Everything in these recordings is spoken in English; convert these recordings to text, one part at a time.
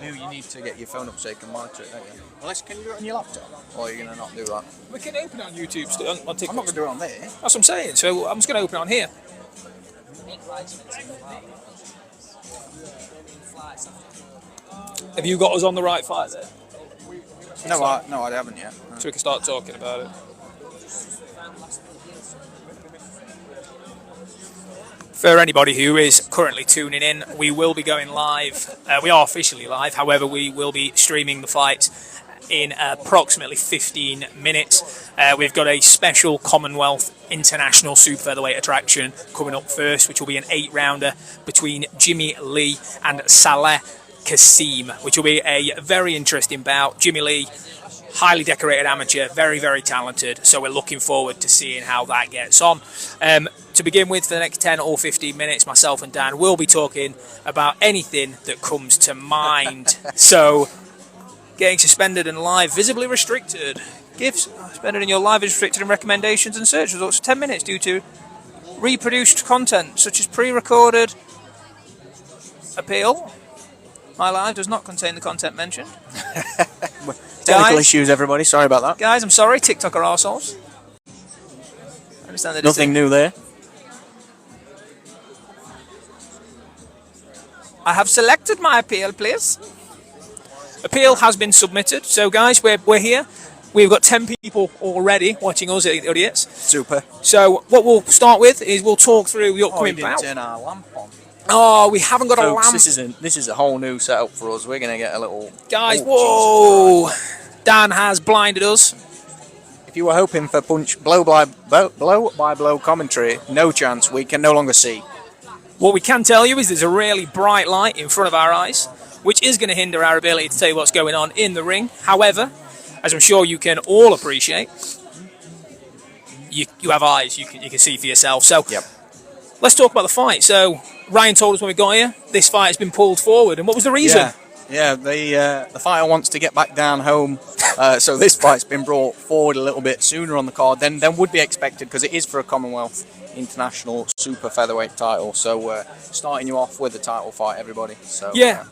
You need to get your phone up so you can monitor it, don't you? Unless, can you do it on your laptop? Or are you going to not do that? We can open it on YouTube still, on TikTok. I'm not going to do it on there. That's what I'm saying, so I'm just going to open it on here. Have you got us on the right fight there? No, I haven't yet. No. So we can start talking about it. For anybody who is currently tuning in, we will be going live. We are officially live, however, we will be streaming the fight in approximately 15 minutes. We've got a special Commonwealth International super featherweight attraction coming up first, which will be an 8-rounder between Jimmy Lee and Salah Casim, which will be a very interesting bout. Jimmy Lee, highly decorated amateur, very, very talented, so we're looking forward to seeing how that gets on. To begin with, for the next 10 or 15 minutes, myself and Dan will be talking about anything that comes to mind. So, getting suspended and live, visibly restricted. Gifts suspended in your live is restricted in recommendations and search results for 10 minutes due to reproduced content, such as pre-recorded appeal. My live does not contain the content mentioned. Technical issues, everybody. Sorry about that. Guys, I'm sorry. TikTok are arseholes. I understand that. Nothing new there. I have selected my appeal, please. Appeal has been submitted. So, guys, we're here. We've got 10 people already watching us, idiots. Super. So, what we'll start with is we'll talk through the upcoming bout. Turn our lamp on. Oh, we haven't got a lamp. This is a whole new setup for us. We're going to get a little... Guys, whoa! Dan has blinded us. If you were hoping for blow by blow commentary, no chance. We can no longer see. What we can tell you is there's a really bright light in front of our eyes, which is going to hinder our ability to tell you what's going on in the ring. However, as I'm sure you can all appreciate, you have eyes, you can see for yourself. So, yep. Let's talk about the fight. So, Ryan told us when we got here, this fight has been pulled forward, and what was the reason? Yeah, the fighter wants to get back down home, so this fight's been brought forward a little bit sooner on the card than would be expected, because it is for a Commonwealth International super featherweight title. So starting you off with the title fight, everybody. So yeah.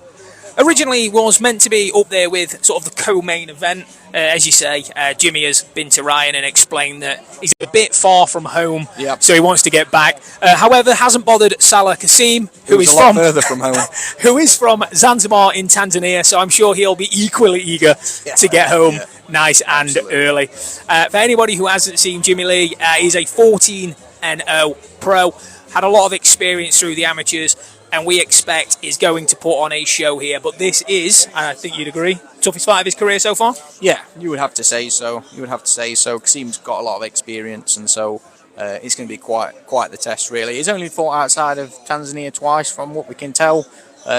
Originally was meant to be up there with sort of the co-main event. As you say, Jimmy has been to Ryan and explained that he's a bit far from home, so he wants to get back. However, hasn't bothered Salah Casim, who is from further from home, who is from Zanzibar in Tanzania. So I'm sure he'll be equally eager to get home nice and early. For anybody who hasn't seen Jimmy Lee, he's a 14-0 pro, had a lot of experience through the amateurs, and we expect is going to put on a show here. But this is, and I think you'd agree, toughest fight of his career so far? Yeah, you would have to say so. Kasim's got a lot of experience, and so it's going to be quite the test, really. He's only fought outside of Tanzania twice, from what we can tell.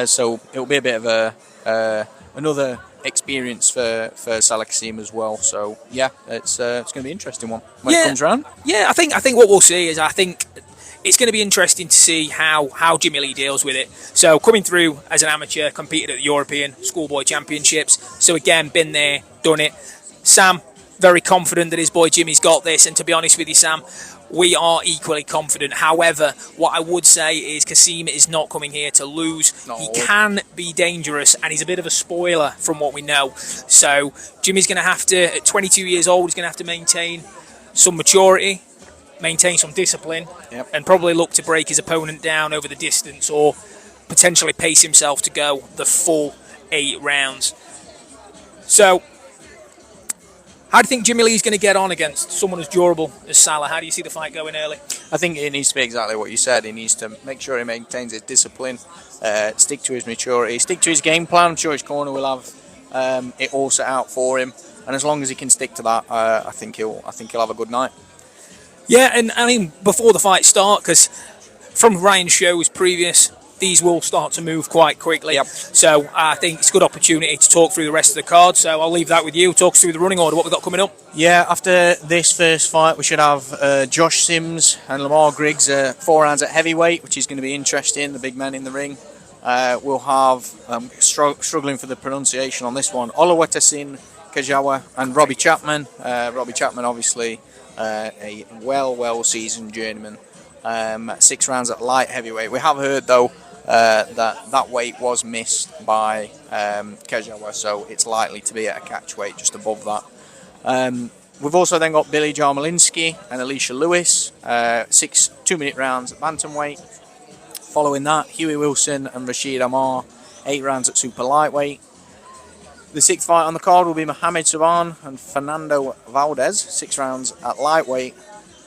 So it'll be a bit of another experience for Salah Casim as well. So yeah, it's going to be an interesting one when it comes around. Yeah, I think what we'll see is it's going to be interesting to see how Jimmy Lee deals with it. So coming through as an amateur, competed at the European Schoolboy Championships. So again, been there, done it. Sam, very confident that his boy Jimmy's got this. And to be honest with you, Sam, we are equally confident. However, what I would say is Casim is not coming here to lose. No. He can be dangerous, and he's a bit of a spoiler from what we know. So Jimmy's going to have to, at 22 years old, he's going to have to maintain some maturity, maintain some discipline, and probably look to break his opponent down over the distance, or potentially pace himself to go the full 8 rounds. So, how do you think Jimmy Lee's going to get on against someone as durable as Salah? How do you see the fight going early? I think it needs to be exactly what you said. He needs to make sure he maintains his discipline, stick to his maturity, stick to his game plan. I'm sure his corner will have it all set out for him, and as long as he can stick to that, I think he'll have a good night. Yeah, and I mean, before the fight start, because from Ryan's shows previous, these will start to move quite quickly. So I think it's a good opportunity to talk through the rest of the card. So I'll leave that with you. Talk us through the running order, what we've got coming up. Yeah, after this first fight, we should have Josh Sims and Lamar Griggs 4 rounds at heavyweight, which is going to be interesting, the big men in the ring. We'll have, struggling for the pronunciation on this one, Oluwatosin Kajawa and Robbie Chapman. Robbie Chapman, obviously, a well-seasoned journeyman 6 rounds at light heavyweight. We have heard though that weight was missed by Kajawa, so it's likely to be at a catch weight just above that. We've also then got Billy Jalinsky and Alicia Lewis, 6 2-minute rounds at bantamweight. Following that, Huie Wilson and Rashid Omar, 8 rounds at super lightweight. The 6th fight on the card will be Mohamed Saban and Fernando Valdez, 6 rounds at lightweight.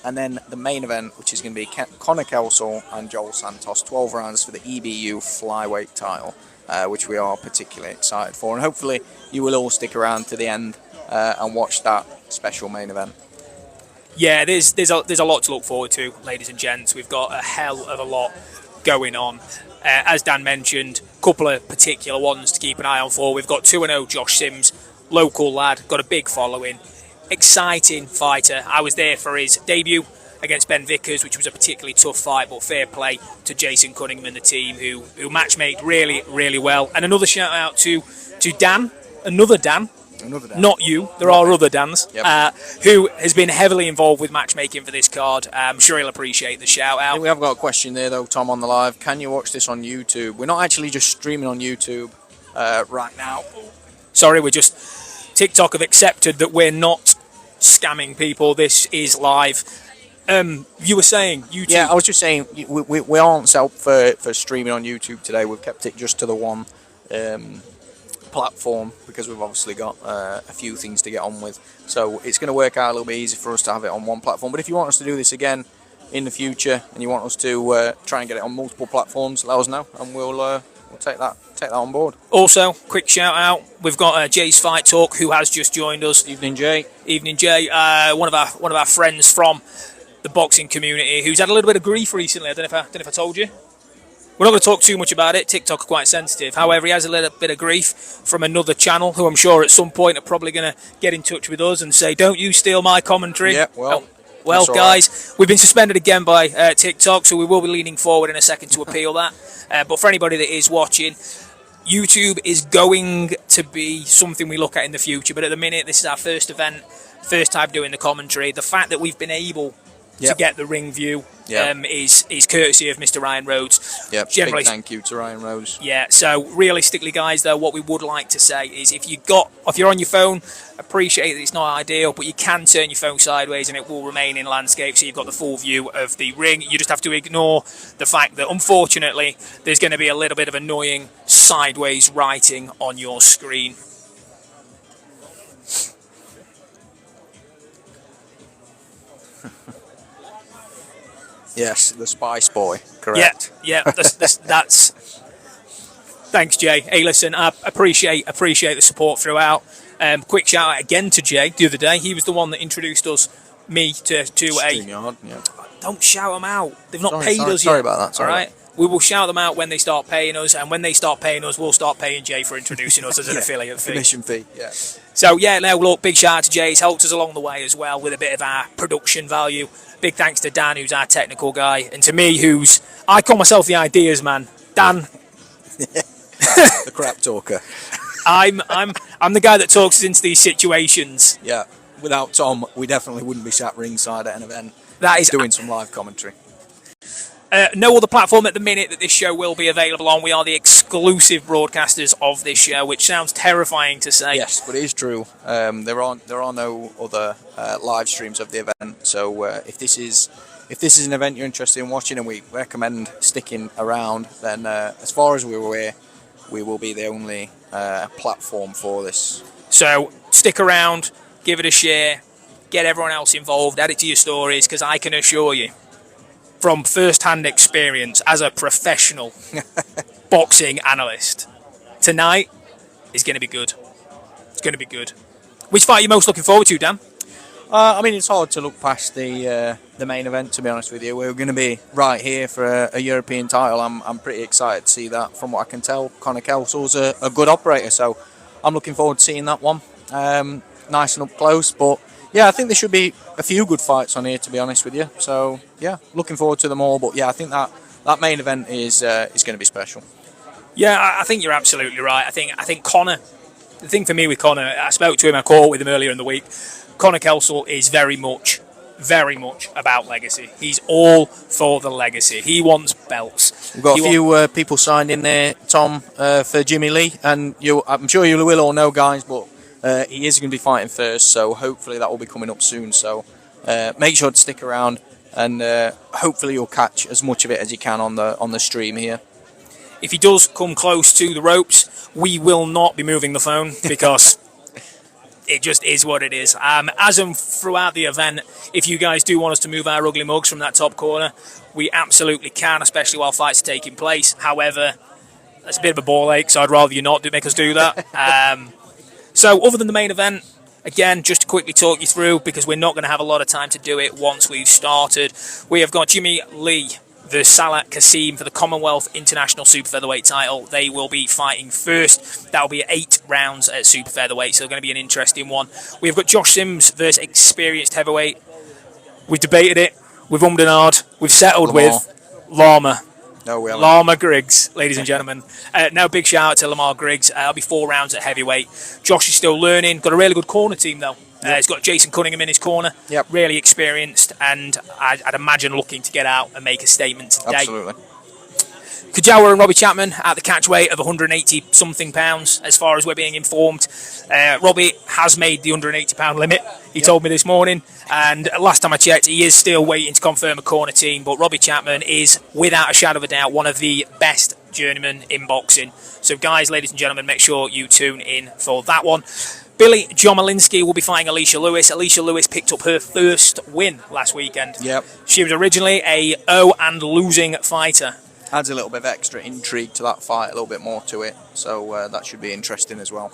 And then the main event, which is going to be Conner Kelsall and Joel Santos, 12 rounds for the EBU Flyweight Title, which we are particularly excited for. And hopefully you will all stick around to the end and watch that special main event. Yeah, there's a lot to look forward to, ladies and gents. We've got a hell of a lot going on. As Dan mentioned, a couple of particular ones to keep an eye on for. We've got 2-0 Josh Sims, local lad, got a big following, exciting fighter. I was there for his debut against Ben Vickers, which was a particularly tough fight, but fair play to Jason Cunningham and the team who matchmade really, really well. And another shout out to Dan, another Dan. Not you, there are other Dans, yep. Who has been heavily involved with matchmaking for this card. I'm sure he'll appreciate the shout out. We have got a question there though, Tom, on the live. Can you watch this on YouTube? We're not actually just streaming on YouTube right now. Sorry, we're just... TikTok have accepted that we're not scamming people. This is live. You were saying YouTube? Yeah, I was just saying we aren't set up for streaming on YouTube today. We've kept it just to the one platform because we've obviously got a few things to get on with, so it's going to work out a little bit easier for us to have it on one platform. But if you want us to do this again in the future and you want us to try and get it on multiple platforms, let us know and we'll take that on board. Also, quick shout out, we've got Jay's Fight Talk, who has just joined us. Evening Jay. Evening Jay, one of our friends from the boxing community who's had a little bit of grief recently. I don't know if I told you. We're not going to talk too much about it. TikTok are quite sensitive. However, he has a little bit of grief from another channel who I'm sure at some point are probably going to get in touch with us and say, don't you steal my commentary. Yeah, well guys, right. We've been suspended again by TikTok, so we will be leaning forward in a second to appeal that. But for anybody that is watching, YouTube is going to be something we look at in the future. But at the minute, this is our first event, first time doing the commentary. The fact that we've been able to get the ring view is courtesy of Mr. Ryan Rhodes. Yeah, big thank you to Ryan Rhodes. Yeah, so realistically, guys, though, what we would like to say is if you're on your phone, appreciate that it's not ideal, but you can turn your phone sideways and it will remain in landscape, so you've got the full view of the ring. You just have to ignore the fact that, unfortunately, there's going to be a little bit of annoying sideways writing on your screen. Yes, the Spice Boy, correct. Yeah, that's... Thanks, Jay. Hey, listen, I appreciate the support throughout. Quick shout out again to Jay the other day. He was the one that introduced me to StreamYard, yeah. Don't shout them out. They've not paid us yet. Sorry about that. All right? We will shout them out when they start paying us, and when they start paying us, we'll start paying Jay for introducing us as an affiliate fee. Commission fee, yeah. So, yeah, now, look, big shout out to Jay. He's helped us along the way as well with a bit of our production value. Big thanks to Dan, who's our technical guy, and to me, I call myself the ideas man. Dan. The crap talker. I'm the guy that talks us into these situations. Yeah. Without Tom, we definitely wouldn't be sat ringside at an event. That is doing some live commentary. No other platform at the minute that this show will be available on. We are the exclusive broadcasters of this show, which sounds terrifying to say. Yes, but it is true. There are no other live streams of the event. So if this is an event you're interested in watching, and we recommend sticking around, then as far as we're aware, we will be the only platform for this. So stick around, give it a share, get everyone else involved, add it to your stories, because I can assure you, from first-hand experience as a professional boxing analyst, tonight is going to be good. It's going to be good. Which fight are you most looking forward to, Dan? I mean, it's hard to look past the main event, to be honest with you. We're going to be right here for a European title. I'm pretty excited to see that. From what I can tell, Conner Kelsall's a good operator, so I'm looking forward to seeing that one. Nice and up close, but yeah, I think there should be a few good fights on here, to be honest with you. So yeah, looking forward to them all. But yeah, I think that main event is going to be special. Yeah, I think you're absolutely right. I think Conner. The thing for me with Conner, I spoke to him, I caught with him earlier in the week. Conner Kelsall is very much very much about legacy. He's all for the legacy. He wants belts. We've got a few people signed in there, Tom, for Jimmy Lee, and I'm sure you will all know, guys, but he is going to be fighting first, so hopefully that will be coming up soon. So make sure to stick around, and hopefully you'll catch as much of it as you can on the stream here. If he does come close to the ropes, we will not be moving the phone because it just is what it is. As and throughout the event, if you guys do want us to move our ugly mugs from that top corner, we absolutely can, especially while fights are taking place. However, that's a bit of a ball ache, so I'd rather you not make us do that. So other than the main event, again, just to quickly talk you through, because we're not going to have a lot of time to do it once we've started, we have got Jimmy Lee versus Salah Casim for the Commonwealth International Super Featherweight title. They will be fighting first. That will be 8 rounds at Super Featherweight, so it's going to be an interesting one. We've got Josh Sims versus experienced heavyweight. We've debated it. We've ummed and ahed. We've settled Lamar. with Lamar. No, we haven't. Lamar Griggs, ladies and gentlemen. Now, big shout out to Lamar Griggs. It'll be 4 rounds at heavyweight. Josh is still learning. Got a really good corner team, though. He's got Jason Cunningham in his corner. Yep. Really experienced, and I'd imagine looking to get out and make a statement today. Absolutely. Kajawa and Robbie Chapman at the catch weight of 180-something pounds, as far as we're being informed. Robbie has made the 180-pound limit, he told me this morning, and last time I checked, he is still waiting to confirm a corner team, but Robbie Chapman is, without a shadow of a doubt, one of the best journeymen in boxing. So guys, ladies and gentlemen, make sure you tune in for that one. Billy Jalinsky will be fighting Alicia Lewis. Alicia Lewis picked up her first win last weekend. Yep. She was originally a 0 and losing fighter. Adds a little bit of extra intrigue to that fight, a little bit more to it. So that should be interesting as well.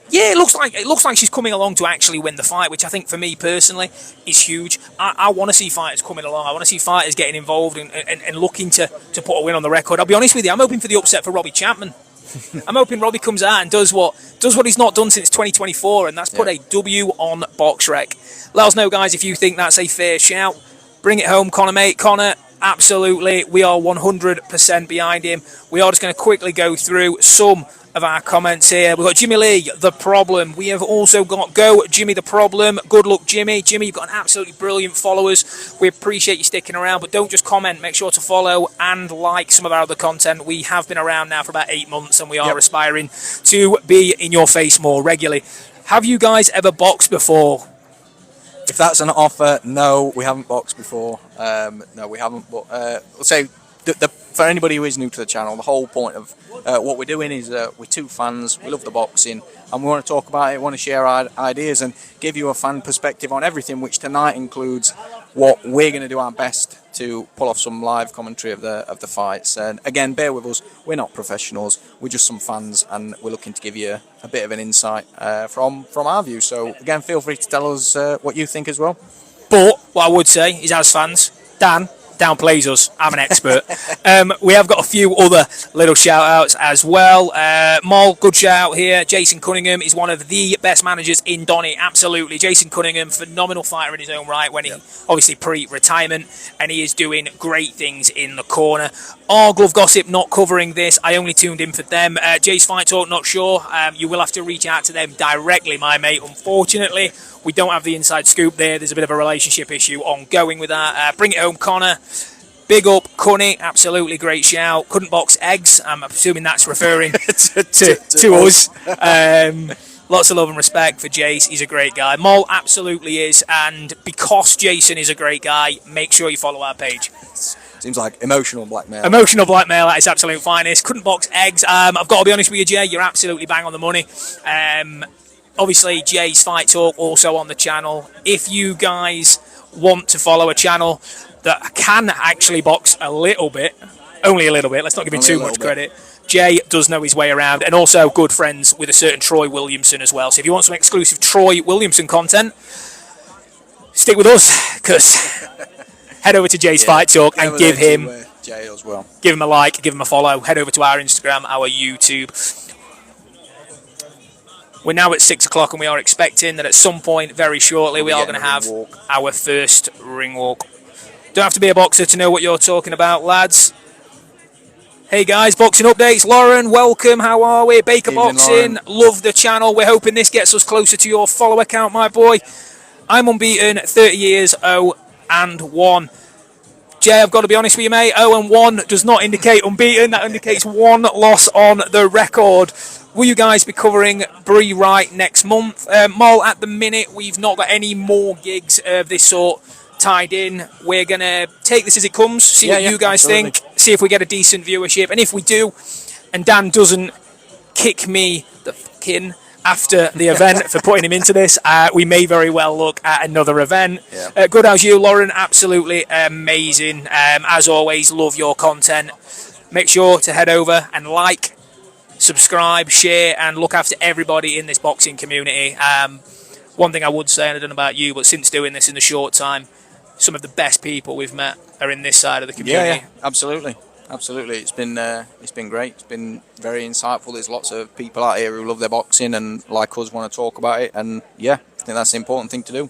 Yeah, it looks like she's coming along to actually win the fight, which I think for me personally is huge. I want to see fighters coming along. I want to see fighters getting involved and looking to put a win on the record. I'll be honest with you, I'm hoping for the upset for Robbie Chapman. I'm hoping Robbie comes out and does what he's not done since 2024, and that's put a W on BoxRec. Let us know, guys, if you think that's a fair shout. Bring it home, Conner, mate. Conner, absolutely. We are 100% behind him. We are just going to quickly go through some of our comments here. We've got Jimmy Lee, the problem. We have also got Go Jimmy, the problem. Good luck, Jimmy. Jimmy, you've got an absolutely brilliant followers. We appreciate you sticking around, but don't just comment. Make sure to follow and like some of our other content. We have been around now for about 8 months, and we are aspiring to be in your face more regularly. Have you guys ever boxed before? If that's an offer, no, we haven't boxed before. No, we haven't. But I'll say, for anybody who is new to the channel, the whole point of what we're doing is we're 2 fans, we love the boxing, and we want to talk about it, want to share our ideas and give you a fan perspective on everything, which tonight includes what we're going to do our best to pull off some live commentary of the fights. And again, bear with us, we're not professionals, we're just some fans, and we're looking to give you a bit of an insight from our view. So again, feel free to tell us what you think as well. But what I would say is, as fans, Dan downplays us. I'm an expert. We have got a few other little shout outs as well. Mol, good shout out here. Jason Cunningham is one of the best managers in Donny. Absolutely. Jason Cunningham, phenomenal fighter in his own right when he obviously pre-retirement, and he is doing great things in the corner. Our Glove Gossip not covering this. I only tuned in for them. Jay's Fight Talk, not sure. You will have to reach out to them directly, my mate. Unfortunately, we don't have the inside scoop there. There's a bit of a relationship issue ongoing with that. Bring it home, Conner. Big up, Cunny. Absolutely great shout. Couldn't box eggs. I'm assuming that's referring to us. Lots of love and respect for Jace. He's a great guy. Mol absolutely is. And because Jason is a great guy, make sure you follow our page. Seems like emotional blackmail. Emotional blackmail at its absolute finest. Couldn't box eggs. I've got to be honest with you, Jay. You're absolutely bang on the money. Obviously, Jay's Fight Talk also on the channel. If you guys want to follow a channel that can actually box a little bit, only a little bit, let's not give him too much credit. Jay does know his way around, and also good friends with a certain Troy Williamson as well. So if you want some exclusive Troy Williamson content, stick with us, because head over to Jay's Fight Talk and give him Jay as well. Give him a like, give him a follow. Head over to our Instagram, our YouTube. We're now at 6 o'clock, and we are expecting that at some point, very shortly, we are going to have our first ring walk. Don't have to be a boxer to know what you're talking about, lads. Hey guys, boxing updates. Lauren, welcome. How are we? Baker Boxing, love the channel. We're hoping this gets us closer to your follower count, my boy. I'm unbeaten, 30 years, 0-1. Jay, I've got to be honest with you, mate. 0-1 does not indicate unbeaten. That indicates 1 loss on the record. Will you guys be covering Bree Wright next month? Mol, at the minute, we've not got any more gigs of this sort tied in. We're going to take this as it comes, see what you guys think, see if we get a decent viewership. And if we do, and Dan doesn't kick me the fucking after the event for putting him into this, we may very well look at another event. Good as you, Lauren. Absolutely amazing. As always, love your content. Make sure to head over and like, subscribe, share, and look after everybody in this boxing community. One thing I would say, and I don't know about you, but since doing this in a short time, some of the best people we've met are in this side of the community. Yeah, absolutely. Absolutely, it's been great. It's been very insightful. There's lots of people out here who love their boxing and like us want to talk about it. And yeah, I think that's the important thing to do.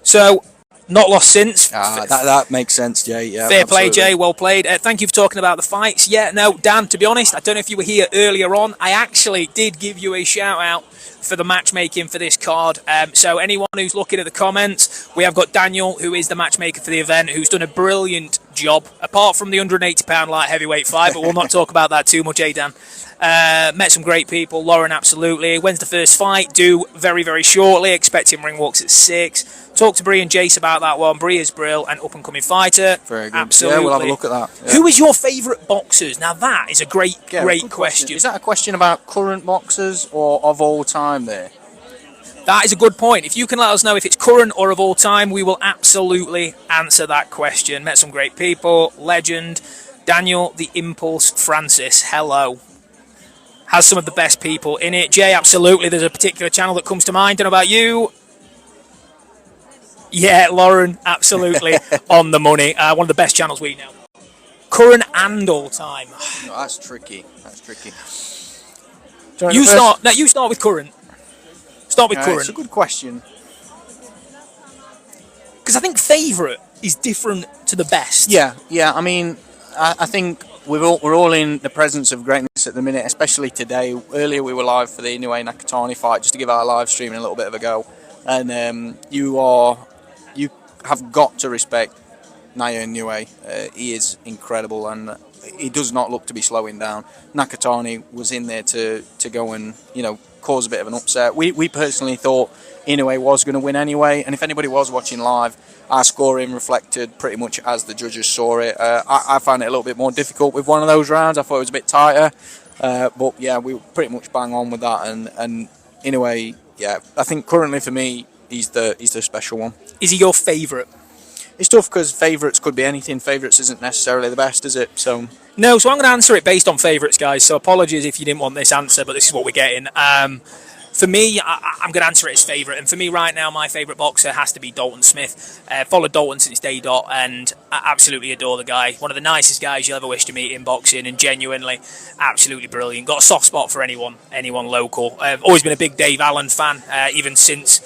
So, not lost since. That makes sense, Jay. Yeah, fair play, Jay. Well played. Thank you for talking about the fights. Yeah, no, Dan. To be honest, I don't know if you were here earlier on. I actually did give you a shout out for the matchmaking for this card. So anyone who's looking at the comments, we have got Daniel, who is the matchmaker for the event, who's done a brilliant job, apart from the 180-pound light heavyweight fight, but we'll not talk about that too much, Dan? Met some great people. Lauren, absolutely. When's the first fight? Due very, very shortly. Expecting ring walks at 6. Talk to Bree and Jace about that one. Bree is brill, an up-and-coming fighter. Very good. Absolutely. Yeah, we'll have a look at that. Yeah. Who is your favourite boxers? Now, that is a great question. Is that a question about current boxers or of all time there? That is a good point. If you can let us know if it's current or of all time, we will absolutely answer that question. Met some great people. Legend. Daniel, the Impulse Francis. Hello. Has some of the best people in it. Jay, absolutely. There's a particular channel that comes to mind. Don't know about you. Yeah, Lauren, absolutely. On the money. One of the best channels we know. Current and all time. No, that's tricky. That's tricky. You start. No, you start with current. Start with current. It's a good question. Because I think favourite is different to the best. Yeah. I mean, I think we're all in the presence of greatness at the minute, especially today. Earlier we were live for the Inoue Nakatani fight, just to give our live streaming a little bit of a go. And you have got to respect Naoya Inoue. He is incredible, and he does not look to be slowing down. Nakatani was in there to go and cause a bit of an upset. We personally thought Inoue was going to win anyway, and if anybody was watching live, our scoring reflected pretty much as the judges saw it. I found it a little bit more difficult with one of those rounds. I thought it was a bit tighter, but yeah, we were pretty much bang on with that. And Inoue, yeah, I think currently for me, he's the special one. Is he your favourite? It's tough because favourites could be anything. Favourites isn't necessarily the best, is it? So I'm going to answer it based on favourites, guys. So apologies if you didn't want this answer, but this is what we're getting. For me, I'm going to answer it as favourite. And for me right now, my favourite boxer has to be Dalton Smith. Followed Dalton since day dot, and I absolutely adore the guy. One of the nicest guys you'll ever wish to meet in boxing, and genuinely, absolutely brilliant. Got a soft spot for anyone local. Always been a big Dave Allen fan, even since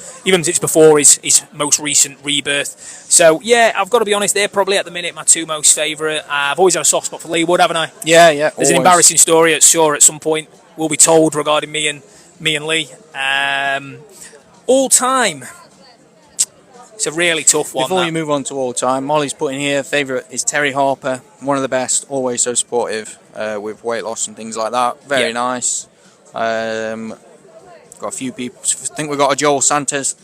before his most recent rebirth. So yeah, I've got to be honest, they're probably at the minute my two most favourite. I've always had a soft spot for Lee Wood, haven't I? Yeah. There's always. An embarrassing story at some point will be told regarding me and Lee. All time. It's a really tough one. Before you move on to all time, Molly's putting here, favourite is Terry Harper, one of the best, always so supportive with weight loss and things like that. Very nice. Got a few people. I think we've got a Joel Santos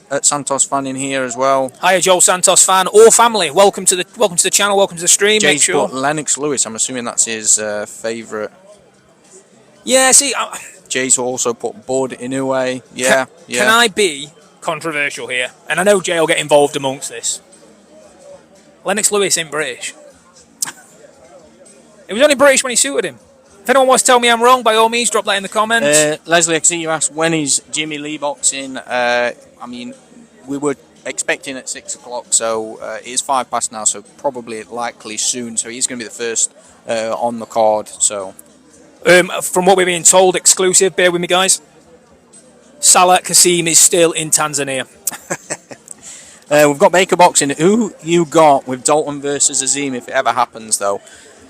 fan in here as well. Hi, a Joel Santos fan or family. Welcome to the channel. Welcome to the stream. Jay's put Lennox Lewis. I'm assuming that's his favourite. Yeah. See. Jay's also put Bud Inoue. Yeah. Can I be controversial here? And I know Jay will get involved amongst this. Lennox Lewis ain't British. It was only British when he suited him. If anyone wants to tell me I'm wrong, by all means, drop that in the comments. Leslie, I see you asked, when is Jimmy Lee boxing? I mean, we were expecting at 6 o'clock, so it is 5 past now, so probably likely soon. So he's going to be the first on the card, so... From what we're being told, exclusive, bear with me guys, Salah Casim is still in Tanzania. We've got Baker Boxing. Who you got with Dalton versus Azim if it ever happens, though?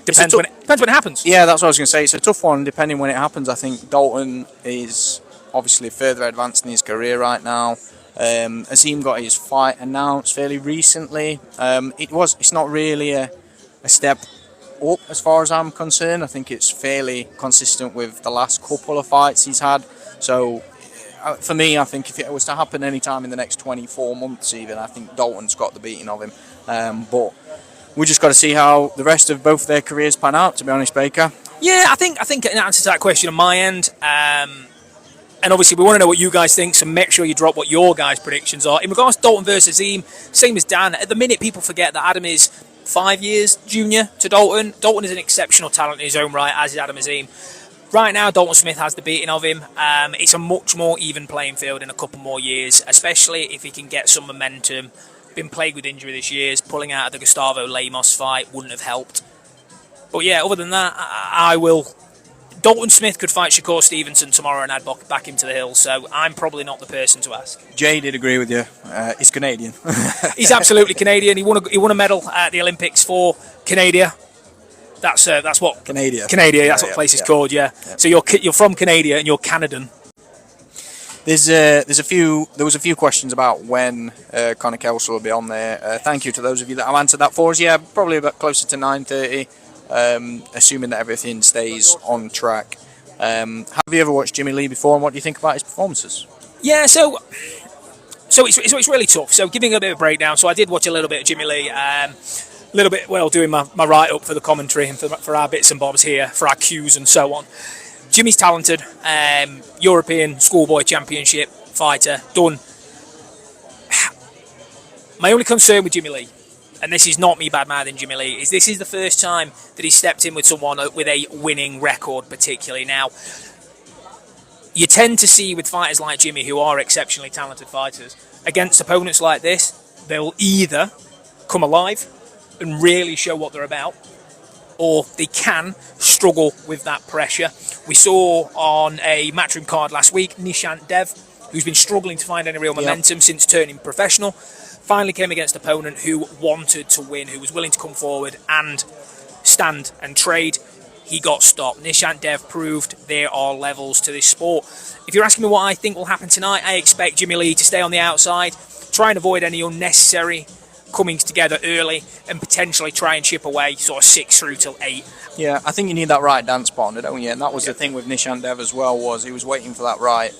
Depends when it happens. Yeah, that's what I was going to say. It's a tough one depending when it happens. I think Dalton is obviously further advanced in his career right now. Azim got his fight announced fairly recently. It's not really a step up as far as I'm concerned. I think it's fairly consistent with the last couple of fights he's had. So for me, I think if it was to happen any time in the next 24 months even, I think Dalton's got the beating of him. But we just got to see how the rest of both their careers pan out, to be honest, Baker. Yeah, I think in answer to that question on my end, and obviously we want to know what you guys think, so make sure you drop what your guys' predictions are. In regards to Dalton versus Azim, same as Dan, at the minute people forget that Adam is 5 years junior to Dalton. Dalton is an exceptional talent in his own right, as is Adam Azim. Right now, Dalton Smith has the beating of him. It's a much more even playing field in a couple more years, especially if he can get some momentum. Been plagued with injury this year. Pulling out of the Gustavo Lemos fight wouldn't have helped. But yeah, other than that, I will... Dalton Smith could fight Shakur Stevenson tomorrow and I'd back him to the hill, so I'm probably not the person to ask. Jay did agree with you. He's Canadian. He's absolutely Canadian. He won a medal at the Olympics for Canada. That's what... Canada. That's what the place is called, yeah. So you're from Canada and you're Canadan. There was a few questions about when Conner Kelsall will be on there. Thank you to those of you that have answered that for us. Yeah, probably about closer to 9:30. Assuming that everything stays on track. Have you ever watched Jimmy Lee before, and what do you think about his performances? Yeah, so it's really tough. So giving a bit of a breakdown, so I did watch a little bit of Jimmy Lee, little bit, doing my write-up for the commentary and for our bits and bobs here, for our cues and so on. Jimmy's talented, European schoolboy championship fighter, done. My only concern with Jimmy Lee, and this is not me bad-mouthing Jimmy Lee, is this is the first time that he stepped in with someone with a winning record, particularly. Now, you tend to see with fighters like Jimmy, who are exceptionally talented fighters, against opponents like this, they'll either come alive and really show what they're about, or they can struggle with that pressure. We saw on a matchroom card last week, Nishant Dev, who's been struggling to find any real momentum since turning professional, finally came against an opponent who wanted to win, who was willing to come forward and stand and trade. He got stopped. Nishant Dev proved there are levels to this sport. If you're asking me what I think will happen tonight, I expect Jimmy Lee to stay on the outside, try and avoid any unnecessary comings together early, and potentially try and chip away sort of 6 through till 8. Yeah, I think you need that right dance partner, don't you? And that was the thing with Nishant Dev as well, was he was waiting for that right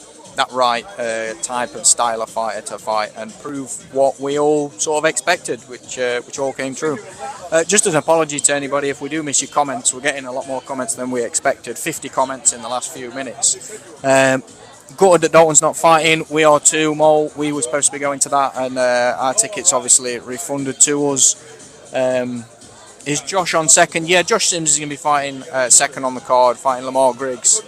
type of style of fighter to fight and prove what we all sort of expected, which all came true. Just an apology to anybody if we do miss your comments. We're getting a lot more comments than we expected. 50 comments in the last few minutes. Gutted that Dalton's not fighting. We are too, Mole. We were supposed to be going to that, and our tickets obviously refunded to us. Is Josh on second? Yeah, Josh Sims is going to be fighting second on the card, fighting Lamar Griggs,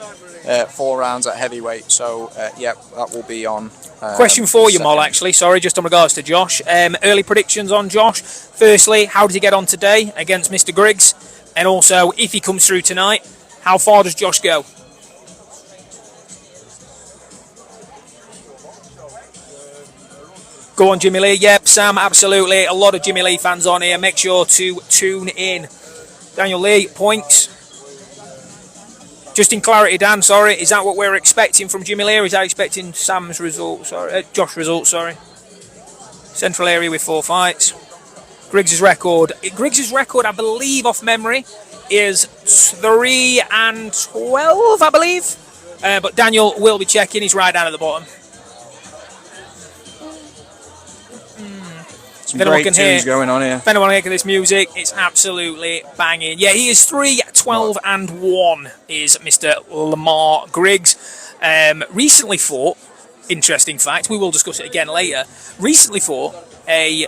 4 rounds at heavyweight. So, yeah, that will be on. Question for you, Mol, actually. Sorry, just in regards to Josh. Early predictions on Josh. Firstly, how did he get on today against Mr. Griggs? And also, if he comes through tonight, how far does Josh go? Go on, Jimmy Lee. Yep, Sam, absolutely. A lot of Jimmy Lee fans on here. Make sure to tune in. Daniel Lee, points. Just in clarity, Dan, sorry, is that what we're expecting from Jimmy Lee, or is that expecting Sam's result? Sorry, Josh's result, sorry. Central area with 4 fights. Griggs' record, I believe, off memory, is 3-12, I believe. But Daniel will be checking. He's right down at the bottom. Some great tunes going on here. If anyone can hear this music, it's absolutely banging. Yeah, he is 3-12-1, is Mr. Lamar Griggs. Recently fought, interesting fact, we will discuss it again later, recently fought a...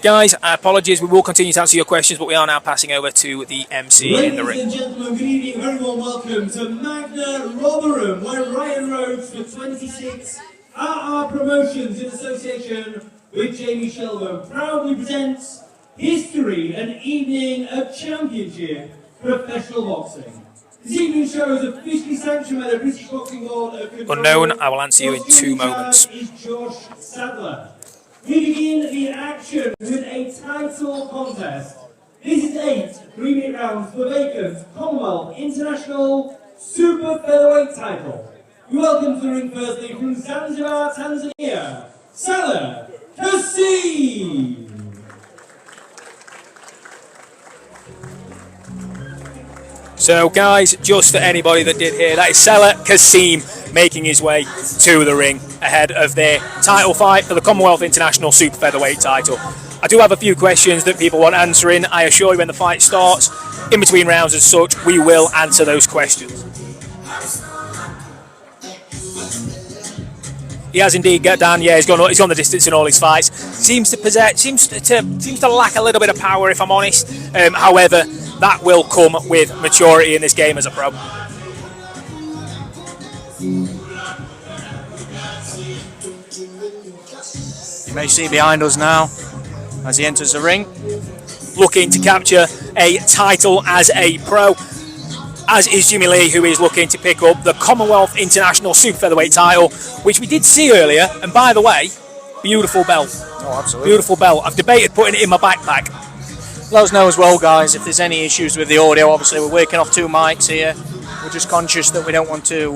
Guys, apologies, we will continue to answer your questions, but we are now passing over to the MC in the ring. Ladies and gentlemen, good evening, very warm welcome to Magna Rotherham, where Ryan Rhodes for 26 RR Promotions in association with Jamie Shelburne proudly presents History, an evening of championship professional boxing. This evening's show is officially sanctioned by the British Boxing Board of Control. Unknown, I will answer you in 2 moments. Is Josh Sadler. We begin the action with a title contest. This is 8 3-minute rounds for vacant Commonwealth International Super Featherweight Title. We welcome to the ring firstly from Zanzibar, Tanzania, Salah, Casim. So guys, just for anybody that did hear, that is Salah Casim making his way to the ring ahead of their title fight for the Commonwealth International Super Featherweight title. I do have a few questions that people want answering. I assure you when the fight starts, in between rounds and such, we will answer those questions. He has indeed got down. Yeah, he's gone the distance in all his fights. Seems to lack a little bit of power, if I'm honest. However, that will come with maturity in this game as a pro. You may see behind us now as he enters the ring, looking to capture a title as a pro, as is Jimmy Lee, who is looking to pick up the Commonwealth International Super Featherweight title, which we did see earlier. And by the way, beautiful belt. Oh, absolutely. Beautiful belt. I've debated putting it in my backpack. Let us know as well, guys, if there's any issues with the audio. Obviously, we're working off 2 mics here. We're just conscious that we don't want to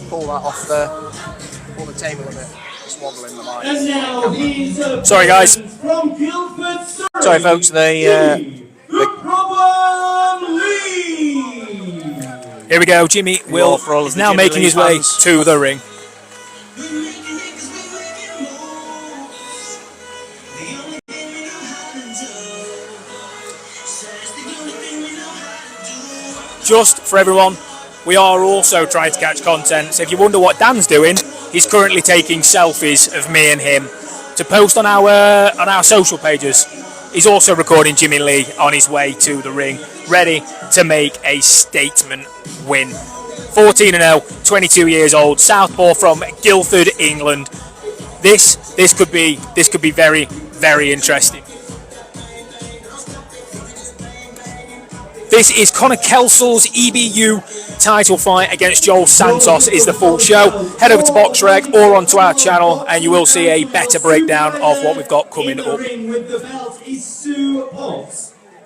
pull that off pull the table a bit. Just wobbling the mic. And now he's sorry, guys. From Guildford, Surrey. Sorry, folks. The Problem League. Here we go. Jimmy is now making his way to the ring. Just for everyone, we are also trying to catch content, so if you wonder what Dan's doing, he's currently taking selfies of me and him to post on our social pages. He's also recording Jimmy Lee on his way to the ring, ready to make a statement win. 14-0, 22 years old, southpaw from Guildford, England. This could be very, very interesting. This is Conner Kelsall's EBU title fight against Joel Santos is the full show. Head over to BoxRec or onto our channel and you will see a better breakdown of what we've got coming up.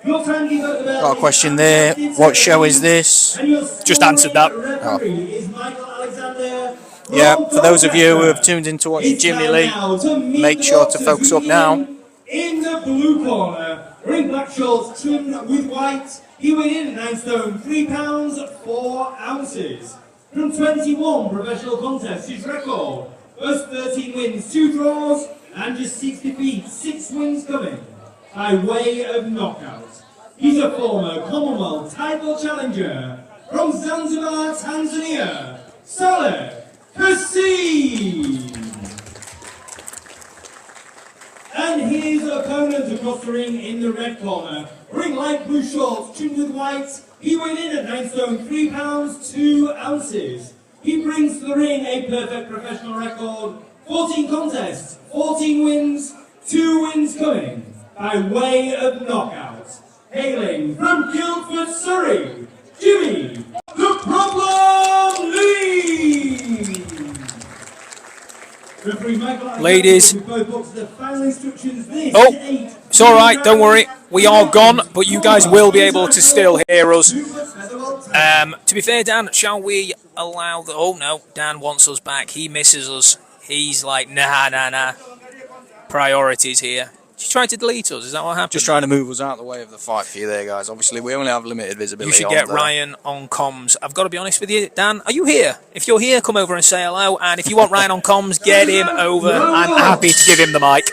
Got a question there. What show is this? Just answered that. Oh. Yeah, for those of you who have tuned in to watch Jimmy Lee, make sure to focus up now. In the blue corner, ring black shorts trimmed with white. He went in at 9 stone, 3 pounds, 4 ounces. From 21 professional contests, his record was 13 wins, 2 draws, and just 6 defeats, 6 wins coming by way of knockout. He's a former Commonwealth title challenger from Zanzibar, Tanzania, Salah Casim. And his opponent across the ring in the red corner, ring light blue shorts trimmed with white. He went in at 9 stone, 3 pounds, 2 ounces. He brings to the ring a perfect professional record, 14 contests, 14 wins, 2 wins coming by way of knockout. Hailing from Guildford, Surrey, Jimmy, the Problem Lee. Ladies, it's alright, don't worry, we are gone, but you guys will be able to still hear us. To be fair, Dan, shall we allow the... Oh no, Dan wants us back, he misses us. He's like, nah. Priorities here. She's trying to delete us, is that what happened? Just trying to move us out of the way of the fight for you there, guys. Obviously, we only have limited visibility. You should get Ryan on comms. I've got to be honest with you, Dan, are you here? If you're here, come over and say hello, and if you want Ryan on comms, get him over. I'm happy to give him the mic.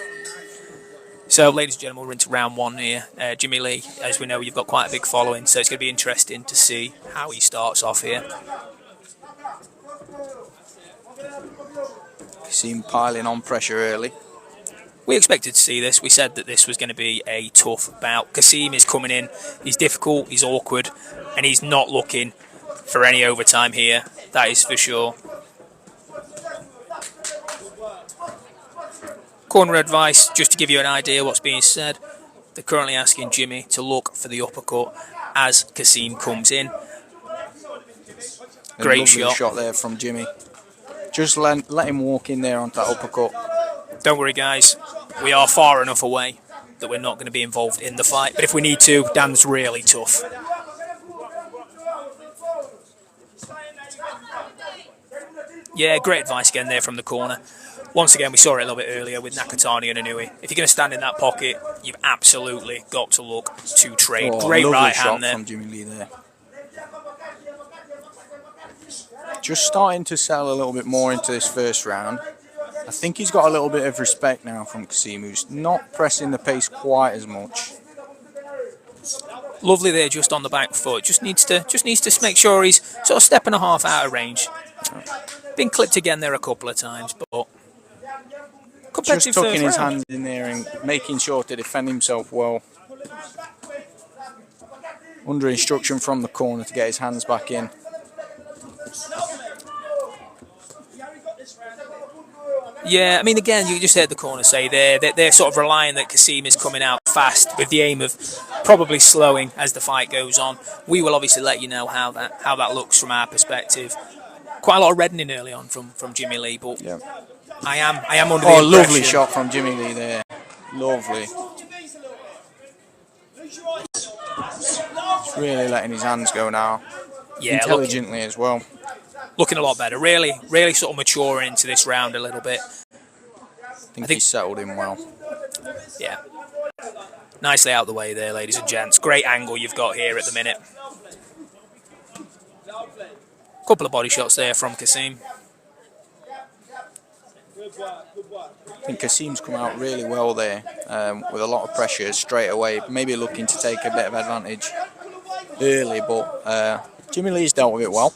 So, ladies and gentlemen, we're into round 1 here. Jimmy Lee, as we know, you've got quite a big following, so it's going to be interesting to see how he starts off here. You see him piling on pressure early. We expected to see this. We said that this was going to be a tough bout. Casim is coming in. He's difficult, he's awkward, and he's not looking for any overtime here. That is for sure. Corner advice, just to give you an idea what's being said. They're currently asking Jimmy to look for the uppercut as Casim comes in. Great shot there from Jimmy. Just let him walk in there onto that uppercut. Don't worry, guys. We are far enough away that we're not going to be involved in the fight. But if we need to, Dan's really tough. Yeah, great advice again there from the corner. Once again, we saw it a little bit earlier with Nakatani and Huie. If you're going to stand in that pocket, you've absolutely got to look to trade. Great right hand there from Jimmy Lee there. Just starting to sell a little bit more into this first round. I think he's got a little bit of respect now from Casim, who's not pressing the pace quite as much. Lovely there, just on the back foot. Just needs to make sure he's sort of step and a half out of range. Been clipped again there a couple of times, but just tucking his hands in there and making sure to defend himself well. Under instruction from the corner to get his hands back in. Yeah, I mean, again, you just heard the corner say there that they're sort of relying that Casim is coming out fast with the aim of probably slowing as the fight goes on. We will obviously let you know how that looks from our perspective. Quite a lot of reddening early on from Jimmy Lee, but yeah. I am under the impression. Lovely shot from Jimmy Lee there. Lovely. He's really letting his hands go now. Yeah, intelligently as well. Looking a lot better. Really sort of maturing into this round a little bit. I think he's settled in well. Yeah. Nicely out the way there, ladies and gents. Great angle you've got here at the minute. Couple of body shots there from Casim. I think Casim's come out really well there with a lot of pressure straight away. Maybe looking to take a bit of advantage early, but Jimmy Lee's dealt with it well.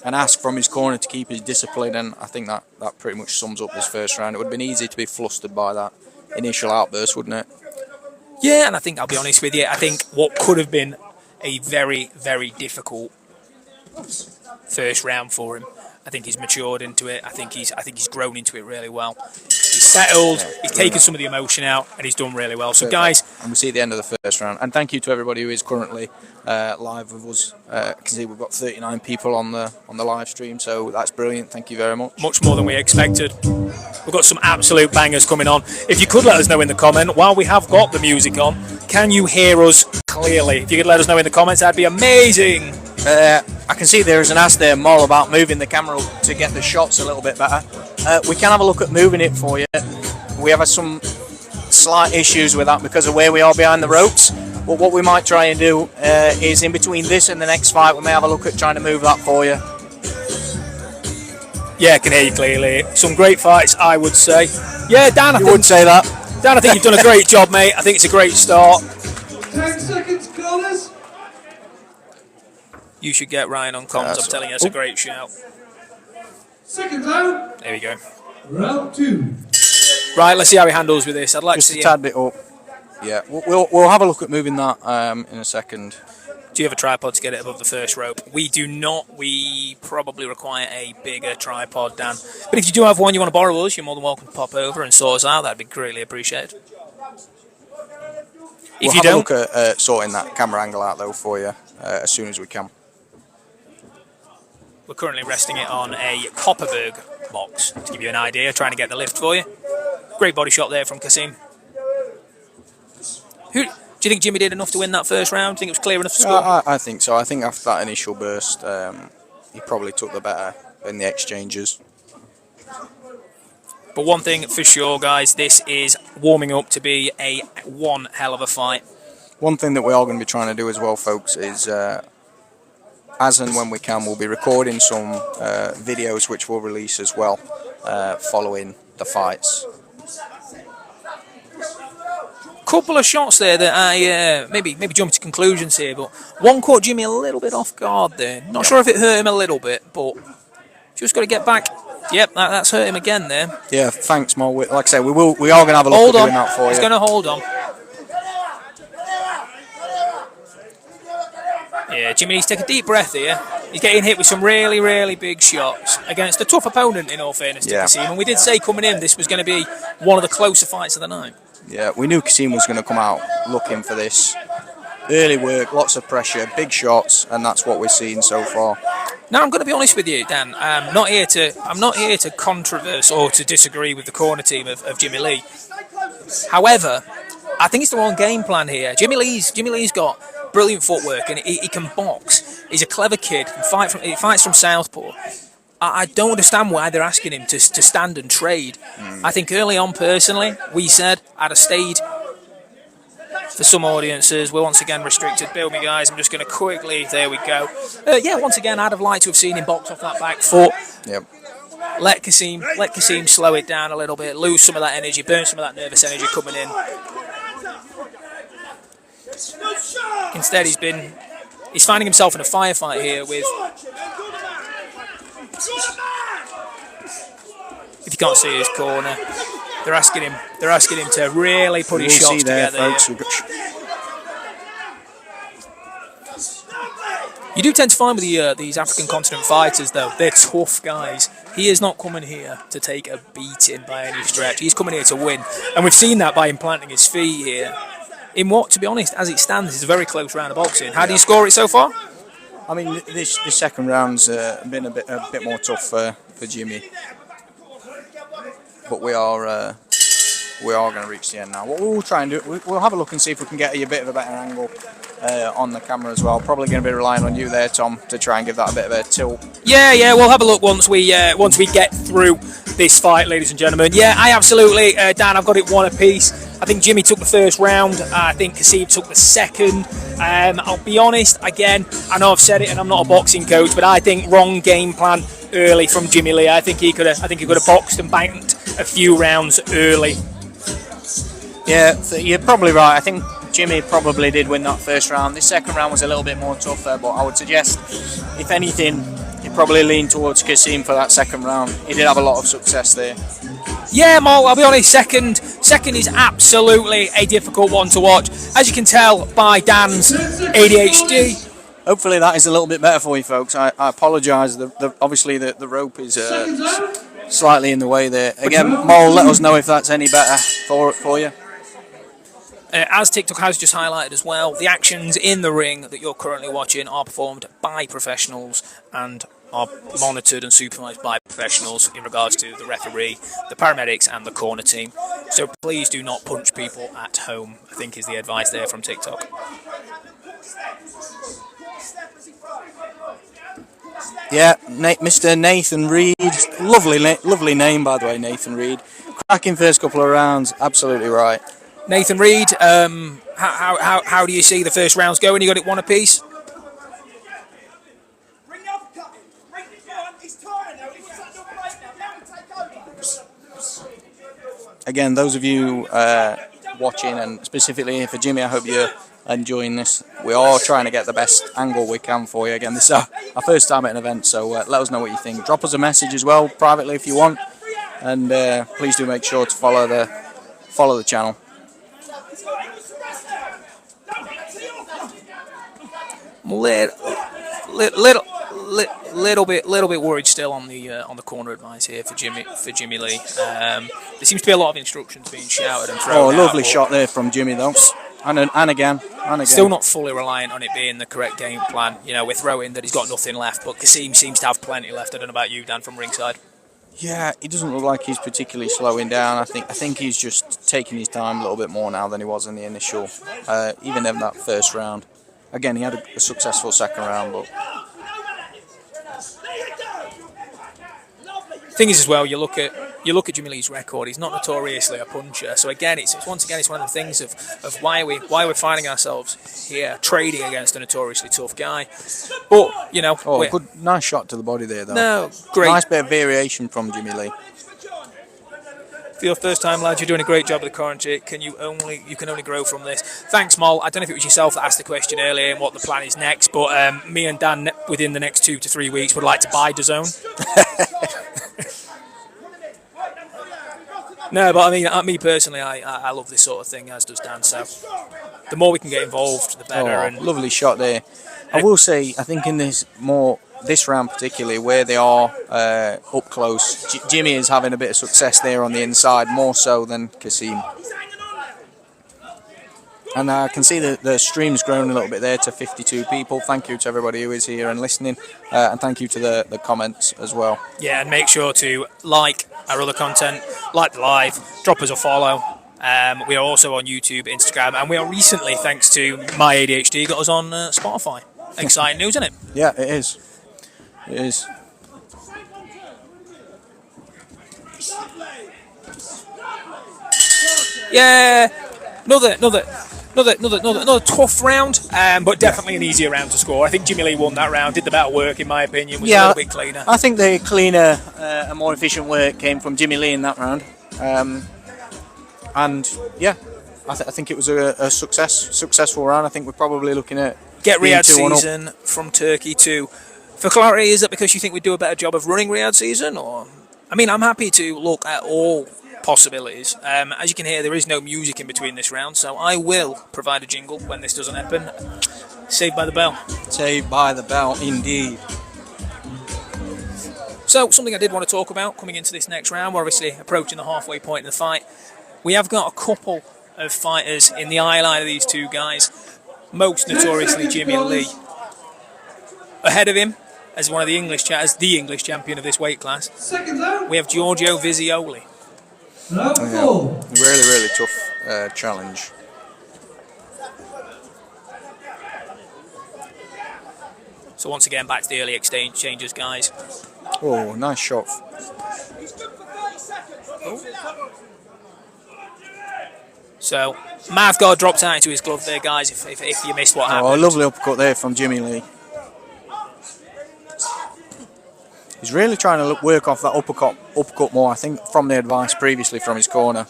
And asked from his corner to keep his discipline, and I think that pretty much sums up this first round. It would have been easy to be flustered by that initial outburst, wouldn't it? Yeah, and I think, I'll be honest with you, I think what could have been a very, very difficult first round for him, I think he's matured into it. I think he's grown into it really well. He's settled, he's taken some of the emotion out, and he's done really well. So, guys, and we'll see at the end of the first round. And thank you to everybody who is currently live with us. You can see we've got 39 people on the live stream, so that's brilliant. Thank you very much. Much more than we expected. We've got some absolute bangers coming on. If you could let us know in the comment, while we have got the music on, can you hear us clearly? If you could let us know in the comments, that'd be amazing. I can see there is an ask there, Mal, about moving the camera to get the shots a little bit better. We can have a look at moving it for you. We have had some slight issues with that because of where we are behind the ropes. But what we might try and do is in between this and the next fight, we may have a look at trying to move that for you. Yeah, I can hear you clearly. Some great fights, I would say. Yeah, Dan, I would say that. Dan, I think you've done a great job, mate. I think it's a great start. 10 seconds, corners. You should get Ryan on comms. I'm telling you, it's a great shout. Second round. There we go. Round 2. Right, let's see how he handles with this. I'd like just to see a tad bit up. Yeah, we'll have a look at moving that in a second. Do you have a tripod to get it above the first rope? We do not. We probably require a bigger tripod, Dan. But if you do have one you want to borrow us, you're more than welcome to pop over and sort us out. That'd be greatly appreciated. We'll have a look at sorting that camera angle out, though, for you as soon as we can. We're currently resting it on a Copperberg box, to give you an idea, trying to get the lift for you. Great body shot there from Casim. Do you think Jimmy did enough to win that first round? Do you think it was clear enough to score? I think so. I think after that initial burst, he probably took the better in the exchanges. But one thing for sure, guys, this is warming up to be one hell of a fight. One thing that we are going to be trying to do as well, folks, is as and when we can, we'll be recording some videos which we'll release as well following the fights. Couple of shots there that I maybe jump to conclusions here, but one caught Jimmy a little bit off guard there. Not sure if it hurt him a little bit, but just got to get back. Yep, that's hurt him again there. Yeah, thanks, Mo. Like I say, we are going to have a look at doing that for you. He's going to hold on. Yeah, Jimmy needs to take a deep breath here. He's getting hit with some really, really big shots against a tough opponent, in all fairness to Casim. And we did say coming in, this was going to be one of the closer fights of the night. Yeah, we knew Casim was going to come out looking for this. Early work, lots of pressure, big shots, and that's what we're seeing so far. Now, I'm going to be honest with you, Dan. I'm not here to controverse or to disagree with the corner team of Jimmy Lee. However, I think it's the wrong game plan here. Jimmy Lee's got brilliant footwork and he can box. He's a clever kid. He fights from Southpaw. I don't understand why they're asking him to stand and trade. I think early on, personally, we said I'd have stayed. For some audiences, we're once again restricted. Bill me, guys. I'm just going to quickly. There we go. Yeah, once again, I'd have liked to have seen him box off that back foot. Yep. Let Casim slow it down a little bit, lose some of that energy, burn some of that nervous energy coming in. Instead, he's finding himself in a firefight here with. If you can't see his corner, they're asking him to really put his shots together. You do tend to find with these African continent fighters, though, they're tough guys. He is not coming here to take a beating by any stretch. He's coming here to win. And we've seen that by him planting his feet here. In what, to be honest, as it stands, is a very close round of boxing. How do you score it so far? I mean, this second round's been a bit more tough for Jimmy. But we are going to reach the end now. What we'll try and do, we'll have a look and see if we can get a bit of a better angle on the camera as well. Probably going to be relying on you there, Tom, to try and give that a bit of a tilt. Yeah, we'll have a look once we get through this fight, ladies and gentlemen. Yeah, I absolutely, Dan, I've got it one apiece. I think Jimmy took the first round. I think Casim took the second. I'll be honest, again, I know I've said it and I'm not a boxing coach, but I think wrong game plan early from Jimmy Lee. I think he could have boxed and banked a few rounds early. Yeah, you're probably right. I think Jimmy probably did win that first round. This second round was a little bit more tougher, but I would suggest, if anything, you probably lean towards Casim for that second round. He did have a lot of success there. Yeah, Mo, I'll be honest, second is absolutely a difficult one to watch. As you can tell by Dan's ADHD. Hopefully that is a little bit better for you folks. I apologise. Obviously the rope is slightly in the way there. Again, Mo, let us know if that's any better for you. As TikTok has just highlighted as well, the actions in the ring that you're currently watching are performed by professionals and are monitored and supervised by professionals in regards to the referee, the paramedics and the corner team. So please do not punch people at home, I think is the advice there from TikTok. Yeah, Mr. Nathan Reed, lovely name by the way, Nathan Reed. Cracking first couple of rounds, absolutely right. Nathan Reed, how do you see the first rounds going? You got it one apiece? Again, those of you watching, and specifically for Jimmy, I hope you're enjoying this. We are trying to get the best angle we can for you. Again, this is our first time at an event, so let us know what you think. Drop us a message as well, privately if you want, and please do make sure to follow the channel. Little bit worried still on the corner advice here for Jimmy Lee. There seems to be a lot of instructions being shouted and thrown. Oh, lovely shot there from Jimmy though, and again. Still not fully reliant on it being the correct game plan. You know, we're throwing that he's got nothing left, but Casim seems to have plenty left. I don't know about you, Dan, from ringside. Yeah, he doesn't look like he's particularly slowing down. I think he's just taking his time a little bit more now than he was in the initial, even in that first round. Again, he had a successful second round, but thing is as well, you look at Jimmy Lee's record. He's not notoriously a puncher. So again, it's once again one of the things of why we're finding ourselves here trading against a notoriously tough guy. But you know, nice shot to the body there though. No, great. Nice bit of variation from Jimmy Lee. For your first time, lads, you're doing a great job with the commentary. You can only grow from this. Thanks, Mol. I don't know if it was yourself that asked the question earlier and what the plan is next, but me and Dan, within the next 2 to 3 weeks, would like to buy DAZN. No, but I mean, me personally, I love this sort of thing, as does Dan. So the more we can get involved, the better. Oh, and lovely shot there. I will say, I think in this round particularly, where they are up close, Jimmy is having a bit of success there on the inside, more so than Casim. And I can see that the stream's grown a little bit there to 52 people. Thank you to everybody who is here and listening, and thank you to the comments as well. Yeah, and make sure to like our other content, like the live, drop us a follow. We are also on YouTube, Instagram, and we are recently, thanks to my ADHD, got us on Spotify. Exciting news, isn't it? Yeah, it is. It is. Yeah, another tough round, but definitely an easier round to score. I think Jimmy Lee won that round, did the better work, in my opinion, was a little bit cleaner. I think the cleaner and more efficient work came from Jimmy Lee in that round. And yeah, I think it was a successful round. I think we're probably looking at get Riyadh season from Turkey too. For clarity, is that because you think we'd do a better job of running Riyadh season, or? I mean, I'm happy to look at all possibilities. As you can hear, there is no music in between this round, so I will provide a jingle when this doesn't happen. Saved by the bell. Saved by the bell, indeed. So, something I did want to talk about coming into this next round, we're obviously approaching the halfway point in the fight. We have got a couple of fighters in the eye line of these two guys, most notoriously Jimmy Lee. Ahead of him, as one of the English champion of this weight class, we have Giorgio Vizioli. Really tough challenge. So once again, back to the early exchanges, guys. Oh, nice shot. So Mavgard dropped out into his glove there, guys, if you missed what happened. Oh, a lovely uppercut there from Jimmy Lee. He's really trying to work off that uppercut more, I think, from the advice previously from his corner.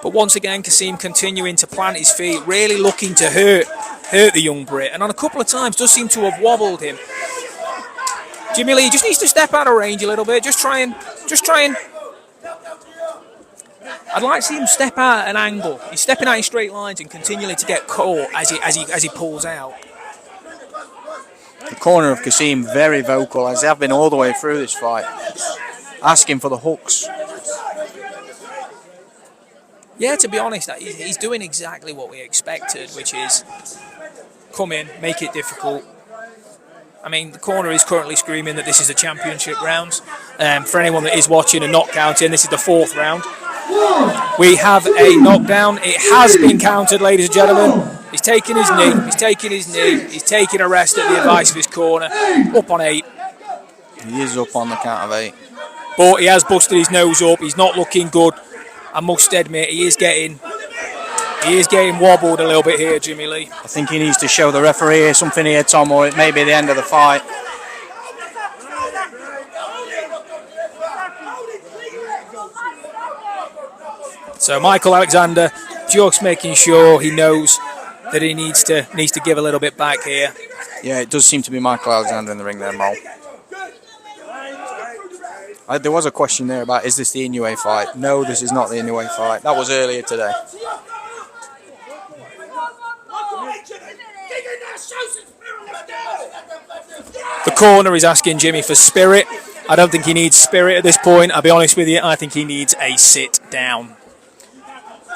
But once again, Casim continuing to plant his feet, really looking to hurt the young Brit. And on a couple of times, does seem to have wobbled him. Jimmy Lee just needs to step out of range a little bit. Just try and. I'd like to see him step out at an angle. He's stepping out in straight lines and continually to get caught as he pulls out. The corner of Casim very vocal, as they have been all the way through this fight, asking for the hooks. Yeah, to be honest, he's doing exactly what we expected, which is come in, make it difficult. I mean, the corner is currently screaming that this is a championship round. For anyone that is watching and not counting, this is the 4th round. We have a knockdown. It has been counted, ladies and gentlemen. He's taking his knee. He's taking his knee. He's taking a rest at the advice of his corner. Up on 8. He is up on the count of 8. But he has busted his nose up. He's not looking good. I must admit, he is getting wobbled a little bit here, Jimmy Lee. I think he needs to show the referee something here, Tom, or it may be the end of the fight. So Michael Alexander just making sure he knows that he needs to give a little bit back here. Yeah, it does seem to be Michael Alexander in the ring there, Mo. There was a question there about, is this the Inoue fight? No, this is not the Inoue fight. That was earlier today. The corner is asking Jimmy for spirit. I don't think he needs spirit at this point. I'll be honest with you, I think he needs a sit down.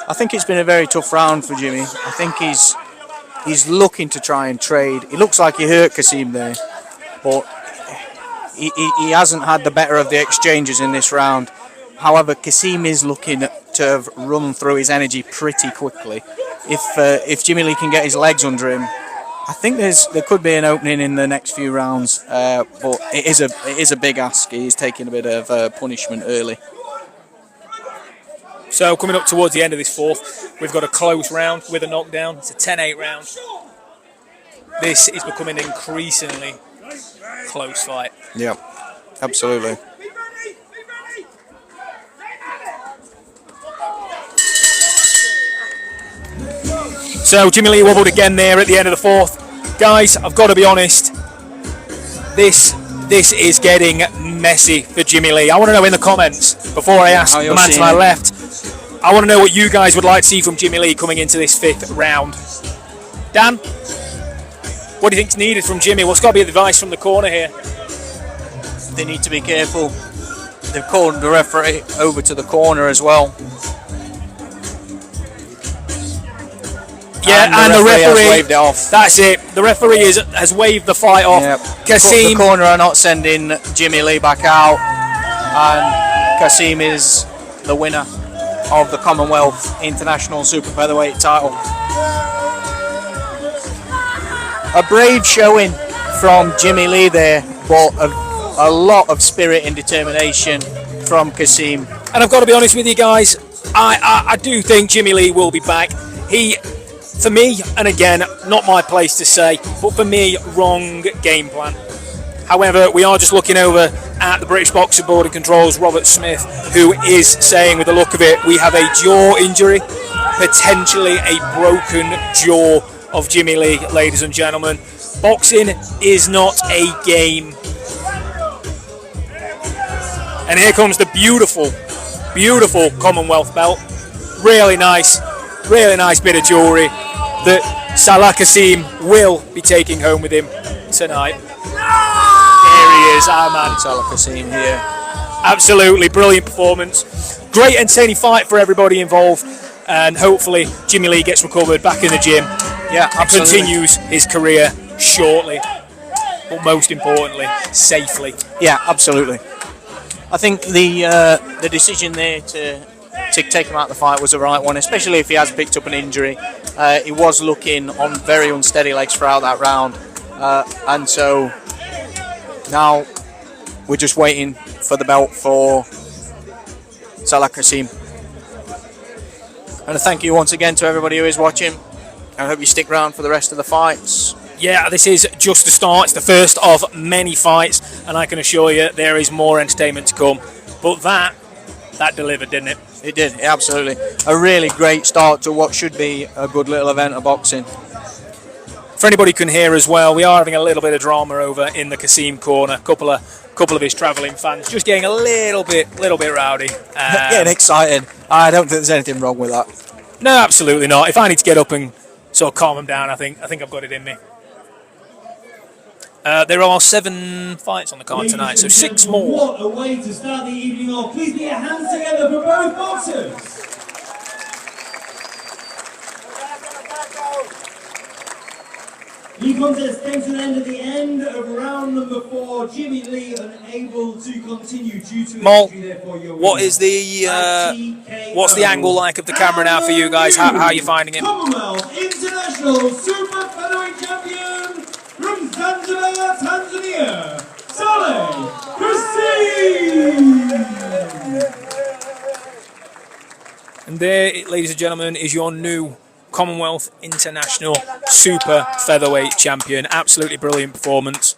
I think it's been a very tough round for Jimmy. I think he's looking to try and trade. It looks like he hurt Casim there, but he hasn't had the better of the exchanges in this round. However, Casim is looking to have run through his energy pretty quickly. If Jimmy Lee can get his legs under him, I think there could be an opening in the next few rounds. But it is a big ask. He's taking a bit of punishment early. So coming up towards the end of this 4th, we've got a close round with a knockdown. It's a 10-8 round. This is becoming an increasingly close fight. Yeah, absolutely. So Jimmy Lee wobbled again there at the end of the 4th. Guys, I've got to be honest, this is getting messy for Jimmy Lee. I want to know in the comments, before I ask the man to my left, I want to know what you guys would like to see from Jimmy Lee coming into this 5th round. Dan, what do you think's needed from Jimmy? What's got to be advice from the corner here? They need to be careful. They've called the referee over to the corner as well. Yeah, and the referee has waved it off. That's it. The referee has waved the fight off. Yep. The corner are not sending Jimmy Lee back out, and Casim is the winner of the Commonwealth International Super Featherweight title. A brave showing from Jimmy Lee there, but a lot of spirit and determination from Casim. And I've got to be honest with you guys, I do think Jimmy Lee will be back. For me, and again, not my place to say, but for me, wrong game plan. However, we are just looking over at the British Boxing Board and Controls, Robert Smith, who is saying, with the look of it, we have a jaw injury, potentially a broken jaw of Jimmy Lee, ladies and gentlemen. Boxing is not a game. And here comes the beautiful, beautiful Commonwealth belt. Really nice bit of jewellery that Salah Casim will be taking home with him tonight. Here he is, our man. Salah Casim here. Absolutely brilliant performance. Great entertaining fight for everybody involved. And hopefully Jimmy Lee gets recovered back in the gym. Yeah, absolutely. And continues his career shortly. But most importantly, safely. Yeah, absolutely. I think the decision there to take him out of the fight was the right one, especially if he has picked up an injury. He was looking on very unsteady legs throughout that round. And so now we're just waiting for the belt for Salah Casim. And thank you once again to everybody who is watching. I hope you stick around for the rest of the fights. Yeah, this is just the start. It's the first of many fights, and I can assure you there is more entertainment to come. But that delivered, didn't it? It did, absolutely. A really great start to what should be a good little event of boxing. For anybody who can hear as well, we are having a little bit of drama over in the Casim corner. A couple of his travelling fans just getting a little bit rowdy. Getting excited. I don't think there's anything wrong with that. No, absolutely not. If I need to get up and sort of calm them down, I think I've got it in me. There are 7 fights on the card tonight, so 6 more. What a way to start the evening off. Please put your hands together for both boxers. The contest came to an end at the end of round number 4. Jimmy Lee unable to continue due to Mol, injury. Therefore, your what is what's the angle like of the camera now for you guys? How are you finding it? Commonwealth International Super Featherweight Champion from Zanzibar, Tanzania, Salah Casim. And there, ladies and gentlemen, is your new Commonwealth International Super Featherweight Champion. Absolutely brilliant performance.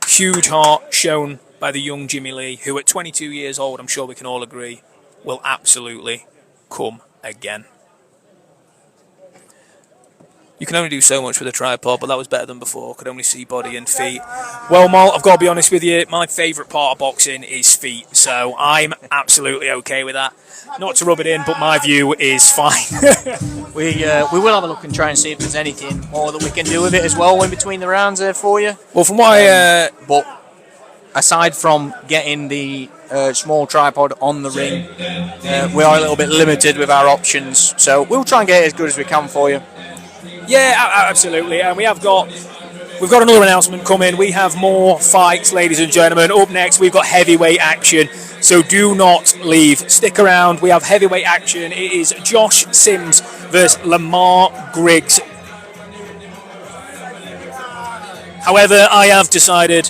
Huge heart shown by the young Jimmy Lee, who at 22 years old, I'm sure we can all agree, will absolutely come again. You can only do so much with a tripod, but that was better than before. Could only see body and feet. Well, Mal, I've got to be honest with you, my favourite part of boxing is feet, so I'm absolutely okay with that. Not to rub it in, but my view is fine. We will have a look and try and see if there's anything more that we can do with it as well in between the rounds there for you. Well, from what but aside from getting the small tripod on the ring, we are a little bit limited with our options, so we'll try and get it as good as we can for you. Yeah, absolutely, and we've got another announcement coming. We have more fights, ladies and gentlemen. Up next, we've got heavyweight action, so do not leave. Stick around. We have heavyweight action. It is Josh Sims versus Lamar Griggs. However, I have decided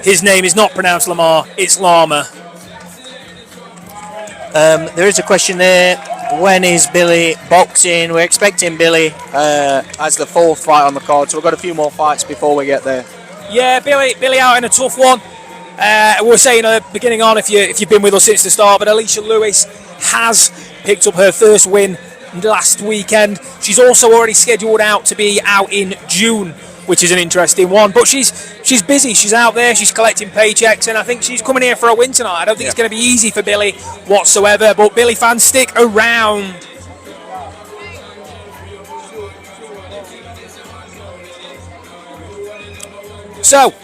his name is not pronounced Lamar, it's Llama. There is a question there. When is Billy boxing? We're expecting Billy as the 4th fight on the card, so we've got a few more fights before we get there. Yeah, Billy out in a tough one. We were saying at the beginning on, if you've been with us since the start, but Alicia Lewis has picked up her first win last weekend. She's also already scheduled out to be out in June, which is an interesting one. But she's busy. She's out there. She's collecting paychecks, and I think she's coming here for a win tonight. I don't think it's going to be easy for Billy whatsoever. But Billy fans, stick around. So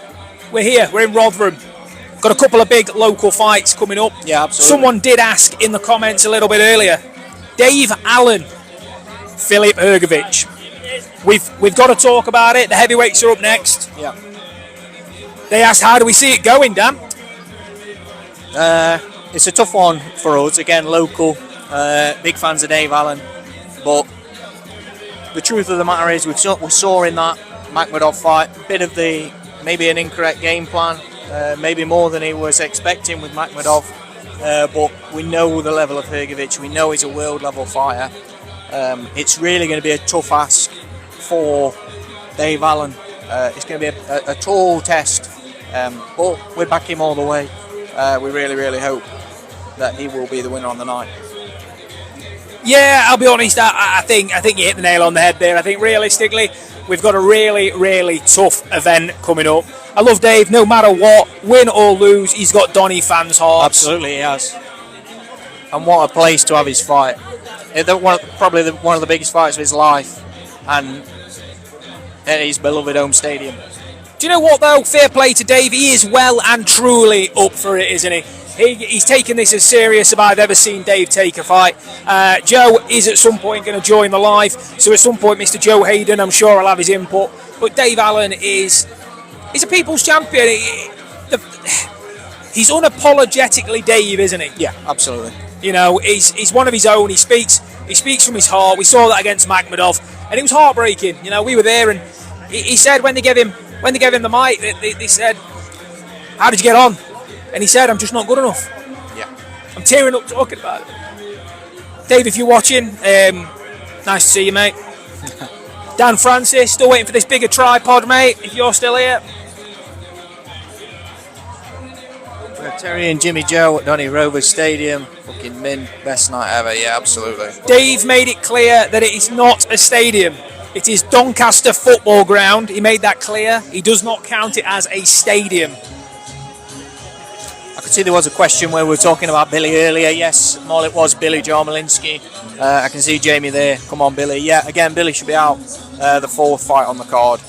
we're here. We're in Rotherham. Got a couple of big local fights coming up. Yeah, absolutely. Someone did ask in the comments a little bit earlier. Dave Allen, Filip Hrgovic. We've got to talk about it. The heavyweights are up next. Yeah. They asked, how do we see it going, Dan? It's a tough one for us. Again, local. Big fans of Dave Allen. But the truth of the matter is, we saw in that Makhmudov fight, maybe an incorrect game plan, maybe more than he was expecting with Makhmudov, but we know the level of Hrgovic, we know he's a world level fighter. It's really going to be a tough ask for Dave Allen. It's going to be a tall test, but we back him all the way. We really hope that he will be the winner on the night. Yeah, I'll be honest, I think you hit the nail on the head there. I think realistically, we've got a really tough event coming up. I love Dave, no matter what, win or lose, he's got Donny fans' hearts. Absolutely, he has. And what a place to have his fight. Probably one of the biggest fights of his life, and at his beloved home stadium. Do you know what though? Fair play to Dave. He is well and truly up for it, isn't he? He's taken this as serious as I've ever seen Dave take a fight. Joe is at some point going to join the live, so at some point Mr. Joe Hayden, I'm sure, will have his input. But Dave Allen he's a people's champion. He's unapologetically Dave, isn't he? Yeah, absolutely. You know, he's one of his own. He speaks from his heart. We saw that against Makhmudov, and it was heartbreaking. You know, we were there, and he said when they gave him the mic, they said, "How did you get on?" And he said, "I'm just not good enough." Yeah. I'm tearing up talking about it. Dave, if you're watching, nice to see you, mate. Dan Francis, still waiting for this bigger tripod, mate, if you're still here. Terry and Jimmy Joe at Donny Rovers Stadium. Fucking best night ever. Yeah, absolutely. Dave made it clear that it is not a stadium. It is Doncaster Football Ground. He made that clear. He does not count it as a stadium. I could see there was a question where we were talking about Billy earlier. Yes, Mol, it was Billy Jalinsky. I can see Jamie there. Come on, Billy. Yeah, again, Billy should be out. The fourth fight on the card.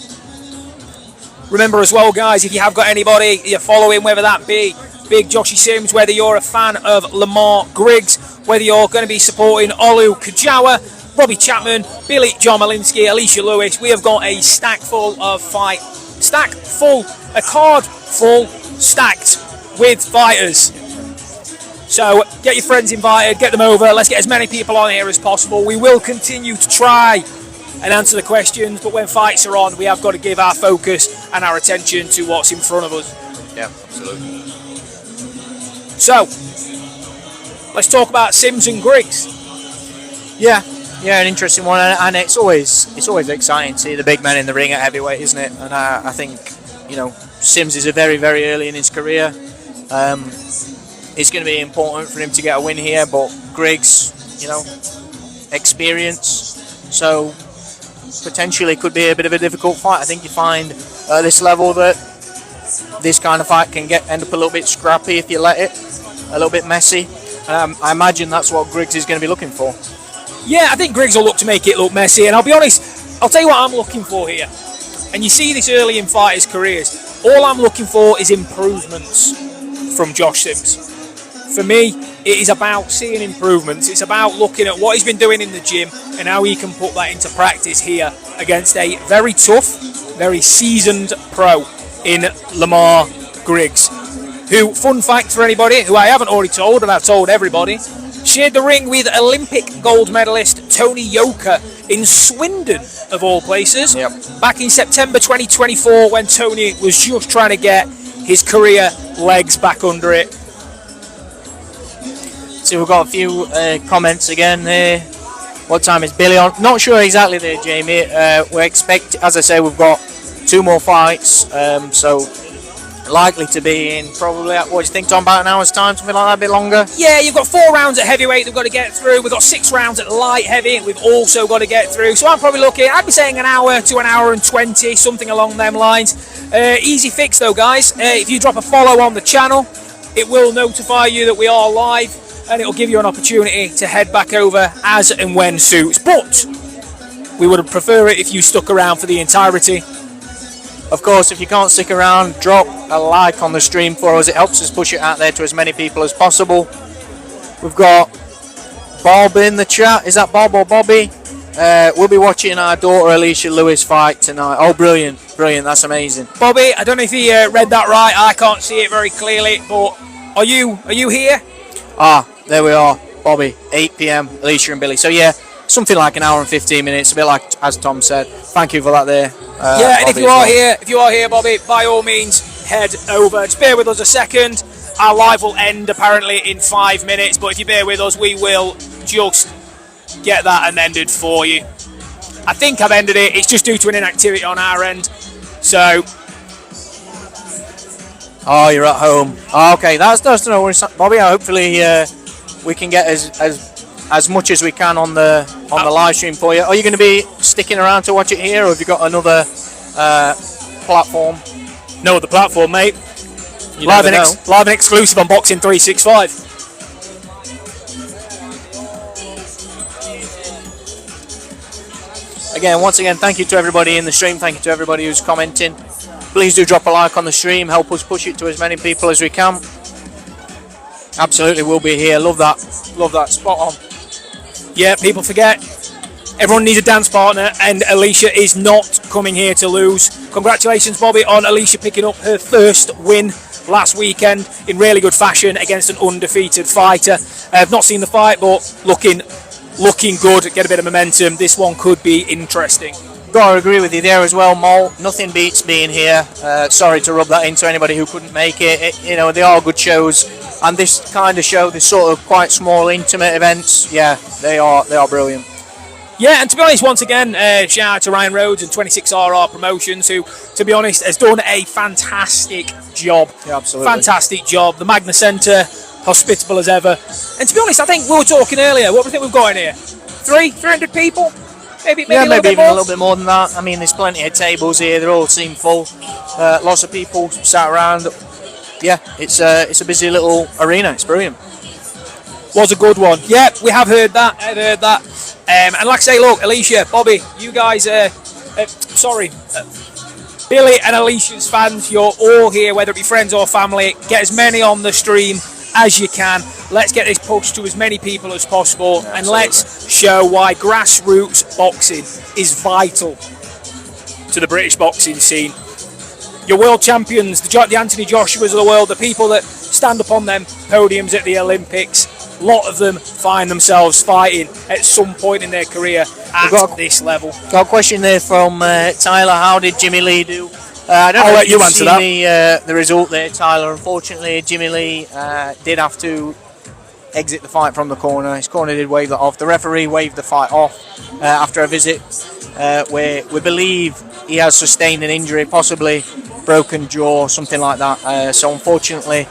Remember as well, guys, if you have got anybody you're following, whether that be Big Joshy Sims, whether you're a fan of Lamar Griggs, whether you're going to be supporting Olu Kajawa, Robbie Chapman, Billy Jalinsky, Alicia Lewis, we have got a card full, stacked with fighters. So get your friends invited, get them over, let's get as many people on here as possible. We will continue to try and answer the questions, but when fights are on, we have got to give our focus and our attention to what's in front of us. Yeah, absolutely. So, let's talk about Sims and Griggs. Yeah, an interesting one, and it's always exciting to see the big men in the ring at heavyweight, isn't it? And I think, you know, Sims is very early in his career. It's going to be important for him to get a win here, but Griggs, you know, experience, so potentially could be a bit of a difficult fight. I think you find at this level that this kind of fight can end up a little bit scrappy if you let it, a little bit messy. I imagine that's what Griggs is going to be looking for. Yeah, I think Griggs will look to make it look messy, and I'll be honest, I'll tell you what I'm looking for here. And you see this early in fighters' careers, all I'm looking for is improvements from Josh Sims. For me, it is about seeing improvements. It's about looking at what he's been doing in the gym and how he can put that into practice here against a very tough, very seasoned pro in Lamar Griggs, who, fun fact for anybody who I haven't already told, and I've told everybody, shared the ring with Olympic gold medalist Tony Yoka in Swindon, of all places, back in September 2024 when Tony was just trying to get his career legs back under it. So we've got a few comments again there. What time is Billy on? Not sure exactly there, Jamie. We expect, as I say, we've got 2 more fights, so likely to be in probably, what do you think, Tom, about an hour's time, something like that, a bit longer? Yeah, you've got 4 rounds at heavyweight we've got to get through. We've got 6 rounds at light heavy we've also got to get through. So I'm probably looking, I'd be saying an hour to an hour and 20, something along them lines. Easy fix though, guys. If you drop a follow on the channel, it will notify you that we are live, and it'll give you an opportunity to head back over as and when suits. But we would prefer it if you stuck around for the entirety. Of course, if you can't stick around, drop a like on the stream for us. It helps us push it out there to as many people as possible. We've got Bob in the chat. Is that Bob or Bobby? We'll be watching our daughter Alicia Lewis fight tonight. Oh, brilliant. That's amazing. Bobby, I don't know if you read that right. I can't see it very clearly, but are you here? Ah, there we are. Bobby, 8 p.m, Alicia and Billy. So yeah, something like an hour and 15 minutes, a bit like as Tom said. Thank you for that there. Yeah, and if you are here, Bobby, by all means, head over. Just bear with us a second. Our live will end apparently in 5 minutes, but if you bear with us, we will just get that amended for you. I think I've ended it. It's just due to an inactivity on our end. So. Oh, you're at home. Oh, okay, that's no worries, Bobby. Hopefully, we can get as much as we can on the live stream for you. Are you going to be sticking around to watch it here, or have you got another platform? No other platform, mate. Live and exclusive on Boxing365. Again, once again, thank you to everybody in the stream. Thank you to everybody who's commenting. Please do drop a like on the stream. Help us push it to as many people as we can. Absolutely, we'll be here. Love that. Love that. Spot on. Yeah, people forget. Everyone needs a dance partner, and Alicia is not coming here to lose. Congratulations, Bobby, on Alicia picking up her first win last weekend in really good fashion against an undefeated fighter. I've not seen the fight, but looking good. Get a bit of momentum. This one could be interesting. Got to agree with you there as well, Mol. Nothing beats being here. Sorry to rub that into anybody who couldn't make it. They are good shows, and this kind of show, this sort of quite small, intimate events, yeah, they are brilliant. Yeah, and to be honest, once again, shout out to Ryan Rhodes and 26RR Promotions, who, to be honest, has done a fantastic job. Yeah, absolutely. Fantastic job. The Magna Centre, hospitable as ever. And to be honest, I think we were talking earlier, what do we think we've got in here? 300 people? Maybe even a little bit more than that. I mean, there's plenty of tables here. They all seem full. Lots of people sat around. Yeah, it's a busy little arena. It's brilliant. Was a good one. Yeah, we have heard that. I've heard that. And like I say, look, Alicia, Bobby, you guys, Billy and Alicia's fans, you're all here, whether it be friends or family. Get as many on the stream as you can. Let's get this pushed to as many people as possible, and let's show why grassroots boxing is vital to the British boxing scene. Your world champions, the Anthony Joshuas of the world, the people that stand up on them podiums at the Olympics, a lot of them find themselves fighting at some point in their career at this level. Got a question there from Tyler. How did Jimmy Lee do? I don't I'll know let if you you've answer seen the result there, Tyler. Unfortunately, Jimmy Lee did have to exit the fight from the corner. His corner did wave that off. The referee waved the fight off after a visit where we believe he has sustained an injury, possibly broken jaw, something like that. So unfortunately,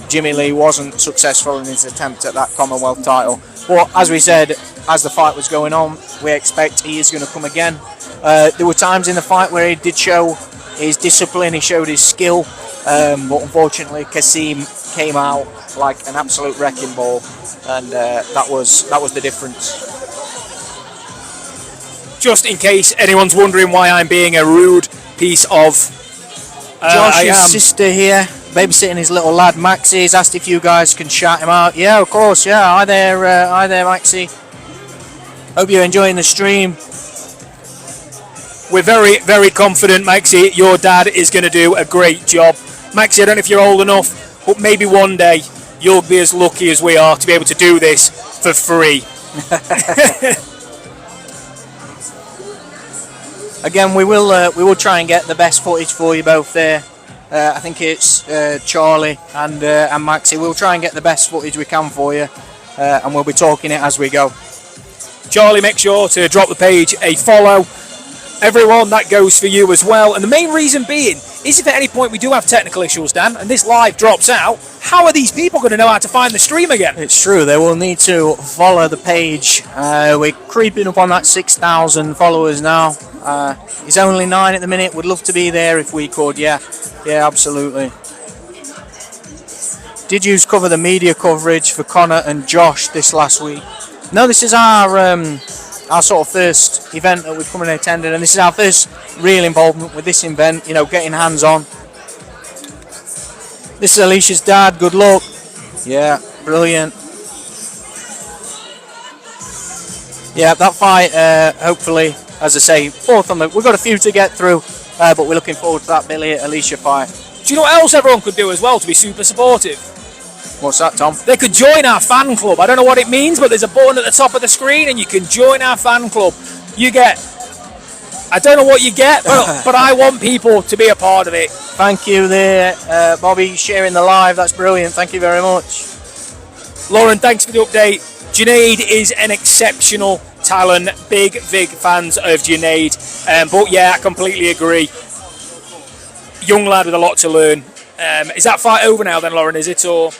Jimmy Lee wasn't successful in his attempt at that Commonwealth title. But as we said, as the fight was going on, we expect he is going to come again. There were times in the fight where he did show his discipline, he showed his skill, but unfortunately Casim came out like an absolute wrecking ball, and that was the difference. Just in case anyone's wondering why I'm being a rude piece of... Josh's sister here, babysitting his little lad Maxi, has asked if you guys can shout him out. Yeah, of course, yeah. Hi there Maxi. Hope you're enjoying the stream. We're very, very confident, Maxi, your dad is going to do a great job. Maxi, I don't know if you're old enough, but maybe one day you'll be as lucky as we are to be able to do this for free. Again, we will try and get the best footage for you both there. I think it's Charlie and Maxi. We'll try and get the best footage we can for you, and we'll be talking it as we go. Charlie, make sure to drop the page a follow. Everyone, that goes for you as well. And the main reason being is if at any point we do have technical issues, Dan, and this live drops out, how are these people going to know how to find the stream again? It's true, they will need to follow the page. We're creeping up on that 6,000 followers now. It's only 9 at the minute. Would love to be there if we could. Yeah, absolutely. Did you cover the media coverage for Conner and Josh this last week? No, this is our sort of first event that we've come and attended, and this is our first real involvement with this event, getting hands on. This is Alicia's dad, good luck. Yeah, brilliant. Yeah, that fight, hopefully, as I say, fourth on we've got a few to get through, but we're looking forward to that Billy Alicia fight. Do you know what else everyone could do as well to be super supportive? What's that, Tom? They could join our fan club. I don't know what it means, but there's a button at the top of the screen and you can join our fan club. You get... I don't know what you get, but I want people to be a part of it. Thank you there, Bobby, sharing the live. That's brilliant. Thank you very much. Lauren, thanks for the update. Junaid is an exceptional talent. Big fans of Junaid. But yeah, I completely agree. Young lad with a lot to learn. Is that fight over now then, Lauren, is it? Or...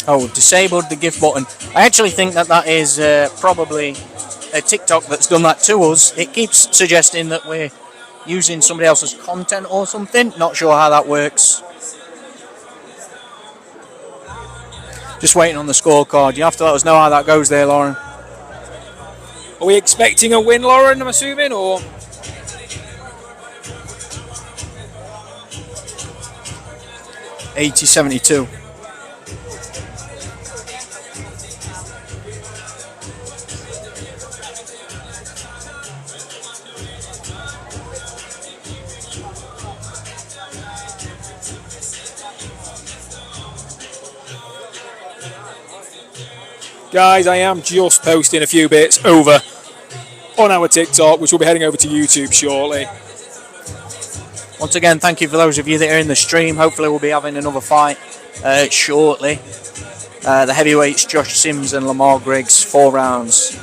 Oh, disabled the gift button. I actually think that is probably a TikTok that's done that to us. It keeps suggesting that we're using somebody else's content or something. Not sure how that works. Just waiting on the scorecard. You have to let us know how that goes there, Lauren. Are we expecting a win, Lauren, I'm assuming, or...? $80-72. Guys, I am just posting a few bits over on our TikTok, which will be heading over to YouTube shortly. Once again, thank you for those of you that are in the stream. Hopefully we'll be having another fight shortly. The heavyweights, Josh Sims and Lamar Griggs, 4 rounds.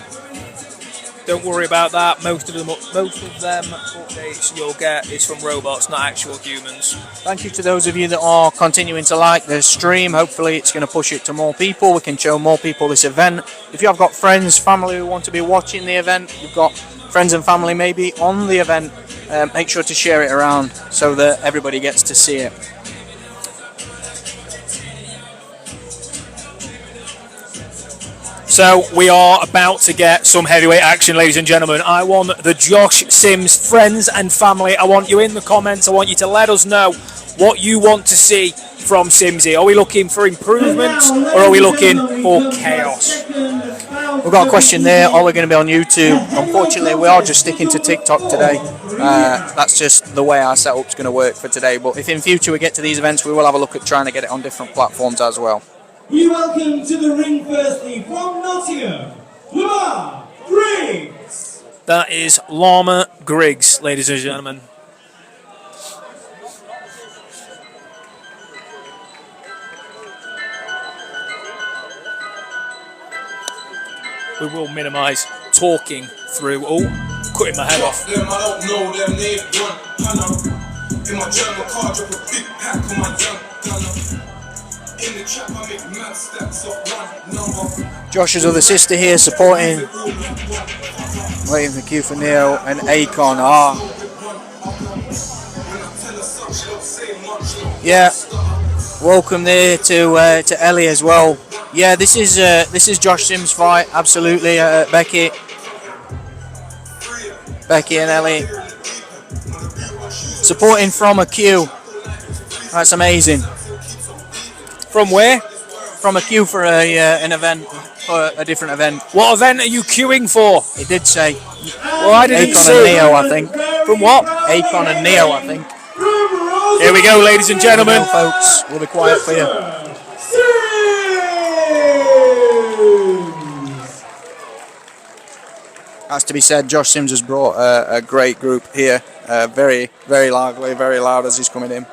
Don't worry about that. Most of them updates you'll get is from robots, not actual humans. Thank you to those of you that are continuing to like the stream. Hopefully it's going to push it to more people. We can show more people this event. If you have got friends, family who want to be watching the event, you've got friends and family maybe on the event, make sure to share it around so that everybody gets to see it. So we are about to get some heavyweight action, ladies and gentlemen. I want the Josh Sims friends and family. I want you in the comments. I want you to let us know what you want to see from Simsy. Are we looking for improvements or are we looking for chaos? We've got a question there. Are we going to be on YouTube? Unfortunately, we are just sticking to TikTok today. That's just the way our setup's going to work for today. But if in future we get to these events, we will have a look at trying to get it on different platforms as well. We welcome to the ring firstly from Nottingham, Lamar Griggs. That is Lamar Griggs, ladies and gentlemen. We will minimise talking through. Oh, cutting my head off. Josh's other sister here supporting, waiting for Q for Neo and Akon. Yeah, welcome there to Ellie as well. Yeah, this is Josh Sims' fight. Absolutely, Becky and Ellie supporting from a Q. That's amazing. From where? From a queue for an event, for a different event. What event are you queuing for? It did say. Well, I didn't see. Akon and Neo, I think. From what? Akon and Neo, I think. Here we go, ladies and gentlemen. Folks, we'll be quiet for you. Has to be said, Josh Sims has brought a great group here. Very lively, very loud as he's coming in.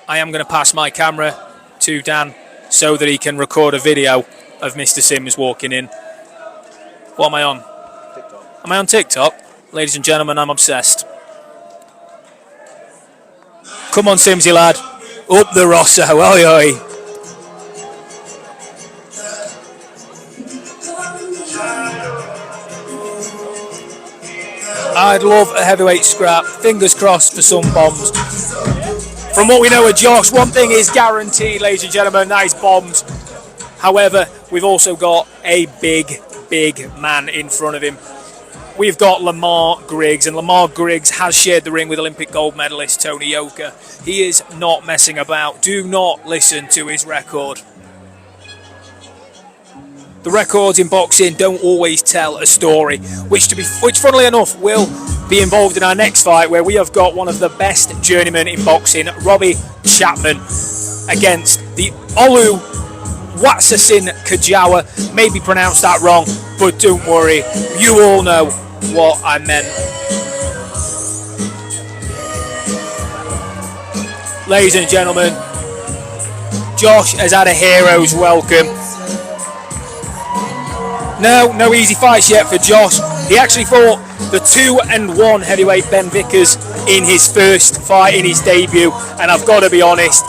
I am going to pass my camera to Dan so that he can record a video of Mr. Sims walking in. What am I on? TikTok. Am I on TikTok? Ladies and gentlemen, I'm obsessed. Come on, Simsy lad. Up the Rosso. Oi, oi. I'd love a heavyweight scrap. Fingers crossed for some bombs. From what we know of Josh, one thing is guaranteed, ladies and gentlemen, that is bombs. However, we've also got a big man in front of him. We've got Lamar Griggs, and Lamar Griggs has shared the ring with Olympic gold medalist Tony Yoka. He is not messing about. Do not listen to his record. The records in boxing don't always tell a story, which funnily enough will be involved in our next fight, where we have got one of the best journeymen in boxing, Robbie Chapman. against the Olu Watsasin Kajawa. Maybe pronounced that wrong, but don't worry, you all know what I meant. Ladies and gentlemen, Josh has had a hero's welcome. No easy fights yet for Josh. He actually fought the 2-1 heavyweight Ben Vickers in his first fight, in his debut, and I've got to be honest,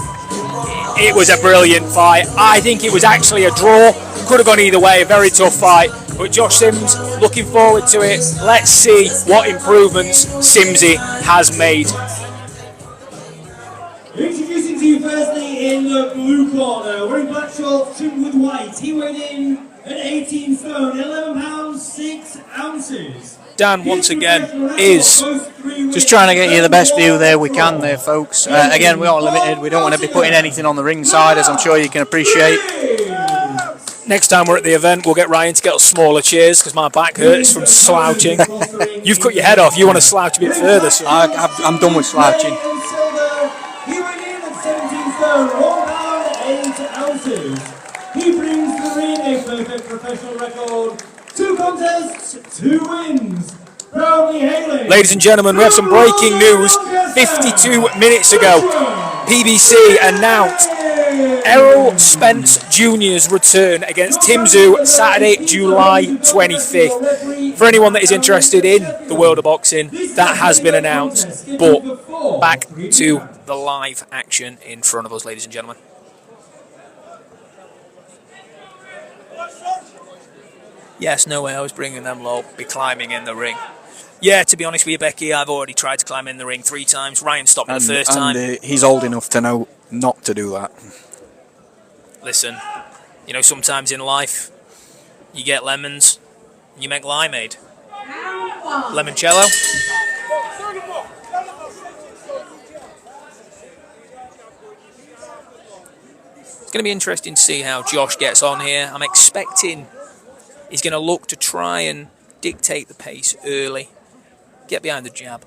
it was a brilliant fight. I think it was actually a draw. Could have gone either way, a very tough fight. But Josh Sims, looking forward to it. Let's see what improvements Simsy has made. Introducing to you firstly in the blue corner, wearing black shorts trimmed with white. He weighed in at 18 stone, 11 pounds 6 ounces. Dan, once again, is just trying to get you the best view there we can there, folks. Again, we are limited. We don't want to be putting anything on the ring side, as I'm sure you can appreciate. Next time we're at the event, we'll get Ryan to get us smaller chairs because my back hurts from slouching. You've cut your head off. You want to slouch a bit further. So. I'm done with slouching. He went in at 17 stone, 1 pound 8 ounces. He brings to the ring a perfect professional record. 2 contests, 2 wins. Proudly hailing. Ladies and gentlemen, we have some breaking news. 52 minutes ago, PBC announced Errol Spence Jr.'s return against Tim Tszyu Saturday, July 25th. For anyone that is interested in the world of boxing, that has been announced. But back to the live action in front of us, ladies and gentlemen. Yes, no way I was bringing them low, be climbing in the ring. Yeah, to be honest with you, Becky, I've already tried to climb in the ring 3 times. Ryan stopped me the first time. He's old enough to know not to do that. Listen, you know, sometimes in life, you get lemons, you make limeade. Limoncello. It's going to be interesting to see how Josh gets on here. I'm expecting he's going to look to try and dictate the pace early, get behind the jab,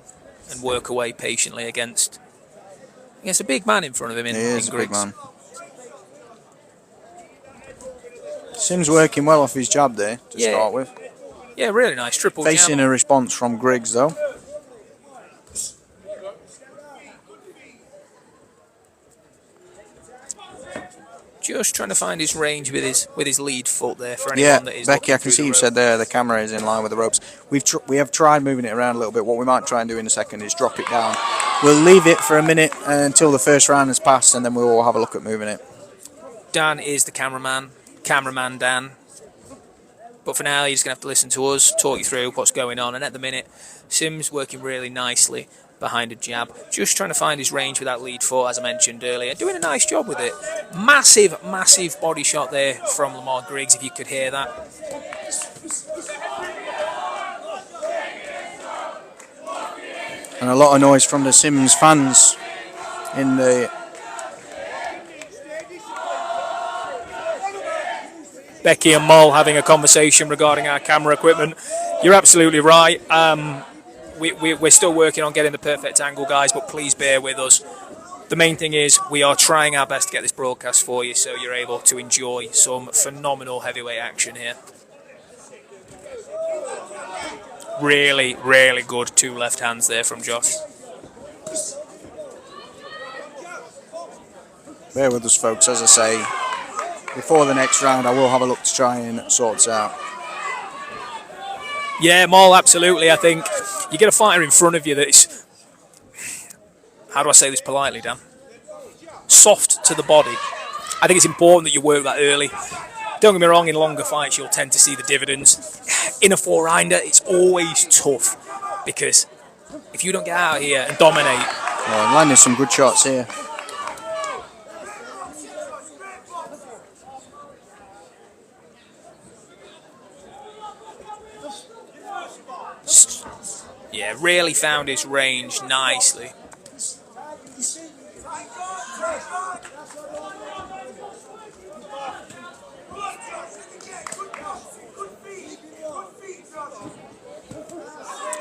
and work away patiently against a big man in front of him in Griggs. Big man. Sim's working well off his jab there to start with. Yeah, really nice triple jab. Facing a response from Griggs though. Just trying to find his range with his lead foot there for anyone that is. Becky, I can see you said there the camera is in line with the ropes. We have tried moving it around a little bit. What we might try and do in a second is drop it down. We'll leave it for a minute until the first round has passed, and then we'll have a look at moving it. Dan is the cameraman Dan. But for now, you're just going to have to listen to us, talk you through what's going on. And at the minute, Sim's working really nicely behind a jab. Just trying to find his range with that lead foot, as I mentioned earlier. Doing a nice job with it. Massive, massive body shot there from Lamar Griggs, if you could hear that. And a lot of noise from the Sims fans in the... Becky and Moll having a conversation regarding our camera equipment. You're absolutely right. We're still working on getting the perfect angle, guys, but please bear with us. The main thing is we are trying our best to get this broadcast for you so you're able to enjoy some phenomenal heavyweight action here. Really, really good 2 left hands there from Josh. Bear with us, folks. As I say, before the next round, I will have a look to try and sort this out. Yeah, Moll, absolutely. I think you get a fighter in front of you that is, how do I say this politely, Dan? Soft to the body. I think it's important that you work that early. Don't get me wrong, in longer fights, you'll tend to see the dividends. In a 4-rounder, it's always tough because if you don't get out here and dominate... Well, landing some good shots here. Yeah, really found his range nicely.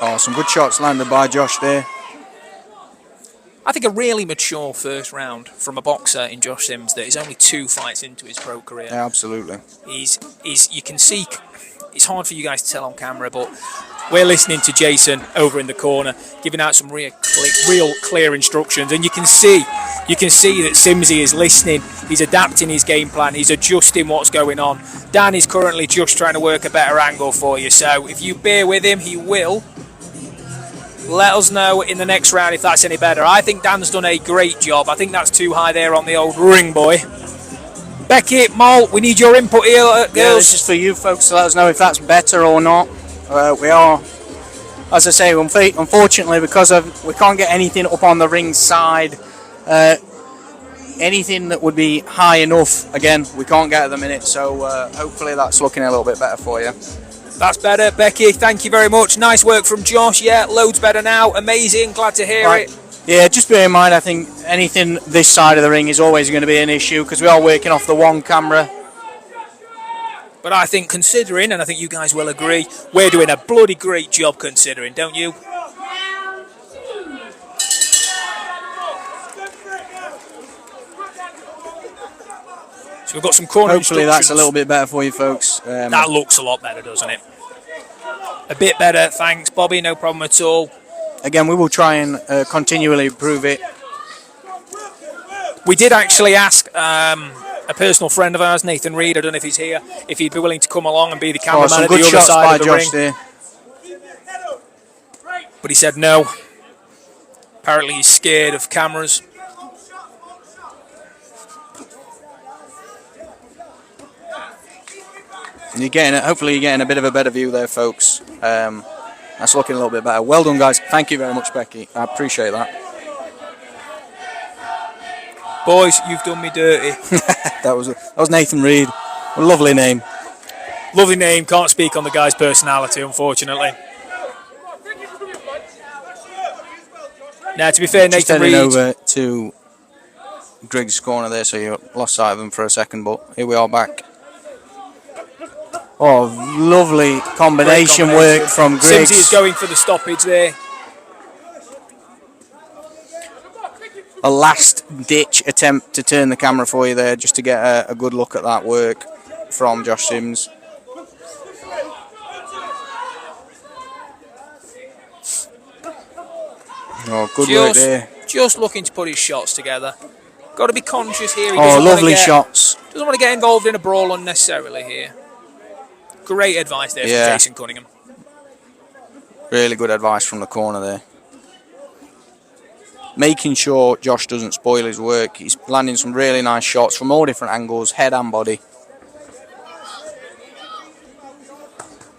Oh, some good shots landed by Josh there. think a really mature first round from a boxer in Josh Sims that is only 2 fights into his pro career. Yeah, absolutely. You can see, it's hard for you guys to tell on camera, but we're listening to Jason over in the corner, giving out some real clear instructions, and you can see that Simsy is listening. He's adapting his game plan. He's adjusting what's going on. Dan is currently just trying to work a better angle for you. So if you bear with him, he will let us know in the next round if that's any better. I think Dan's done a great job. I think that's too high there on the old ring boy. Becky, Mol, we need your input here, girls. Yeah, this is for you folks to let us know if that's better or not. We are, as I say, unfortunately, because we can't get anything up on the ring side. Anything that would be high enough, again, we can't get at the minute. So hopefully that's looking a little bit better for you. That's better, Becky. Thank you very much. Nice work from Josh. Yeah, loads better now. Amazing. Glad to hear it. Yeah, just bear in mind, I think anything this side of the ring is always going to be an issue because we are working off the one camera. But I think considering, and I think you guys will agree, we're doing a bloody great job considering, don't you? So we've got some corner Hopefully that's a little bit better for you folks. That looks a lot better, doesn't it? A bit better, thanks, Bobby, no problem at all. Again, we will try and continually improve it. We did actually ask a personal friend of ours, Nathan Reed, I don't know if he's here, if he'd be willing to come along and be the cameraman at the other side of the ring. There. But he said no. Apparently he's scared of cameras. Hopefully you're getting a bit of a better view there, folks. That's looking a little bit better. Well done, guys. Thank you very much, Becky. I appreciate that. Boys, you've done me dirty. that was Nathan Reed. A lovely name. Lovely name. Can't speak on the guy's personality, unfortunately. Now, to be fair, Just Nathan Reed over to Griggs' corner there, so you lost sight of him for a second, but here we are back. Oh, lovely combination work from Griggs. Simsy is going for the stoppage there. A last-ditch attempt to turn the camera for you there, just to get a good look at that work from Josh Sims. Oh, good work there. Just looking to put his shots together. Got to be conscious here. He lovely shots. Doesn't want to get involved in a brawl unnecessarily here. Great advice there from Jason Cunningham. Really good advice from the corner there. Making sure Josh doesn't spoil his work. He's landing some really nice shots from all different angles, head and body.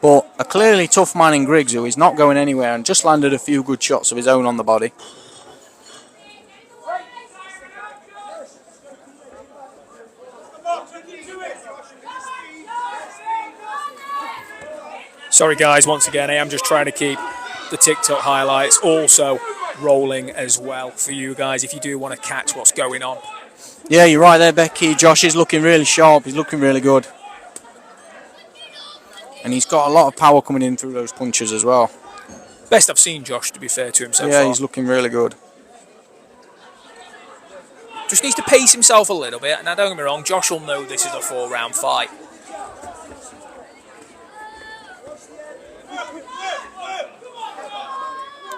But a clearly tough man in Griggs, who is not going anywhere and just landed a few good shots of his own on the body. Sorry guys, once again, I am just trying to keep the TikTok highlights also rolling as well for you guys if you do want to catch what's going on. Yeah, you're right there, Becky. Josh is looking really sharp. He's looking really good. And he's got a lot of power coming in through those punches as well. Best I've seen Josh, to be fair to him so far. Yeah, he's looking really good. Just needs to pace himself a little bit. Now, don't get me wrong, Josh will know this is a 4-round fight.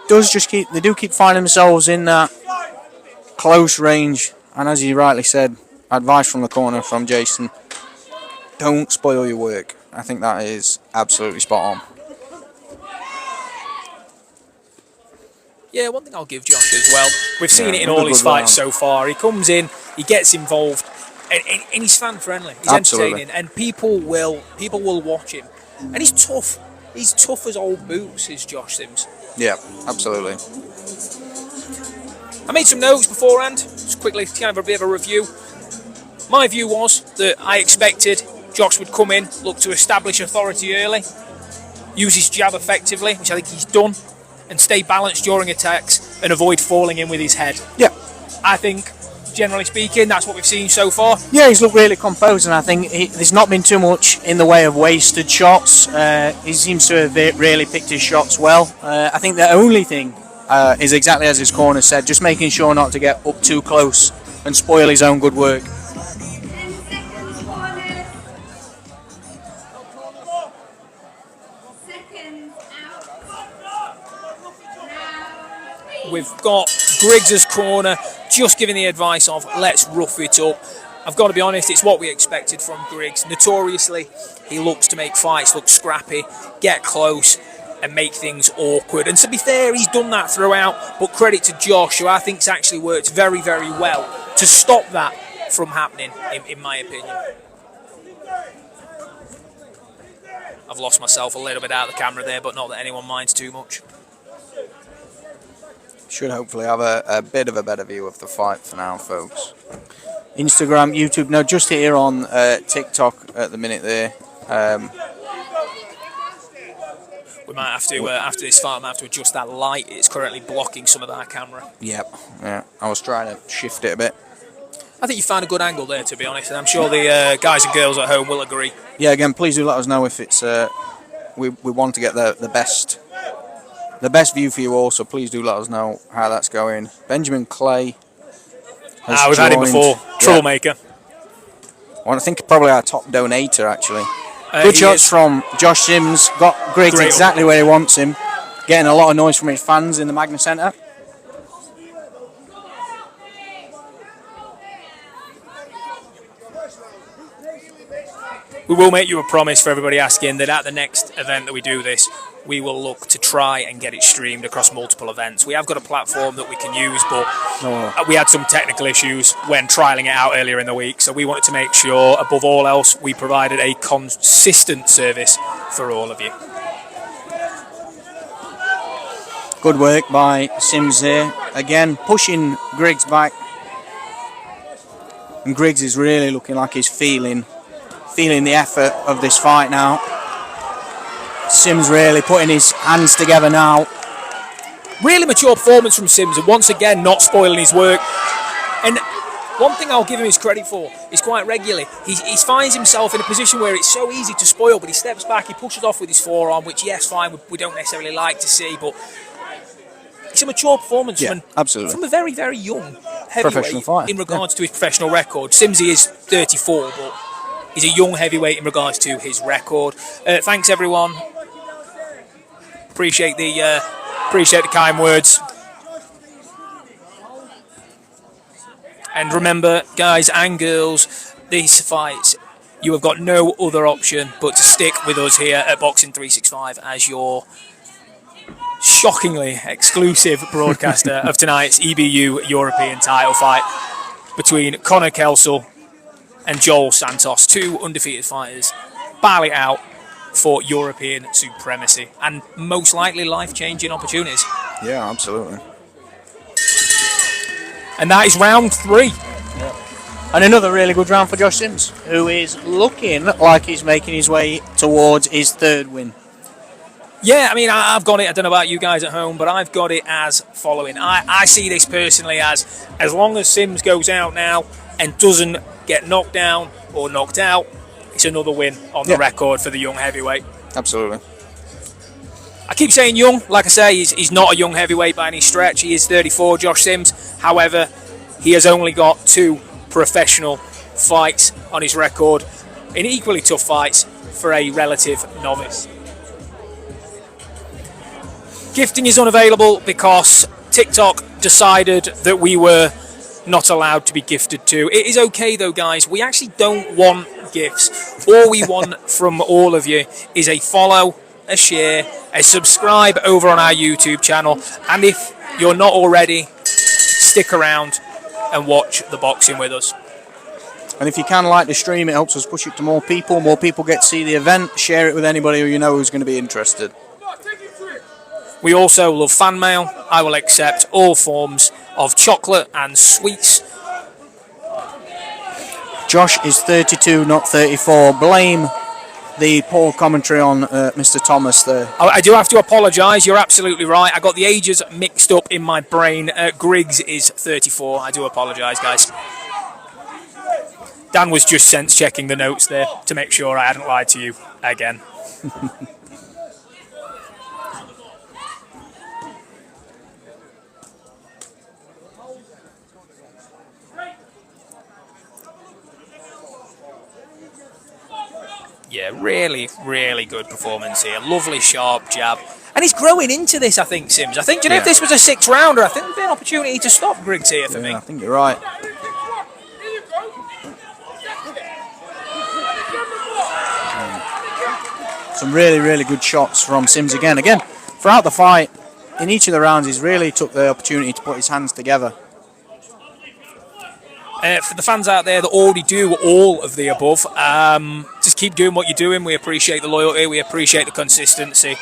They do keep finding themselves in that close range, and as you rightly said, advice from the corner from Jason, don't spoil your work. I think that is absolutely spot on. Yeah, one thing I'll give Josh as well, we've seen it in all his fights so far. He comes in, he gets involved, and he's fan friendly. He's entertaining, and people will watch him. And he's tough. He's tough as old boots, is Josh Sims. Yeah, absolutely. I made some notes beforehand, just quickly to kind of a bit of a review. My view was that I expected Josh would come in, look to establish authority early, use his jab effectively, which I think he's done, and stay balanced during attacks and avoid falling in with his head. Yeah. I think, generally speaking, that's what we've seen so far. Yeah, he's looked really composed, and I think there's not been too much in the way of wasted shots. He seems to have really picked his shots well. I think the only thing is exactly as his corner said, just making sure not to get up too close and spoil his own good work. We've got Griggs' corner just giving the advice of let's rough it up. I've got to be honest, it's what we expected from Griggs. Notoriously, he looks to make fights look scrappy, get close and make things awkward. And to be fair, he's done that throughout, but credit to Josh, who I think's actually worked very, very well to stop that from happening, in my opinion. I've lost myself a little bit out of the camera there, but not that anyone minds too much. Should hopefully have a bit of a better view of the fight for now, folks. Instagram, YouTube, no, just here on TikTok at the minute there. We might have to, after this fight, I might have to adjust that light. It's currently blocking some of our camera. Yep, yeah, I was trying to shift it a bit. I think you found a good angle there, to be honest, and I'm sure the guys and girls at home will agree. Yeah, again, please do let us know if it's, we want to get the best view for you all, so please do let us know how that's going. Benjamin Clay has we've had him before. Troublemaker. Well, I think probably our top donator, actually. Good shots from Josh Sims. Got Griggs exactly where he wants him. Getting a lot of noise from his fans in the Magna Centre. We will make you a promise for everybody asking that at the next event that we do this, we will look to try and get it streamed across multiple events. We have got a platform that we can use, but we had some technical issues when trialling it out earlier in the week, so we wanted to make sure, above all else, we provided a consistent service for all of you. Good work by Sims there. Again, pushing Griggs back. And Griggs is really looking like he's feeling the effort of this fight now. Sims really putting his hands together now. Really mature performance from Sims, and once again not spoiling his work. And one thing I'll give him his credit for is quite regularly he finds himself in a position where it's so easy to spoil, but he steps back, he pushes off with his forearm, which yes, fine, we don't necessarily like to see, but it's a mature performance from a very, very young heavyweight in regards to his professional record. Simsy is 34, but he's a young heavyweight in regards to his record. Thanks everyone. Appreciate the kind words. And remember, guys and girls, these fights, you have got no other option but to stick with us here at Boxing365 as your shockingly exclusive broadcaster of tonight's EBU European title fight between Conner Kelsall and Joel Santos, two undefeated fighters, battle it out for European supremacy and most likely life-changing opportunities. Yeah, absolutely. And that is round 3. Yeah. And another really good round for Josh Sims, who is looking like he's making his way towards his 3rd win. Yeah, I mean, I've got it, I don't know about you guys at home, but I've got it as following. I see this personally as long as Sims goes out now and doesn't get knocked down or knocked out, it's another win on the record for the young heavyweight. Absolutely. I keep saying young, like I say, he's not a young heavyweight by any stretch. He is 34, Josh Sims. However, he has only got 2 professional fights on his record in equally tough fights for a relative novice. Gifting is unavailable because TikTok decided that we were not allowed to be gifted to. It is okay though, guys. We actually don't want gifts. All we want from all of you is a follow, a share, a subscribe over on our YouTube channel, and if you're not already, stick around and watch the boxing with us. And if you can like the stream, it helps us push it to more people. More people get to see the event. Share it with anybody who you know who's going to be interested. We also love fan mail. I will accept all forms of chocolate and sweets. Josh is 32, not 34. Blame the poor commentary on Mr. Thomas there. I do have to apologise. You're absolutely right. I got the ages mixed up in my brain. Griggs is 34. I do apologise, guys. Dan was just sense checking the notes there to make sure I hadn't lied to you again. Yeah, really, really good performance here. Lovely sharp jab. And he's growing into this, I think, Sims. I think, do you know, if this was a 6-rounder, I think there'd be an opportunity to stop Griggs here for me. I think you're right. Some really, really good shots from Sims again. Again, throughout the fight, in each of the rounds, he's really took the opportunity to put his hands together. For the fans out there that already do all of the above, just keep doing what you're doing. We appreciate the loyalty, we appreciate the consistency.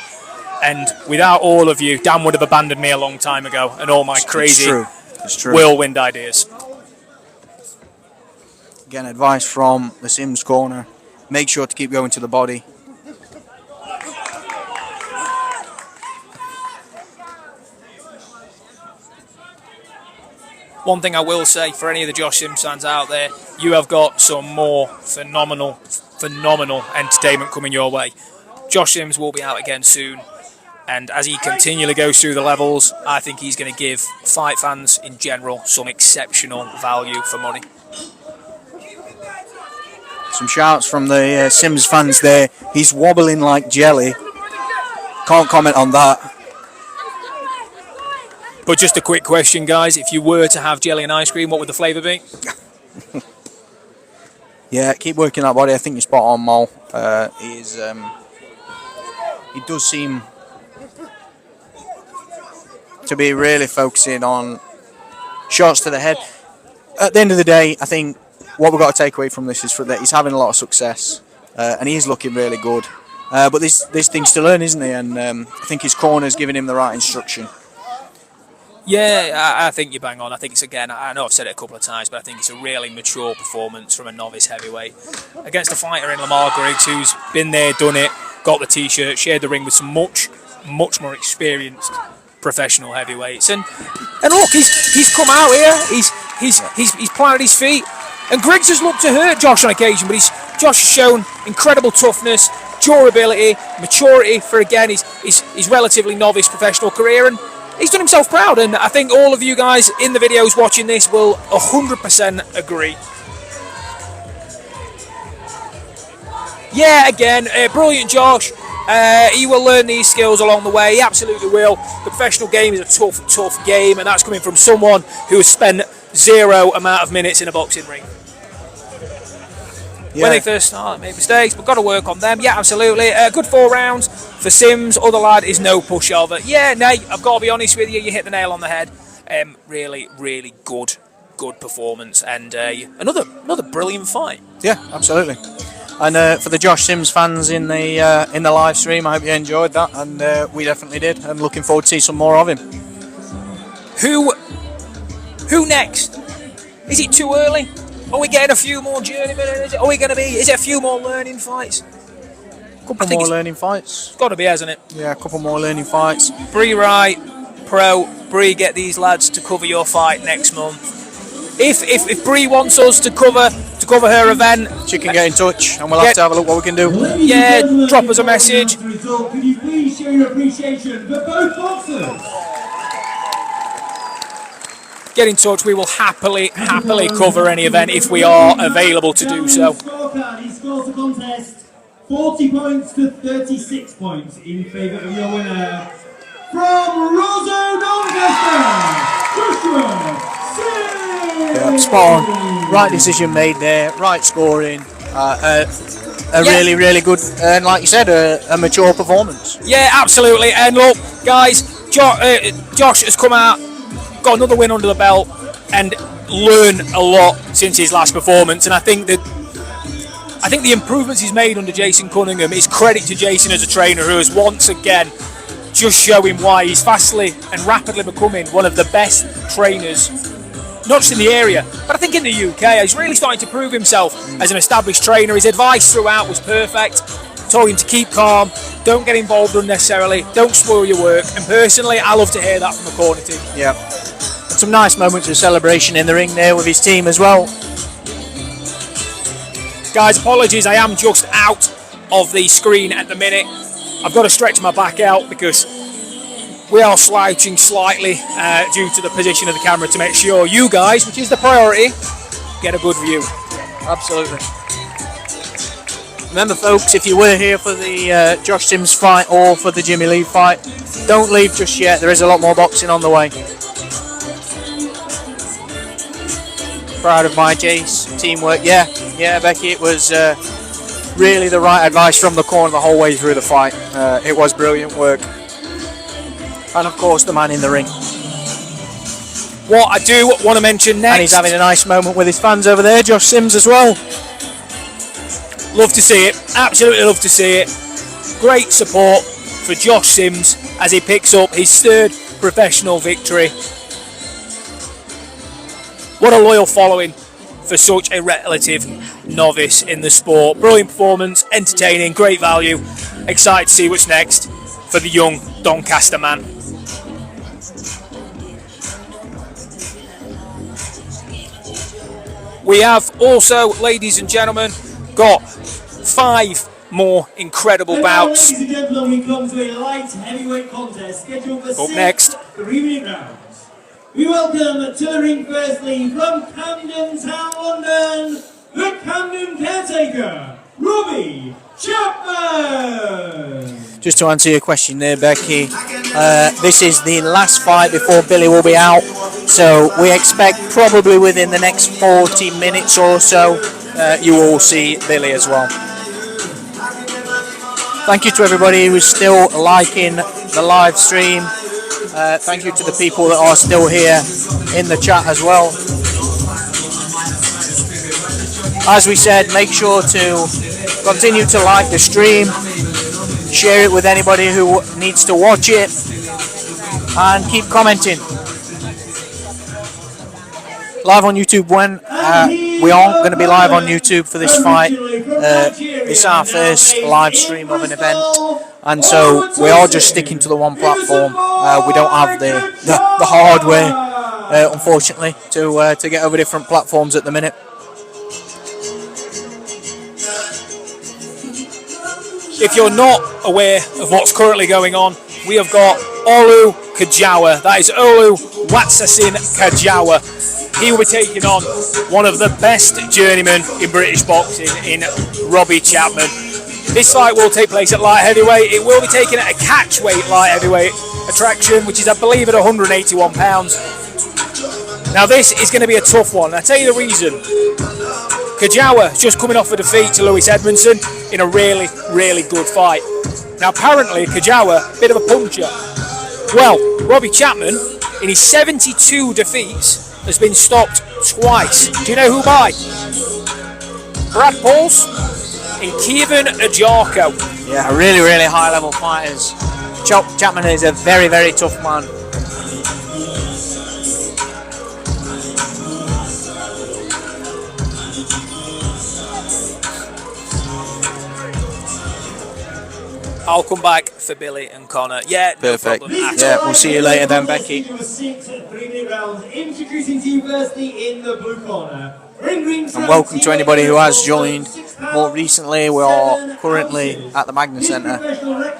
And without all of you, Dan would have abandoned me a long time ago and all my crazy whirlwind ideas. Again, advice from the Sims corner. Make sure to keep going to the body. One thing I will say for any of the Josh Sims fans out there, you have got some more phenomenal entertainment coming your way. Josh Sims will be out again soon, and as he continually goes through the levels, I think he's going to give fight fans in general some exceptional value for money. Some shouts from the Sims fans there. He's wobbling like jelly. Can't comment on that. But just a quick question, guys. If you were to have jelly and ice cream, what would the flavour be? Yeah, keep working that body. I think you're spot on, Mo. He does seem to be really focusing on shots to the head. At the end of the day, I think what we've got to take away from this is that he's having a lot of success, and he's looking really good. But there's things to learn, isn't he? And I think his corner's giving him the right instruction. Yeah, I think you bang on. I think it's, again, I know I've said it a couple of times, but I think it's a really mature performance from a novice heavyweight against a fighter in Lamar Griggs who's been there, done it, got the t-shirt, shared the ring with some much more experienced professional heavyweights. And look, he's come out here, he's planted his feet, and Griggs has looked to hurt Josh on occasion, but Josh has shown incredible toughness, durability, maturity for, again, his relatively novice professional career, and he's done himself proud, and I think all of you guys in the videos watching this will 100% agree. Yeah, again, brilliant Josh. He will learn these skills along the way. He absolutely will. The professional game is a tough game, and that's coming from someone who has spent zero amount of minutes in a boxing ring. Yeah. When they first start, made mistakes, but got to work on them. Yeah, absolutely. Good 4 rounds for Sims. Other lad is no pushover. Yeah, Nate, I've got to be honest with you. You hit the nail on the head. Really good performance, and another brilliant fight. Yeah, absolutely. And for the Josh Sims fans in the live stream, I hope you enjoyed that, and we definitely did. And looking forward to see some more of him. Who next? Is it too early? Are we getting a few more journeymen? Is it a few more learning fights? Couple more learning fights. Got to be, hasn't it? Yeah, a couple more learning fights. Bree Wright, Pro, Bree, get these lads to cover your fight next month. If Bree wants us to cover her event, she can get in touch, and we'll have to have a look what we can do. Yeah, drop us a message. Could you please show your appreciation for both boxers? Get in touch. We will happily cover any event if we are available to do so. He scores the contest 40 points to 36 points in favour of your winner. From Rosso Doncaster, Joshua Sims! Yeah, spot on. Right decision made there. Right scoring. Really good, and like you said, a mature performance. Yeah, absolutely. And look, guys, Josh has come out, got another win under the belt, and learned a lot since his last performance. And I think the improvements he's made under Jason Cunningham is credit to Jason as a trainer, who has once again just showing why he's fastly and rapidly becoming one of the best trainers, not just in the area, but I think in the UK. He's really starting to prove himself as an established trainer. His advice throughout was perfect. Told him to keep calm, don't get involved unnecessarily, don't spoil your work. And personally, I love to hear that from a corner team. Yeah. And some nice moments of celebration in the ring there with his team as well. Guys, apologies, I am just out of the screen at the minute. I've got to stretch my back out because we are slouching slightly due to the position of the camera to make sure you guys, which is the priority, get a good view. Absolutely. Remember, folks, if you were here for the Josh Sims fight or for the Jimmy Lee fight, don't leave just yet. There is a lot more boxing on the way. Proud of my Jace. Teamwork, yeah, Becky, it was really the right advice from the corner the whole way through the fight. It was brilliant work. And, of course, the man in the ring. What I do want to mention next... And he's having a nice moment with his fans over there, Josh Sims as well. Love to see it. Absolutely love to see it. Great support for Josh Sims as he picks up his 3rd professional victory. What a loyal following for such a relative novice in the sport. Brilliant performance, entertaining, great value. Excited to see what's next for the young Doncaster man. We have also, ladies and gentlemen, got 5 more incredible bouts. Ladies and gentlemen, we come to a light heavyweight contest scheduled for 6 next. 3-minute rounds. We welcome to the ring firstly from Camden Town, London, the Camden caretaker, Robbie Chapman. Just to answer your question there, Becky, this is the last fight before Billy will be out, so we expect probably within the next 40 minutes or so you will see Billy as well. Thank you to everybody who's still liking the live stream. Thank you to the people that are still here in the chat as well. As we said, make sure to continue to like the stream, share it with anybody who needs to watch it, and keep commenting. Live on YouTube when we aren't going to be live on YouTube for this fight. This is our first live stream of an event, and so we are just sticking to the one platform. We don't have the hardware, unfortunately, to get over different platforms at the minute. If you're not aware of what's currently going on, we have got Olu Kajawa. That is Olu Watsasin Kajawa. He will be taking on one of the best journeymen in British boxing in Robbie Chapman. This fight will take place at light heavyweight. It will be taken at a catchweight light heavyweight attraction, which is, I believe, at £181. Now, this is going to be a tough one. I'll tell you the reason. Kajawa just coming off a defeat to Lewis Edmondson in a really, really good fight. Now, apparently, Kajawa, a bit of a puncher. Well, Robbie Chapman, in his 72 defeats, has been stopped twice. Do you know who by? Brad Pauls and Kevin Ajarko. Yeah, really, really high-level fighters. Chapman is a very, very tough man. I'll come back for Billy and Connor. Yeah, perfect. No problem. Yeah, we'll see you later then, Becky. Introducing to you firstly in the blue corner. And welcome to anybody who has joined more recently. We are currently at the Magna Centre.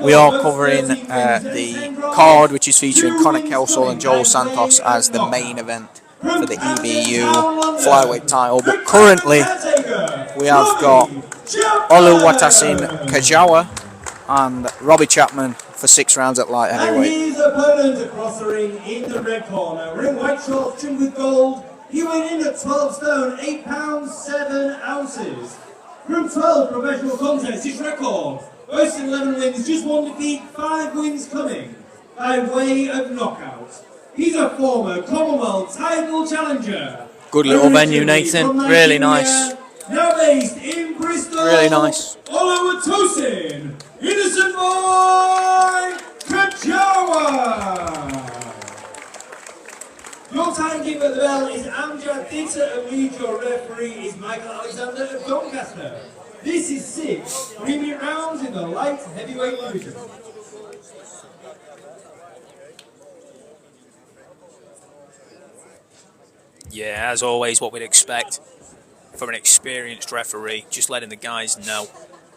We are covering the card which is featuring Conner Kelsall and Joel Santos as the main event for the EBU Flyweight Title. But currently we have got Olu Watasin Kajawa and Robbie Chapman for 6 rounds at light heavyweight. And his opponent across the ring in the red corner, wearing white shorts trimmed with gold. He went in at 12 stone, 8 pounds 7 ounces. From 12 professional contests, his record, boasting 11 wins, just 1 defeat, 5 wins coming by way of knockout. He's a former Commonwealth title challenger. Good little venue, Nathan. Really nice. Now based in Bristol. Really nice. Olu Watasin, Innocent Boy Kajawa. Your timekeeper at the bell is Amjad Dita, and lead your referee is Michael Alexander of Doncaster. This is 6 3-minute rounds in the light heavyweight division. Yeah, as always, what we'd expect from an experienced referee, just letting the guys know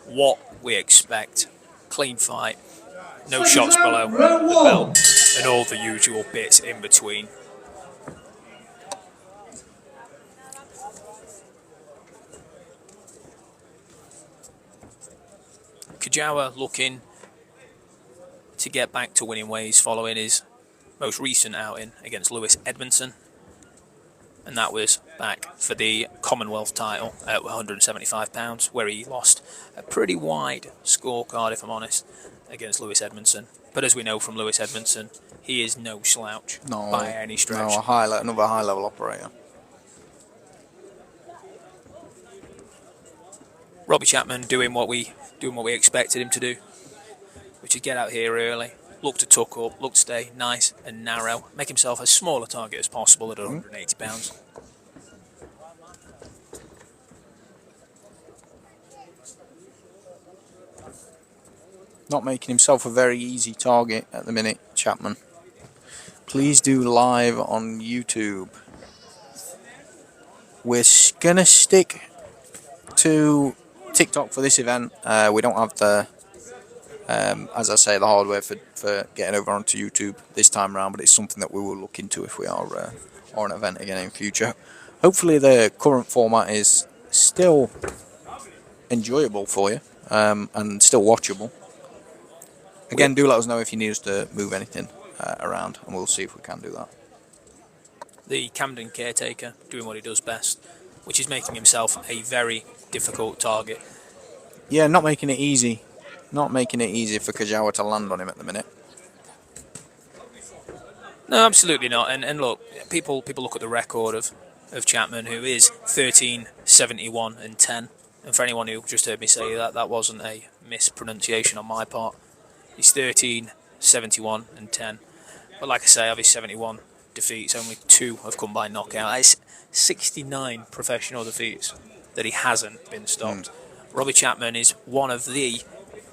what we expect. Clean fight, no shots below the belt, and all the usual bits in between. Kajawa looking to get back to winning ways following his most recent outing against Lewis Edmondson. And that was back for the Commonwealth title at £175, where he lost a pretty wide scorecard, if I'm honest, against Lewis Edmondson. But as we know from Lewis Edmondson, he is no slouch by any stretch. No, another high-level operator. Robbie Chapman doing what we expected him to do, which is get out here early, look to tuck up, look to stay nice and narrow, make himself as small a target as possible at £180. Not making himself a very easy target at the minute, Chapman. Please do live on YouTube. We're gonna stick to TikTok for this event. We don't have the, as I say, the hardware for getting over onto YouTube this time around, but it's something that we will look into if we are on an event again in future. Hopefully the current format is still enjoyable for you and still watchable. Again, do let us know if you need us to move anything around, and we'll see if we can do that. The Camden caretaker doing what he does best, which is making himself a very difficult target. Yeah, not making it easy. Not making it easy for Kajawa to land on him at the minute. No, absolutely not. And look, people look at the record of Chapman, who is 13-71-10. And for anyone who just heard me say that, that wasn't a mispronunciation on my part. He's 13-71-10. But like I say, of his 71 defeats, only 2 have come by knockout. That's 69 professional defeats that he hasn't been stopped. Robbie Chapman is one of the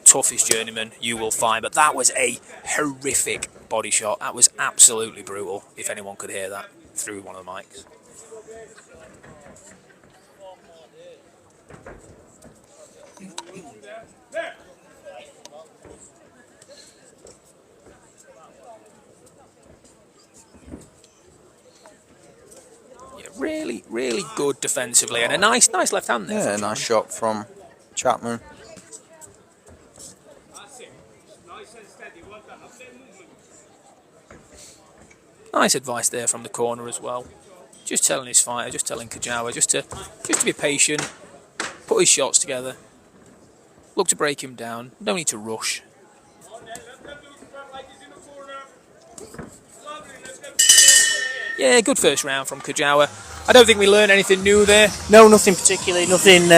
toughest journeymen you will find, but that was a horrific body shot. That was absolutely brutal, if anyone could hear that through one of the mics. Really, really good defensively, and a nice left hand there. Yeah, a nice shot from Chapman. Nice advice there from the corner as well. Just telling his fighter, just telling Kajawa, just to be patient, put his shots together, look to break him down. No need to rush. Yeah, good first round from Kajawa. I don't think we learned anything new there. No, nothing particularly. Nothing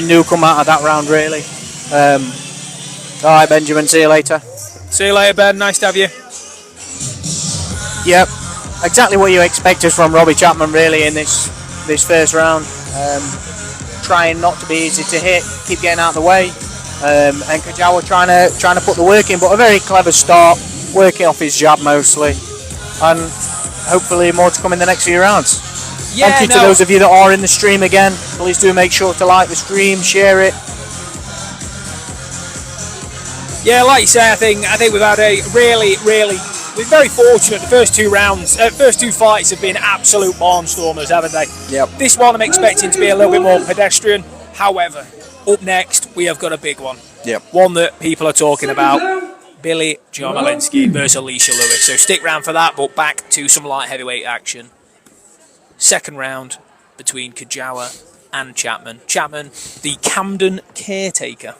new come out of that round, really. All right, Benjamin. See you later. See you later, Ben. Nice to have you. Yep, exactly what you expected from Robbie Chapman, really, in this first round. Trying not to be easy to hit, keep getting out of the way, and Kajawa trying to put the work in, but a very clever start, working off his jab mostly, and hopefully more to come in the next few rounds. Yeah, thank you to those of you that are in the stream again. Please do make sure to like the stream, share it. Yeah, like you say, I think we've had a really, we're very fortunate. The first 2 rounds, first 2 fights have been absolute barnstormers, haven't they? Yep. This one I'm expecting to be a little bit more pedestrian. However, up next we have got a big one. Yep. One that people are talking about. Billy Jalinsky versus Alicia Lewis. So stick around for that, but back to some light heavyweight action. Second round between Kajawa and Chapman. Chapman, the Camden caretaker.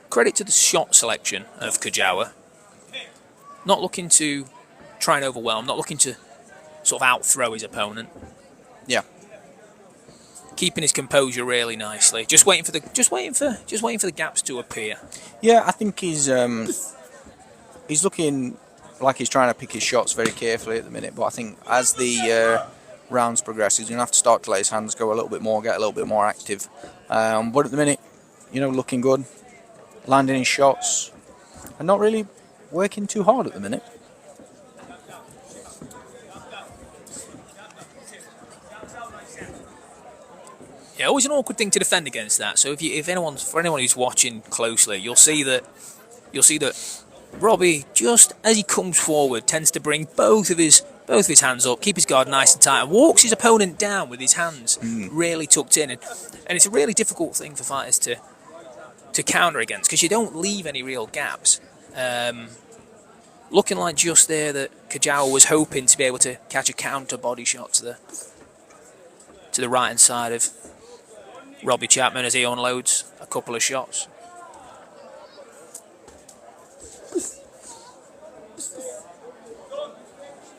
Credit to the shot selection of Kajawa. Not looking to try and overwhelm, not looking to sort of out-throw his opponent. Yeah. Keeping his composure really nicely. Just waiting for the gaps to appear. Yeah, I think he's looking like he's trying to pick his shots very carefully at the minute, but I think as the rounds progress, he's going to have to start to let his hands go a little bit more, get a little bit more active. But at the minute, looking good, landing his shots, and not really working too hard at the minute. Yeah, always an awkward thing to defend against that. So if anyone who's watching closely, you'll see that Robbie, just as he comes forward, tends to bring both of his hands up, keep his guard nice and tight, and walks his opponent down with his hands really tucked in. And it's a really difficult thing for fighters to counter against, because you don't leave any real gaps. Looking like just there that Kajawa was hoping to be able to catch a counter body shot to the right hand side of Robbie Chapman as he unloads a couple of shots.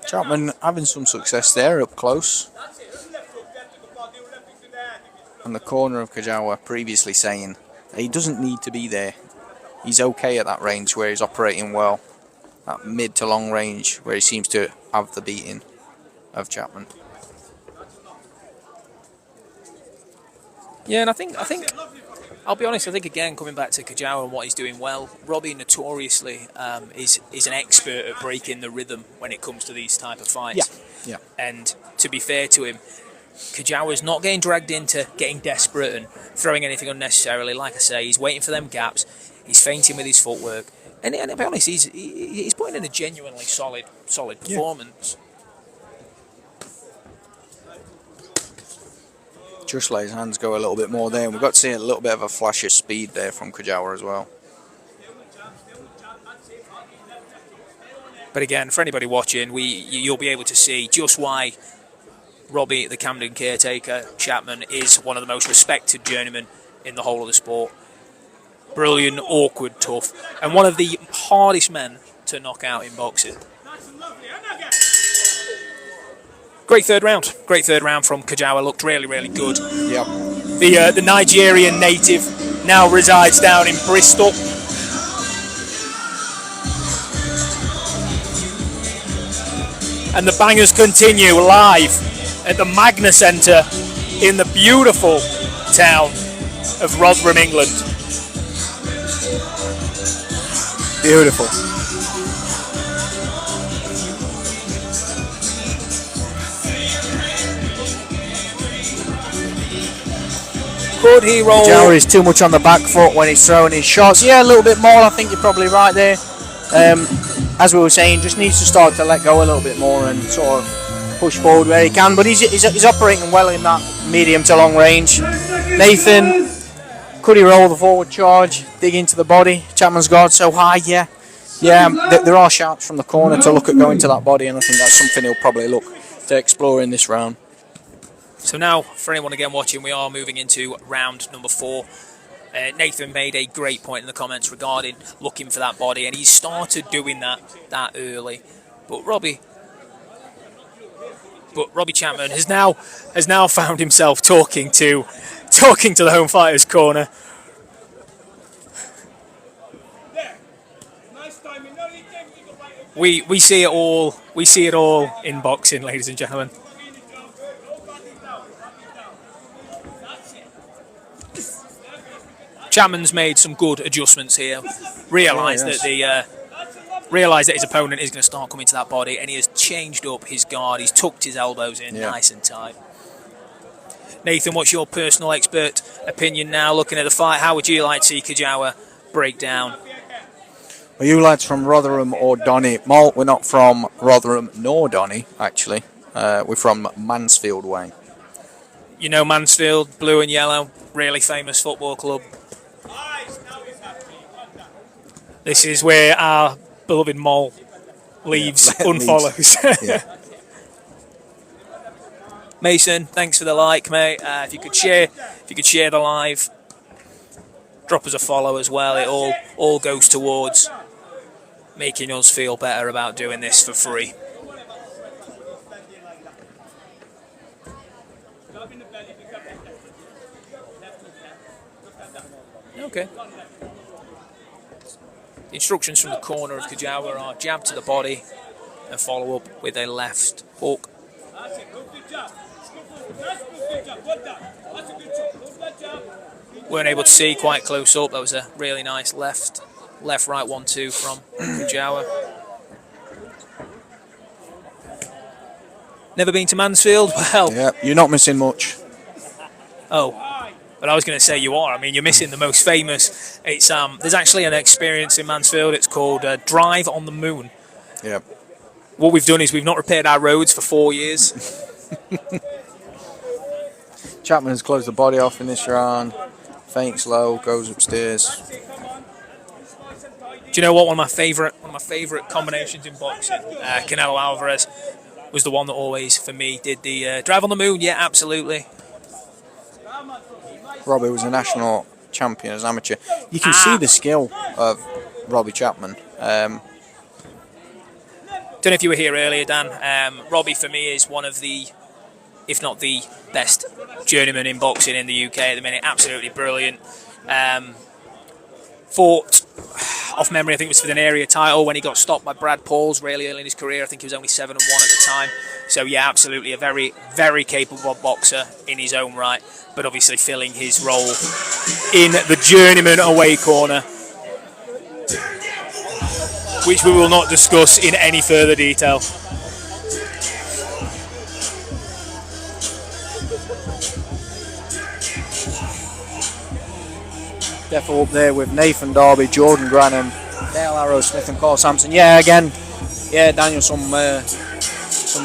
Chapman having some success there up close. And the corner of Kajawa previously saying that he doesn't need to be there. He's okay at that range where he's operating well. That mid to long range where he seems to have the beating of Chapman. Yeah, and I think I'll be honest, I think again, coming back to Kajawa and what he's doing well, Robbie notoriously is an expert at breaking the rhythm when it comes to these type of fights. Yeah. And to be fair to him, Kajawa's not getting dragged into getting desperate and throwing anything unnecessarily. Like I say, he's waiting for them gaps. He's feinting with his footwork. And to be honest, he's putting in a genuinely solid performance. Just let his hands go a little bit more there, and we've got to see a little bit of a flash of speed there from Kajawa as well. But again, for anybody watching, you'll be able to see just why Robbie, the Camden caretaker, Chapman, is one of the most respected journeymen in the whole of the sport. Brilliant, awkward, tough, and one of the hardest men to knock out in boxing. Great third round from Kajawa. Looked really, really good. Yep. The Nigerian native now resides down in Bristol. And the bangers continue live at the Magna Centre in the beautiful town of Rotherham, England. Beautiful. Could he roll? Kajawa is too much on the back foot when he's throwing his shots. Yeah, a little bit more. I think you're probably right there. As we were saying, just needs to start to let go a little bit more and sort of push forward where he can. But he's operating well in that medium to long range. Nathan, could he roll the forward charge, dig into the body? Chapman's guard so high, yeah. There are shouts from the corner to look at going to that body, and I think that's something he'll probably look to explore in this round. So now, for anyone again watching, we are moving into round number 4. Nathan made a great point in the comments regarding looking for that body, and he started doing that early. But Robbie Chapman has now found himself talking to the home fighters corner. We see it all. We see it all in boxing, ladies and gentlemen. Chapman's made some good adjustments here. Realised that his opponent is going to start coming to that body, and he has changed up his guard. He's tucked his elbows in nice and tight. Nathan, what's your personal expert opinion now, looking at the fight? How would you like to see Kajawa break down? Are you lads from Rotherham or Donny? Malt, we're not from Rotherham nor Donny, actually. We're from Mansfield way. You know Mansfield, blue and yellow, really famous football club. This is where our beloved Mole leaves unfollows. Yeah. Mason, thanks for the like, mate. If you could share the live, drop us a follow as well. It all goes towards making us feel better about doing this for free. Okay. The instructions from the corner of Kajawa are jab to the body and follow up with a left hook. Weren't able to see quite close up. That was a really nice left right 1-2 from Kajawa. Never been to Mansfield? Well, yeah, you're not missing much. Oh, But I was going to say you are. I mean, you're missing the most famous. It's there's actually an experience in Mansfield. It's called Drive on the Moon. Yep. What we've done is we've not repaired our roads for 4 years. Chapman has closed the body off in this round. Feints low, goes upstairs. Do you know what? One of my favourite combinations in boxing, Canelo Alvarez, was the one that always, for me, did the drive on the moon. Yeah, absolutely. Robbie was a national champion as amateur. You can see the skill of Robbie Chapman. Don't know if you were here earlier, Dan. Robbie, for me, is one of the, if not the best journeyman in boxing in the UK at the minute. Absolutely brilliant. Fought, off memory, I think it was for an area title when he got stopped by Brad Pauls really early in his career. I think he was only 7-1 at the time. So yeah, absolutely a very, very capable boxer in his own right, but obviously filling his role in the journeyman away corner, which we will not discuss in any further detail. Defo up there with Nathan Darby, Jordan Granham, Dale Arrowsmith and Cole Sampson. Yeah, again, yeah, Daniel, some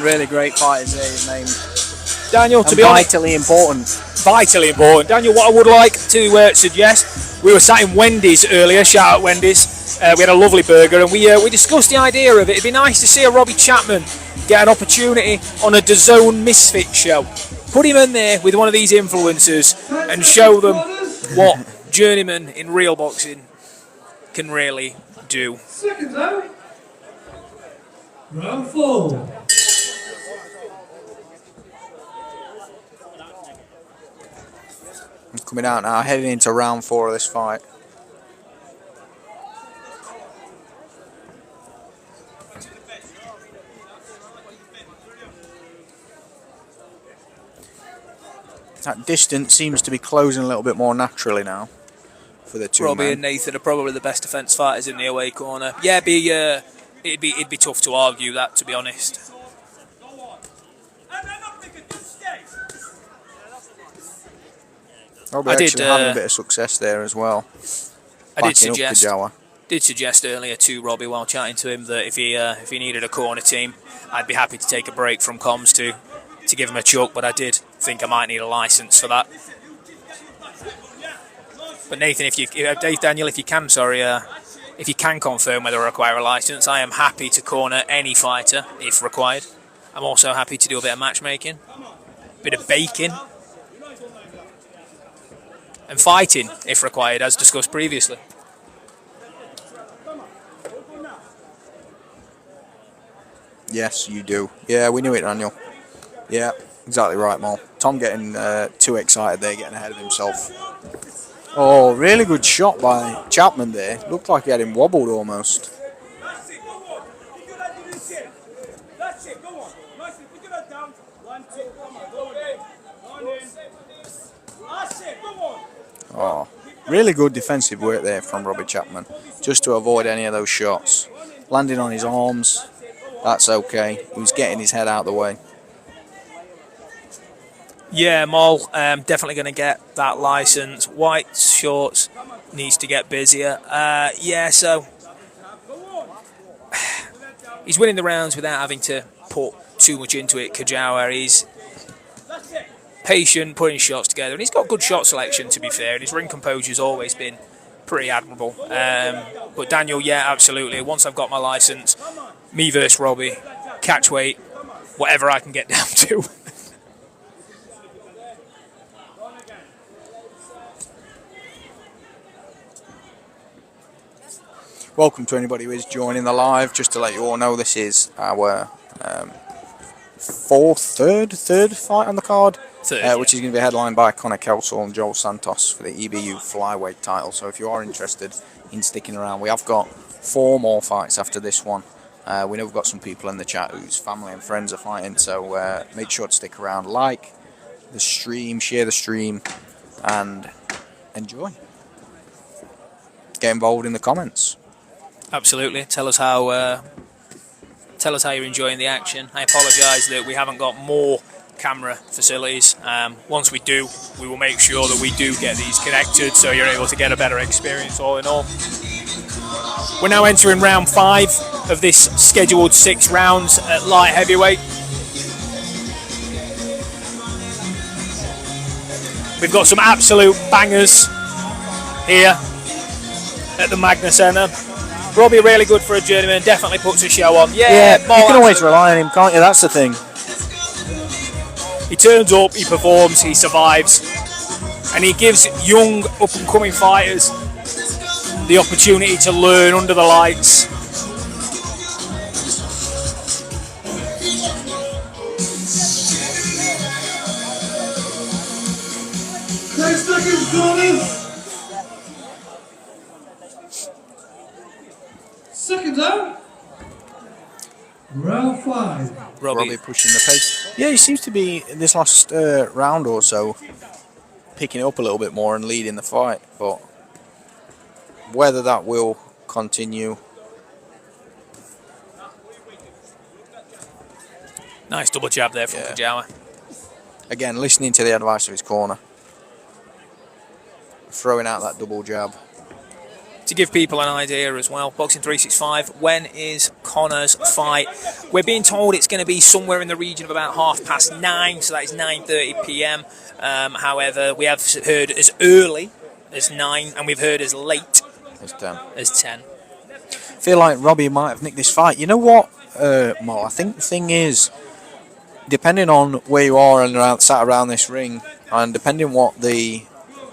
really great fighters there he's named. Daniel, to be honest, vitally important. Vitally important. Daniel, what I would like to suggest, we were sat in Wendy's earlier, shout out Wendy's, we had a lovely burger and we discussed the idea of it. It'd be nice to see a Robbie Chapman get an opportunity on a DAZN Misfit show. Put him in there with one of these influencers and show them what journeyman in real boxing can really do. Second though. Round 4. Coming out now, heading into round 4 of this fight. That distance seems to be closing a little bit more naturally now for the two Robbie men. and Nathan are probably the best defence fighters in the away corner. Yeah, it'd be tough to argue that, to be honest. Robbie actually having a bit of success there as well. I did suggest earlier to Robbie while chatting to him that if he needed a corner team, I'd be happy to take a break from comms to give him a chuck, but I did think I might need a licence for that. But Nathan, Daniel, if you can confirm whether I require a licence, I am happy to corner any fighter if required. I'm also happy to do a bit of matchmaking, a bit of baking, and fighting if required, as discussed previously. Yes, you do. Yeah, we knew it, Daniel. Yeah, exactly right, Mal. Tom getting too excited there, getting ahead of himself. Oh, really good shot by Chapman there. Looked like he had him wobbled almost. Oh, really good defensive work there from Robbie Chapman, just to avoid any of those shots. Landing on his arms, that's okay. He was getting his head out of the way. Yeah, Mol, definitely going to get that licence. White shorts needs to get busier. Yeah, so he's winning the rounds without having to put too much into it. Kajawa, he's patient, putting shots together, and he's got good shot selection, to be fair, and his ring composure's always been pretty admirable. But Daniel, yeah, absolutely. Once I've got my licence, me versus Robbie, catch weight, whatever I can get down to. Welcome to anybody who is joining the live. Just to let you all know, this is our third fight on the card, which is going to be headlined by Conner Kelsall and Joel Santos for the EBU Flyweight Title. So if you are interested in sticking around, we have got 4 more fights after this one. We know we've got some people in the chat whose family and friends are fighting, so make sure to stick around, like the stream, share the stream, and enjoy. Get involved in the comments. Absolutely. Tell us how you're enjoying the action. I apologise that we haven't got more camera facilities. Once we do, we will make sure that we do get these connected so you're able to get a better experience all in all. We're now entering round 5 of this scheduled 6 rounds at light heavyweight. We've got some absolute bangers here at the Magna Centre. Robbie really good for a journeyman, definitely puts a show on. Yeah, you can always rely on him, can't you? That's the thing. He turns up, he performs, he survives, and he gives young up-and-coming fighters the opportunity to learn under the lights. 10 seconds, corners. Second down. Round 5. Robbie pushing the pace. Yeah, he seems to be, this last round or so, picking it up a little bit more and leading the fight. But whether that will continue. Nice double jab there from Kajawa. Again, listening to the advice of his corner. Throwing out that double jab. To give people an idea as well, Boxing365, when is Connor's fight? We're being told it's going to be somewhere in the region of about 9:30, so that is 9:30 p.m. However, we have heard as early as 9, and we've heard as late as 10. I feel like Robbie might have nicked this fight. You know what, Mo? I think the thing is, depending on where you are and sat around this ring, and depending what the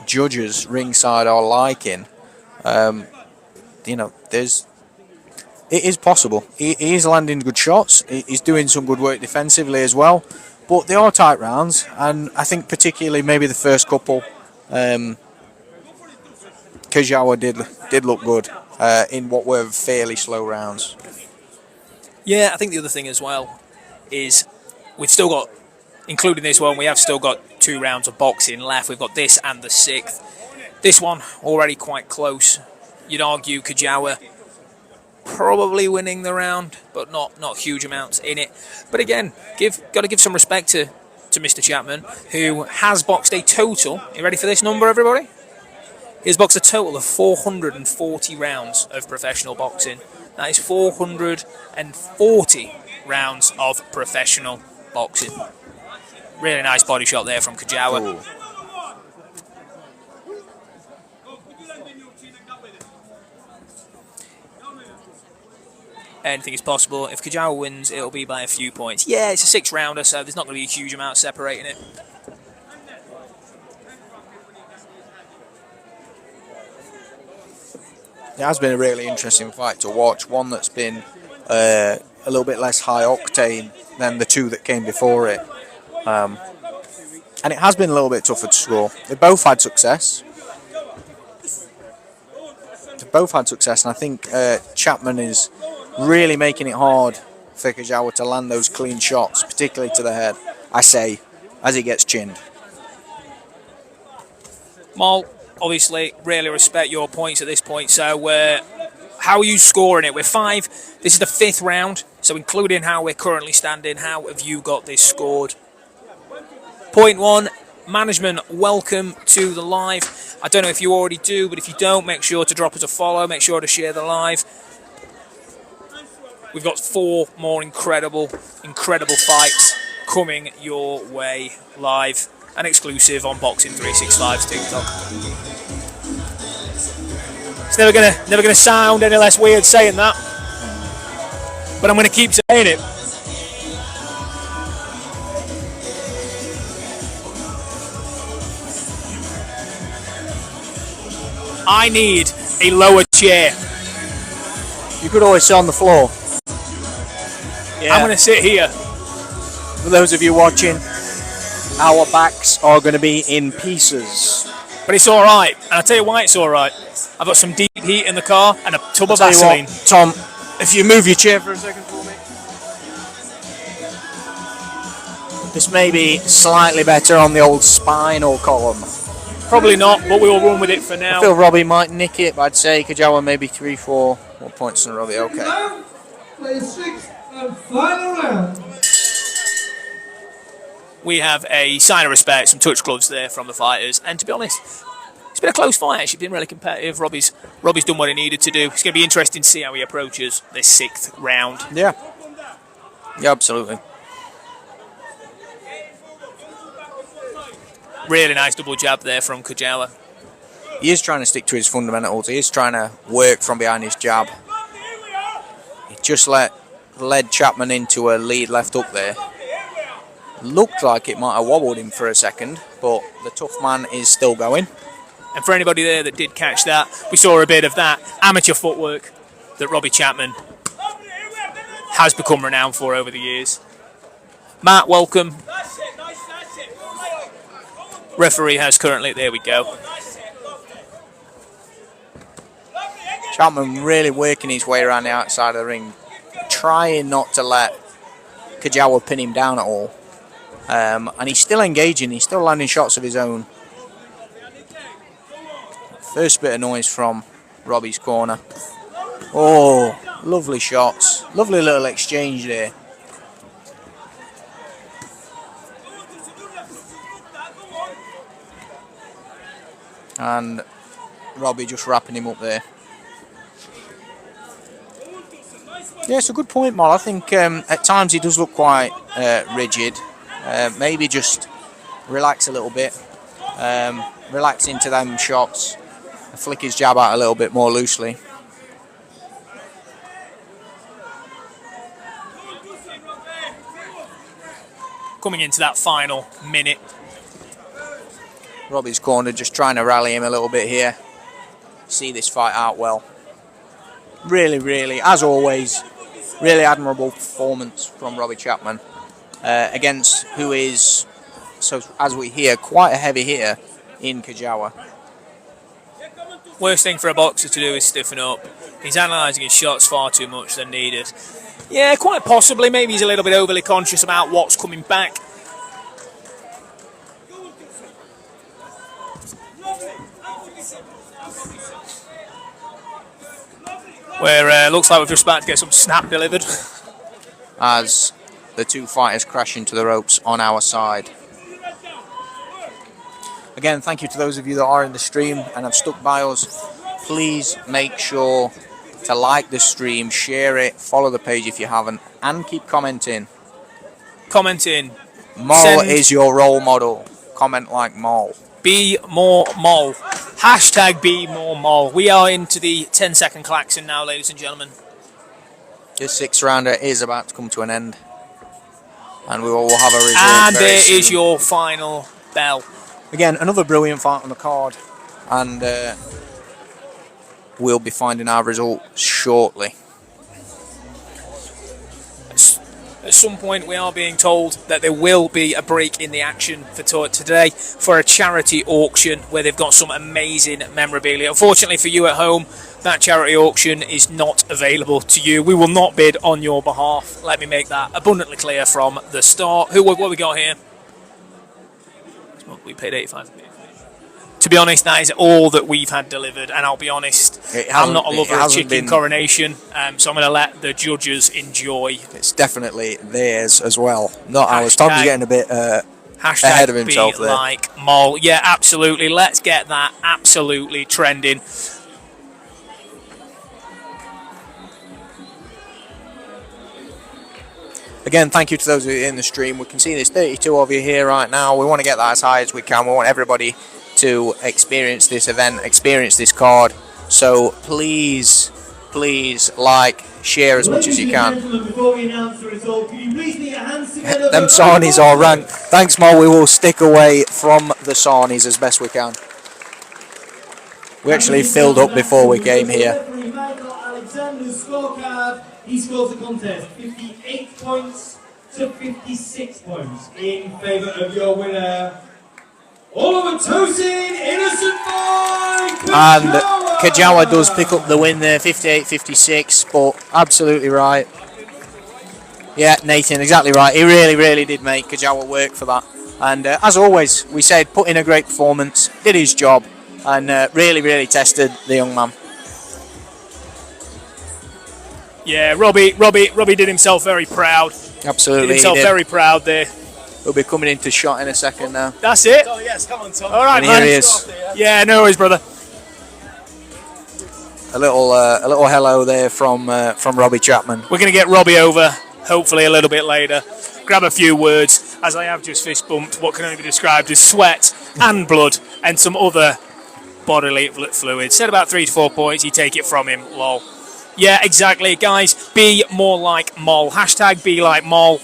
judges ringside are liking, you know, it is possible. He is landing good shots. He's doing some good work defensively as well. But they are tight rounds, and I think particularly maybe the first couple, Kajawa did look good in what were fairly slow rounds. Yeah, I think the other thing as well is we've still got, including this one, we have still got 2 rounds of boxing left. We've got this and the 6th. This one already quite close. You'd argue Kajawa probably winning the round, but not huge amounts in it. But again, got to give some respect to Mr. Chapman, who has boxed a total. Are you ready for this number, everybody? He's boxed a total of 440 rounds of professional boxing. That is 440 rounds of professional boxing. Really nice body shot there from Kajawa. Ooh. Anything is possible. If Kajawa wins, it'll be by a few points. Yeah, it's a 6-rounder, so there's not going to be a huge amount separating it. It has been a really interesting fight to watch. One that's been a little bit less high octane than the 2 that came before it. And it has been a little bit tougher to score. They both had success. And I think Chapman is really making it hard for Kajawa to land those clean shots, particularly to the head, I say, as he gets chinned. Mal, obviously, really respect your points at this point. So, how are you scoring it? We're 5. This is the 5th round, so including how we're currently standing, how have you got this scored? Point 1, management, welcome to the live. I don't know if you already do, but if you don't, make sure to drop us a follow, make sure to share the live. We've got 4 more incredible fights coming your way live and exclusive on Boxing365's TikTok. It's never gonna sound any less weird saying that, but I'm gonna keep saying it. I need a lower chair. You could always sit on the floor. Yeah. I'm going to sit here. For those of you watching, our backs are going to be in pieces. But it's all right. And I'll tell you why it's all right. I've got some deep heat in the car and a tub of Vaseline. What, Tom, if you move your chair for a second for me. This may be slightly better on the old spinal column. Probably not, but we will run with it for now. I feel Robbie might nick it, but I'd say Kajawa maybe 3-4 more points than Robbie. Okay. Play 6th and final round. we have a sign of respect, some touch gloves there from the fighters. And to be honest, it's been a close fight. Actually, been really competitive. Robbie's done what he needed to do. It's going to be interesting to see how he approaches this 6th round. Yeah. Yeah, absolutely. Really nice double jab there from Kajawa. He is trying to stick to his fundamentals. He is trying to work from behind his jab. He just led Chapman into a lead left hook there. Looked like it might have wobbled him for a second, but the tough man is still going. And for anybody there that did catch that, we saw a bit of that amateur footwork that Robbie Chapman has become renowned for over the years. Matt, welcome. Referee has currently, there we go. Chapman really working his way around the outside of the ring, trying not to let Kajawa pin him down at all. And he's still engaging, he's still landing shots of his own. First bit of noise from Robbie's corner. Oh, lovely shots. Lovely little exchange there. And Robbie just wrapping him up there. Yeah, it's a good point, Mal. I think at times he does look quite rigid. Maybe just relax a little bit. Relax into them shots. Flick his jab out a little bit more loosely. Coming into that final minute. Robbie's corner just trying to rally him a little bit here. See this fight out well. Really, really, as always, really admirable performance from Robbie Chapman against who is, so as we hear, quite a heavy hitter in Kajawa. Worst thing for a boxer to do is stiffen up. He's analysing his shots far too much than needed. Yeah, quite possibly. Maybe he's a little bit overly conscious about what's coming back. Where looks like we're just about to get some snap delivered. As the two fighters crash into the ropes on our side. Again, thank you to those of you that are in the stream and have stuck by us. Please make sure to like the stream, share it, follow the page if you haven't, and keep commenting. Commenting. Mol is your role model. Comment like Mol. Be more Mol. Hashtag be more Mol. We are into the 10-second klaxon now, ladies and gentlemen. This 6th rounder is about to come to an end. And we will have a result And very there soon. is your final bell. Again, another brilliant fight on the card. And we'll be finding our result shortly. At some point, we are being told that there will be a break in the action for today for a charity auction where they've got some amazing memorabilia. Unfortunately for you at home, that charity auction is not available to you. We will not bid on your behalf. Let me make that abundantly clear from the start. What we got here? We paid 85. To be honest, that is all that we've had delivered, and I'll be honest, I'm not a lover of chicken coronation, so I'm going to let the judges enjoy. It's definitely theirs as well, not ours. Tom's getting a bit ahead of himself there. Like Mol. Yeah, absolutely. Let's get that absolutely trending. Again, thank you to those of you in the stream. We can see there's 32 of you here right now. We want to get that as high as we can. We want everybody to experience this event, experience this card. So please, please like, share as much as you can. Them sarnies are rank. Thanks, Mo. We will stick away from the sarnies as best we can. We actually filled up before we came here. He scores the contest 58 points to 56 points in favour of your winner, Oliver Tosin, innocent boy! And Kajawa does pick up the win there, 58-56, but absolutely right. Yeah, Nathan, exactly right. He really, really did make Kajawa work for that. And as always, we said, put in a great performance, did his job, and really, really tested the young man. Yeah, Robbie did himself very proud. Absolutely, Did himself very proud there. who'll be coming into shot in a second now. That's it. Oh yes, come on, Tom. All right, And man. here he is. Yeah, no worries, brother. A little hello there from Robbie Chapman. We're going to get Robbie over, hopefully a little bit later. Grab a few words, as I have just fist bumped what can only be described as sweat and blood and some other bodily fluids. Said about 3 to 4 points. You take it from him. Lol. Yeah, exactly, guys. Be more like Mol. Hashtag be like Mol.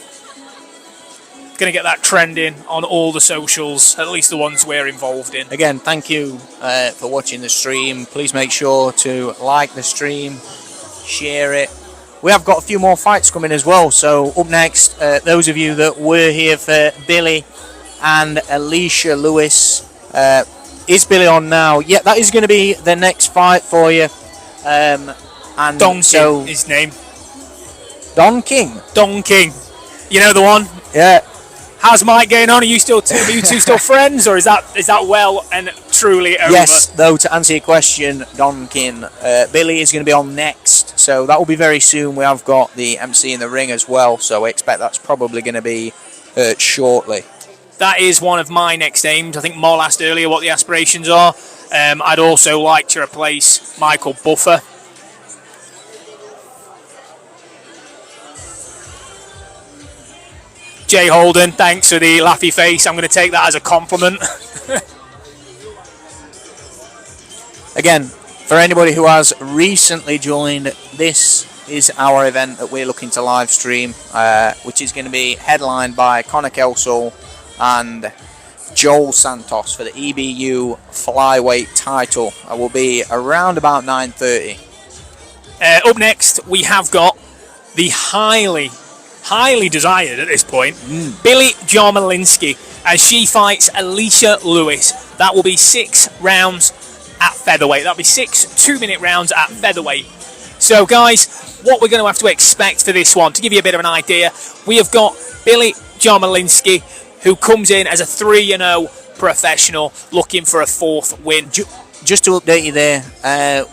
Going to get that trending on all the socials, at least the ones we're involved in. Again, thank you for watching the stream. Please make sure to like the stream, share it. We have got a few more fights coming as well. So up next, those of you that were here for Billy and Alicia Lewis, is Billy on now? Yeah, that is going to be the next fight for you. And Don so, King, his name. Don King. Don King. You know the one? Yeah. How's Mike getting on? Are you two still friends, or is that well and truly over? Yes, though, to answer your question, Don King, Billy is going to be on next, so that will be very soon. We have got the MC in the ring as well, so I expect that's probably going to be shortly. That is one of my next aims. I think Mol asked earlier what the aspirations are. I'd also like to replace Michael Buffer. Jay Holden, thanks for the laughy face. I'm going to take that as a compliment. Again, for anybody who has recently joined, this is our event that we're looking to live stream, which is going to be headlined by Conner Kelsall and Joel Santos for the EBU Flyweight Title. I will be around about 9:30. Up next, we have got the highly desired at this point, Billy Jalinsky, as she fights Alicia Lewis. That will be 6 rounds at featherweight. That'll be 6 2-minute rounds at featherweight. So, guys, what we're going to have to expect for this one, to give you a bit of an idea, we have got Billy Jalinsky, who comes in as a 3-0 professional, looking for a 4th win. Just to update you there,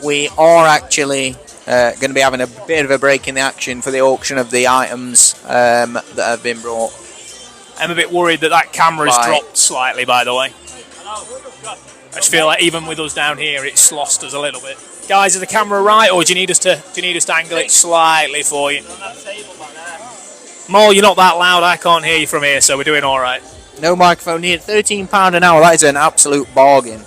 we are actually going to be having a bit of a break in the action for the auction of the items that have been brought. I'm a bit worried that camera's dropped slightly, by the way. I just feel like even with us down here, it's lost us a little bit. Guys, is the camera right, or do you need us to angle it slightly for you? Mol, you're not that loud. I can't hear you from here, so we're doing all right. No microphone needed. £13 an hour. That is an absolute bargain.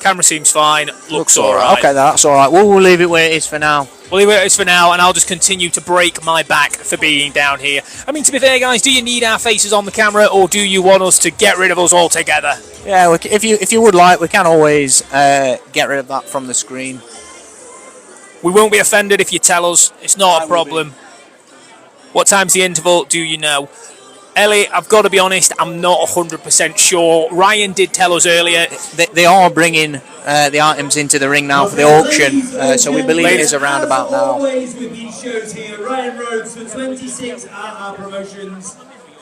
Camera seems fine. Looks all right. Okay, that's all right. We'll leave it where it is for now. We'll leave it where it is for now, and I'll just continue to break my back for being down here. I mean, to be fair, guys, do you need our faces on the camera, or do you want us to get rid of us altogether? Yeah, if you would like, we can always get rid of that from the screen. We won't be offended if you tell us. It's not a problem. What time's the interval? Do you know? Ellie, I've got to be honest, I'm not 100% sure. Ryan did tell us earlier. They are bringing the items into the ring now for the auction, so we believe it is around about now. Always with these shows here, Ryan Rhodes for 26 RR Promotions.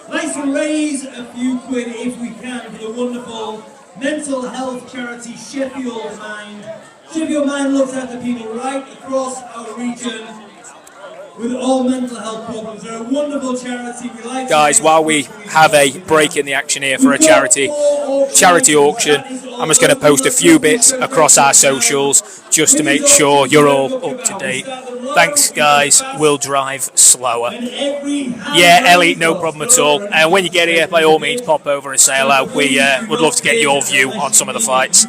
Nice to raise a few quid if we can for the wonderful mental health charity Sheffield Mind. Sheffield Mind looks after people right across our region with all mental health problems. They're a wonderful charity. We like guys, while we have a break in the action here for a charity auction, I'm just going to post a few bits across our socials just to make sure you're all up to date. Thanks, guys. We'll drive slower. Yeah, Ellie, no problem at all. And when you get here, by all means, pop over and say hello. We would love to get your view on some of the fights.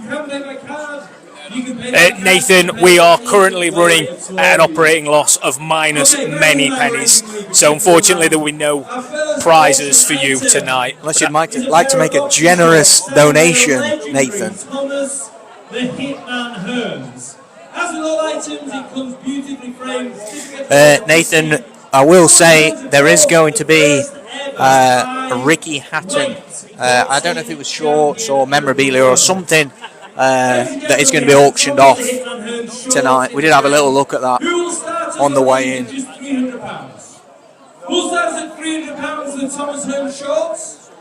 Nathan, we are currently running at an operating loss of minus many pennies, so unfortunately there will be no prizes for you tonight. Unless you'd like to make a generous donation, Nathan. Thomas, the Hitman Hearns. As with all items, it comes beautifully framed. Nathan, I will say there is going to be a Ricky Hatton. I don't know if it was shorts or memorabilia or something. That is going to be auctioned off tonight. We did have a little look at that on the way in. Who starts at £300 with Thomas Hearns shorts?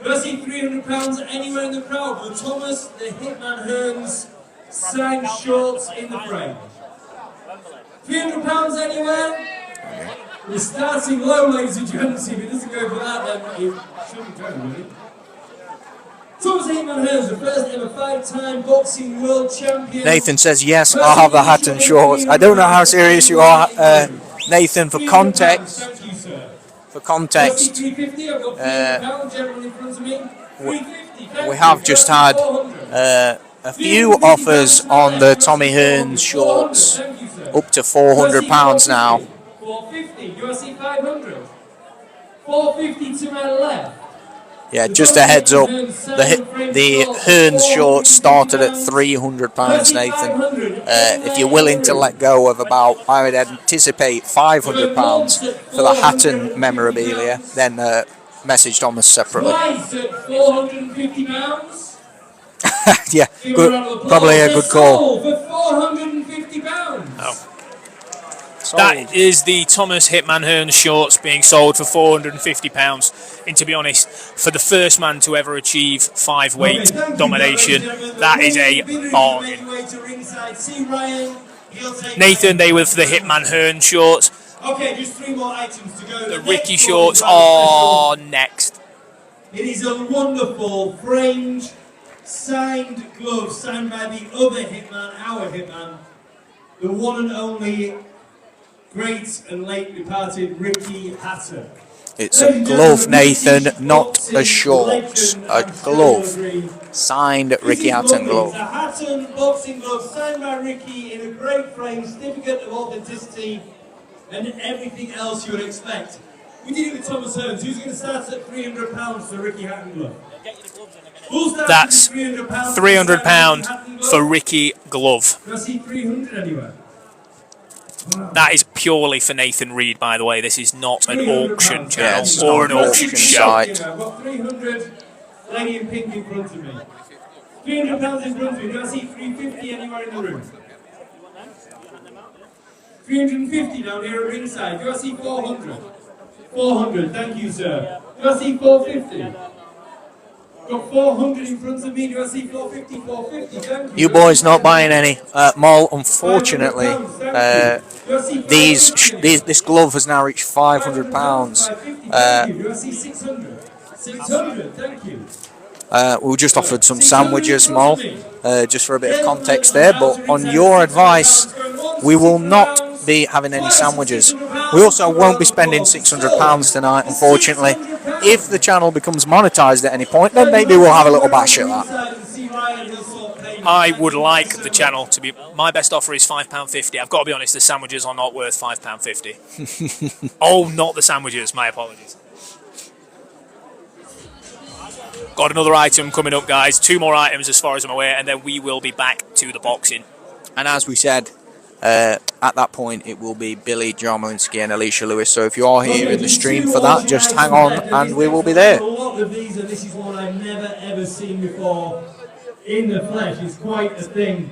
Do I see £300 anywhere in the crowd with Thomas the Hitman Hearns signed shorts in the frame. £300 anywhere? We're starting low, ladies and gentlemen. If it doesn't go for that, then it shouldn't go, really. Thomas Hitman Hearns, the first ever 5-time boxing world champion. Nathan says, yes, I'll have the hat and shorts. I don't know how serious you are, Nathan, for context. For context, we have just had a few offers on the Tommy Hearns shorts, up to £400 now. 450, UFC 500. 450 to my left. Yeah, just a heads up, the Hearns shorts started at £300, Nathan. If you're willing to let go of about, I would anticipate £500 for the Hatton memorabilia, then message Thomas separately. £450? Yeah, good, probably a good call. For £450. Oh. That is the Thomas Hitman Hearns shorts being sold for £450. And to be honest, for the first man to ever achieve 5-weight domination, that is a bargain. Nathan, they were for the Hitman Hearns shorts. Okay, just 3 more items to go. The Ricky shorts are next. It is a wonderful framed, signed glove, signed by the other Hitman, our Hitman, the one and only great and late departed Ricky Hatton. It's a glove, Nathan, not a shorts. A glove. Signed Ricky Hatton glove. It's a Hatton boxing glove signed by Ricky in a great frame, certificate of authenticity, and everything else you would expect. We did it with Thomas Hearns. Who's going to start at £300 for Ricky Hatton glove? That's £300 for Ricky glove. Do I see 300 anywhere? Wow. That is purely for Nathan Reed, by the way. This is not an auction channel or an auction show. Site. I've got 300, lady in pink in front of me. £300 in front of me. Do I see 350 anywhere in the room? 350 down here at ringside. Do I see 400? 400, thank you, sir. Do I see 450? Got 400 in front of me. Do I see 450? 450, thank you. You boys not buying any. Mole, unfortunately, this glove has now reached £500. Do I see 600? 600, thank you. We were just offered some sandwiches, Mole, just for a bit of context there, but on your advice, we will not be having any sandwiches. We also won't be spending £600 tonight, unfortunately. If the channel becomes monetized at any point, then maybe we'll have a little bash at that. I would like the channel to be... My best offer is £5.50. I've got to be honest, the sandwiches are not worth £5.50. Oh, not the sandwiches, my apologies. Got another item coming up, guys. 2 more items as far as I'm aware, and then we will be back to the boxing. And as we said, at that point it will be Billy, Jalinsky and Alicia Lewis. So if you are here in the stream for that, just hang on and we will be there. A lot of these, and this is one I've never ever seen before in the flesh. It's quite a thing.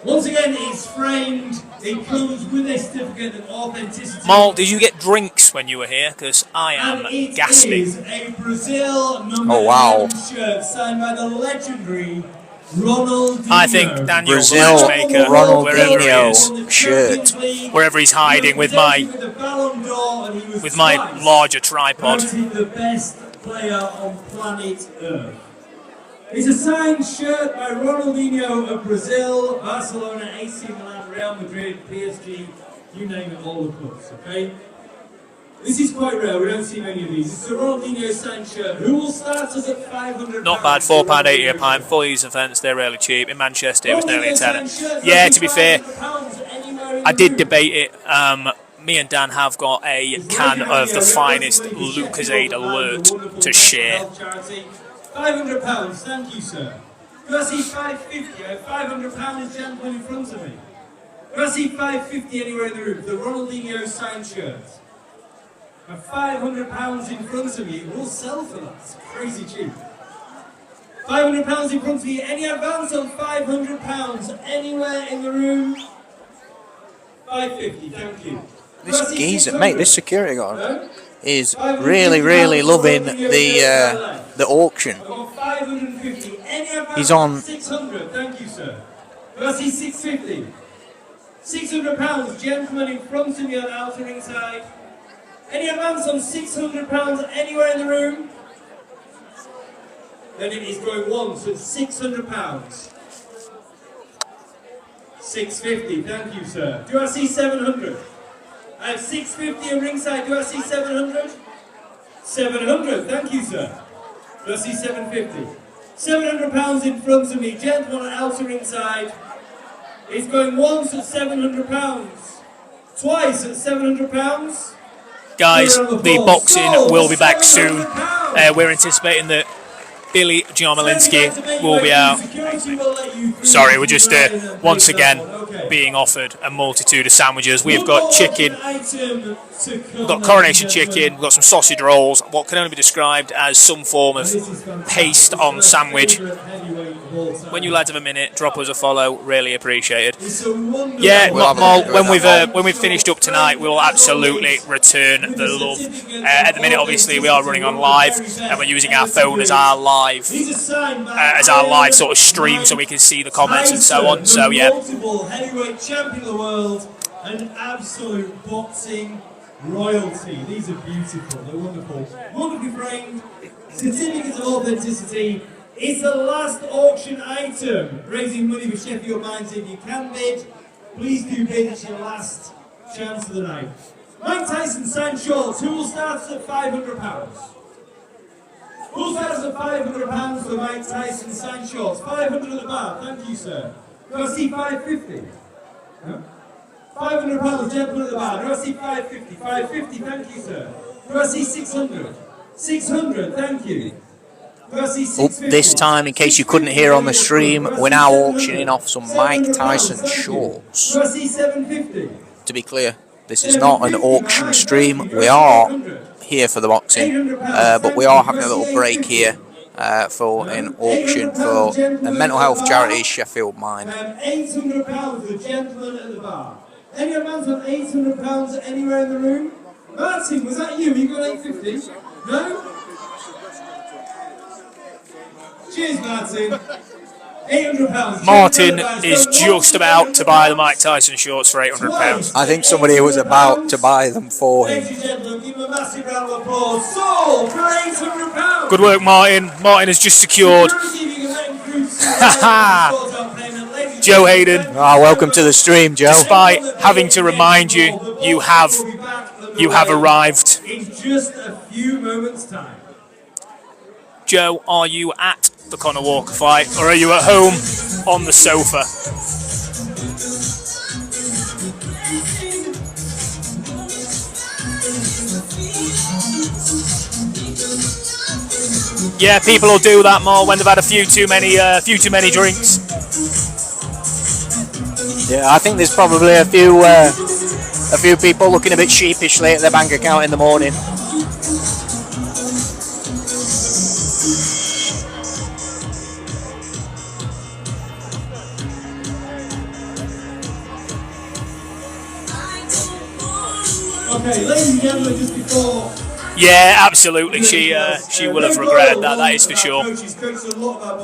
Once again, it's framed. It comes with a certificate of authenticity. Mal, did you get drinks when you were here? Because I am gasping. It is a Brazil number Oh, wow. 11 shirt signed by the legendary Ronaldinho. I think Daniel, Brazil, the matchmaker, Ronaldinho wherever he is, wherever he's hiding with my larger tripod. Voted the best player on planet Earth. It's a signed shirt by Ronaldinho of Brazil, Barcelona, AC Milan, Real Madrid, PSG, you name it, all the clubs, okay? This is quite rare, we don't see many of these. It's a Ronaldinho signed shirt. Who will start us at £500? Not bad, £4.80 a pint, full use events, they're really cheap. In Manchester it was nearly a tenner. Yeah, to be fair, I did debate it. Me and Dan have got a can of the finest Lucozade Alert to share. £500, thank you, sir. Do I see 550? I have £500 gentleman in front of me. Do I see 550 anywhere in the room? The Ronaldinho signed shirt. I have £500 in front of me. It will sell for that. It's crazy cheap. £500 in front of me. Any advance on £500 anywhere in the room? 550, thank you. This geezer, mate, this security guard is really loving the auction. He's on Do I see 650? 600 pounds, gentlemen in front of me on the outer ring side. Any advance on 600 pounds anywhere in the room? Then it is going once at 600 pounds. 650, thank you, sir. Do I see 700? I have 650 on ringside. Do I see 700? 700, thank you, sir. Do I see 750? 700 pounds in front of me, gentlemen on outer ringside. It's going once at 700 pounds. Twice at 700 pounds. Guys, the boxing will be back soon. We're anticipating that Billy Jalinsky will be out. Sorry, we're just once again being offered a multitude of sandwiches. We've got chicken, we've got coronation chicken, we've got some sausage rolls, what can only be described as some form of paste on sandwich. When you lads have a minute, drop us a follow, really appreciated. Yeah, when we've finished up tonight, we will absolutely return the love. At the minute, obviously, we are running on live, and we're using our phone as our live sort of stream, so we can see the comments and so on. So yeah. Multiple heavyweight champion of the world, an absolute boxing royalty. These are beautiful. They're wonderful. Wonderfully framed. Certificates of authenticity. It's the last auction item, raising money for Sheffield Mines. If you can bid, please do bid. It's your last chance of the night. Mike Tyson signed shorts. Who will start at £500? Who will start at £500 for Mike Tyson signed shorts? 500 at the bar. Thank you, sir. Do I see 550? No? £500, gentlemen at the bar. Do I see 550? 550, thank you, sir. Do I see 600? 600, thank you. This time, in case you couldn't hear on the stream, we're now auctioning off some Mike Tyson shorts. To be clear, this is not an auction stream. We are here for the boxing, but we are having a little break here for an auction for a mental health charity, Sheffield Mine. £800 for the gentleman at the bar. Any amount of £800 anywhere in the room? Martin, was that you? You got 850? No? Cheers, Martin. £800. Martin is just about to buy the Mike Tyson shorts for £800. I think somebody was about to buy them for him. Ladies and gentlemen, give him a massive round of applause. Sold for £800. Good work, Martin. Martin has just secured. Joe Hayden. Welcome to the stream, Joe. Despite having to remind you, you have arrived. In just a few moments' time. Joe, are you at the Conor Walker fight, or are you at home on the sofa? Yeah, people will do that more when they've had a few too many drinks. Yeah, I think there's probably a few people looking a bit sheepishly at their bank account in the morning. Okay, ladies and gentlemen, just before... Yeah, absolutely. She will have regretted that. That is for sure.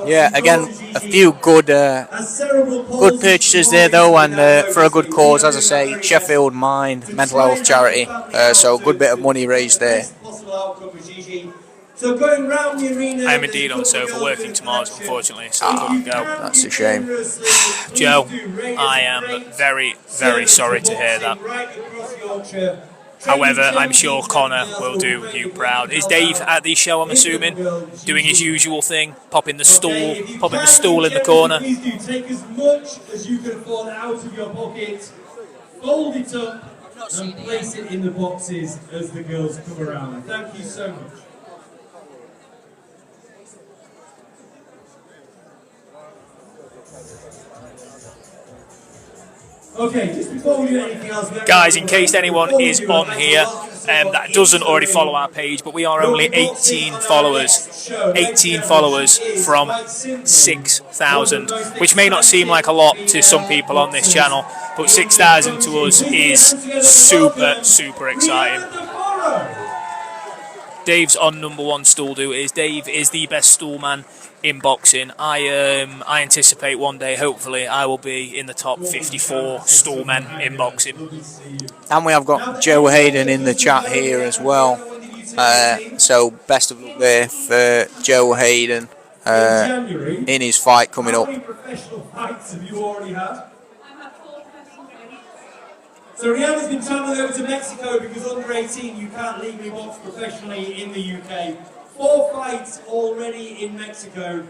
Yeah, again, a few good purchases there though, and for a good cause, as I say, Sheffield Mine mental health charity. So a good bit of money raised there. I am indeed on the sofa working tomorrow, unfortunately, so I can't go. That's a shame. Joe, I am very, very sorry to hear that. However, I'm sure Conor will do you proud. Is Dave at the show, I'm assuming, doing his usual thing, popping the stool in the corner? Please do take as much as you can afford out of your pocket, fold it up, and place it in the boxes as the girls come around. Thank you so much. Okay, just before we do anything else, guys, in case anyone is on here that doesn't already follow our page, but we are only 18 followers. 18 followers from 6,000, which may not seem like a lot to some people on this channel, but 6,000 to us is super, super exciting. Dave's on #1 stool do is. Dave is the best stool man in boxing. I anticipate one day, hopefully, I will be in the top 54 stool men in boxing. And we have got Joe Hayden in the chat here as well. So best of luck there for Joe Hayden in his fight coming up. How many professional fights have you already had? So Rihanna's been travelling over to Mexico because under 18 you can't legally box professionally in the UK. 4 fights already in Mexico.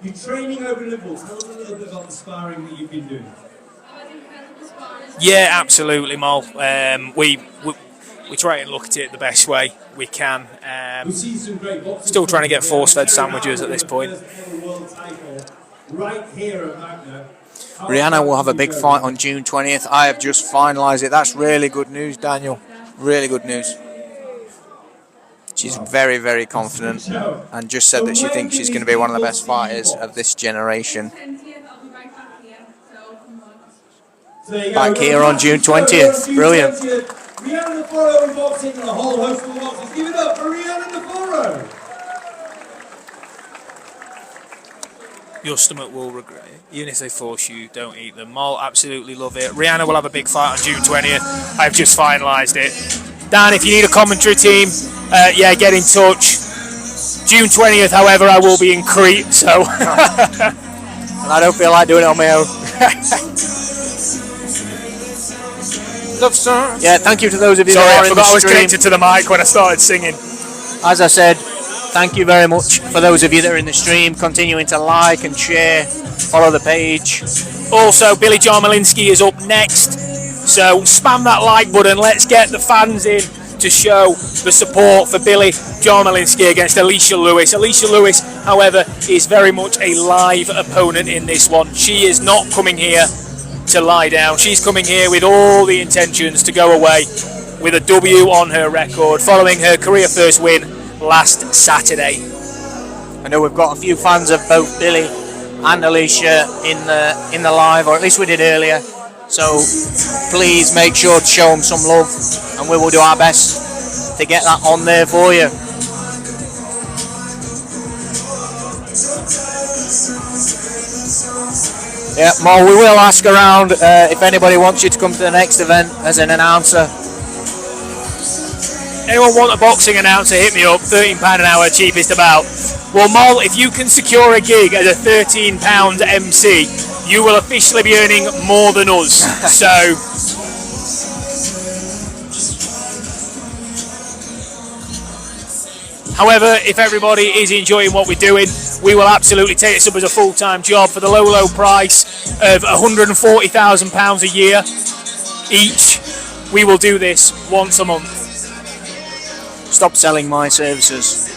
You're training over in Liverpool. Tell us a little bit about the sparring that you've been doing. Yeah, absolutely, Mol. We try and look at it the best way we can. Still trying to get force-fed sandwiches at this point. Right here at Magna. Rihanna will have a big fight on June 20th. I have just finalised it. That's really good news, Daniel. Really good news. She's very, very confident and just said that she thinks she's going to be one of the best fighters of this generation. Back here on June 20th. Brilliant. Rihanna Naforo in boxing and a whole host of boxers. Give it up for Rihanna Naforo. Your stomach will regret it. Even if they force you, don't eat them. Mol, absolutely love it. Rihanna will have a big fight on June 20th. I've just finalised it. Dan, if you need a commentary team, yeah, get in touch. June 20th, however, I will be in Crete, so... And I don't feel like doing it on my own. Love song. Yeah, thank you to those of you Sorry, that are I in the forgot I was stream. connected to the mic when I started singing. As I said, thank you very much for those of you that are in the stream, continuing to like and share, follow the page. Also, Billy Jalinsky is up next, so spam that like button. Let's get the fans in to show the support for Billy Jalinsky against Alicia Lewis. Alicia Lewis, however, is very much a live opponent in this one. She is not coming here to lie down. She's coming here with all the intentions to go away with a W on her record, following her career first win last Saturday. I know we've got a few fans of both Billy and Alicia in the live, or at least we did earlier. So please make sure to show them some love, and we will do our best to get that on there for you. Yeah, Mo, we will ask around if anybody wants you to come to the next event as an announcer. Anyone want a boxing announcer, hit me up. £13 an hour, cheapest about. Well, Mol, if you can secure a gig as a £13 MC, you will officially be earning more than us. So, however, if everybody is enjoying what we're doing, we will absolutely take this up as a full-time job for the low, low price of £140,000 a year each. We will do this once a month. Stop selling my services.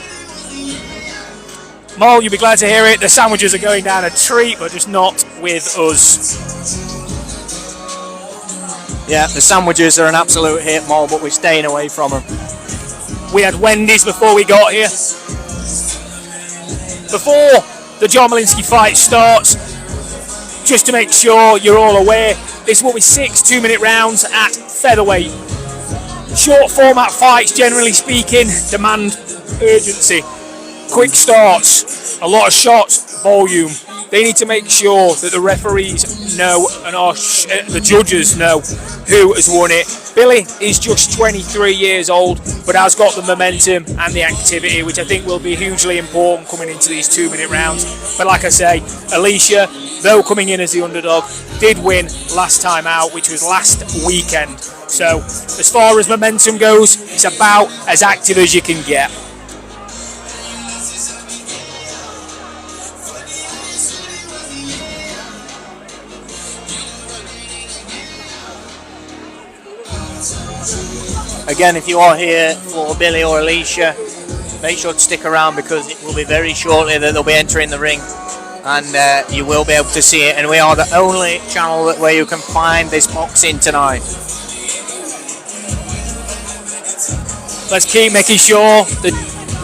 Mol, you'll be glad to hear it. The sandwiches are going down a treat, but just not with us. Yeah, the sandwiches are an absolute hit, Mol, but we're staying away from them. We had Wendy's before we got here. Before the Jalinsky fight starts, just to make sure you're all aware, this will be 6 2-minute rounds at featherweight. Short format fights, generally speaking, demand urgency. Quick starts, a lot of shots, volume. They need to make sure that the referees know and the judges know who has won it. Billy is just 23 years old, but has got the momentum and the activity, which I think will be hugely important coming into these 2-minute rounds. But like I say, Alicia, though coming in as the underdog, did win last time out, which was last weekend. So as far as momentum goes, it's about as active as you can get. Again, if you are here for Billy or Alicia, make sure to stick around because it will be very shortly that they'll be entering the ring, and you will be able to see it. And we are the only channel where you can find this boxing tonight. Let's keep making sure that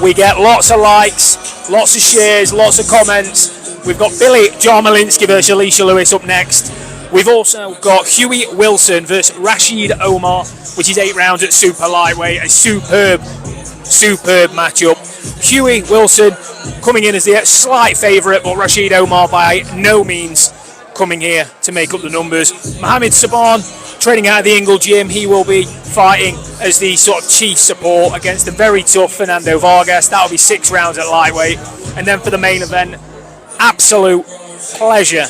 we get lots of likes, lots of shares, lots of comments. We've got Billy Jalinsky versus Alicia Lewis up next. We've also got Huie Wilson versus Rashid Omar, which is 8 rounds at super lightweight. A superb superb matchup. Huie Wilson coming in as the slight favourite, but Rashid Omar by no means coming here to make up the numbers. Mohamed Saban training out of the Ingle gym. He will be fighting as the sort of chief support against the very tough Fernando Vargas. That'll be 6 rounds at lightweight. And then for the main event, absolute pleasure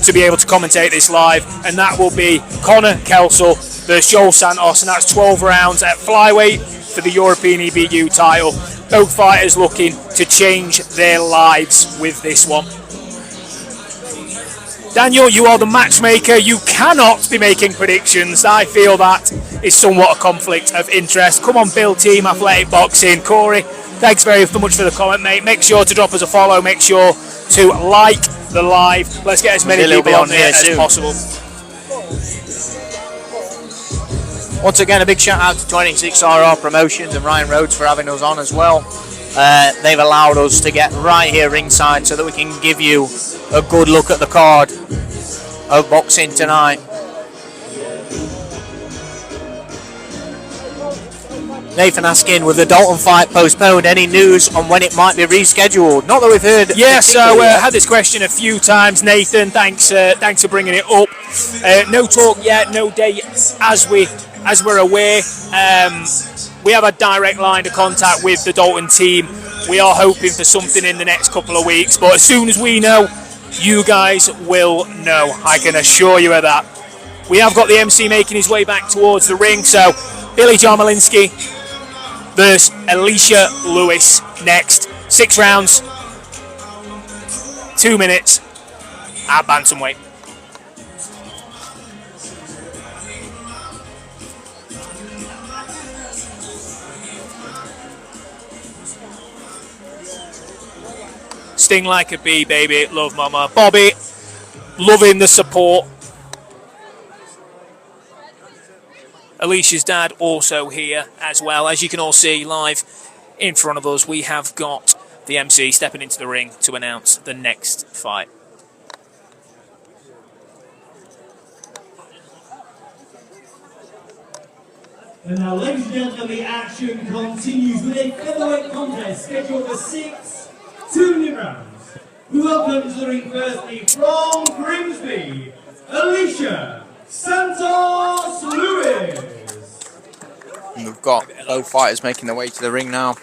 to be able to commentate this live, and that will be Conner Kelsall versus Joel Santos, and that's 12 rounds at flyweight for the European EBU title. Both fighters looking to change their lives with this one. Daniel, you are the matchmaker. You cannot be making predictions. I feel that is somewhat a conflict of interest. Come on, Bill Team Athletic Boxing. Corey, thanks very much for the comment, mate. Make sure to drop us a follow. Make sure to like the live. Let's get as many people on here as possible. Once again, a big shout out to 26RR Promotions and Ryan Rhodes for having us on as well. They've allowed us to get right here ringside so that we can give you a good look at the card of boxing tonight. Nathan asking, with the Dalton fight postponed, any news on when it might be rescheduled? Not that we've heard. Yeah, so I had this question a few times, Nathan. Thanks for bringing it up. No talk yet, no date as we're aware. We have a direct line of contact with the Dalton team. We are hoping for something in the next couple of weeks, but as soon as we know, you guys will know. I can assure you of that. We have got the MC making his way back towards the ring, so Billy Jalinsky versus Alicia Lewis next. 6 rounds, 2 minutes at bantamweight. Sting like a bee, baby. Love mama. Bobby, loving the support. Alicia's dad also here as well. As you can all see live in front of us, we have got the MC stepping into the ring to announce the next fight. And now, ladies and gentlemen, the action continues with a featherweight contest scheduled for 6 2-minute rounds. We welcome to the ring firstly from Grimsby, Alicia Santos Lewis. And we've got both fighters making their way to the ring now.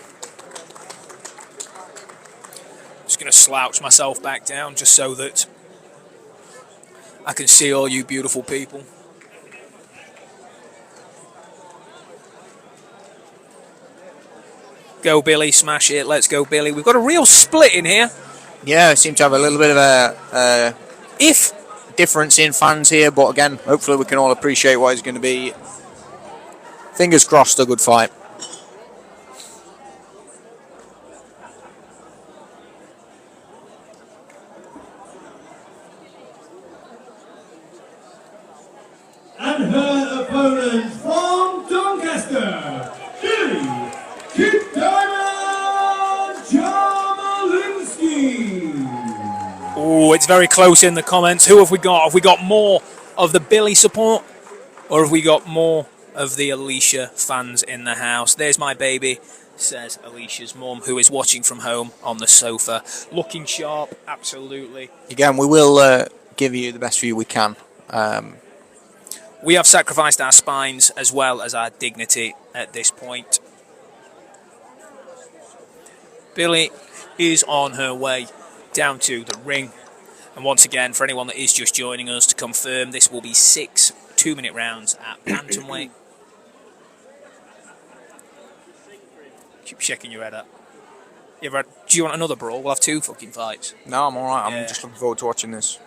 Just going to slouch myself back down just so that I can see all you beautiful people. Go Billy, smash it, let's go Billy. We've got a real split in here. Yeah, it seems to have a little bit of a difference in fans here, but again, hopefully we can all appreciate what is going to be, fingers crossed, a good fight. And her opponent from Doncaster, Oh, it's very close in the comments. Who have we got? Have we got more of the Billy support, or have we got more of the Alicia fans in the house? There's my baby, says Alicia's mum, who is watching from home on the sofa. Looking sharp, absolutely. Again, we will give you the best view we can. We have sacrificed our spines as well as our dignity at this point. Billy is on her way down to the ring. And once again, for anyone that is just joining us, to confirm, this will be 6 2-minute rounds at bantamweight. Keep shaking your head up. Do you want another brawl? We'll have 2 fucking fights. No, I'm alright. Yeah. I'm just looking forward to watching this.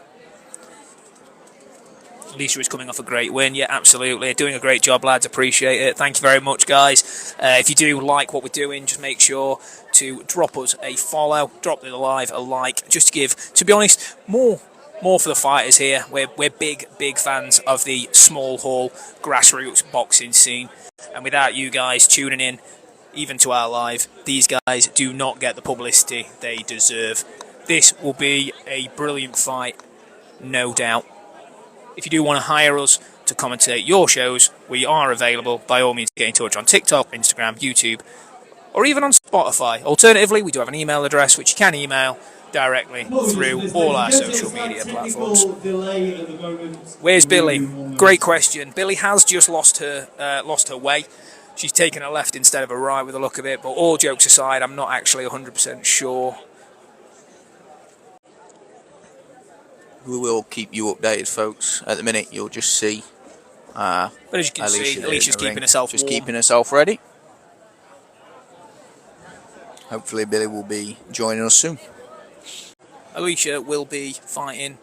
Alicia is coming off a great win. Yeah, absolutely. Doing a great job, lads. Appreciate it. Thank you very much, guys. If you do like what we're doing, just make sure to drop us a follow, drop the live a like, just to give, to be honest, more for the fighters here. We're big fans of the small hall grassroots boxing scene. And without you guys tuning in, even to our live, these guys do not get the publicity they deserve. This will be a brilliant fight, no doubt. If you do want to hire us to commentate your shows, we are available. By all means, get in touch on TikTok, Instagram, YouTube, or even on Spotify. Alternatively, we do have an email address which you can email directly through all our social media platforms. Where's Billy? Great question. Billy has just lost her way. She's taken a left instead of a right with the look of it, but all jokes aside, I'm not actually 100% sure. We will keep you updated, folks. At the minute, you'll just see. But as you can see, Alicia's keeping herself just warm. keeping herself ready. Hopefully, Billy will be joining us soon. Alicia will be fighting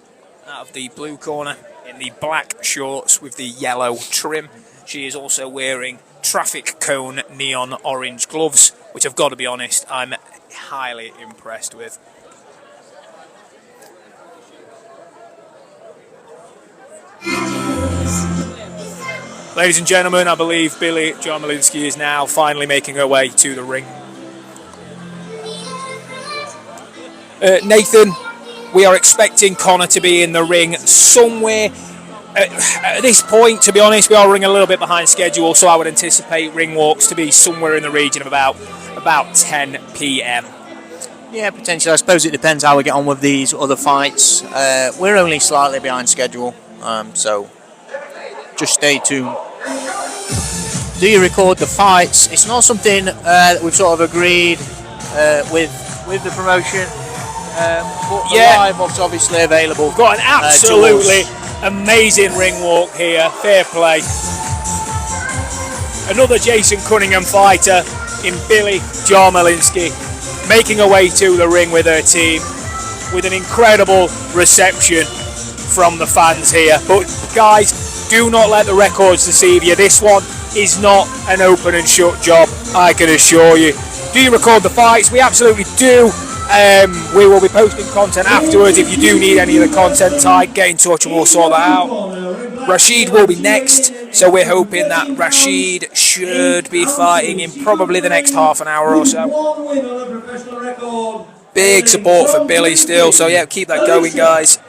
out of the blue corner in the black shorts with the yellow trim. She is also wearing traffic cone neon orange gloves, which I've got to be honest, I'm highly impressed with. Ladies and gentlemen, I believe Billy Jalinsky is now finally making her way to the ring. Nathan, we are expecting Conner to be in the ring somewhere. At this point, to be honest, we are running a little bit behind schedule, so I would anticipate ring walks to be somewhere in the region of about 10 p.m. Yeah, potentially. I suppose it depends how we get on with these other fights. We're only slightly behind schedule, so just stay tuned. Do you record the fights? It's not something that we've sort of agreed with the promotion. But the live box obviously available. We've got an absolutely amazing ring walk here. Fair play. Another Jason Cunningham fighter in Billy Jalinsky making her way to the ring with her team with an incredible reception from the fans here. But guys, do not let the records deceive you. This one is not an open and shut job, I can assure you. Do you record the fights? We absolutely do. We will be posting content afterwards. If you do need any of the content type, get in touch and we'll sort that out. Rashid will be next, so we're hoping that Rashid should be fighting in probably the next half an hour or so. Big support for Billy still, so yeah, keep that going, guys.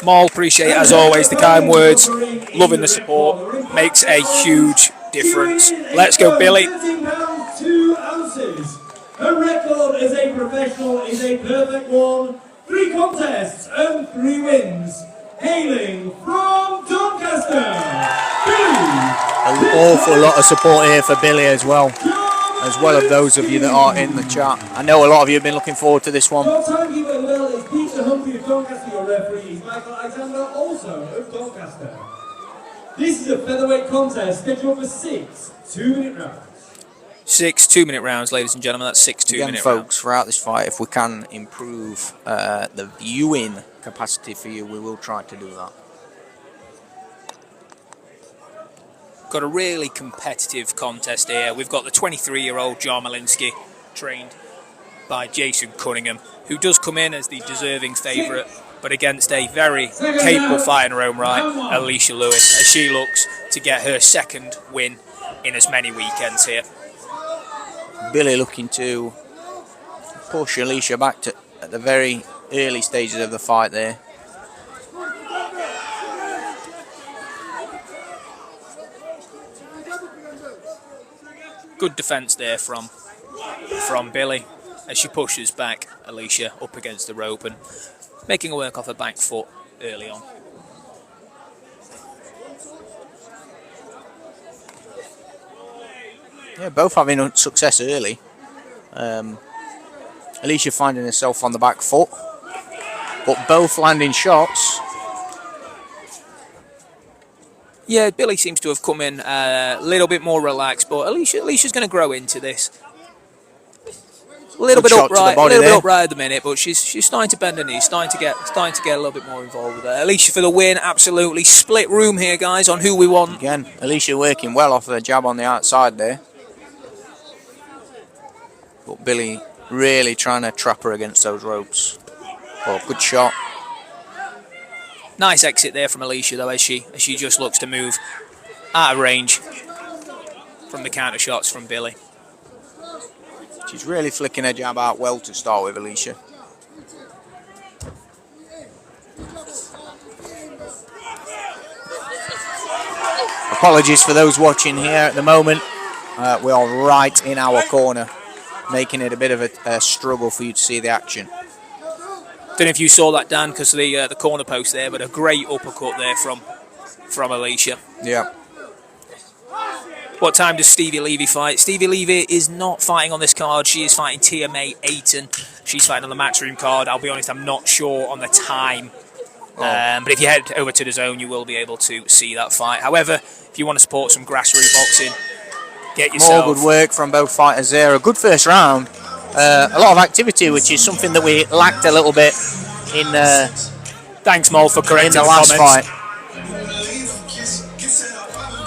Maul, appreciate as always the kind words, loving the support, makes a huge difference. Let's go, Billy. 2 ounces. Her record as a professional is a perfect one. 3 contests and 3 wins. Hailing from Doncaster, Billy. An awful lot of support here for Billy as well as those of you that are in the chat. I know a lot of you have been looking forward to this one. Your timekeeper as well is Peter Humphrey of Doncaster, your referees. Michael Alexander also of Doncaster. This is a featherweight contest scheduled for 6 2-minute rounds. 6 2-minute rounds, ladies and gentlemen. That's 6 2-minute rounds. Folks, throughout this fight, if we can improve the viewing capacity for you, we will try to do that. Got a really competitive contest here. We've got the 23-year-old Jalinsky, trained by Jason Cunningham, who does come in as the deserving favourite, but against a very capable fighter in her own right, Alicia Lewis, as she looks to get her second win in as many weekends here. Billy looking to push Alicia back to at the very early stages of the fight there. Good defence there from Billy as she pushes back Alicia up against the rope and making her work off her back foot early on. Yeah, both having success early. Alicia finding herself on the back foot, but both landing shots. Yeah, Billy seems to have come in a little bit more relaxed, but Alicia's going to grow into this. A little bit upright at the minute, but she's starting to bend her knees, starting to get a little bit more involved with her. Alicia for the win, absolutely split room here, guys, on who we want. Again, Alicia working well off the jab on the outside there. But Billy really trying to trap her against those ropes. Oh, good shot. Nice exit there from Alicia, though, as she just looks to move out of range from the counter shots from Billy. She's really flicking her jab out well to start with, Alicia. Apologies for those watching here at the moment. We are right in our corner, making it a bit of a struggle for you to see the action. Don't know if you saw that, Dan, because of the corner post there, but a great uppercut there from Alicia. Yeah. What time does Stevie Levy fight? Stevie Levy is not fighting on this card. She is fighting Tia May Ayton. She's fighting on the Matchroom card. I'll be honest, I'm not sure on the time. But if you head over to the zone, you will be able to see that fight. However, if you want to support some grassroots boxing, get yourself... More good work from both fighters there. A good first round. A lot of activity, which is something that we lacked a little bit in... Thanks, Mol, for correcting the last comments. fight.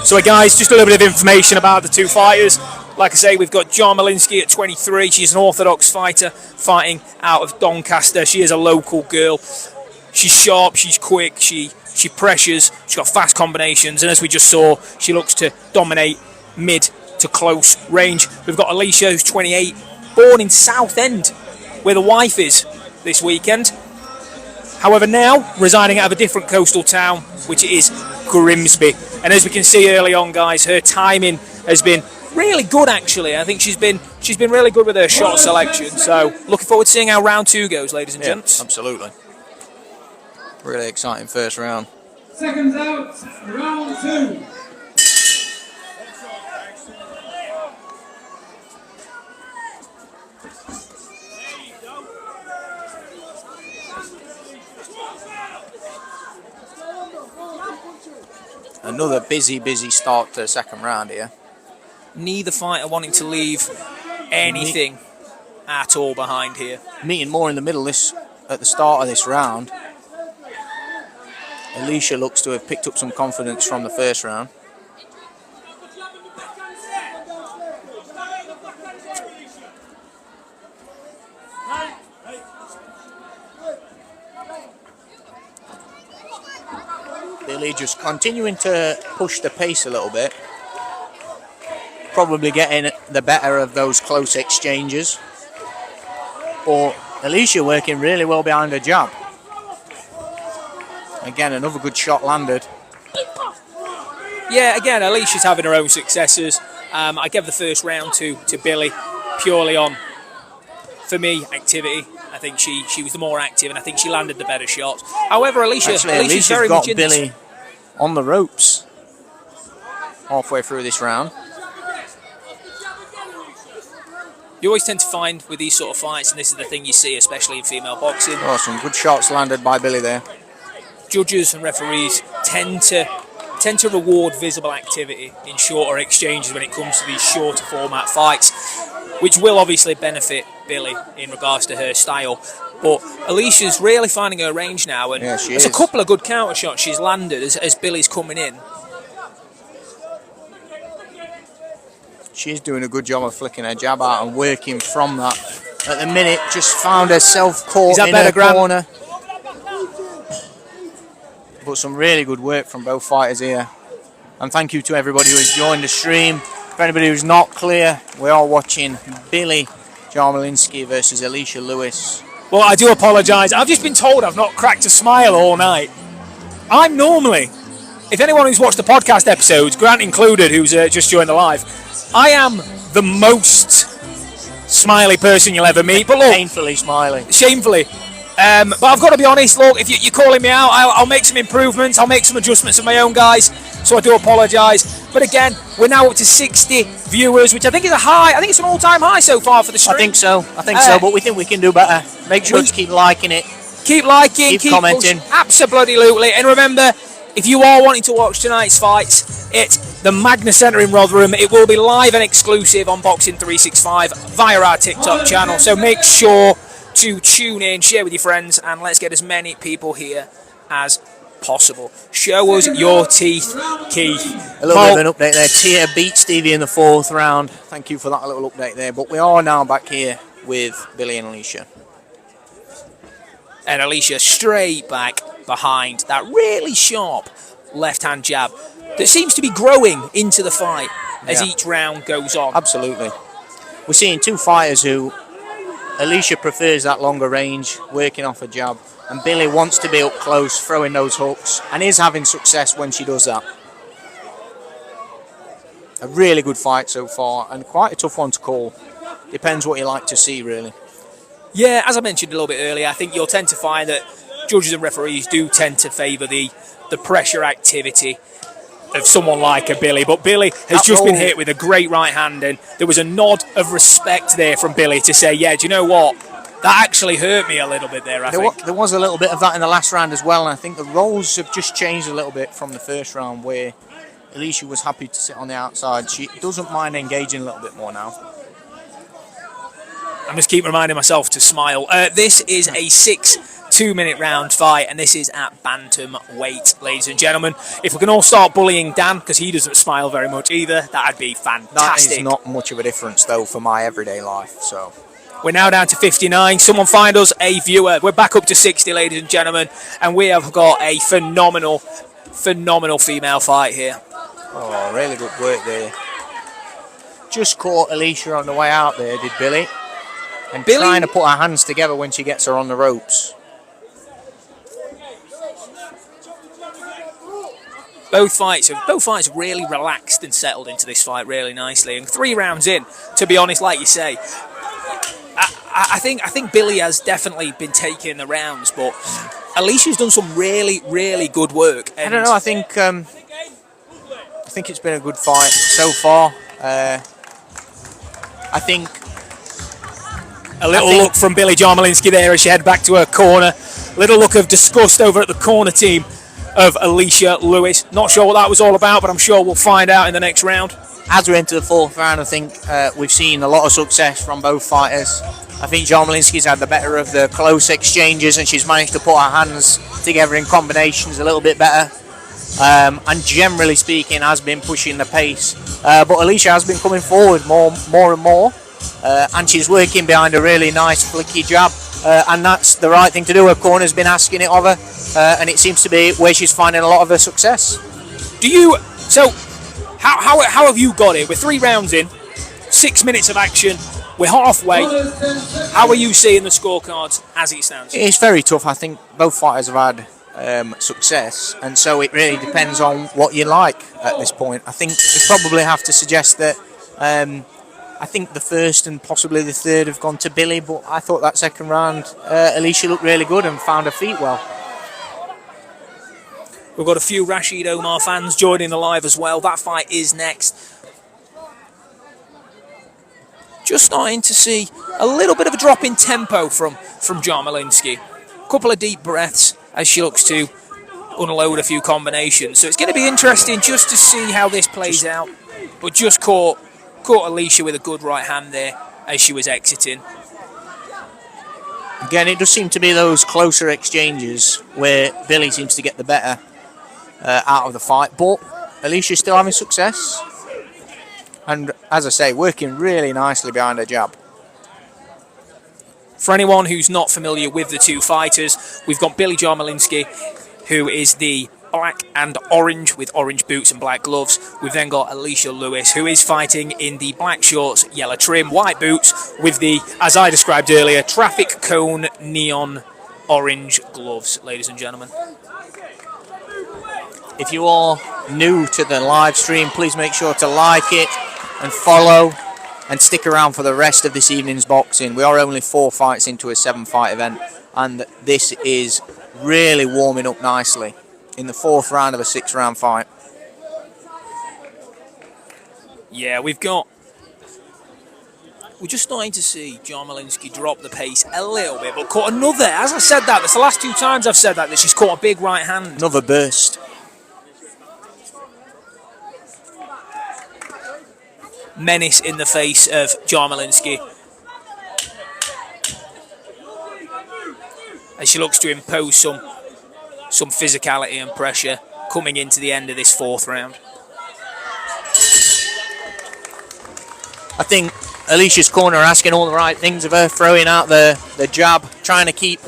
So guys, just a little bit of information about the two fighters. Like I say, we've got Jalinsky at 23. She's an orthodox fighter fighting out of Doncaster. She is a local girl. She's sharp, she's quick, she pressures, she's got fast combinations, and as we just saw, she looks to dominate mid to close range. We've got Alicia, who's 28, born in Southend, where the wife is this weekend. However, now residing out of a different coastal town, which is Grimsby. And as we can see early on, guys, her timing has been really good, actually. I think she's been really good with her shot selection. So looking forward to seeing how round 2 goes, ladies and gents. Absolutely. Really exciting first round. Seconds out, round 2. Another busy start to the second round here. Neither fighter wanting to leave anything at all behind here. Meeting more in the middle at the start of this round. Alicia looks to have picked up some confidence from the first round. Billy just continuing to push the pace a little bit. Probably getting the better of those close exchanges. But Alicia working really well behind her jab. Again, another good shot landed. Yeah, again, Alicia's having her own successes. I gave the first round to Billy purely on, for me, activity. I think she was the more active, and I think she landed the better shot. However, Alicia's very got much in Billy on the ropes halfway through this round. You always tend to find with these sort of fights, and this is the thing you see, especially in female boxing. Oh, some good shots landed by Billy there. Judges and referees tend to reward visible activity in shorter exchanges when it comes to these shorter format fights, which will obviously benefit Billy in regards to her style. But Alicia's really finding her range now, and there's a couple of good counter shots she's landed as Billy's coming in. She's doing a good job of flicking her jab out and working from that. At the minute, just found herself caught in her corner. But some really good work from both fighters here. And thank you to everybody who has joined the stream. For anybody who's not clear, we are watching Billy Jalinsky versus Alicia Lewis. Well, I do apologise. I've just been told I've not cracked a smile all night. I'm normally, if anyone who's watched the podcast episodes, Grant included, who's just joined the live, I am the most smiley person you'll ever meet. But look, painfully smiley. Shamefully. But I've got to be honest, look, if you're calling me out, I'll make some improvements, I'll make some adjustments of my own, guys, so I do apologise. But again, we're now up to 60 viewers, which I think is a high. I think it's an all-time high so far for the stream. I think so, but we think we can do better. Make sure to keep liking it. Keep liking, keep commenting. Absolutely. And remember, if you are wanting to watch tonight's fights, it's the Magna Centre in Rotherham. It will be live and exclusive on Boxing365 via our TikTok channel, so make sure to tune in, share with your friends, and let's get as many people here as possible. Show us your teeth, Keith. A little bit of an update there. Tia beat Stevie in the 4th round. Thank you for that little update there. But we are now back here with Billy and Alicia. And Alicia straight back behind that really sharp left-hand jab that seems to be growing into the fight as each round goes on. Absolutely. We're seeing two fighters who Alicia prefers that longer range, working off a jab, and Billy wants to be up close, throwing those hooks, and is having success when she does that. a really good fight so far, and quite a tough one to call. Depends what you like to see, really. Yeah, as I mentioned a little bit earlier, I think you'll tend to find that judges and referees do tend to favour the pressure activity of someone like a Billy. But Billy has just been hit with a great right hand, and there was a nod of respect there from Billy to say, yeah, do you know what? That actually hurt me a little bit there, I think. There was a little bit of that in the last round as well, and I think the roles have just changed a little bit from the first round, where Alicia was happy to sit on the outside. She doesn't mind engaging a little bit more now. I must keep reminding myself to smile. This is a 2-minute round fight, and this is at bantamweight, ladies and gentlemen. If we can all start bullying Dan, because he doesn't smile very much either, that'd be fantastic. That is not much of a difference, though, for my everyday life, so... We're now down to 59. Someone find us a viewer. We're back up to 60, ladies and gentlemen, and we have got a phenomenal female fight here. Oh, really good work there. Just caught Alicia on the way out there, did Billy. And trying to put her hands together when she gets her on the ropes. Both fights really relaxed and settled into this fight really nicely. And 3 rounds in, to be honest, like you say, I think Billy has definitely been taking the rounds, but Alicia's done some really good work. I don't know. I think it's been a good fight so far. I think a little look from Billy Jalinsky there as she head back to her corner. Little look of disgust over at the corner team of Alicia Lewis. Not sure what that was all about, but I'm sure we'll find out in the next round. As we're into the 4th round, I think we've seen a lot of success from both fighters. I think Jalinsky's had the better of the close exchanges, and she's managed to put her hands together in combinations a little bit better. And generally speaking, has been pushing the pace. But Alicia has been coming forward more and more. And she's working behind a really nice flicky jab. And that's the right thing to do. Her corner's been asking it of her. And it seems to be where she's finding a lot of her success. How have you got it? We're 3 rounds in, 6 minutes of action. We're halfway. How are you seeing the scorecards as it stands? It's very tough. I think both fighters have had success, and so it really depends on what you like at this point. I think we probably have to suggest that I think the first and possibly the third have gone to Billy, but I thought that second round Alicia looked really good and found her feet well. We've got a few Rashid Omar fans joining the live as well. That fight is next. Just starting to see a little bit of a drop in tempo from Jalinsky. A couple of deep breaths as she looks to unload a few combinations. So it's going to be interesting just to see how this plays out. But just caught Alicia with a good right hand there as she was exiting. Again, it does seem to be those closer exchanges where Billy seems to get the better out of the fight. But Alicia's still having success. And as I say, working really nicely behind her jab. For anyone who's not familiar with the two fighters, we've got Billy Jalinsky, who is the black and orange with orange boots and black gloves. We've then got Alicia Lewis, who is fighting in the black shorts, yellow trim, white boots with the, as I described earlier, traffic cone neon orange gloves, ladies and gentlemen. If you are new to the live stream, please make sure to like it and follow and stick around for the rest of this evening's boxing. We are only 4 fights into a 7-fight event, and this is really warming up nicely in the 4th round of a 6-round fight. Yeah, we're just starting to see Jalinsky drop the pace a little bit, but caught another, as I said that's the last 2 times I've said that she's caught a big right hand. Another burst. Menace in the face of Jalinsky as she looks to impose some physicality and pressure coming into the end of this 4th round. I think Alicia's corner asking all the right things of her, throwing out the jab, trying to keep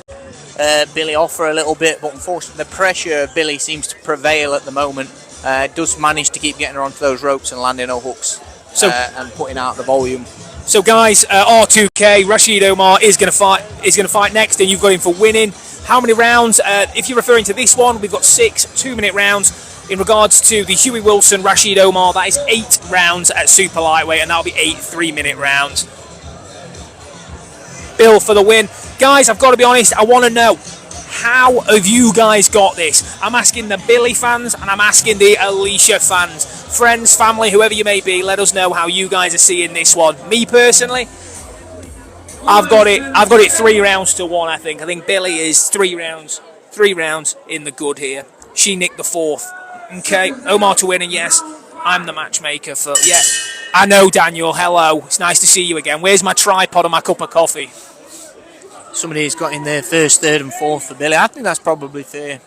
Billy off her a little bit, but unfortunately the pressure of Billy seems to prevail at the moment. Does manage to keep getting her onto those ropes and landing her hooks. And putting out the volume. So guys, R2K, Rashid Omar is going to fight next, and you've got him for winning. How many rounds? If you're referring to this one, we've got 6 2-minute rounds. in regards to the Huie Wilson, Rashid Omar, that is 8 rounds at super lightweight, and that'll be 8 3-minute rounds. Bill for the win. Guys, I've got to be honest, I want to know, how have you guys got this? I'm asking the Billy fans and I'm asking the Alicia fans. Friends, family, whoever you may be, let us know how you guys are seeing this one. Me personally, I've got it 3 rounds to 1, I think. I think Billy is 3 rounds in the good here. She nicked the 4th. Okay, Omar to win, and yes, I'm the matchmaker for, yeah. I know, Daniel, hello. It's nice to see you again. Where's my tripod and my cup of coffee? Somebody's got in there first, third and fourth for Billy. I think that's probably fair.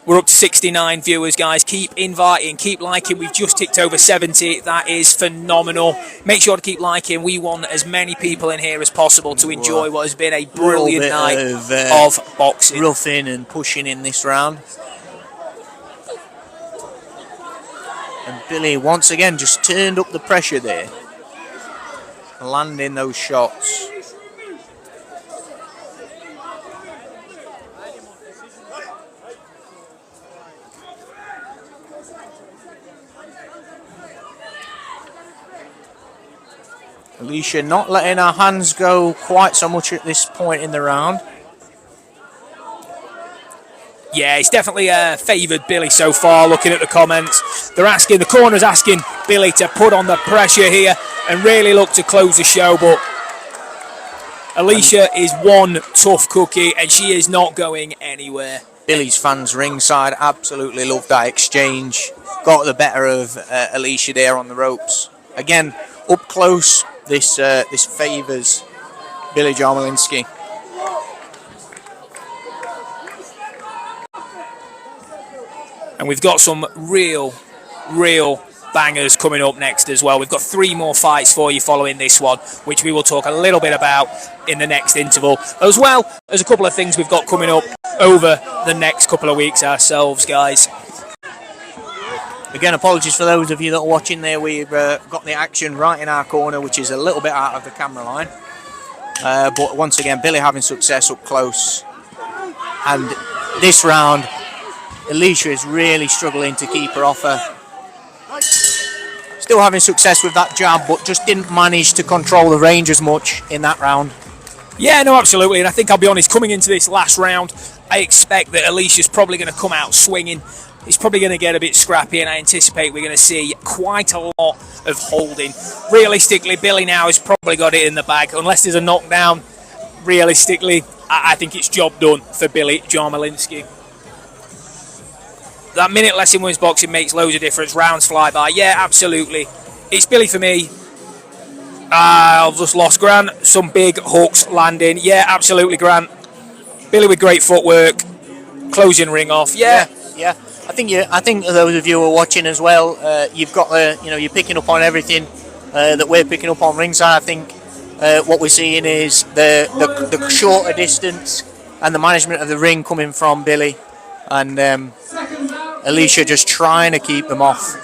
We're up to 69 viewers, guys. Keep inviting, keep liking. We've just ticked over 70. That is phenomenal. Make sure to keep liking. We want as many people in here as possible to enjoy what has been a brilliant night of boxing. Roughing and pushing in this round. And Billy, once again, just turned up the pressure there. Landing those shots. Alicia not letting her hands go quite so much at this point in the round. Yeah, it's definitely favoured Billy so far, looking at the comments. The corner's asking Billy to put on the pressure here and really look to close the show, but Alicia is one tough cookie and she is not going anywhere. Billy's fans ringside absolutely loved that exchange. Got the better of Alicia there on the ropes. Again, up close, this favours Billy Jalinsky. And we've got some real bangers coming up next as well. We've got 3 more fights for you following this one, which we will talk a little bit about in the next interval, as well as a couple of things we've got coming up over the next couple of weeks ourselves, guys. Again, apologies for those of you that are watching there. We've got the action right in our corner, which is a little bit out of the camera line. But once again, Billy having success up close. And this round, Alicia is really struggling to keep her off her. Still having success with that jab, but just didn't manage to control the range as much in that round. Yeah, no, absolutely. And I think I'll be honest, coming into this last round, I expect that Alicia's probably going to come out swinging. It's probably going to get a bit scrappy, and I anticipate we're going to see quite a lot of holding. Realistically, Billy now has probably got it in the bag. Unless there's a knockdown, realistically, I think it's job done for Billy Jalinsky. That minute less in women's boxing makes loads of difference. Rounds fly by. Yeah, absolutely. It's Billy for me. I've just lost Grant. Some big hooks landing. Yeah, absolutely, Grant. Billy with great footwork. Closing ring off. Yeah. I think those of you who are watching as well, you've got you're picking up on everything that we're picking up on ringside. I think what we're seeing is the shorter distance and the management of the ring coming from Billy, and Alicia just trying to keep them off.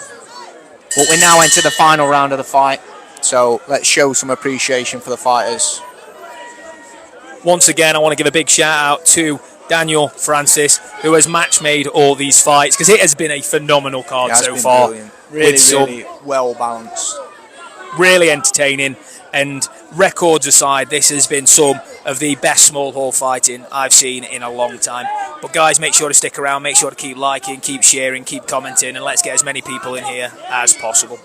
But we now enter the final round of the fight, so let's show some appreciation for the fighters. Once again, I want to give a big shout out to Daniel Francis, who has match made all these fights, because it has been a phenomenal card so far. Brilliant. Really well balanced. Really entertaining, and records aside, this has been some of the best small hall fighting I've seen in a long time. But guys, make sure to stick around, make sure to keep liking, keep sharing, keep commenting, and let's get as many people in here as possible.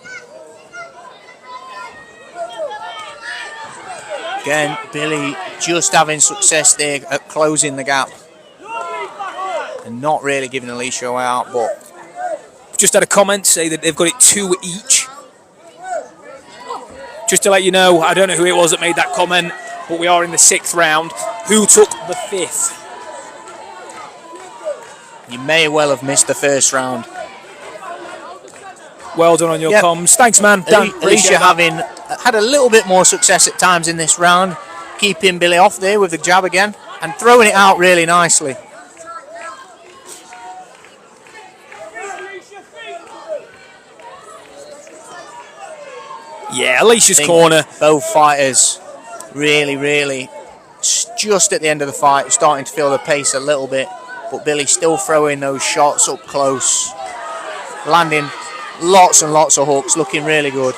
Again, Billy just having success there at closing the gap. And not really giving Alicia a way out, but just had a comment say that they've got it 2 each. Just to let you know, I don't know who it was that made that comment, but we are in the 6th round. Who took the 5th? You may well have missed the 1st round. Well done on your comms. Thanks, man. Alicia having had a little bit more success at times in this round, keeping Billy off there with the jab again and throwing it out really nicely. Yeah, Alicia's corner. Both fighters really just at the end of the fight starting to feel the pace a little bit. but Billy's still throwing those shots up close, landing lots and lots of hooks, looking really good.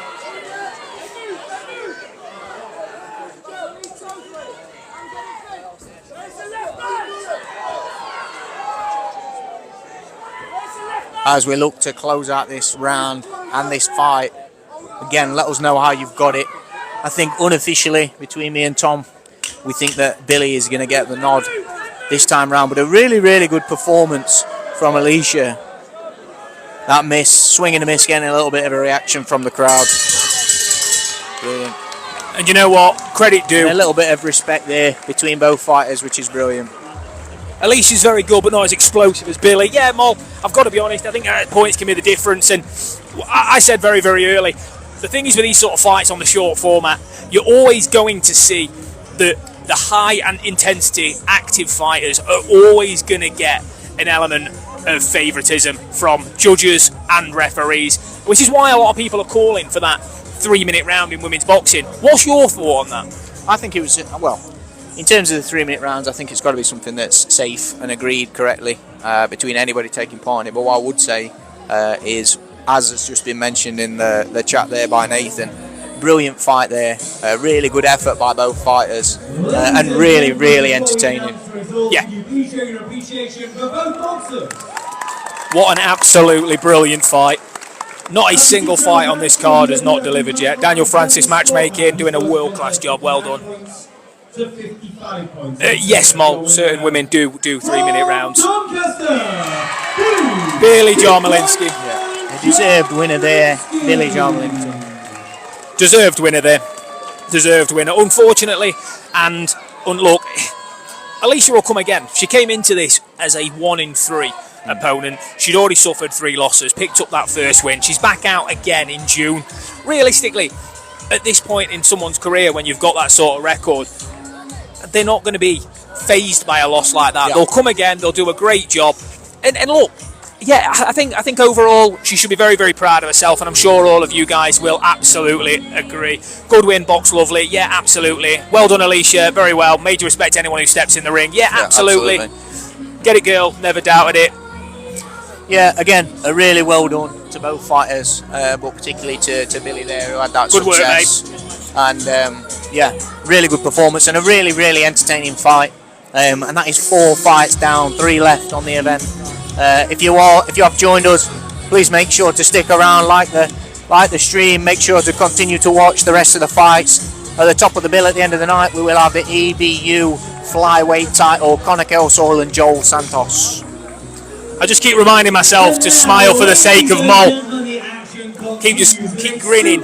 As we look to close out this round and this fight, again, let us know how you've got it. I think unofficially, between me and Tom, we think that Billy is going to get the nod this time round, but a really, really good performance from Alicia. That miss, swing and a miss, getting a little bit of a reaction from the crowd. Brilliant. And you know what? Credit due. And a little bit of respect there between both fighters, which is brilliant. Alicia's very good, but not as explosive as Billy. Yeah, Mo, I've got to be honest, I think points can be the difference. And I said very, very early, the thing is with these sort of fights on the short format, you're always going to see the high and intensity active fighters are always going to get an element of favouritism from judges and referees, which is why a lot of people are calling for that 3-minute round in women's boxing. What's your thought on that? I think it was, well, in terms of the 3-minute rounds, I think it's got to be something that's safe and agreed correctly between anybody taking part in it. But what I would say is, as has just been mentioned in the chat there by Nathan, brilliant fight there, really good effort by both fighters, and really, really entertaining. Yeah. What an absolutely brilliant fight. Not a single fight on this card has not delivered yet. Daniel Francis matchmaking, doing a world-class job, well done. Yes, Mo, certain women do 3-minute rounds. Billy Jalinsky. Yeah. A deserved winner there, Billy Jalinsky. Deserved winner there. Deserved winner. Unfortunately, and look, Alicia will come again. She came into this as a 1-in-3 opponent. She'd already suffered 3 losses, picked up that first win. She's back out again in June. Realistically, at this point in someone's career, when you've got that sort of record, they're not going to be fazed by a loss like that. Yeah. They'll come again, they'll do a great job. And look, yeah, I think overall she should be very, very proud of herself, and I'm sure all of you guys will absolutely agree. Good win, box lovely, yeah, absolutely. Well done, Alicia, very well. Major respect to anyone who steps in the ring, yeah, absolutely. Get it, girl, never doubted it. Yeah, again, a really well done to both fighters, but particularly to Billy there, who had that good success. Work, mate. And yeah, really good performance and a really, really entertaining fight. And that is 4 fights down, 3 left on the event. If you have joined us, please make sure to stick around, like the stream. Make sure to continue to watch the rest of the fights. At the top of the bill at the end of the night, we will have the EBU Flyweight Title, Conner Kelsall and Joel Santos. I just keep reminding myself to smile for the sake of Mo. Keep grinning.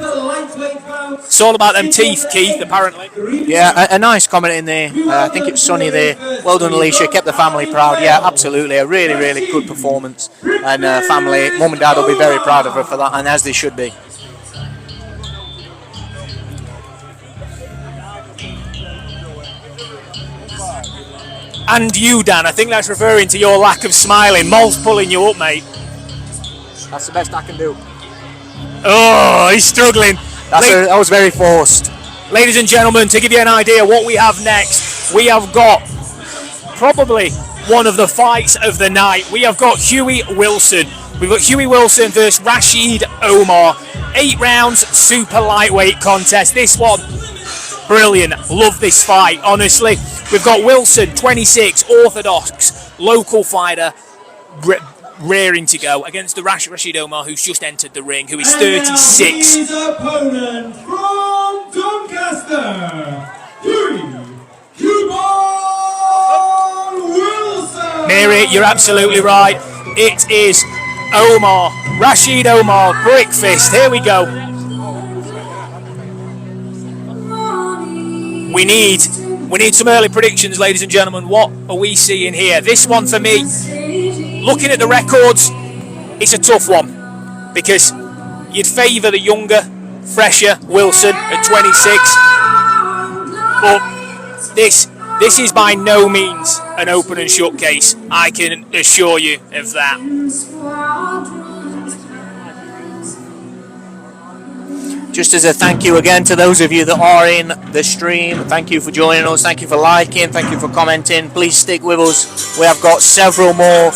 It's all about them teeth, Keith, apparently. Yeah, a nice comment in there. I think it was Sonny there. Well done, Alicia. Kept the family proud. Yeah, absolutely. A really, really good performance. And family, mum and dad will be very proud of her for that, and as they should be. And you, Dan, I think that's referring to your lack of smiling. Mol's pulling you up, mate. That's the best I can do. Oh, he's struggling. That was very forced. Ladies and gentlemen, to give you an idea what we have next, we have got probably one of the fights of the night. We have got Huie Wilson. We've got Huie Wilson versus Rashid Omar. 8 rounds, super lightweight contest. This one, brilliant. Love this fight, honestly. We've got Wilson, 26, orthodox, local fighter, raring to go against the Rashid Omar, who's just entered the ring, who is 36. His opponent from Doncaster, Huie Wilson. Mary, you're absolutely right. It is Omar, Rashid Omar, breakfast. Here we go. We need some early predictions, ladies and gentlemen. What are we seeing here? This one for me, looking at the records, it's a tough one because you'd favour the younger, fresher Wilson at 26, but this is by no means an open and shut case. I can assure you of that. just as a thank you again to those of you that are in the stream, thank you for joining us, thank you for liking, thank you for commenting. Please stick with us. We have got several more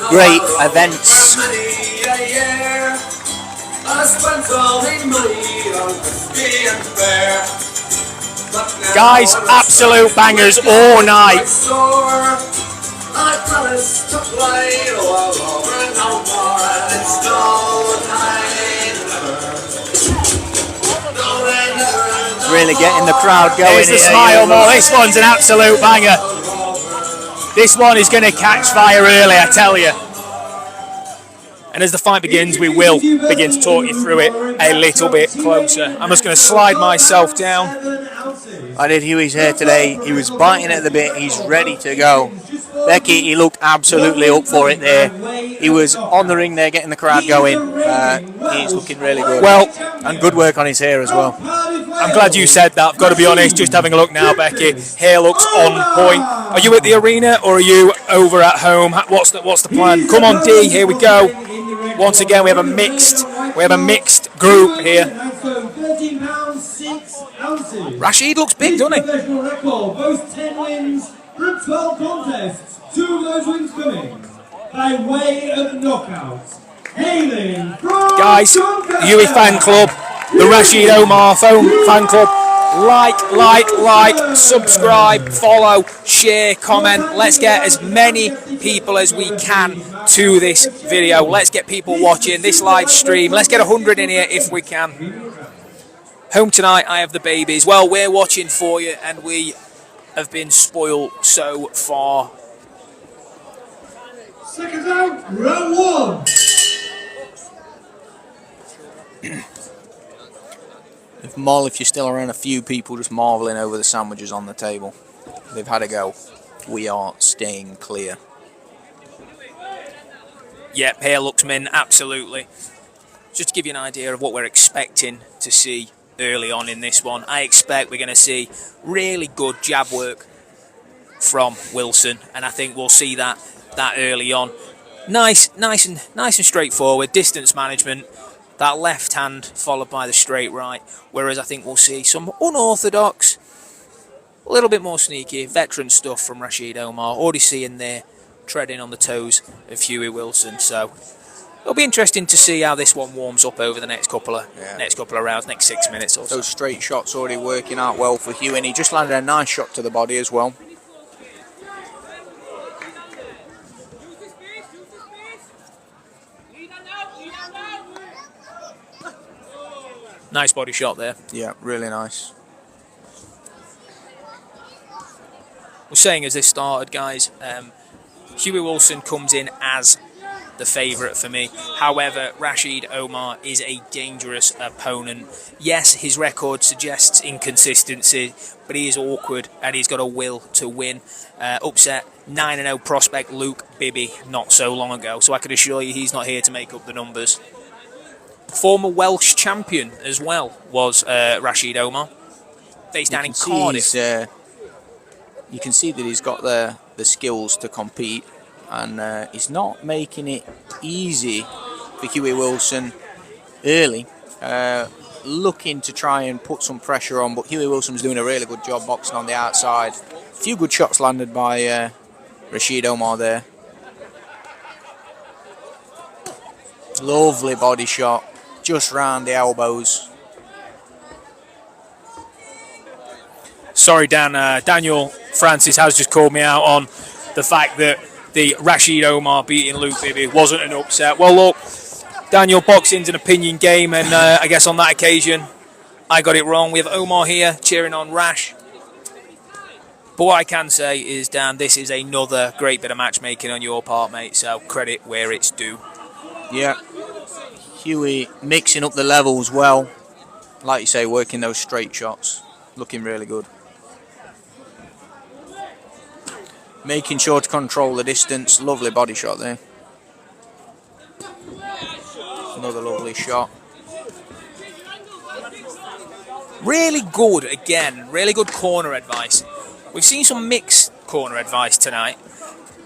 great events. Guys, absolute bangers all night. Really getting the crowd going. Here's the smile more. This one's an absolute banger. This one is going to catch fire early, I tell you. And as the fight begins, we will begin to talk you through it a little bit closer. I'm just going to slide myself down. I did Huie's hair today. He was biting at the bit. He's ready to go. Becky, he looked absolutely up for it there. He was on the ring there, getting the crowd going. He's looking really good. Well, and good work on his hair as well. I'm glad you said that. I've got to be honest, just having a look now, Becky. Hair looks on point. Are you at the arena or are you over at home? What's the plan? Come on, D. Here we go. Once again, we have a mixed group here. Rashid looks big, doesn't he? Both 10 wins from 12 contests. 2 of those wins coming by way of knockout. Hailing from guys, Huie fan club, the Rashid Omar fan club. Like, subscribe, follow, share, comment. Let's get as many people as we can to this video. Let's get people watching this live stream. Let's get 100 in here if we can. Home tonight, I have the babies. Well, we're watching for you and we have been spoiled so far. Seconds out, round 1. If you're still around, a few people just marvelling over the sandwiches on the table. They've had a go. We are staying clear. Yep, hair looks min, absolutely. Just to give you an idea of what we're expecting to see early on in this one, I expect we're going to see really good jab work from Wilson, and I think we'll see that early on. Nice and straightforward distance management. That left hand followed by the straight right, whereas I think we'll see some unorthodox, a little bit more sneaky, veteran stuff from Rashid Omar. Already seeing there, treading on the toes of Huie Wilson. So it'll be interesting to see how this one warms up over the next couple of rounds, next 6 minutes or so. Those straight shots already working out well for Huie, and he just landed a nice shot to the body as well. Nice body shot there. Yeah, really nice. We're saying as this started, guys, Huie Wilson comes in as the favourite for me. However, Rashid Omar is a dangerous opponent. Yes, his record suggests inconsistency, but he is awkward and he's got a will to win. Upset 9-0 prospect Luke Bibby not so long ago, so I can assure you he's not here to make up the numbers. Former Welsh champion as well was Rashid Omar, based down in Cardiff. You can see that he's got the skills to compete, and he's not making it easy for Huie Wilson early. Looking to try and put some pressure on, but Huie Wilson's doing a really good job boxing on the outside. A few good shots landed by Rashid Omar there. Lovely body shot, just round the elbows. Sorry, Dan. Daniel Francis has just called me out on the fact that the Rashid Omar beating Luke Bibby wasn't an upset. Well, look, Daniel, boxing's an opinion game, and I guess on that occasion, I got it wrong. We have Omar here cheering on Rash. But what I can say is, Dan, this is another great bit of matchmaking on your part, mate, so credit where it's due. Yeah. Huie mixing up the levels well. Like you say, working those straight shots. Looking really good. Making sure to control the distance. Lovely body shot there. Another lovely shot. Really good, again. Really good corner advice. We've seen some mixed corner advice tonight,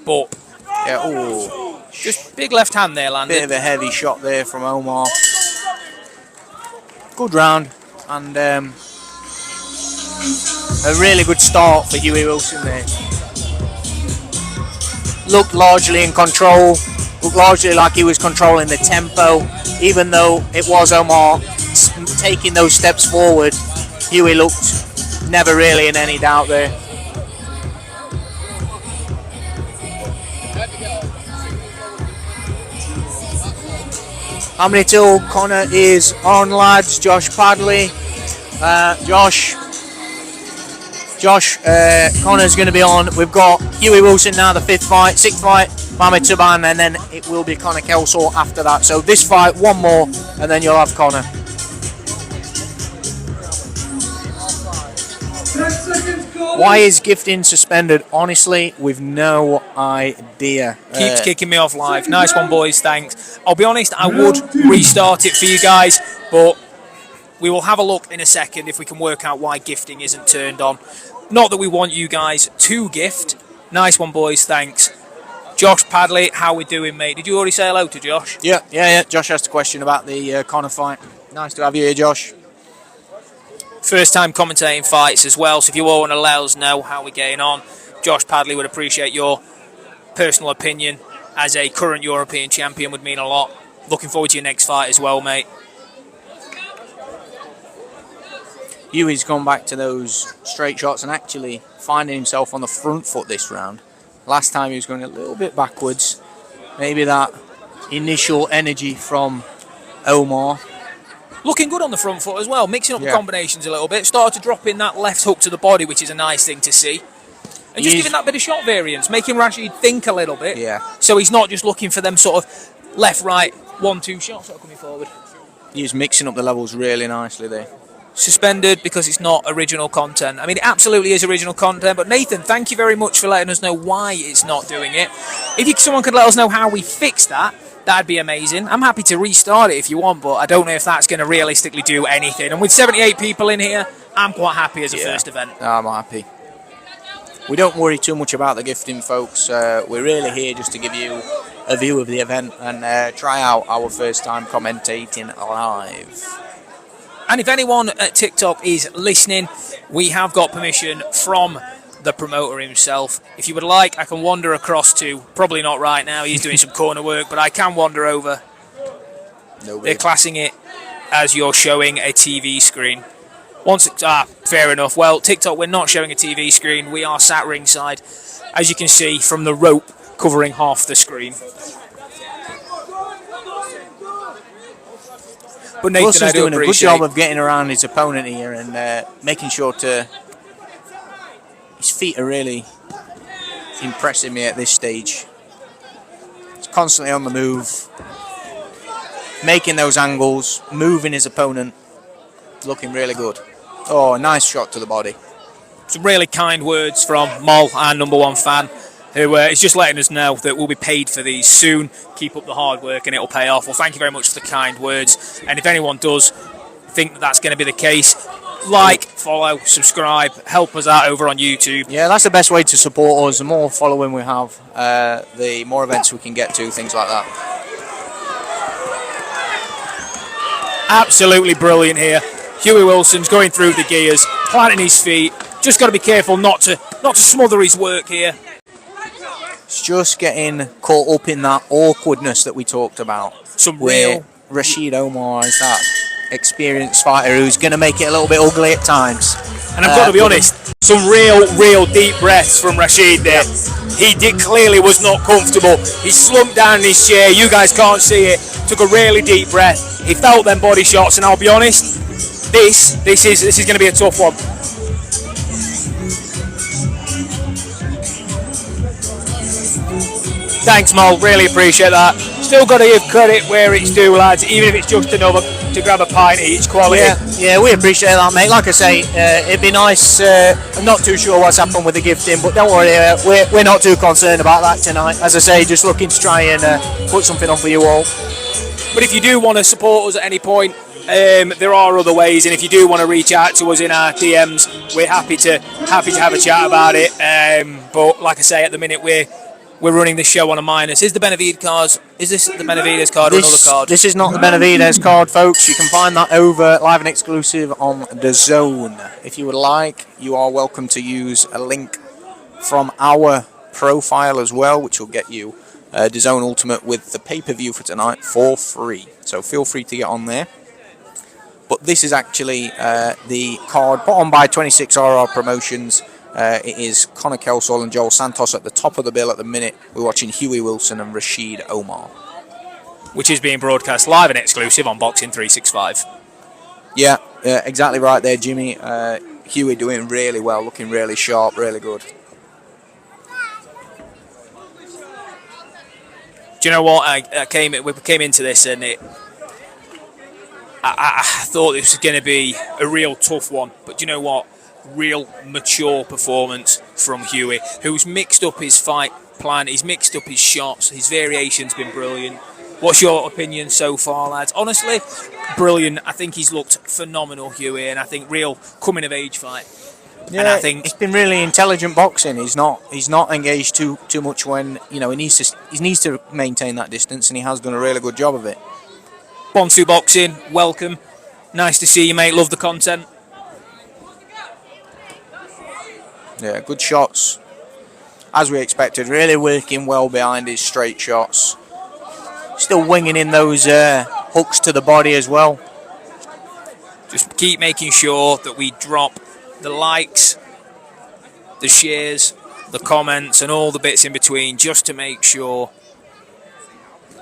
but yeah, ooh, just big left hand there landed. Bit of a heavy shot there from Omar. good round, and a really good start for Huie Wilson there. Looked largely in control, looked largely like he was controlling the tempo, even though it was Omar taking those steps forward. Huie looked never really in any doubt there. How many till Conner is on, lads? Josh Padley. Josh, Conner's going to be on. We've got Huie Wilson now, the 5th fight. 6th fight, Mohamed Saban, and then it will be Conner Kelsall after that. So this fight, one more, and then you'll have Conner. 10 seconds, call. Why is gifting suspended? Honestly, we've no idea. Keeps kicking me off live. Nice one, boys. Thanks. I'll be honest, I would restart it for you guys, but we will have a look in a second if we can work out why gifting isn't turned on. Not that we want you guys to gift. Nice one, boys. Thanks. Josh Padley, how we doing, mate? Did you already say hello to Josh? Yeah. Josh asked a question about the Conner fight. Nice to have you here, Josh. First time commentating fights as well, so if you all want to let us know how we're getting on, Josh Padley would appreciate your personal opinion as a current European champion, would mean a lot. Looking forward to your next fight as well, mate. Huie's gone back to those straight shots and actually finding himself on the front foot this round. Last time he was going a little bit backwards. Maybe that initial energy from Omar. Looking good on the front foot as well, mixing up the combinations a little bit. Started to drop in that left hook to the body, which is a nice thing to see. And just giving that bit of shot variance, making Rashid think a little bit. Yeah. So he's not just looking for them sort of left, right, 1-2 shots that are coming forward. He's mixing up the levels really nicely there. Suspended because it's not original content. I mean, it absolutely is original content, but Nathan, thank you very much for letting us know why it's not doing it. If someone could let us know how we fix that, that'd be amazing. I'm happy to restart it if you want, but I don't know if that's going to realistically do anything. And with 78 people in here, I'm quite happy as a first event. I'm happy. We don't worry too much about the gifting, folks. We're really here just to give you a view of the event and try out our first time commentating live. And if anyone at TikTok is listening, we have got permission from the promoter himself. If you would like, I can wander across to, probably not right now, he's doing some corner work, but I can wander over. They're classing it as you're showing a TV screen. Fair enough. Well, TikTok, we're not showing a TV screen. We are sat ringside, as you can see from the rope covering half the screen. But Nathan, Wilson's doing a good job of getting around his opponent here and making sure to... His feet are really impressing me at this stage. He's constantly on the move, making those angles, moving his opponent, looking really good. Oh, nice shot to the body. Some really kind words from Mol, our #1 fan, who is just letting us know that we'll be paid for these soon. Keep up the hard work and it'll pay off. Well, thank you very much for the kind words. And if anyone does think that that's going to be the case, like, follow, subscribe, help us out over on YouTube. Yeah, that's the best way to support us. The more following we have, the more events we can get to, things like that. Absolutely brilliant here. Huie Wilson's going through the gears, planting his feet. Just got to be careful not to smother his work here. It's just getting caught up in that awkwardness that we talked about. Some real... Rashid Omar is that experienced fighter who's going to make it a little bit ugly at times. And I've got to be honest, some real deep breaths from Rashid there. He clearly was not comfortable. He slumped down in his chair. You guys can't see it. Took a really deep breath. He felt them body shots, and I'll be honest, this is going to be a tough one. Thanks, Mol. Really appreciate that. Still got to give credit where it's due, lads, even if it's just another to grab a pint each. Quality. Yeah, we appreciate that, mate. Like I say, it'd be nice. I'm not too sure what's happened with the gifting, but don't worry, we're not too concerned about that tonight. As I say, just looking to try and put something on for you all. But if you do want to support us at any point, there are other ways, and if you do want to reach out to us in our DMs, we're happy to have a chat about it. But like I say, at the minute we're we're running this show on a minus. Is the Benavides cards? Is this the Benavides card or another card? This is not the Benavides card, folks. You can find that over live and exclusive on the Zone. If you would like, you are welcome to use a link from our profile as well, which will get you the Zone Ultimate with the pay-per-view for tonight for free. So feel free to get on there. But this is actually the card put on by 26RR Promotions. It is Conner Kelsall and Joel Santos at the top of the bill at the minute. We're watching Huie Wilson and Rashid Omar, which is being broadcast live and exclusive on Boxing365. Yeah, exactly right there, Jimmy. Huie doing really well, looking really sharp, really good. Do you know what? We came into this and I thought this was going to be a real tough one. But do you know what? Real mature performance from Huie, who's mixed up his fight plan, he's mixed up his shots, his variation's been brilliant. What's your opinion so far, lads? Honestly, brilliant. I think he's looked phenomenal, Huie, and I think real coming of age fight. Yeah, and I think it's been really intelligent boxing. He's not engaged too much when he needs to maintain that distance, and he has done a really good job of it. Bonsu Boxing, welcome. Nice to see you, mate. Love the content. Yeah, good shots, as we expected. Really working well behind his straight shots. Still winging in those hooks to the body as well. Just keep making sure that we drop the likes, the shares, the comments, and all the bits in between, just to make sure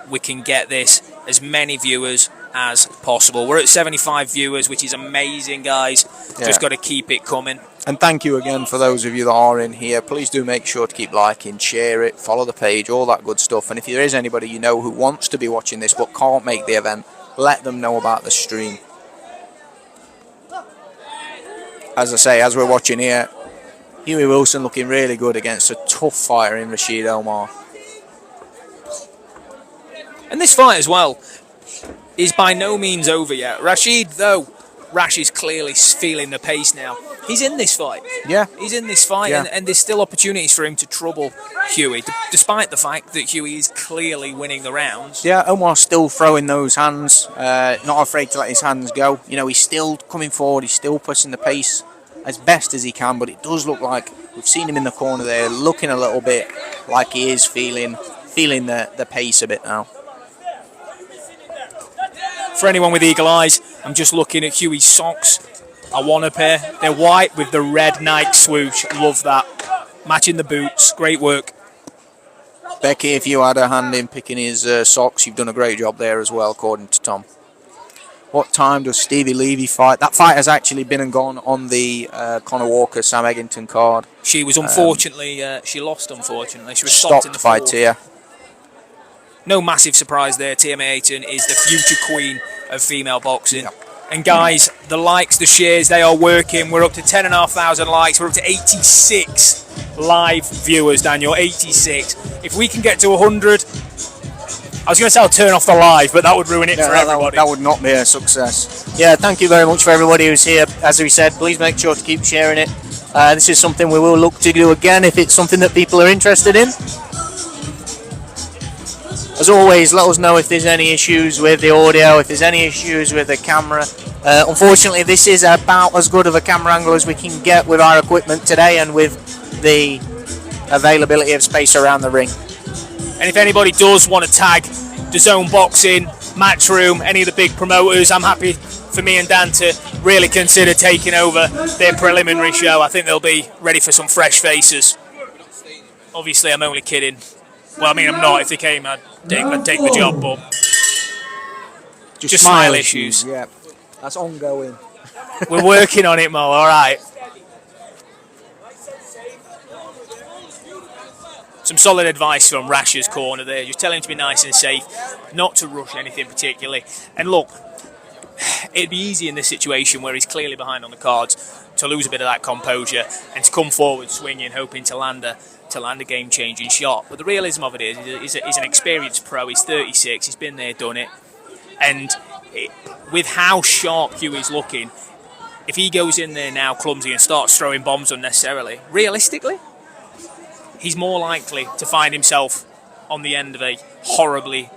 we can get this as many viewers as possible. We're at 75 viewers, which is amazing, guys. Yeah. Just got to keep it coming. And thank you again for those of you that are in here. Please do make sure to keep liking, share it, follow the page, all that good stuff. And if there is anybody you know who wants to be watching this but can't make the event, let them know about the stream. As I say, as we're watching here, Huie Wilson looking really good against a tough fighter in Rashid Omar. And this fight as well is by no means over yet. Rashid, though, Rash is clearly feeling the pace now. He's in this fight. Yeah. He's in this fight, yeah. and there's still opportunities for him to trouble Huie, despite the fact that Huie is clearly winning the rounds. Yeah, Omar's still throwing those hands, not afraid to let his hands go. He's still coming forward, he's still pushing the pace as best as he can, but it does look like we've seen him in the corner there, looking a little bit like he is feeling the pace a bit now. For anyone with eagle eyes, I'm just looking at Huie's socks. I want a pair. They're white with the red Nike swoosh. Love that. Matching the boots. Great work. Becky, if you had a hand in picking his socks, you've done a great job there as well, according to Tom. What time does Stevie Levy fight? That fight has actually been and gone on the Conor Walker, Sam Eggington card. She was unfortunately, she lost unfortunately. She was stopped in the by fourth. Tia. No massive surprise there. Tia Ayton is the future queen of female boxing. Yep. And guys, the likes, the shares, they are working. We're up to 10,500 likes. We're up to 86 live viewers, Daniel. 86. If we can get to 100, I was going to say I'll turn off the live, but that would ruin it for everybody. That would not be a success. Yeah, thank you very much for everybody who's here. As we said, please make sure to keep sharing it. This is something we will look to do again if it's something that people are interested in. As always, let us know if there's any issues with the audio, if there's any issues with the camera. Unfortunately, this is about as good of a camera angle as we can get with our equipment today and with the availability of space around the ring. And if anybody does want to tag DAZN Boxing, Matchroom, any of the big promoters, I'm happy for me and Dan to really consider taking over their preliminary show. I think they'll be ready for some fresh faces. Obviously, I'm only kidding. Well, I mean, I'm not. If they came, I'd take the job, but just smile issues. Yeah, that's ongoing. We're working on it, Mo, all right. Some solid advice from Rash's corner there. Just tell him to be nice and safe, not to rush anything particularly. And look, it'd be easy in this situation where he's clearly behind on the cards to lose a bit of that composure and to come forward swinging, hoping to land a game-changing shot. But the realism of it is he's an experienced pro. He's 36. He's been there, done it. And with how sharp Huie's looking, if he goes in there now clumsy and starts throwing bombs unnecessarily, realistically, he's more likely to find himself on the end of a horribly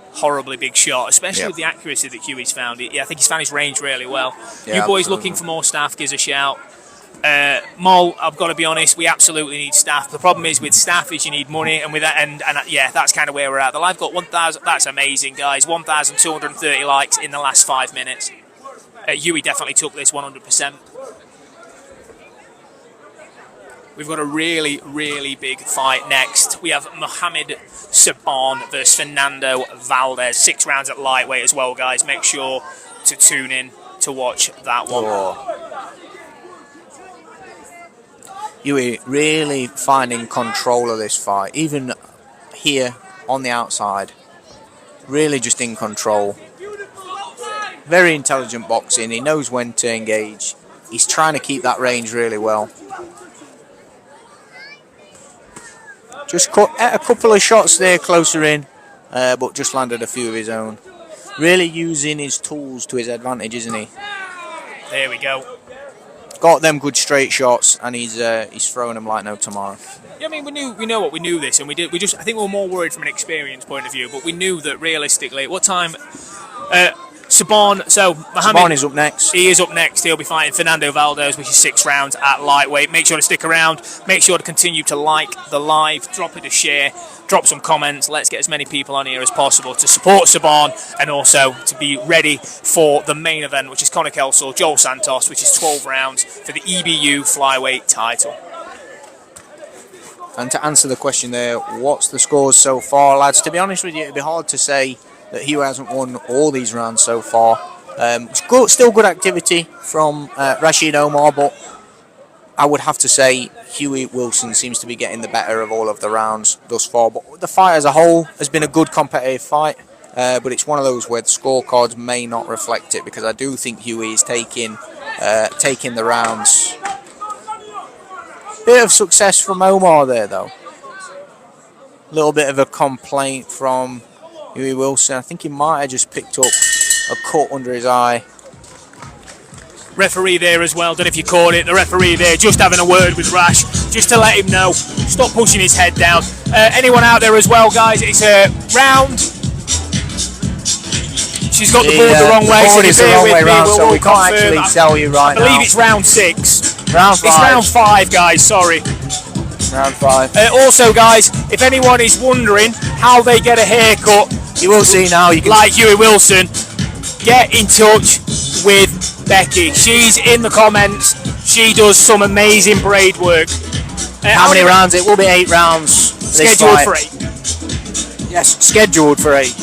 big shot, especially with the accuracy that Huie's found. I think he's found his range really well. Yeah, you boys absolutely. looking for more staff, give us a shout. Mol, I've got to be honest, we absolutely need staff. The problem is with staff is you need money, and with that, and yeah, that's kind of where we're at. The live got 1,000. That's amazing, guys. 1,230 likes in the last 5 minutes. Huie definitely took this 100%. We've got a really big fight next. We have Mohamed Saban versus Fernando Valdez. 6 rounds at lightweight as well, guys. Make sure to tune in to watch that one. Huie really finding control of this fight, even here on the outside. Really just in control. Very intelligent boxing. He knows when to engage. He's trying to keep that range really well. Just cut a couple of shots there closer in, but just landed a few of his own. Really using his tools to his advantage, isn't he? There we go. Got them good straight shots, and he's throwing them like no tomorrow. Yeah, I mean, we knew this, and we just, I think we were more worried from an experience point of view, but we knew that realistically, at what time, Saban, so Mohamed, Saban is up next. He is up next. He'll be fighting Fernando Valdez, which is 6 rounds at lightweight. Make sure to stick around. Make sure to continue to like the live, drop it a share, drop some comments. Let's get as many people on here as possible to support Saban, and also to be ready for the main event, which is Conner Kelsall, Joel Santos, which is 12 rounds for the EBU Flyweight Title. And to answer the question there, what's the scores so far, lads? To be honest with you, it'd be hard to say that Huie hasn't won all these rounds so far. Still good activity from Rashid, Omar, but I would have to say Huie Wilson seems to be getting the better of all of the rounds thus far. But the fight as a whole has been a good competitive fight, but it's one of those where the scorecards may not reflect it, because I do think Huie is taking the rounds. Bit of success from Omar there, though. A little bit of a complaint from Huie Wilson. I think he might have just picked up a cut under his eye. Referee there as well, don't know if you caught it. The referee there just having a word with Rash, just to let him know, stop pushing his head down. Anyone out there as well, guys, it's a round. She's got the board the wrong way, so it's the wrong way round, so we can't actually tell you right now. I believe it's round 6. Round 5. It's round 5, guys, sorry. Round 5. Also, guys, if anyone is wondering how they get a haircut, you will see now. You can like Huie Wilson, get in touch with Becky. She's in the comments. She does some amazing braid work. How many rounds? It will be 8 rounds. Scheduled for 8. Yes, scheduled for 8.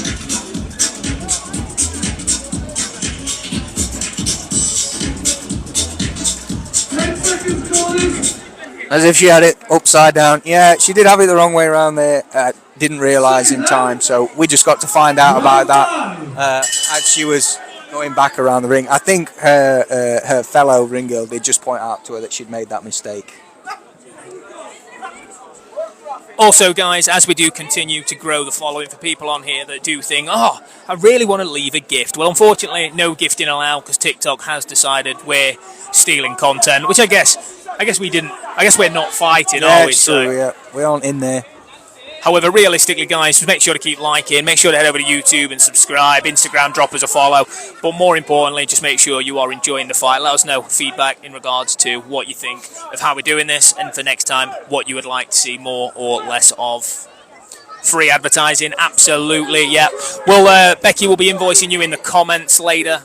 As if she had it upside down. Yeah, she did have it the wrong way around there. Didn't realise in time, so we just got to find out about that as she was going back around the ring. I think her fellow ring girl did just point out to her that she'd made that mistake. Also, guys, as we do continue to grow the following for people on here that do think, oh, I really want to leave a gift. Well, unfortunately, no gifting allowed, because TikTok has decided we're stealing content, which I guess we didn't. I guess we're not fighting, are we? So yeah, we aren't in there. However, realistically, guys, just make sure to keep liking. Make sure to head over to YouTube and subscribe. Instagram, drop us a follow. But more importantly, just make sure you are enjoying the fight. Let us know feedback in regards to what you think of how we're doing this, and for next time, what you would like to see more or less of. Free advertising, absolutely, yeah. Well, Becky will be invoicing you in the comments later.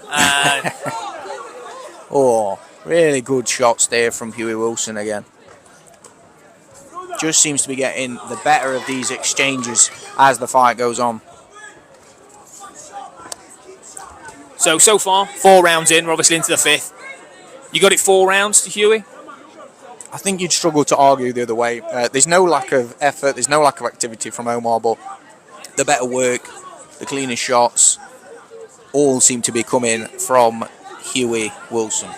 Oh, really good shots there from Huie Wilson again. Just seems to be getting the better of these exchanges as the fight goes on. So far, 4 rounds in, we're obviously into the 5th. You got it 4 rounds to Huie? I think you'd struggle to argue the other way. There's no lack of effort, there's no lack of activity from Omar, but the better work, the cleaner shots, all seem to be coming from Huie Wilson.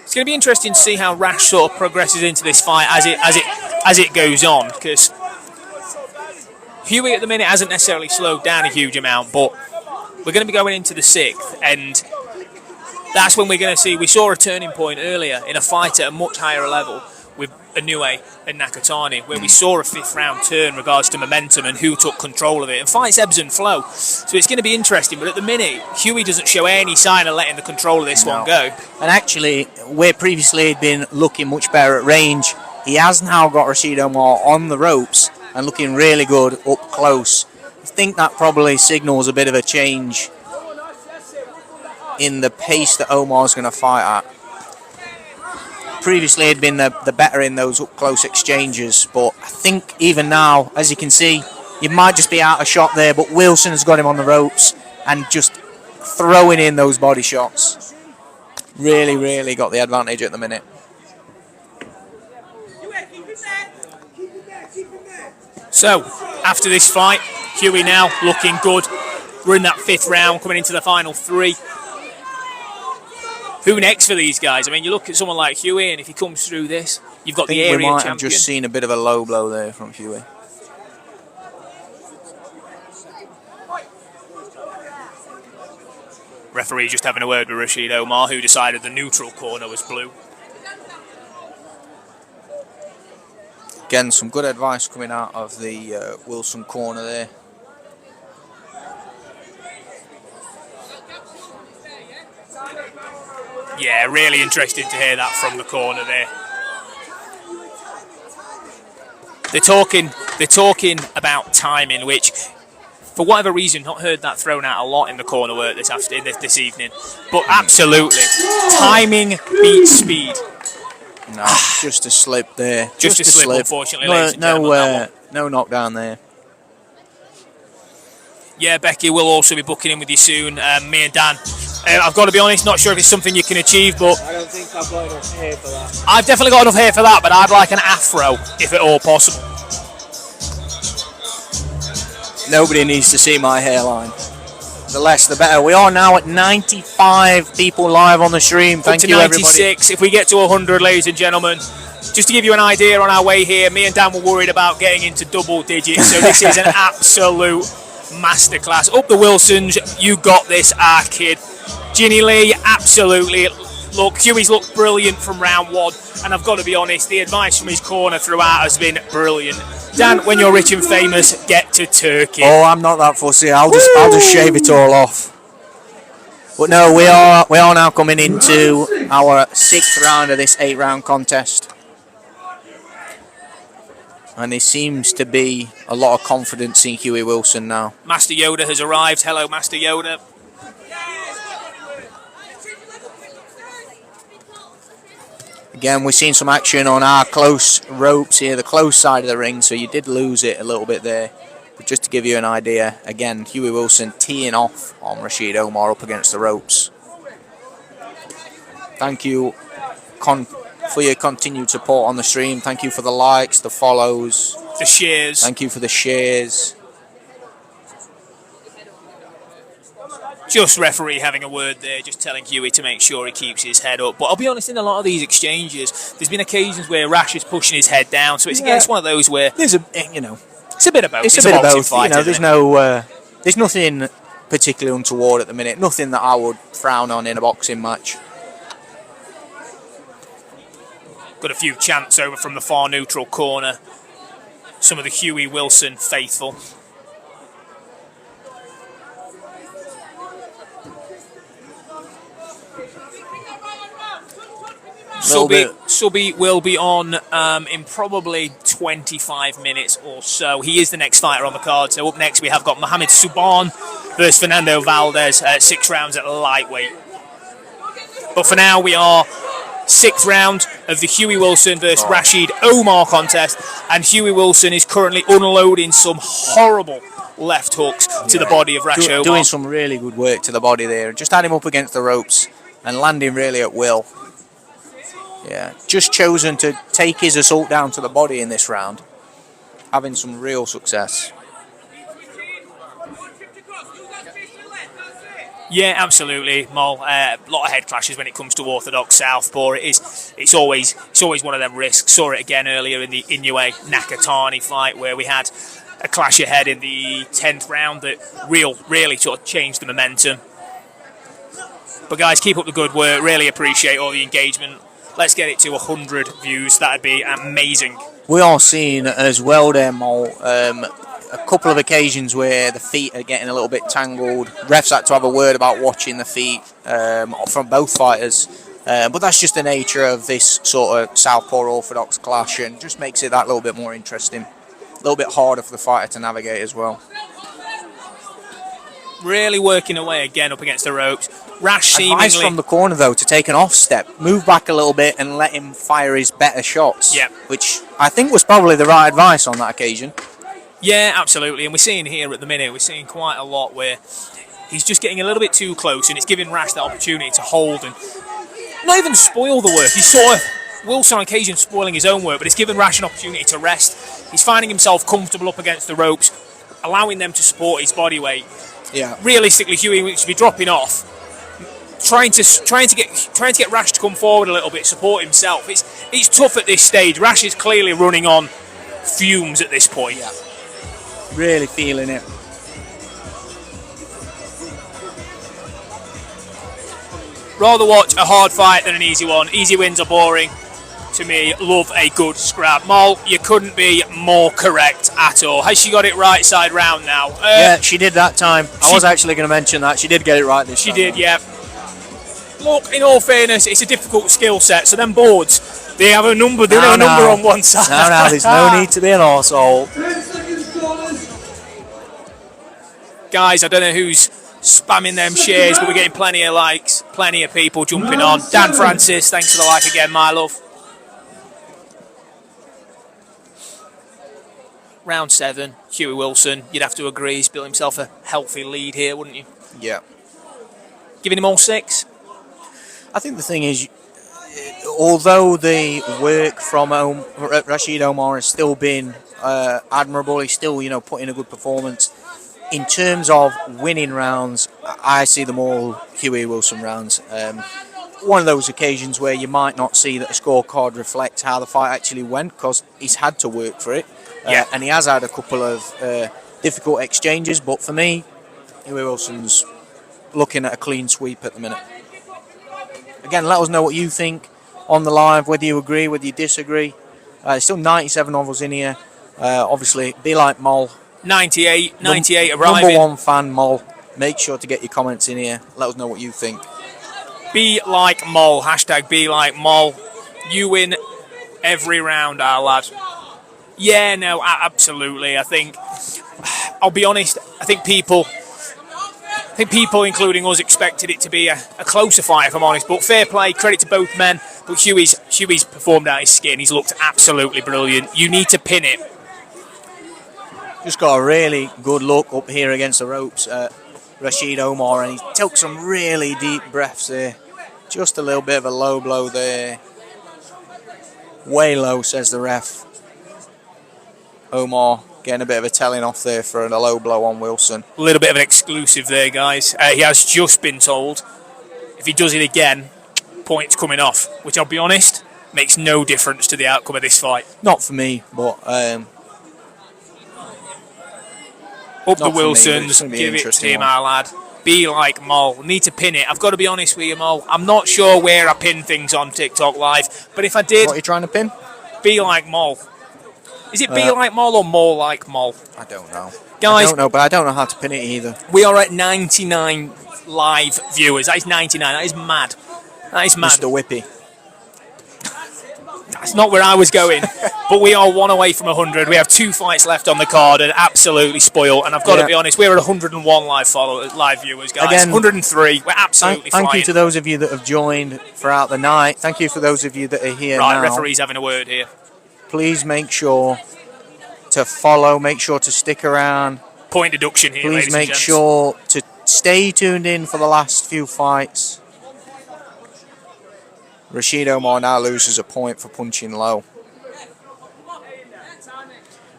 It's going to be interesting to see how Rash sort of progresses into this fight as it goes on, because Huie at the minute hasn't necessarily slowed down a huge amount, but we're going to be going into the 6th, and that's when we're going to see. We saw a turning point earlier in a fight at a much higher level with Huie and Nakatani, where we saw a 5th round turn regards to momentum and who took control of it. And fights ebbs and flow, so it's going to be interesting. But at the minute, Huie doesn't show any sign of letting the control of this one go. And actually, where previously he'd been looking much better at range, he has now got Rashid Omar on the ropes and looking really good up close. I think that probably signals a bit of a change in the pace that Omar's going to fight at. Previously he'd been the better in those up close exchanges, but I think even now, as you can see, you might just be out of shot there, but Wilson's got him on the ropes and just throwing in those body shots. Really got the advantage at the minute. So, after this fight, Huie now looking good. We're in that 5th round, coming into the final 3. Who next for these guys? I mean, you look at someone like Huie, and if he comes through this, you've got the area champion. We might have just seen a bit of a low blow there from Huie. Referee just having a word with Rashid Omar, who decided the neutral corner was blue. Again, some good advice coming out of the Wilson corner there. Yeah, really interesting to hear that from the corner there. They're talking about timing, which, for whatever reason, not heard that thrown out a lot in the corner work this evening. But absolutely, timing beats speed. No, just a slip there. Just a slip, unfortunately, ladies and gentlemen. No knockdown there. Yeah, Becky will also be booking in with you soon. Me and Dan. I've got to be honest, not sure if it's something you can achieve, but I don't think I've got enough hair for that. I've definitely got enough hair for that, but I'd like an afro, if at all possible. Nobody needs to see my hairline. The less, the better. We are now at 95 people live on the stream. Thank you, everybody. 96. If we get to 100, ladies and gentlemen, just to give you an idea on our way here, me and Dan were worried about getting into double digits, so this is an absolute masterclass. Up the Wilsons, you got this, our kid. Ginny Lee, absolutely. Look, Huey's looked brilliant from round 1, and I've got to be honest, the advice from his corner throughout has been brilliant. Dan, when you're rich and famous, get to Turkey. Oh, I'm not that fussy. I'll just shave it all off. But no, we are now coming into our 6th round of this 8-round contest. And there seems to be a lot of confidence in Huie Wilson now. Master Yoda has arrived. Hello, Master Yoda. Again, we've seen some action on our close ropes here, the close side of the ring, so you did lose it a little bit there. But just to give you an idea, again, Huie Wilson teeing off on Rashid Omar up against the ropes. Thank you for your continued support on the stream. Thank you for the likes, the follows. The shares. Thank you for the shares. Just referee having a word there, just telling Huie to make sure he keeps his head up. But I'll be honest, in a lot of these exchanges, there's been occasions where Rash is pushing his head down. So it's one of those where there's it's a bit of both. It's a bit of both. Fight, there's nothing particularly untoward at the minute. Nothing that I would frown on in a boxing match. Got a few chants over from the far neutral corner. Some of the Huie Wilson faithful. Subby will be on in probably 25 minutes or so. He is the next fighter on the card. So up next we have got Mohamed Saban versus Fernando Valdez, 6 rounds at lightweight. But for now we are 6th round of the Huie Wilson versus Rashid Omar contest, and Huie Wilson is currently unloading some horrible left hooks to the body of Rashid Omar. Doing some really good work to the body there. Just had him up against the ropes and landing really at will. Yeah, just chosen to take his assault down to the body in this round. Having some real success. Yeah, absolutely, Mol. A lot of head clashes when it comes to orthodox southpaw. It's always one of them risks. Saw it again earlier in the Huie Nakatani fight where we had a clash ahead in the 10th round that really sort of changed the momentum. But guys, keep up the good work. Really appreciate all the engagement. Let's get it to 100 views. That'd be amazing. We are seeing as well there, Mo, a couple of occasions where the feet are getting a little bit tangled. Refs had to have a word about watching the feet from both fighters. But that's just the nature of this sort of Southpaw Orthodox clash, and just makes it that little bit more interesting. A little bit harder for the fighter to navigate as well. Really working away again up against the ropes. Rash seemingly... Advice from the corner, though, to take an off step, move back a little bit and let him fire his better shots. Yeah. Which I think was probably the right advice on that occasion. Yeah, absolutely. And we're seeing here at the minute, we're seeing quite a lot where he's just getting a little bit too close, and it's giving Rash the opportunity to hold and not even spoil the work. He's sort of, Wilson on occasion, spoiling his own work, but it's given Rash an opportunity to rest. He's finding himself comfortable up against the ropes, allowing them to support his body weight. Yeah. Realistically, Huie should be dropping off, trying to get Rash to come forward a little bit, support himself. It's tough at this stage. Rash is clearly running on fumes at this point. Yeah. Really feeling it. Rather watch a hard fight than an easy one. Easy wins are boring. To me, love a good scrap. Mol, you couldn't be more correct at all. Has she got it right side round now? Yeah, she did that time. I was actually going to mention that. She did get it right this time. She did, yeah. Look, in all fairness, it's a difficult skill set. So them boards, they have a number. They have a number on one side. No, there's no need to be an arsehole. Guys, I don't know who's spamming them shares, but we're getting plenty of likes, plenty of people jumping on. Dan Francis, thanks for the like again, my love. Round 7, Huie Wilson, you'd have to agree, he's built himself a healthy lead here, wouldn't you? Yeah. Giving him all 6? I think the thing is, although the work from Rashid Omar has still been admirable, he's still, putting a good performance. In terms of winning rounds, I see them all Huie Wilson rounds. One of those occasions where you might not see that a scorecard reflects how the fight actually went, because he's had to work for it. Yeah. And he has had a couple of difficult exchanges, but for me, Huie Wilson's looking at a clean sweep at the minute. Again, let us know what you think on the live, whether you agree, whether you disagree. There's still 97 of us in here. Obviously, be like Mol. 98 arriving. Number 1 fan, Mol. Make sure to get your comments in here. Let us know what you think. Be like Mol. Hashtag be like Mol. You win every round, our lad. Yeah, no, absolutely. I think, I'll be honest, I think people, including us, expected it to be a closer fight, if I'm honest. But fair play, credit to both men. But Huie's performed out his skin. He's looked absolutely brilliant. You need to pin it. Just got a really good look up here against the ropes at Rashid Omar, and he took some really deep breaths there. Just a little bit of a low blow there. Way low, says the ref. Omar getting a bit of a telling off there for a low blow on Wilson. A little bit of an exclusive there, guys. He has just been told if he does it again, points coming off, which I'll be honest, makes no difference to the outcome of this fight. Not for me, but up the Wilsons, give it to him, our lad. Be like Mol. Need to pin it. I've got to be honest with you, Mol. I'm not sure where I pin things on TikTok Live, but if I did... What are you trying to pin? Be like Mol. Is it be like Mol or more like Mol? I don't know. Guys, I don't know, but I don't know how to pin it either. We are at 99 live viewers. That is 99. That is mad. That is mad. Mr. Whippy. That's not where I was going. But we are 1 away from 100. We have 2 fights left on the card and absolutely spoiled. And I've got to be honest, we're at 101 live viewers, guys. Again, 103. We're absolutely flying. Thank you to those of you that have joined throughout the night. Thank you for those of you that are here now. Right, referee's having a word here. Please make sure to follow, make sure to stick around. Point deduction here, Please make sure to stay tuned in for the last few fights. Rashid Omar now loses a point for punching low.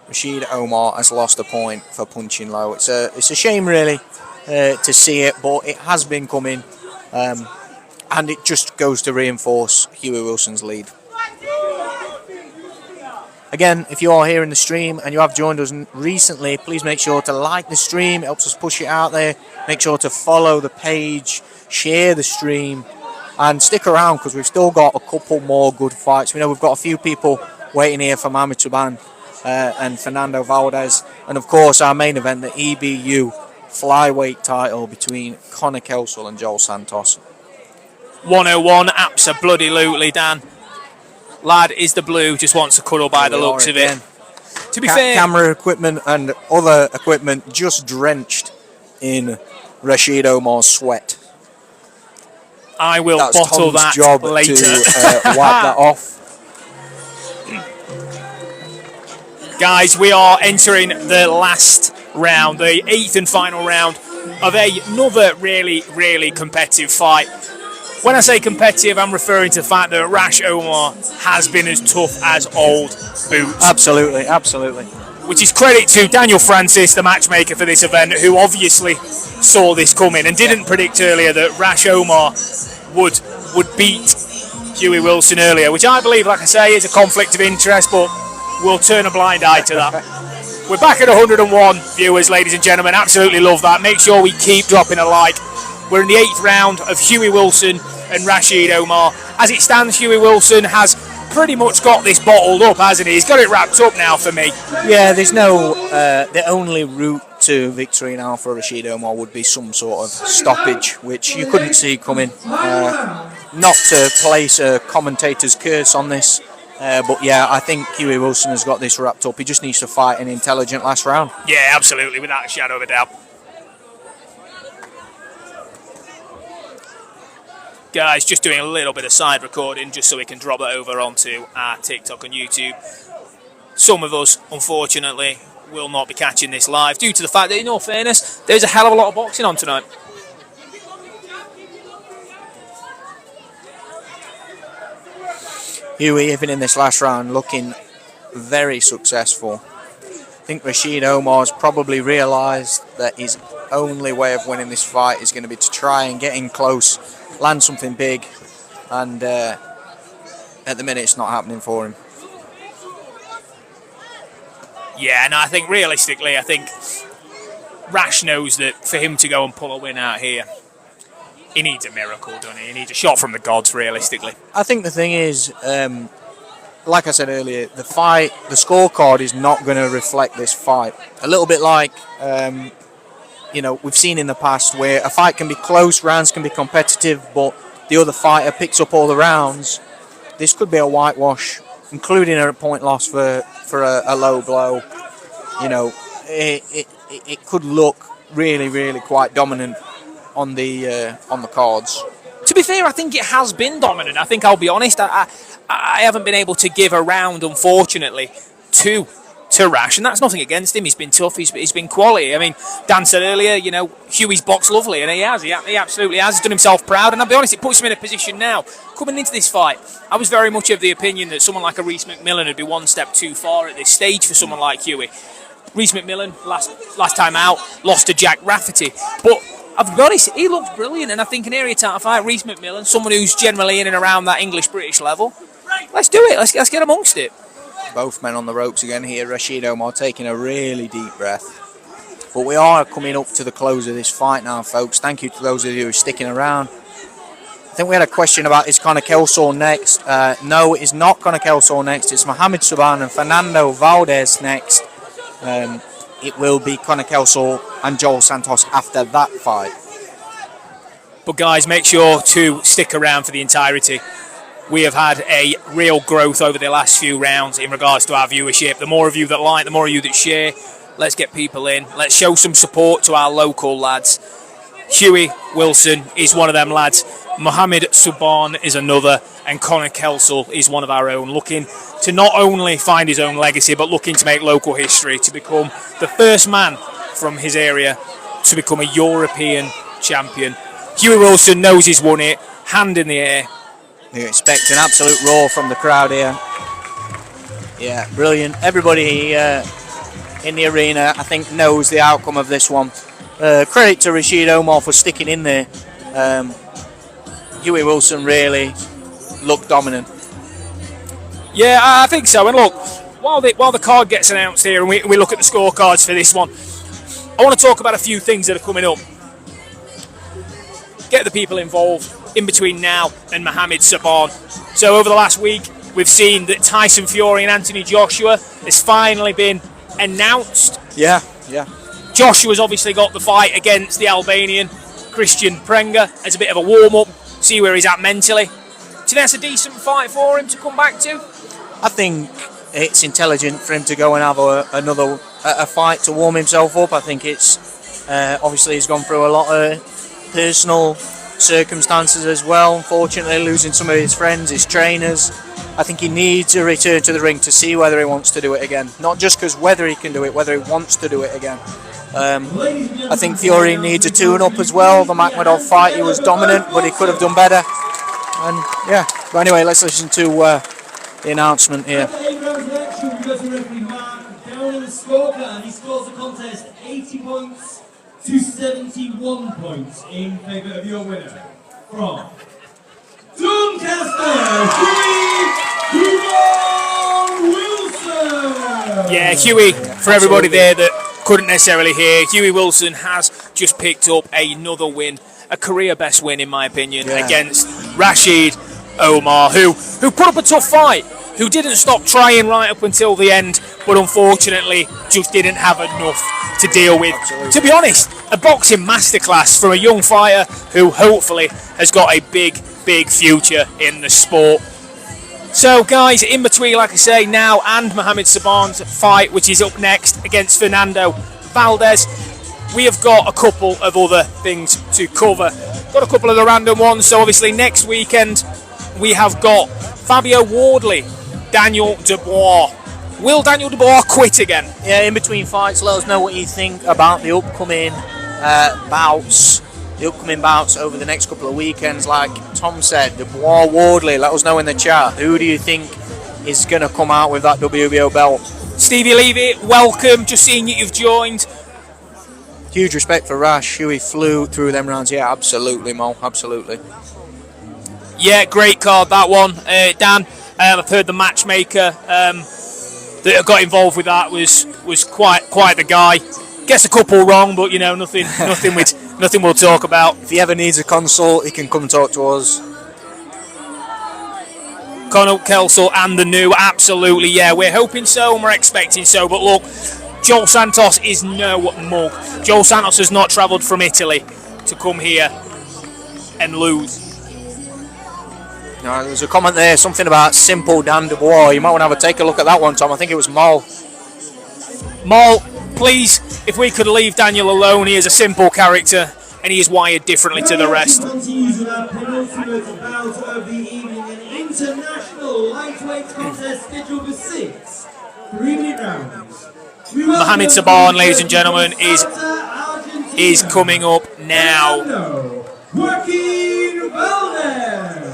Rashid Omar has lost a point for punching low. It's a shame, really, to see it, but it has been coming. And it just goes to reinforce Huie Wilson's lead. Again, if you are here in the stream and you have joined us recently, please make sure to like the stream. It helps us push it out there. Make sure to follow the page, share the stream, and stick around because we've still got a couple more good fights. We know we've got a few people waiting here for Mohamed Saban and Fernando Valdez. And of course, our main event, the EBU Flyweight Title between Conner Kelsall and Joel Santos. 101, absolutely, Dan. Lad is the blue, just wants to cuddle by the looks of it. To be fair, camera equipment and other equipment just drenched in Rashid Omar's sweat. I will That's bottle Tom's that job later. to wipe that off. Guys, we are entering the last round, the 8th and final round of another really competitive fight. When I say competitive, I'm referring to the fact that Rash Omar has been as tough as old boots. Absolutely. Which is credit to Daniel Francis, the matchmaker for this event, who obviously saw this coming and didn't predict earlier that Rash Omar would beat Huie Wilson earlier, which I believe, like I say, is a conflict of interest, but we'll turn a blind eye to that. We're back at 101 viewers, ladies and gentlemen. Absolutely love that. Make sure we keep dropping a like. We're in the 8th round of Huie Wilson and Rashid Omar. As it stands, Huie Wilson has pretty much got this bottled up, hasn't he? He's got it wrapped up now for me. Yeah, there's no... the only route to victory now for Rashid Omar would be some sort of stoppage, which you couldn't see coming. Not to place a commentator's curse on this, but yeah, I think Huie Wilson has got this wrapped up. He just needs to fight an intelligent last round. Yeah, absolutely, without a shadow of a doubt. Guys, just doing a little bit of side recording just so we can drop that over onto our TikTok and YouTube. Some of us, unfortunately, will not be catching this live due to the fact that, in all fairness, there's a hell of a lot of boxing on tonight. Huie, even in this last round, looking very successful. I think Rashid Omar's probably realised that his only way of winning this fight is going to be to try and get in close, land something big, and at the minute it's not happening for him. Yeah, and I think realistically, I think Rash knows that for him to go and pull a win out here, he needs a miracle, doesn't he? He needs a shot from the gods, realistically. I think the thing is, like I said earlier, the scorecard is not going to reflect this fight. A little bit like, we've seen in the past where a fight can be close, rounds can be competitive, but the other fighter picks up all the rounds. This could be a whitewash, including a point loss for a low blow. It could look really quite dominant on the cards. To be fair, I think it has been dominant. I think I'll be honest. I haven't been able to give a round, unfortunately, to Rash, and that's nothing against him. He's been tough. He's been quality. I mean, Dan said earlier, Huey's boxed lovely, and he has. He absolutely has. He's done himself proud, and I'll be honest, it puts him in a position now. Coming into this fight, I was very much of the opinion that someone like a Reece McMillan would be one step too far at this stage for someone like Huie. Reece McMillan, last time out, lost to Jack Rafferty, but I'll be honest, he looks brilliant, and I think an area title fight, Reece McMillan, someone who's generally in and around that English-British level, let's do it. Let's get amongst it. Both men on the ropes again here. Rashid Omar taking a really deep breath. But we are coming up to the close of this fight now, folks. Thank you to those of you who are sticking around. I think we had a question about, is Conner Kelsall next? No, it is not Conner Kelsall next. It's Mohamed Saban and Fernando Valdez next. It will be Conner Kelsall and Joel Santos after that fight. But guys, make sure to stick around for the entirety. We have had a real growth over the last few rounds in regards to our viewership. The more of you that like, the more of you that share, let's get people in. Let's show some support to our local lads. Huie Wilson is one of them lads. Mohamed Saban is another. And Conner Kelsall is one of our own, looking to not only find his own legacy, but looking to make local history, to become the first man from his area to become a European champion. Huie Wilson knows he's won it, hand in the air. You expect an absolute roar from the crowd here. Yeah, brilliant. Everybody in the arena, I think, knows the outcome of this one. Credit to Rashid Omar for sticking in there. Huie Wilson really looked dominant. Yeah, I think so. And look, while the card gets announced here and we look at the scorecards for this one, I want to talk about a few things that are coming up. Get the people involved in between now and Mohamed Saban. So over the last week, we've seen that Tyson Fury and Anthony Joshua has finally been announced. Yeah. Joshua's obviously got the fight against the Albanian Christian Prenga as a bit of a warm-up, see where he's at mentally. Do you think that's a decent fight for him to come back to? I think it's intelligent for him to go and have another fight to warm himself up. I think it's obviously he's gone through a lot of personal circumstances as well, unfortunately losing some of his friends, his trainers. I think he needs a return to the ring to see whether he wants to do it again, not just because whether he can do it, whether he wants to do it again. I think Fury needs a tune-up as well. The Makhmedov fight, he was dominant, but he could have done better. And yeah, but anyway, let's listen to the announcement here. Down in the scorecard, he scores the contest 80 points to 71 points in favour of your winner. From Doncaster, Huie Wilson! Yeah, Huie, for everybody there that couldn't necessarily hear, Huie Wilson has just picked up another win, a career best win in my opinion, against Rashid Omar, who put up a tough fight, who didn't stop trying right up until the end, but unfortunately just didn't have enough to deal with. Absolutely. To be honest, a boxing masterclass from a young fighter who hopefully has got a big future in the sport. So guys, in between, like I say, now and Mohamed Saban's fight, which is up next against Fernando Valdez, we have got a couple of other things to cover. Got a couple of the random ones. So obviously next weekend we have got Fabio Wardley, Daniel Dubois. Will Daniel Dubois quit again? Yeah, in between fights, let us know what you think about the upcoming bouts. The upcoming bouts over the next couple of weekends, like Tom said, Dubois, Wardley, let us know in the chat. Who do you think is going to come out with that WBO belt? Stevie Levy, welcome. Just seeing you've joined. Huge respect for Rash. Huie flew through them rounds. Yeah, absolutely, Mo. Absolutely. Yeah, great card, that one. Dan, I've heard the matchmaker that got involved with that was quite the guy. Gets a couple wrong, but you know, nothing we'll talk about. If he ever needs a consult, he can come and talk to us. Conner Kelsall and the new, absolutely, yeah. We're hoping so and we're expecting so, but look, Joel Santos is no mug. Joel Santos has not travelled from Italy to come here and lose. No, there's a comment there, something about simple Dan Dubois. You might want to have a take a look at that one, Tom. I think it was Mal. Mal, please, if we could leave Daniel alone, he is a simple character and he is wired differently to the rest. Continues with our penultimate bout of the evening, an international lightweight contest scheduled for 6 3-minute rounds. Mohamed Saban, ladies and gentlemen, is coming up now. Joaquin Valdez.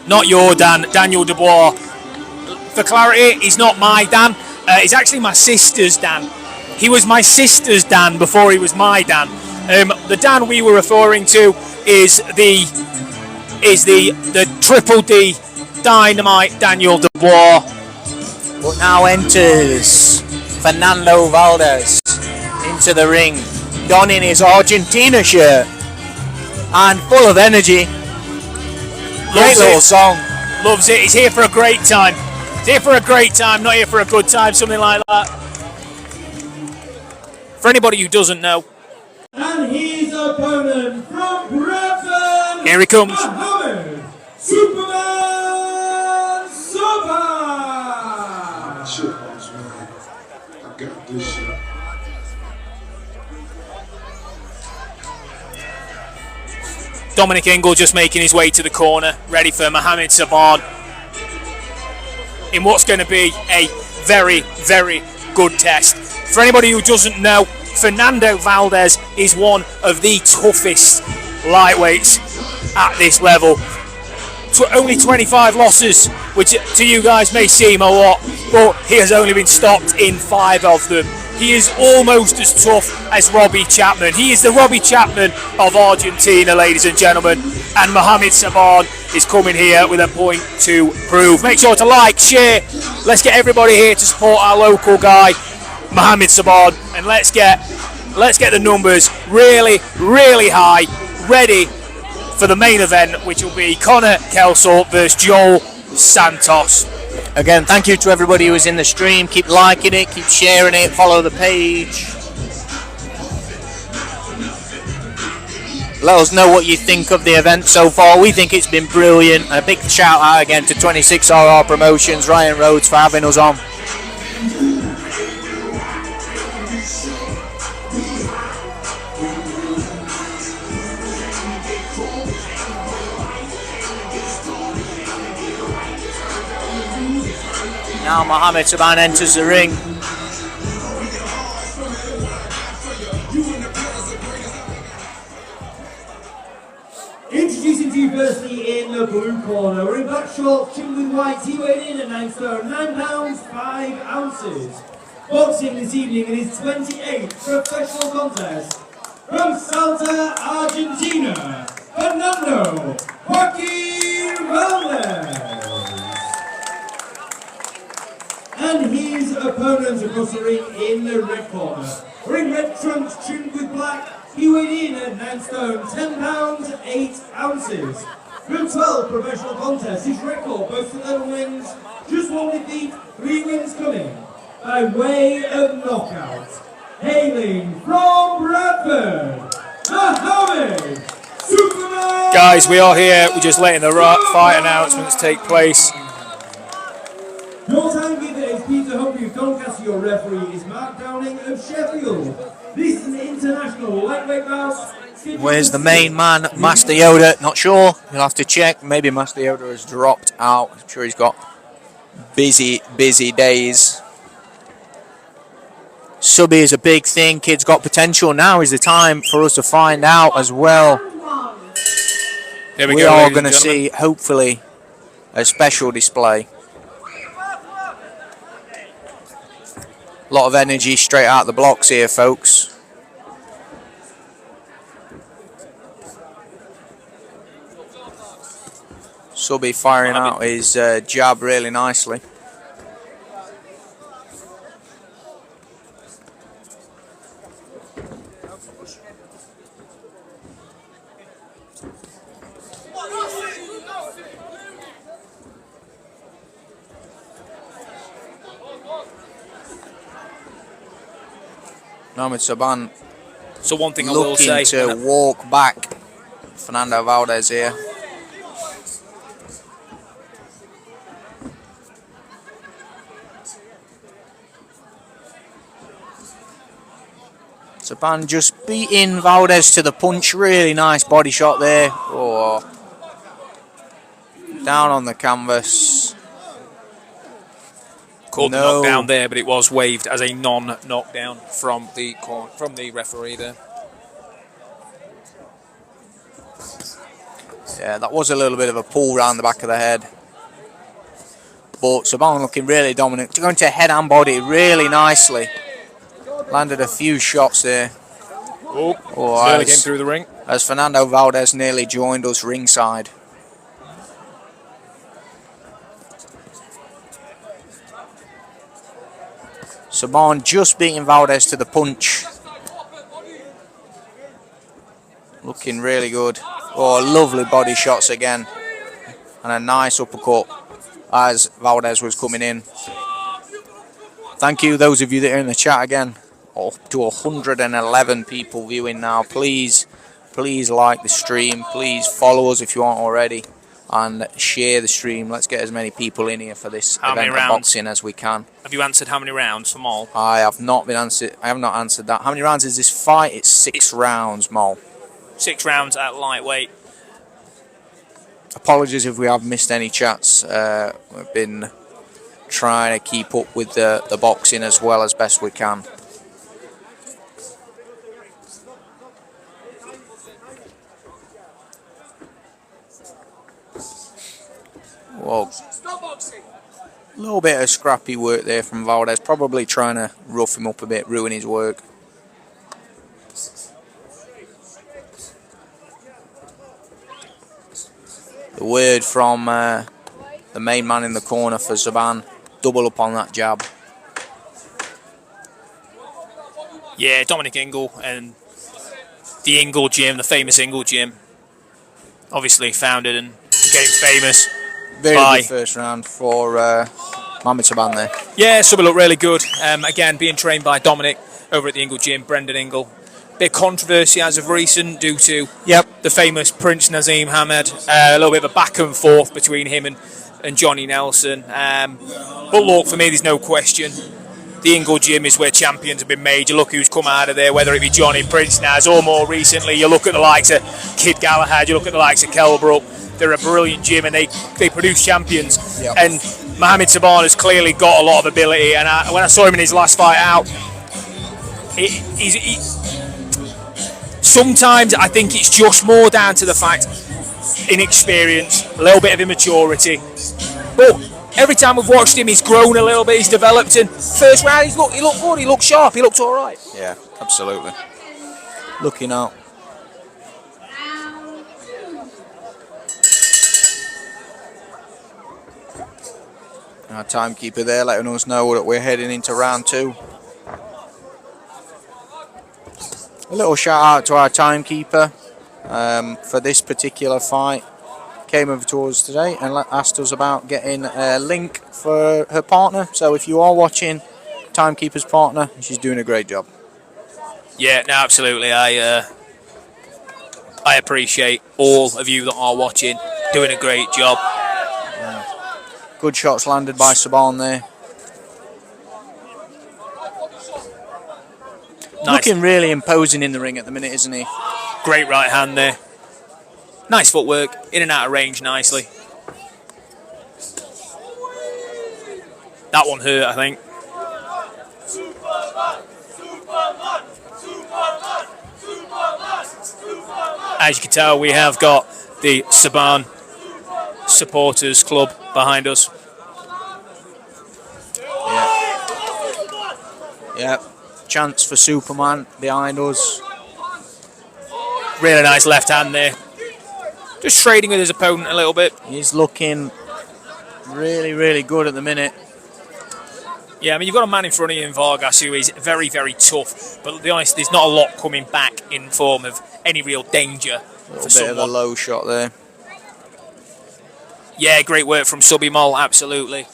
Not your Dan, Daniel Dubois. For clarity, he's not my Dan. He's actually my sister's Dan. He was my sister's Dan before he was my Dan. The Dan we were referring to is the Triple D Dynamite Daniel Dubois. But now enters Fernando Valdez into the ring, donning his Argentina shirt and full of energy. Great little song. Loves it. He's here for a great time. He's here for a great time, not here for a good time, something like that. For anybody who doesn't know. And his opponent from Bradford. Here he comes. Mohamed Superman Saban. Shit, boss, man. I got this shit. Dominic Ingle just making his way to the corner, ready for Mohamed Saban in what's going to be a very, very good test. For anybody who doesn't know, Fernando Valdez is one of the toughest lightweights at this level. Only 25 losses, which to you guys may seem a lot, but he has only been stopped in 5 of them. He is almost as tough as Robbie Chapman. He is the Robbie Chapman of Argentina, ladies and gentlemen. And Mohamed Saban is coming here with a point to prove. Make sure to like, share. Let's get everybody here to support our local guy, Mohammed Saban, and let's get the numbers really, really high, ready for the main event, which will be Conner Kelsall versus Joel Santos. Again, thank you to everybody who was in the stream. Keep liking it, keep sharing it, follow the page. Let us know what you think of the event so far. We think it's been brilliant. And a big shout out again to 26RR Promotions, Ryan Rhodes, for having us on. Now Mohammed Saban enters the ring. Introducing to you firstly in the blue corner, we're in black shorts, trimmed with white, he weighed in at 9 stone, 9 pounds, 5 ounces. Boxing this evening in his 28th professional contest. From Salta, Argentina, Fernando Valdez. And his opponent across the ring in the red corner. Wearing red trunks trimmed with black, he weighed in at 9 stone, 10 pounds, 8 ounces. From 12 professional contests, his record boasts 11 wins, just 1 defeat, 3 wins coming by way of knockout. Hailing from Bradford, Mohammed Superman! Guys, we are here. We're just letting the fight announcements take place. Your timekeeper is Peter Humphrey of Doncaster. Your referee is Mark Downing of Sheffield. This is an international lightweight bout. Where's the main man, Master Yoda? Not sure. You'll have to check. Maybe Master Yoda has dropped out. I'm sure he's got busy days. Subby is a big thing. Kid's got potential. Now is the time for us to find out as well. Here we are going to see, hopefully, a special display. A lot of energy straight out the blocks here, folks. Subby firing out his jab really nicely. Mohammed Saban. So one thing I will say, looking to walk back Fernando Valdez here. Saban just beating Valdez to the punch. Really nice body shot there. Oh. Down on the canvas. Called the knockdown there, but it was waved as a non-knockdown from the referee there. Yeah, that was a little bit of a pull round the back of the head. But Saban looking really dominant. Going to head and body really nicely. Landed a few shots there. Nearly came through the ring. As Fernando Valdez nearly joined us ringside. Saban just beating Valdez to the punch. Looking really good. Oh, lovely body shots again. And a nice uppercut as Valdez was coming in. Thank you, those of you that are in the chat again. Up to 111 people viewing now. Please like the stream. Please follow us if you aren't already. And share the stream. Let's get as many people in here for this event of boxing as we can. Have you answered how many rounds for Mol? I have not answered that. How many rounds is this fight? It's 6 rounds, Mol. 6 rounds at lightweight. Apologies if we have missed any chats. We've been trying to keep up with the boxing as well as best we can. Well, a little bit of scrappy work there from Valdez, probably trying to rough him up a bit, ruin his work. The word from the main man in the corner for Saban. Double up on that jab. Yeah, Dominic Ingle and the Ingle Gym, the famous Ingle Gym. Obviously founded and became famous. Very good first round for Mohamed Saban there. Yeah, Subby looked really good. Again, being trained by Dominic over at the Ingle Gym, Brendan Ingle. Bit of controversy as of recent due to the famous Prince Nazim Hamed. A little bit of a back and forth between him and Johnny Nelson. But look, for me, there's no question. The Ingle Gym is where champions have been made. You look who's come out of there, whether it be Johnny, Prince Naz, or more recently, you look at the likes of Kid Galahad, you look at the likes of Kelbrook. They're a brilliant gym and they produce champions. And Mohamed Saban has clearly got a lot of ability. And when I saw him in his last fight out, sometimes I think it's just more down to the fact inexperience, a little bit of immaturity. But every time we've watched him, he's grown a little bit, he's developed. And first round, he looked good, he looked sharp, he looked all right. Yeah, absolutely. Looking out. Our timekeeper there letting us know that we're heading into round 2. A little shout out to our timekeeper for this particular fight. Came over to us today and asked us about getting a link for her partner. So if you are watching, timekeeper's partner, she's doing a great job. Yeah, no, absolutely. I appreciate all of you that are watching, doing a great job. Good shots landed by Saban there. Nice. Looking really imposing in the ring at the minute, isn't he? Great right hand there. Nice footwork, in and out of range nicely. That one hurt, I think. As you can tell, we have got the Saban supporters club behind us. Yeah. Chance for Superman behind us. Really nice left hand there. Just trading with his opponent a little bit. He's looking really, really good at the minute. Yeah, I mean, you've got a man in front of you in Vargas who is very, very tough. But to be honest, there's not a lot coming back in form of any real danger. A little bit of a low shot there. Yeah, great work from Subby Mol, absolutely.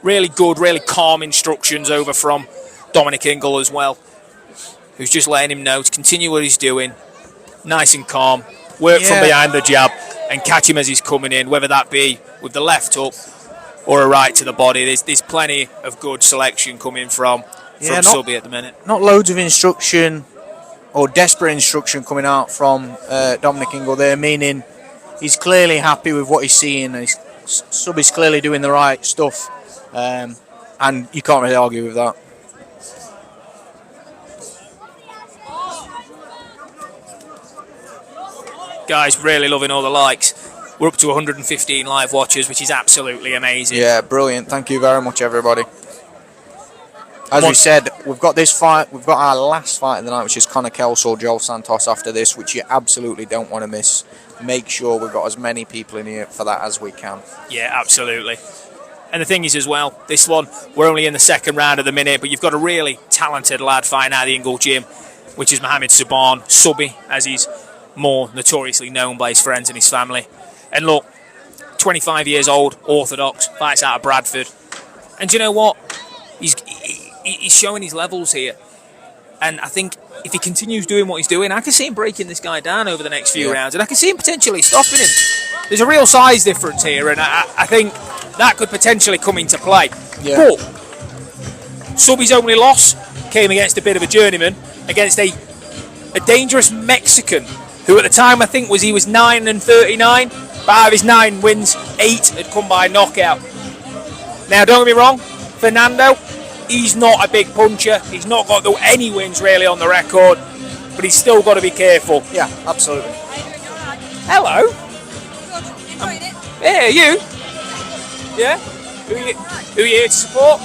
Really good, really calm instructions over from Dominic Ingle as well, who's just letting him know to continue what he's doing. Nice and calm. Work from behind the jab and catch him as he's coming in, whether that be with the left hook or a right to the body. There's plenty of good selection coming from Subby at the minute. Not loads of instruction or desperate instruction coming out from Dominic Ingle there, meaning he's clearly happy with what he's seeing. Subby's clearly doing the right stuff, and you can't really argue with that. Guys, really loving all the likes. We're up to 115 live watchers, which is absolutely amazing. Yeah, brilliant. Thank you very much, everybody. As we said, we've got this fight. We've got our last fight of the night, which is Conner Kelsall, Joel Santos after this, which you absolutely don't want to miss. Make sure we've got as many people in here for that as we can. Yeah, absolutely. And the thing is as well, this one, we're only in the second round at the minute, but you've got a really talented lad fighting out of the Ingle Gym, which is Mohamed Saban, Subby, as he's more notoriously known by his friends and his family. And look, 25 years old, orthodox, fights out of Bradford. And do you know what? He's showing his levels here. And I think if he continues doing what he's doing, I can see him breaking this guy down over the next few rounds. And I can see him potentially stopping him. There's a real size difference here, and I think that could potentially come into play. Yeah. But Subby's only loss came against a bit of a journeyman, against a dangerous Mexican, who at the time I think he was 9-39, but out of his 9 wins, 8 had come by knockout. Now don't get me wrong, Fernando, he's not a big puncher, he's not got any wins really on the record, but he's still got to be careful. Yeah, absolutely. Hello. Yeah, you? Yeah? Who are you here to support?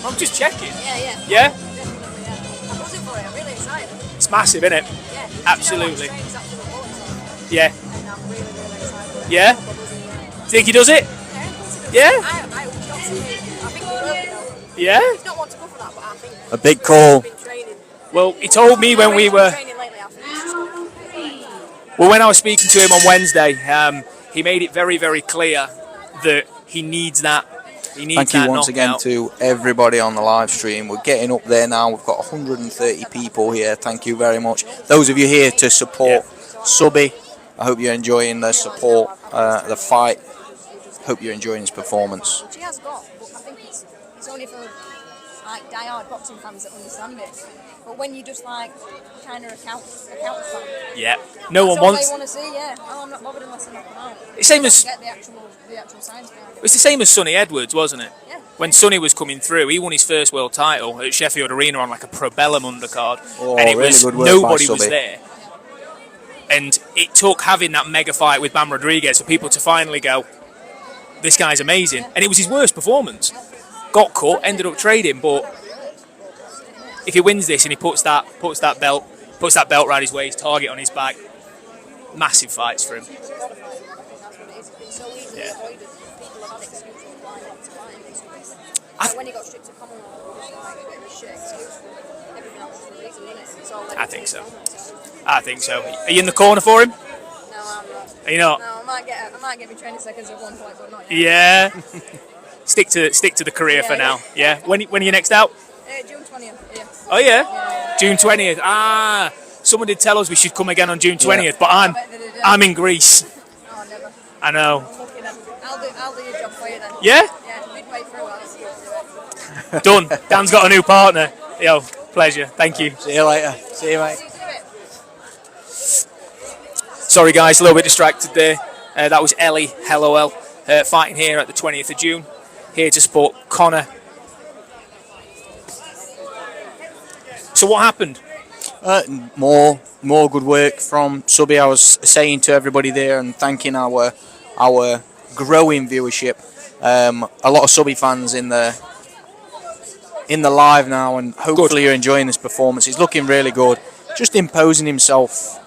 I'm just checking. Yeah? I'm buzzing for it, I'm really excited. It's massive, isn't it? Yeah. Absolutely. Yeah, Yeah. And I'm really, really excited. Yeah? Think he does it? Yeah? I think he will, you know. Yeah? He's not want to go for that, but I think A big call. he's been training. Well, he told me when we were... Training lately, I think he's just gonna... Well, when I was speaking to him on Wednesday, he made it very, very clear that he needs that. He needs Thank you that once again knockout. to everybody on the live stream. We're getting up there now. We've got 130 people here. Thank you very much. Those of you here to support Subby, I hope you're enjoying the support, the fight. Hope you're enjoying his performance. Which he has got, but I think it's only for like die-hard boxing fans that understand it. But when you just like kind of account fan, Yeah. No one that's all wants... they want to see. Yeah. Oh, I'm not bothered unless I knock them out. It's same as... Get the actual science behind it. It's the same as Sonny Edwards, wasn't it? Yeah. When Sonny was coming through, he won his first world title at Sheffield Arena on like a Probellum undercard, Oh, and it really was good work by nobody was Subby. there. And it took having that mega fight with Bam Rodriguez for people to finally go, this guy's amazing. And it was his worst performance. Got cut, ended up trading, but if he wins this and he puts that belt around his waist, target on his back, massive fights for him. Yeah. When he got stripped to Commonwealth, it was like a bit of a shit excuse. Everything else was the reason, wasn't it? It's all I think so. I think so. Are you in the corner for him? No, I'm not. Are you not? No, I might get me training seconds at one point, but not yet. Yeah. stick to the career for now. Yeah. When are you next out? June 20th. Yeah. Oh yeah. June 20th. Ah. Someone did tell us we should come again on June 20th, but I'm in Greece. Oh, never. I know. I'm looking at. I'll do your job for you then. Yeah. Yeah. Midway through, I'll see you do it. Done. Dan's got a new partner. Yo, pleasure. Thank you. See you later. See you, mate. Sorry guys, a little bit distracted there. That was Ellie, LOL, fighting here at the 20th of June. Here to support Conner. So what happened? More good work from Subby. I was saying to everybody there and thanking our growing viewership. A lot of Subby fans in the live now, and hopefully you're enjoying this performance. He's looking really good, just imposing himself.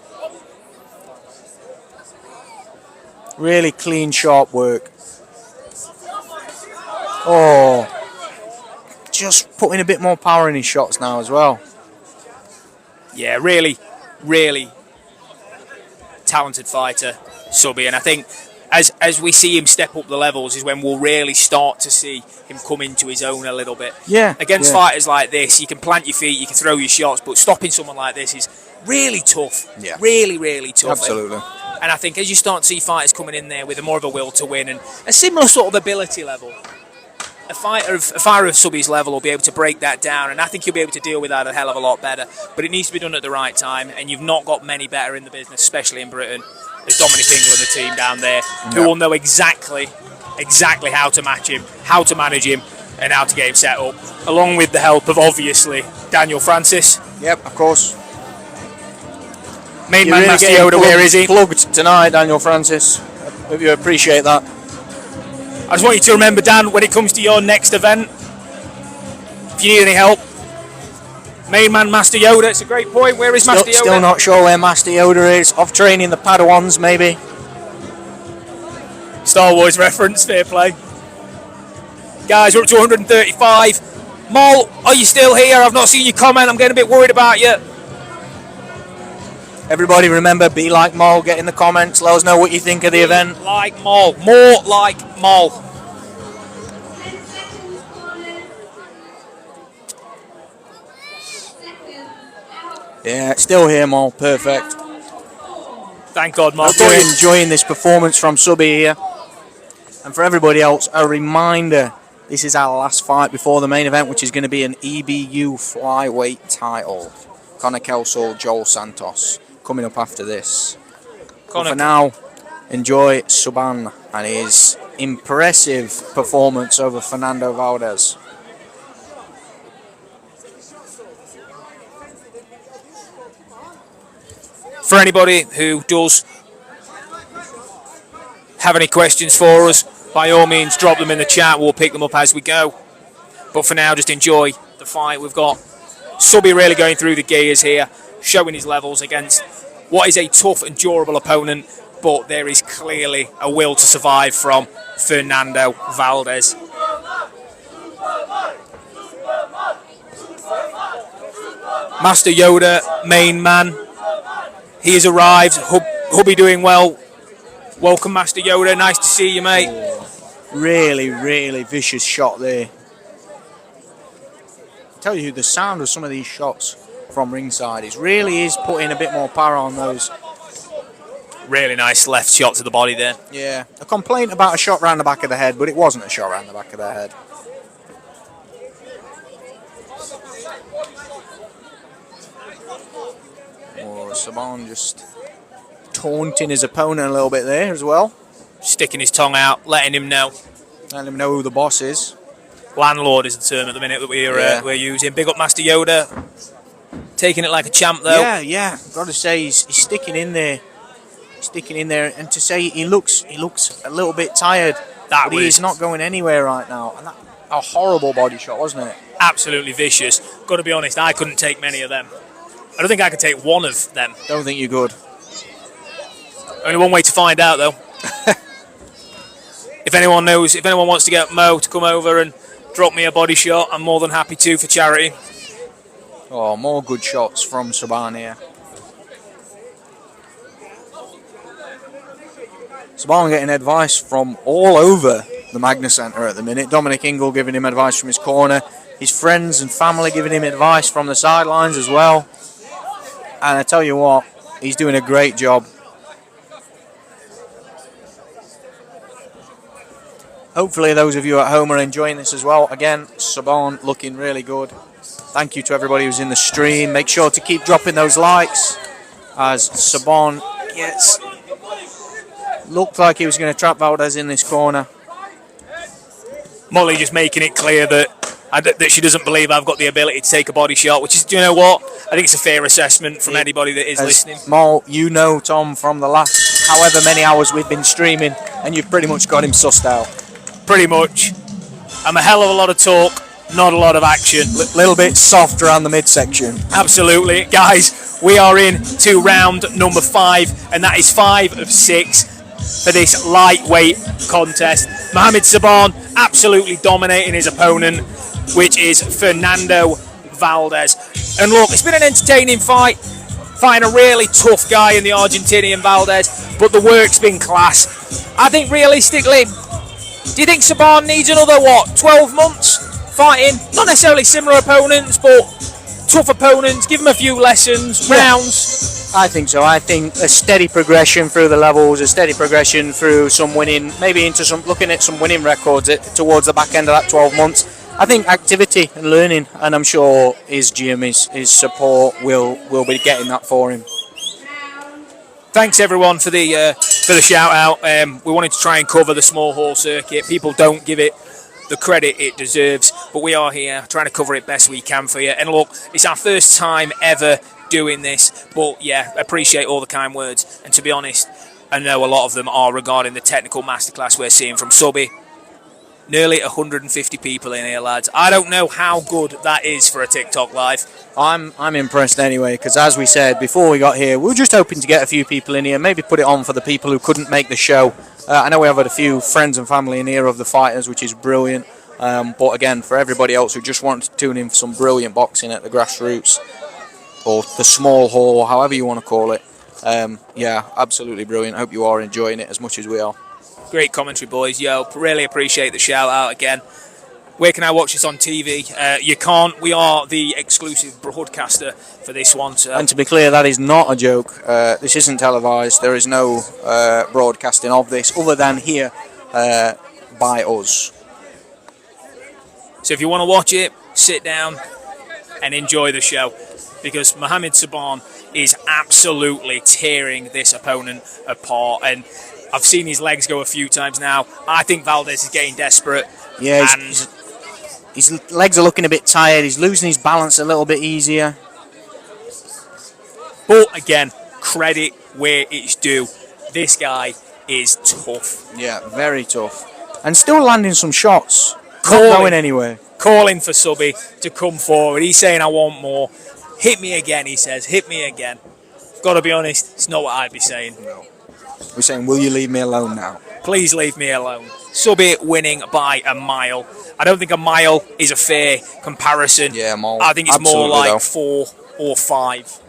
Really clean, sharp work. Oh, just putting a bit more power in his shots now as well. Yeah, really, really talented fighter, Subby, and I think as we see him step up the levels is when we'll really start to see him come into his own a little bit. Yeah. Against fighters like this, you can plant your feet, you can throw your shots, but stopping someone like this is really tough. Yeah. Really, really tough. Absolutely. And I think as you start to see fighters coming in there with a more of a will to win and a similar sort of ability level, a fighter of Subby's level will be able to break that down, and I think he'll be able to deal with that a hell of a lot better. But it needs to be done at the right time, and you've not got many better in the business, especially in Britain. There's Dominic Ingle and the team down there who will know exactly how to match him, how to manage him, and how to get him set up, along with the help of, obviously, Daniel Francis. Yep, of course. Main You're man really Master getting Yoda, where is he? Plugged tonight, Daniel Francis. Hope you appreciate that. I just want you to remember, Dan, when it comes to your next event, if you need any help, main man Master Yoda, it's a great point. Where is Master Yoda? Still not sure where Master Yoda is. Off training the Padawans, maybe. Star Wars reference, fair play. Guys, we're up to 135. Mol, are you still here? I've not seen your comment. I'm getting a bit worried about you. Everybody remember, be like Mol, get in the comments, let us know what you think of the event. Like Mol, more like Mol. Yeah, still here, Mol, perfect. Thank God, Mol. Hope you're enjoying this performance from Subby here. And for everybody else, a reminder, this is our last fight before the main event, which is going to be an EBU Flyweight Title. Conner Kelsall, Joel Santos, coming up after this. But for now, enjoy Saban and his impressive performance over Fernando Valdez. For anybody who does have any questions for us, by all means drop them in the chat. We'll pick them up as we go. But for now, just enjoy the fight. We've got Subby really going through the gears here, showing his levels against what is a tough and durable opponent, but there is clearly a will to survive from Fernando Valdez. Master Yoda, main man, he has arrived. Hubby doing well. Welcome, Master Yoda. Nice to see you, mate. Really, really vicious shot there. I tell you, the sound of some of these shots from ringside, it really is putting a bit more power on those. Really nice left shot to the body there. Yeah, a complaint about a shot round the back of the head, but it wasn't a shot round the back of the head. Oh, Saban just taunting his opponent a little bit there as well. Sticking his tongue out, letting him know. Letting him know who the boss is. Landlord is the term at the minute that we're using. Big up Master Yoda. Taking it like a champ though. Yeah. Got to say he's sticking in there. And to say he looks a little bit tired. But he is not going anywhere right now. And a horrible body shot, wasn't it? Absolutely vicious. Got to be honest, I couldn't take many of them. I don't think I could take one of them. Don't think you could. Only one way to find out though. If anyone knows, if anyone wants to get Mo to come over and drop me a body shot, I'm more than happy to for charity. Oh, more good shots from Saban here. Saban getting advice from all over the Magna Centre at the minute. Dominic Ingle giving him advice from his corner. His friends and family giving him advice from the sidelines as well. And I tell you what, he's doing a great job. Hopefully those of you at home are enjoying this as well. Again, Saban looking really good. Thank you to everybody who's in the stream. Make sure to keep dropping those likes as Saban looked like he was going to trap Valdez in this corner. Molly just making it clear that she doesn't believe I've got the ability to take a body shot, which is, do you know what? I think it's a fair assessment from anybody that is listening. Mo, you know Tom from the last however many hours we've been streaming, and you've pretty much got him sussed out. Pretty much. I'm a hell of a lot of talk, not a lot of action. Little bit soft around the midsection. Absolutely. Guys, we are in to round number 5, and that is 5 of 6 for this lightweight contest. Mohamed Saban absolutely dominating his opponent, which is Fernando Valdez. And look, it's been an entertaining fight, fighting a really tough guy in the Argentinian Valdez, but the work's been class. I think realistically, do you think Saban needs another, 12 months fighting? Not necessarily similar opponents, but tough opponents, give them a few lessons, rounds. I think so. I think a steady progression through the levels, a steady progression through some winning, maybe into some, looking at some winning records towards the back end of that 12 months. I think activity and learning, and I'm sure his gym, his support will be getting that for him. Thanks everyone for the shout out. We wanted to try and cover the small hall circuit. People don't give it the credit it deserves, but we are here trying to cover it best we can for you. And look, it's our first time ever doing this, but yeah, appreciate all the kind words. And to be honest, I know a lot of them are regarding the technical masterclass we're seeing from Subby. Nearly 150 people in here, lads. I don't know how good that is for a TikTok live. I'm impressed anyway, because as we said before we got here, we were just hoping to get a few people in here, maybe put it on for the people who couldn't make the show. I know we have had a few friends and family in here of the fighters, which is brilliant. But again, for everybody else who just wants to tune in for some brilliant boxing at the grassroots, or the small hall, however you want to call it, yeah, absolutely brilliant. Hope you are enjoying it as much as we are. Great commentary, boys. Yo, really appreciate the shout out again. Where can I watch this on TV? You can't. We are the exclusive broadcaster for this one. So. And to be clear, that is not a joke. This isn't televised. There is no broadcasting of this other than here by us. So if you want to watch it, sit down and enjoy the show, because Mohamed Saban is absolutely tearing this opponent apart. And I've seen his legs go a few times now. I think Valdez is getting desperate. Yeah, his legs are looking a bit tired. He's losing his balance a little bit easier. But again, credit where it's due. This guy is tough. Yeah, very tough. And still landing some shots. Not going anywhere. Calling for Subby to come forward. He's saying, I want more. Hit me again, he says. Hit me again. got to be honest, it's not what I'd be saying. No. We're saying, will you leave me alone now? Please leave me alone. Subi winning by a mile. I don't think a mile is a fair comparison. Yeah, I think it's more absolutely, like though. 4 or 5.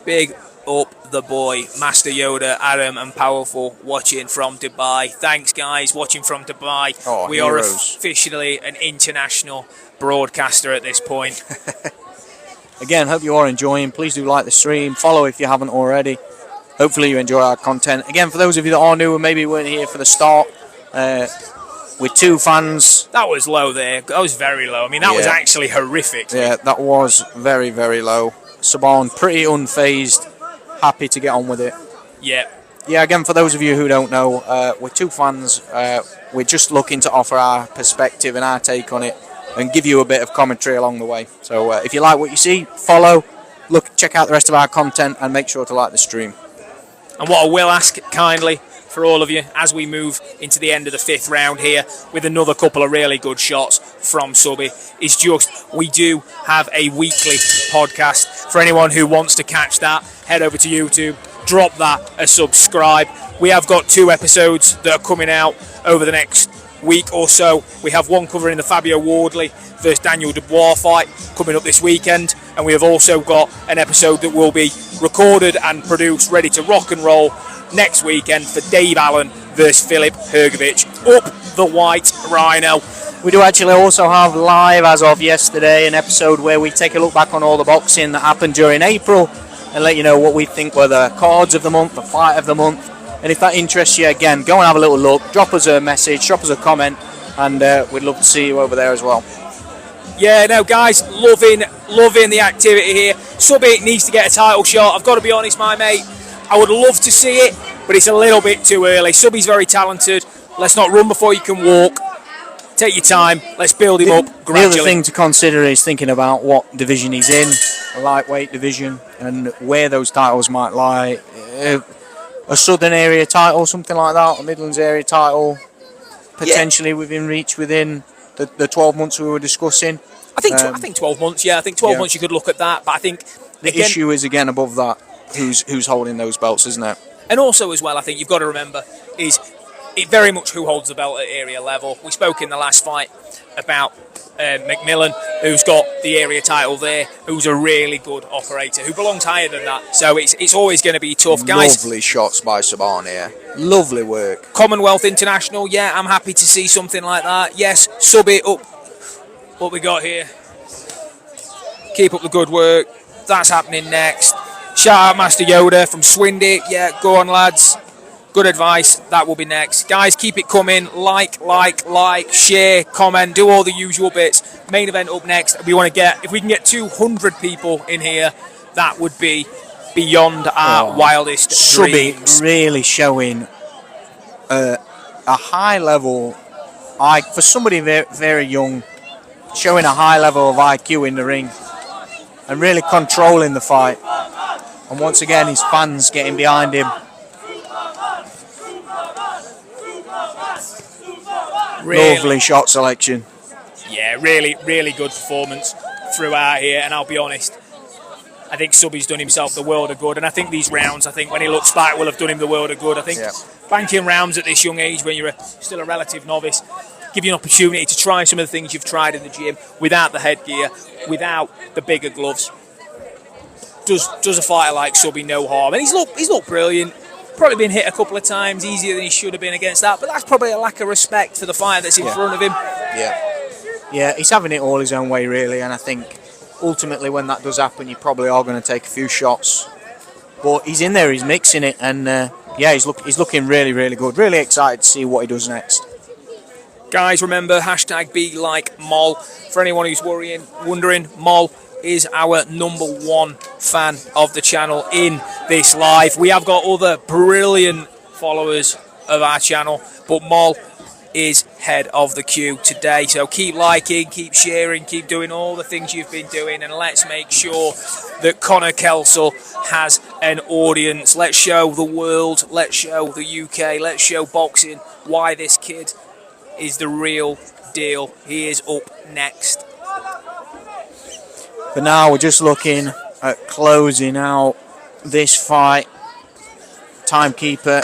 Big up the boy, Master Yoda, Adam and Powerful, watching from Dubai. Thanks, guys, watching from Dubai. Oh, we heroes. are officially an international broadcaster at this point. Again, hope you are enjoying. Please do like the stream. Follow if you haven't already. Hopefully you enjoy our content. Again, for those of you that are new and maybe weren't here for the start, with 2 fans. That was low there. That was very low. I mean, that was actually horrific. Yeah, that was very, very low. Saban pretty unfazed, happy to get on with it. Yeah. Yeah, again, for those of you who don't know, we're 2 fans. We're just looking to offer our perspective and our take on it and give you a bit of commentary along the way. So if you like what you see, follow, check out the rest of our content and make sure to like the stream. And what I will ask kindly for all of you as we move into the end of the 5th round here with another couple of really good shots from Subi is just we do have a weekly podcast. For anyone who wants to catch that, head over to YouTube, drop that a subscribe. We have got 2 episodes that are coming out over the next week or so. We have one covering the Fabio Wardley versus Daniel Dubois fight coming up this weekend, and we have also got an episode that will be recorded and produced ready to rock and roll next weekend for Dave Allen versus Filip Hrgovic up the White Rhino. We do actually also have live, as of yesterday, an episode where we take a look back on all the boxing that happened during April and let you know what we think were the cards of the month, the fight of the month. And if that interests you, again, go and have a little look, drop us a message, drop us a comment, and we'd love to see you over there as well. Yeah, no, guys, loving the activity here. Subi needs to get a title shot. I've got to be honest, my mate, I would love to see it, but it's a little bit too early. Subi's very talented. Let's not run before you can walk. Take your time. Let's build him up gradually. The other thing to consider is thinking about what division he's in, a lightweight division, and where those titles might lie. A southern area title, something like that, a Midlands area title, potentially within reach within the 12 months we were discussing. I think 12 months. Yeah, I think 12 months you could look at that. But I think the issue is again above that. Who's holding those belts, isn't it? And also as well, I think you've got to remember is it very much who holds the belt at area level. We spoke in the last fight about McMillan, who's got the area title there, who's a really good operator, who belongs higher than that. So it's always going to be tough, guys. Lovely shots by Saban here. Lovely work. Commonwealth International, yeah, I'm happy to see something like that. Yes, sub it up. What we got here. Keep up the good work. That's happening next. Shout out Master Yoda from Swindy. Yeah, go on, lads. Good advice. That will be next. Guys, keep it coming. Like, share, comment, do all the usual bits. Main event up next. If we can get 200 people in here, that would be beyond our wildest dreams. Really showing a high level, for somebody very, very young, showing a high level of IQ in the ring and really controlling the fight. And once again, his fans getting behind him. Really, lovely shot selection. Yeah, really, really good performance throughout here. And I'll be honest, I think Subby's done himself the world of good. And I think these rounds, when he looks back, will have done him the world of good. I think banking rounds at this young age, when you're still a relative novice, give you an opportunity to try some of the things you've tried in the gym without the headgear, without the bigger gloves. Does a fighter like Subby no harm. And he's looked brilliant. Probably been hit a couple of times easier than he should have been against that, but that's probably a lack of respect for the fighter that's in front of him. Yeah, he's having it all his own way, really, and I think ultimately when that does happen, you probably are going to take a few shots. But he's in there, he's mixing it, and he's looking really, really good. Really excited to see what he does next. Guys, remember, #BeLikeMol. For anyone who's wondering, Mol is our #1 fan of the channel in this live. We have got other brilliant followers of our channel, but Mol is head of the queue today. So keep liking, keep sharing, keep doing all the things you've been doing, and let's make sure that Conner Kelsall has an audience. Let's show the world, let's show the UK, let's show boxing why this kid is the real deal. He is up next. For now, we're just looking at closing out this fight. Timekeeper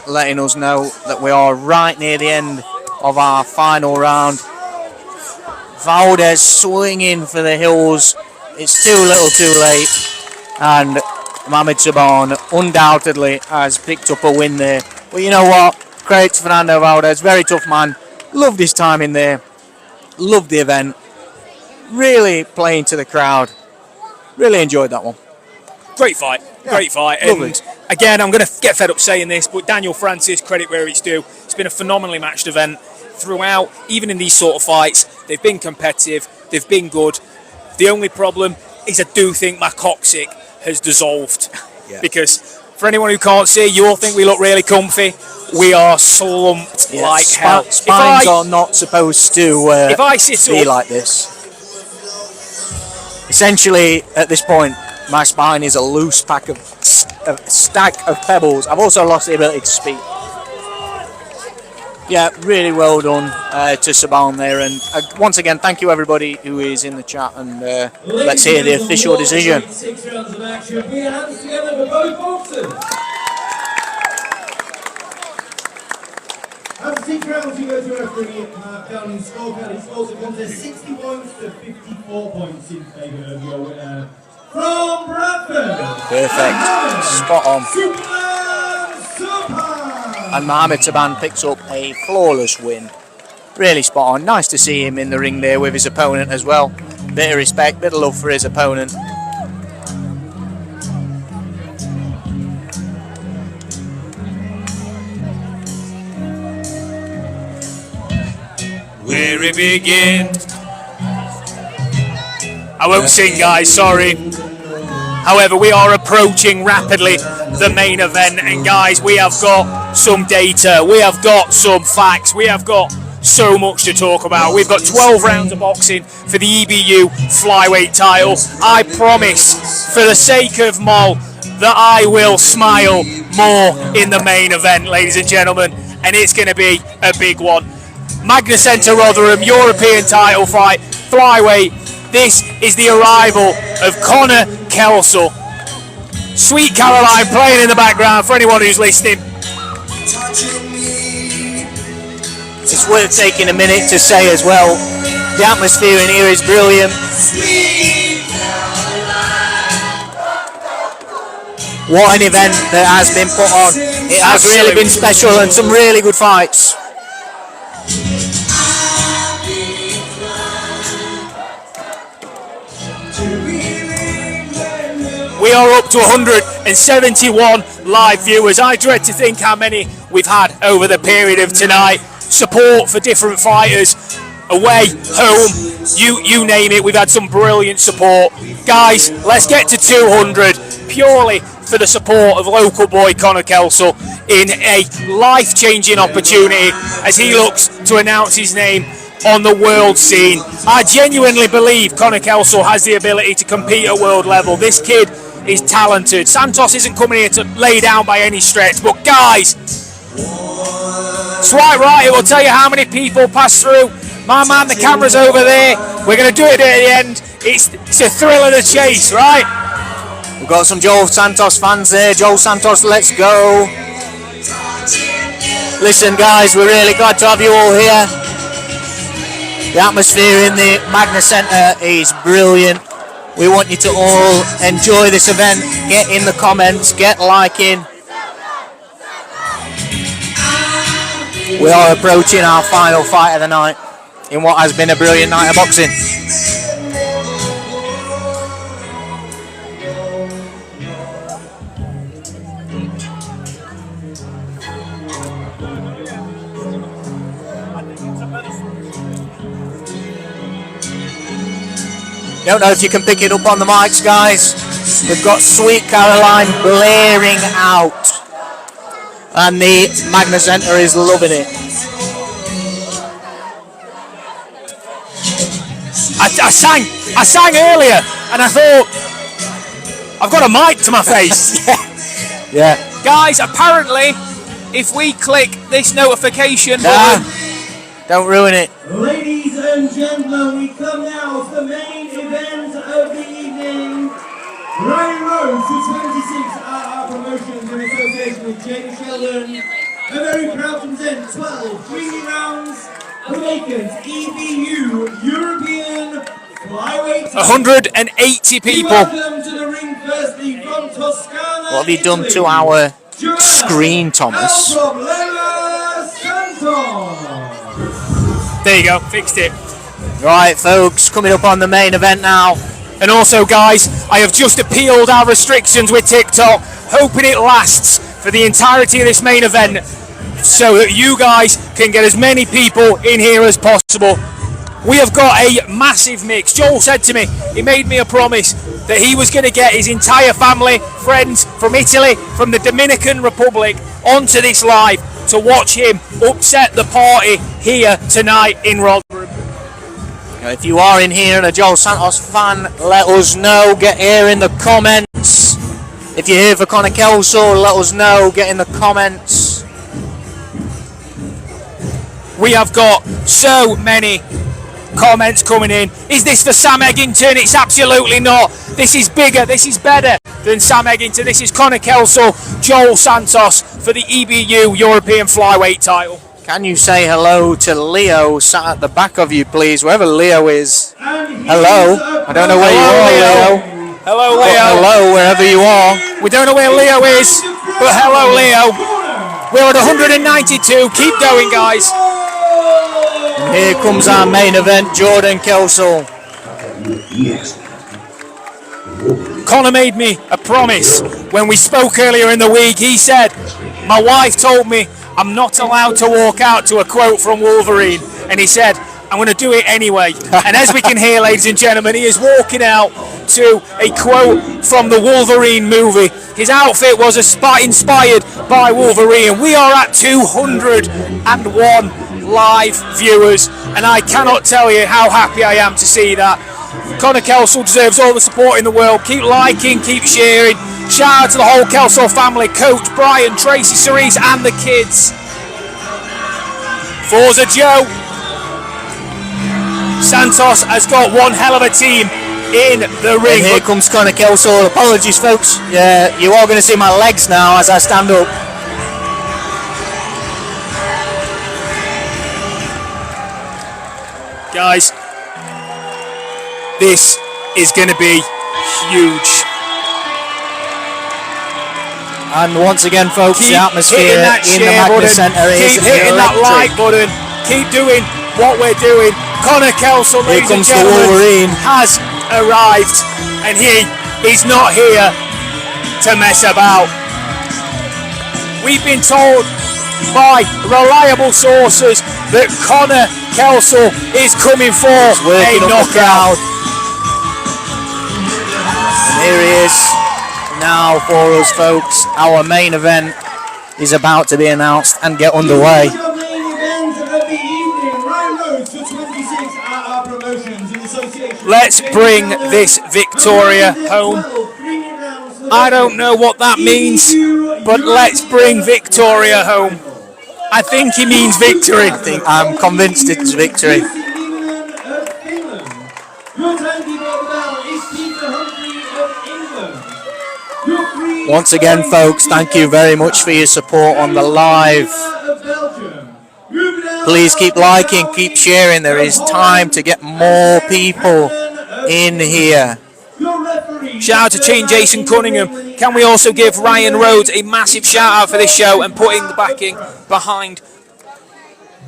letting us know that we are right near the end of our final round. Valdez swinging for the hills. It's too little too late. And Mohamed Saban undoubtedly has picked up a win there. But you know what? Credit to Fernando Valdez. Very tough man. Loved his time in there. Loved the event. Really playing to the crowd. Really enjoyed that one. Great fight. Yeah, great fight. lovely. And again, I'm going to get fed up saying this, but Daniel Francis, credit where it's due. It's been a phenomenally matched event throughout. Even in these sort of fights, they've been competitive. They've been good. The only problem is I do think my coccyx has dissolved. Yeah. Because for anyone who can't see, you all think we look really comfy. We are slumped like hell. Spines are not supposed to if I sit be up, like this. Essentially, at this point, my spine is a loose pack of a stack of pebbles. I've also lost the ability to speak. Yeah, really well done to Saban there. And once again, thank you everybody who is in the chat. And let's hear the official decision. 6 rounds of action. Put your hands together for both boxers. After 6 rounds, you go to referee down in scorecard. He scores the contest 60 points to 54 points in favour of your winner from Bradford. Perfect. Spot on. Super. And Mohamed Saban picks up a flawless win. Really spot on. Nice to see him in the ring there with his opponent as well. Bit of respect, bit of love for his opponent. where it begins. I won't sing, guys, sorry. However, we are approaching rapidly the main event, and guys, we have got some data, we have got some facts, we have got so much to talk about. We've got 12 rounds of boxing for the EBU Flyweight Title. I promise, for the sake of Mol, that I will smile more in the main event, ladies and gentlemen, and it's going to be a big one. Magna Centre Rotherham European title fight, flyweight. This is the arrival of Conner Kelsall. Sweet Caroline playing in the background for anyone who's listening. It's worth taking a minute to say as well, the atmosphere in here is brilliant. What an event that has been put on. It has really been special and some really good fights. We are up to 171 live viewers. I dread to think how many we've had over the period of tonight. Support for different fighters, away, home, you name it. We've had some brilliant support. Guys, let's get to 200 purely for the support of local boy Conner Kelsall in a life-changing opportunity as he looks to announce his name on the world scene. I genuinely believe Conner Kelsall has the ability to compete at world level. This kid is talented. Santos isn't coming here to lay down by any stretch, but guys, swipe right, it will tell you how many people pass through. My man, the camera's over there. We're going to do it at the end. It's a thrill of the chase, right? We've got some Joel Santos fans there. Joel Santos, let's go. Listen, guys, we're really glad to have you all here. The atmosphere in the Magna Centre is brilliant. We want you to all enjoy this event. Get in the comments, get liking. We are approaching our final fight of the night in what has been a brilliant night of boxing. Don't know if you can pick it up on the mics, guys. We've got Sweet Caroline blaring out, and the Magna Centre is loving it. I sang earlier, and I thought, I've got a mic to my face. Yeah. Guys, apparently, if we click this notification button, Don't ruin it. Ladies and gentlemen, we come now to the main event of the evening. Ryan Rhodes for 26 RR Promotions in association with Jamie Sheldon. A very proud to present 12 3 rounds for the vacant EBU European Flyweight Title. 180 people. Welcome to the ring firstly from Toscana. What have you done to our screen, Thomas? There you go, fixed it. Right, folks, coming up on the main event now. And also, guys, I have just appealed our restrictions with TikTok, hoping it lasts for the entirety of this main event, so that you guys can get as many people in here as possible. We have got a massive mix. Joel said to me, he made me a promise that he was going to get his entire family, friends from Italy, from the Dominican Republic, onto this live to watch him upset the party here tonight in Rotherham. If you are in here and a Joel Santos fan, let us know. Get here in the comments. If you're here for Conner Kelsall, let us know. Get in the comments. We have got so many comments coming in. Is this for Sam Eggington? It's absolutely not. This is bigger, this is better than Sam Eggington. This is Conner Kelsall, Joel Santos for the EBU European Flyweight Title. Can you say hello to Leo sat at the back of you, please, wherever Leo is? Hello. I don't know where you are, Leo. Hello, Leo. But hello, wherever you are. We don't know where Leo is, but hello, Leo. We're at 192. Keep going, guys. And here comes our main event, Jordan Kelsall. Conor made me a promise when we spoke earlier in the week. He said, my wife told me I'm not allowed to walk out to a quote from Wolverine. And he said, I'm going to do it anyway. And as we can hear, ladies and gentlemen, he is walking out to a quote from the Wolverine movie. His outfit was inspired by Wolverine. We are at 201 live viewers, and I cannot tell you how happy I am to see that. Conner Kelsall deserves all the support in the world. Keep liking, keep sharing. Shout out to the whole Kelsaw family, Coach Brian, Tracy, Cerise, and the kids. Forza Joe. Santos has got one hell of a team in the ring. And here comes Conner Kelsall. Apologies, folks. Yeah, you are going to see my legs now as I stand up. Guys, this is going to be huge. And once again, folks, Keep the atmosphere hitting that in the share Magna button. Centre is Keep hitting that like button. Keep doing what we're doing. Conner Kelsall, Here ladies and comes the gentlemen, Wolverine. has arrived, and he is not here to mess about. We've been told by reliable sources that Conner Kelsall is coming for a knockout. And here he is now for us, folks. Our main event is about to be announced and get underway. Let's bring this Victoria home. I don't know what that means, but let's bring Victoria home. I think he means victory. I'm convinced it's victory. Once again, folks, thank you very much for your support on the live. Please keep liking, keep sharing. There is time to get more people in here. Shout out to Chain Jason Cunningham. Can we also give Ryan Rhodes a massive shout out for this show and putting the backing behind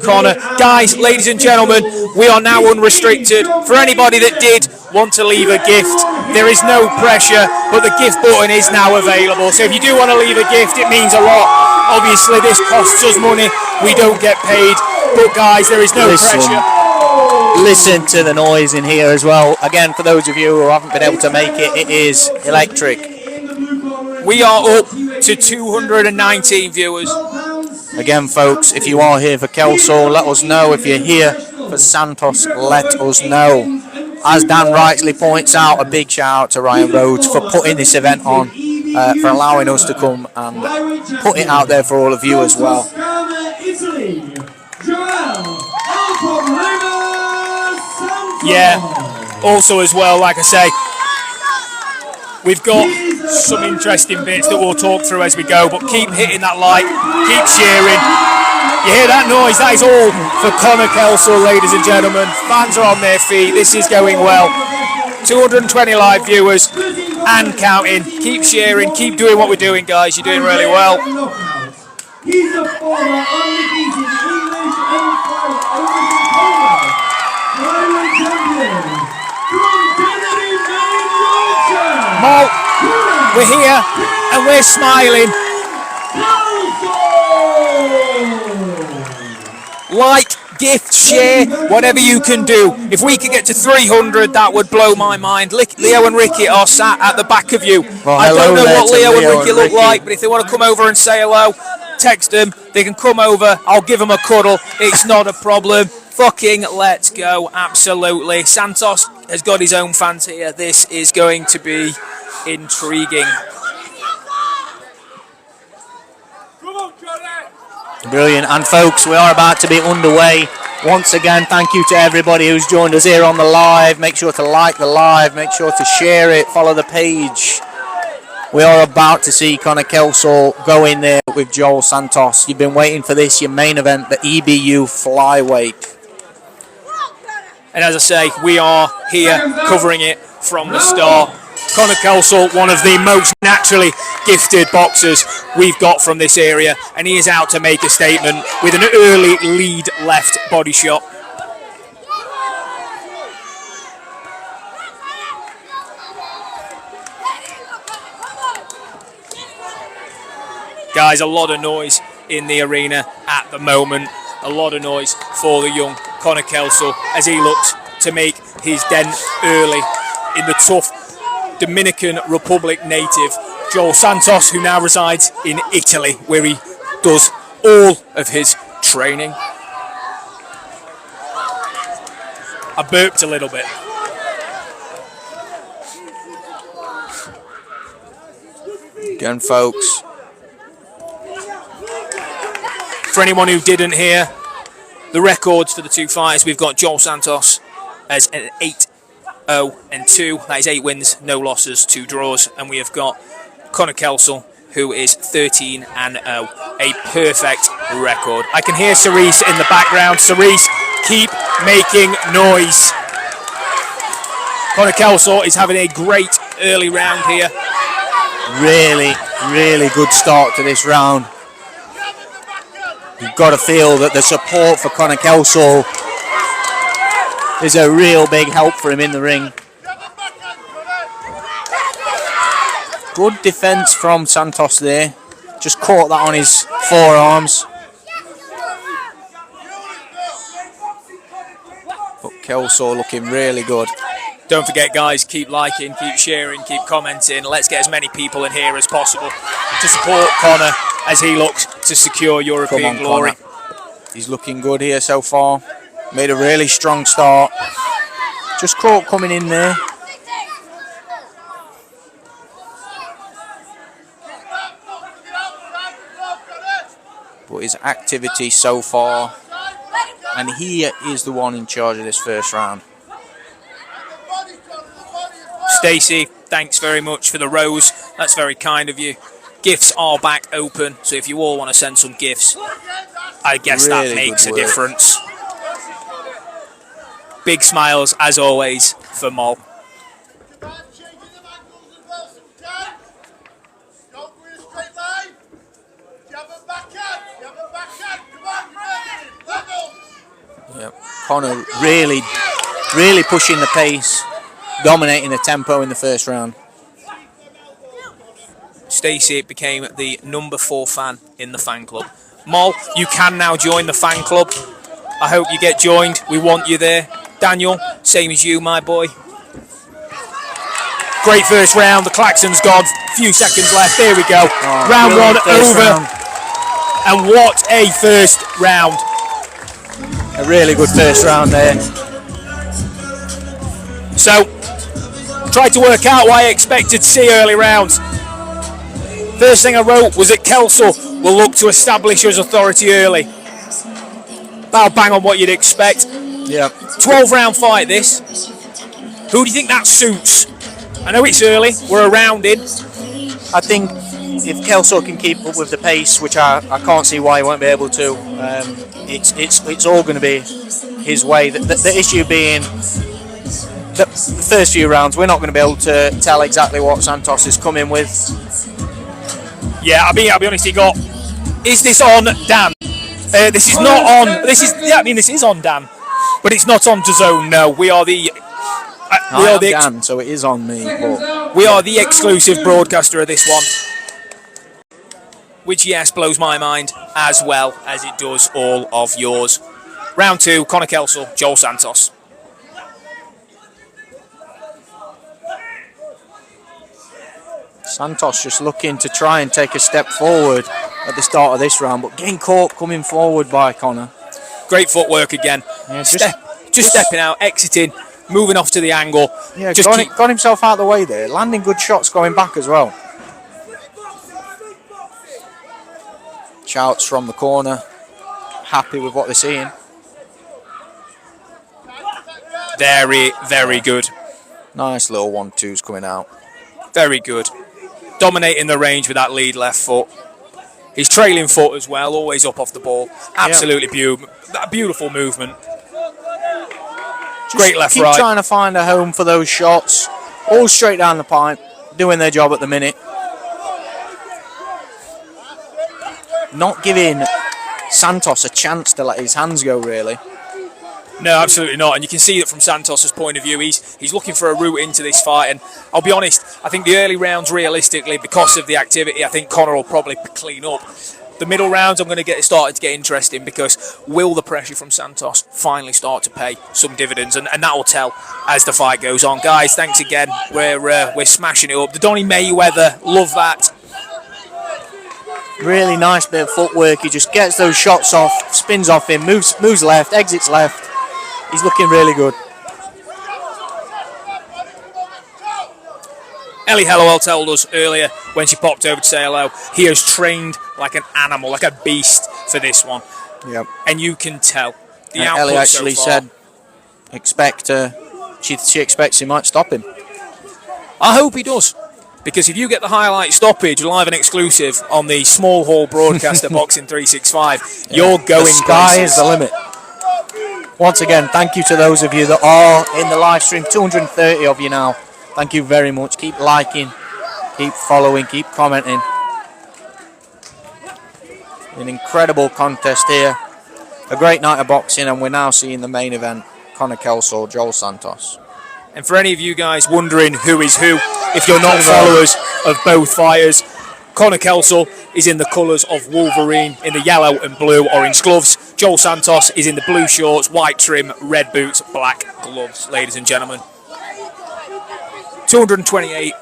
Conor? Guys, ladies and gentlemen, we are now unrestricted. For anybody that did want to leave a gift, there is no pressure, but the gift button is now available. So if you do want to leave a gift, it means a lot. Obviously, this costs us money. We don't get paid. But guys, there is no pressure. Listen to the noise in here as well. Again, for those of you who haven't been able to make it, it is electric. We are up to 219 viewers. Again, folks, if you are here for Kelsaw, let us know. If you're here for Santos, let us know. As Dan rightly points out, a big shout out to Ryan Rhodes for putting this event on, for allowing us to come and put it out there for all of you as well. Yeah. Also as well, like I say, we've got some interesting bits that we'll talk through as we go, but keep hitting that like, keep cheering. You hear that noise? That is all for Conner Kelsall, ladies and gentlemen. Fans are on their feet. This is going well. 220 live viewers and counting. Keep sharing. Keep doing what we're doing, guys. You're doing really well. He's a former undefeated English and flyweight champion from Tennessee, Yorkshire. Mal, we're here and we're smiling. Like, gift, share, whatever you can do. If we could get to 300, that would blow my mind. Leo and Ricky are sat at the back of you. Well, I don't know what Leo and Ricky look Ricky. like, but if they want to come over and say hello, text them. They can come over. I'll give them a cuddle. It's not a problem. Fucking let's go. Absolutely. Santos has got his own fans here. This is going to be intriguing. Brilliant. And folks, we are about to be underway. Once again, thank you to everybody who's joined us here on the live. Make sure to like the live, make sure to share it, follow the page. We are about to see Conner Kelsall go in there with Joel Santos. You've been waiting for this, your main event, the EBU Flyweight. And as I say, we are here covering it from the start. Conner Kelsall, one of the most naturally gifted boxers we've got from this area, and he is out to make a statement with an early lead left body shot. Guys, a lot of noise in the arena at the moment. A lot of noise for the young Conner Kelsall as he looks to make his dent early in the tough Dominican Republic native Joel Santos, who now resides in Italy, where he does all of his training. I burped a little bit. Again, folks. For anyone who didn't hear, the records for the two fighters, we've got Joel Santos as an 8-0-2. That is 8 wins, no losses, 2 draws. And we have got Conner Kelsall, who is 13-0. A perfect record. I can hear Cerise in the background. Cerise, keep making noise. Conner Kelsall is having a great early round here. Really, really good start to this round. You've got to feel that the support for Conner Kelsall is a real big help for him in the ring. Good defence from Santos there. Just caught that on his forearms. But Kelsaw looking really good. Don't forget, guys, keep liking, keep sharing, keep commenting. Let's get as many people in here as possible to support Conner as he looks to secure European glory. Conner. He's looking good here so far. Made a really strong start. Just caught coming in there. But his activity so far, and he is the one in charge of this first round. Stacey, thanks very much for the rose. That's very kind of you. Gifts are back open, so if you all want to send some gifts, I guess Really that makes a good work. difference. Big smiles, as always, for Mal. Yep. Conner really pushing the pace, dominating the tempo in the first round. Stacey became the number 4 fan in the fan club. Mal, you can now join the fan club. I hope you get joined. We want you there. Daniel, same as you, my boy. Great first round. The klaxon's gone. Few seconds left. There we go. Oh, round 1 over. Round. And what a first round. A really good first round there. So, tried to work out what I expected to see early rounds. First thing I wrote was that Kelsall will look to establish his authority early. About bang on what you'd expect. Yeah. 12-round fight, this. Who do you think that suits? I know it's early, we're a round in. I think if Kelsaw can keep up with the pace, which I can't see why he won't be able to, it's all going to be his way. The issue being the first few rounds, we're not going to be able to tell exactly what Santos is coming with. Yeah, I'll be honest, is this on Dan? This is not on, this is on Dan, but it's not on DAZN, no. We are the... Dan, so it is on me. But we are the exclusive broadcaster of this one. Which, yes, blows my mind as well as it does all of yours. Round 2, Conner Kelsall, Joel Santos. Santos just looking to try and take a step forward at the start of this round, but getting caught coming forward by Conner. Great footwork again. Yeah, just stepping out, exiting, moving off to the angle. Yeah, got himself out of the way there, landing good shots going back as well. Shouts from the corner, happy with what they're seeing. Very, very good. Nice little 1-2s coming out. Very good. Dominating the range with that lead left foot. His trailing foot as well, always up off the ball. Absolutely beautiful movement. Great left, keep right. Trying to find a home for those shots. All straight down the pipe, doing their job at the minute. Not giving Santos a chance to let his hands go, really. No, absolutely not. And you can see that from Santos' point of view, he's looking for a route into this fight. And I'll be honest, I think the early rounds, realistically, because of the activity, I think Conner will probably clean up. The middle rounds, I'm going to get started to get interesting, because will the pressure from Santos finally start to pay some dividends? And that will tell as the fight goes on. Guys, thanks again. We're smashing it up. The Donny Mayweather, love that. Really nice bit of footwork. He just gets those shots off, spins off him, moves left, exits left. He's looking really good. Ellie Hallowell told us earlier when she popped over to say hello, he has trained like an animal, like a beast for this one. Yep. And you can tell. The Ellie actually so far, said, she expects he might stop him. I hope he does. Because if you get the highlight stoppage live and exclusive on the small hall broadcast at Boxing365, you're going sky is the limit. Once again, thank you to those of you that are in the live stream. 230 of you now. Thank you very much. Keep liking, keep following, keep commenting. An incredible contest here. A great night of boxing, and we're now seeing the main event. Conner Kelsall, Joel Santos. And for any of you guys wondering who is who, if you're not followers of both fighters, Conner Kelsall is in the colours of Wolverine in the yellow and blue orange gloves. Joel Santos is in the blue shorts, white trim, red boots, black gloves, ladies and gentlemen. 228,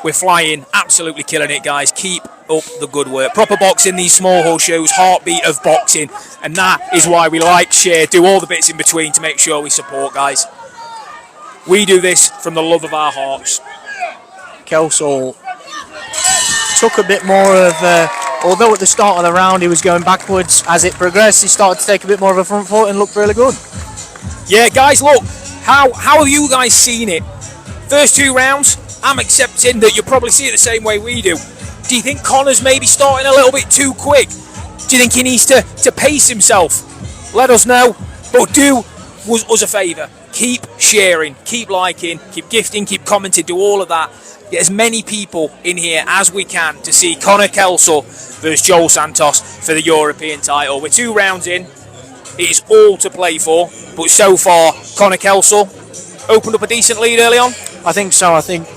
we're flying, absolutely killing it, guys. Keep up the good work. Proper boxing, these small hall shows, heartbeat of boxing, and that is why we like, share, do all the bits in between to make sure we support, guys. We do this from the love of our hearts. Kelsall took a bit more of, although at the start of the round he was going backwards, as it progressed he started to take a bit more of a front foot and looked really good. Yeah, guys, look, how have you guys seen it? First 2 rounds, I'm accepting that you'll probably see it the same way we do. Do you think Connor's maybe starting a little bit too quick? Do you think he needs to pace himself? Let us know, but do us a favour. Keep sharing, keep liking, keep gifting, keep commenting, do all of that. Get as many people in here as we can to see Conner Kelsall versus Joel Santos for the European title. We're 2 rounds in. It is all to play for, but so far, Conner Kelsall opened up a decent lead early on. I think so. I think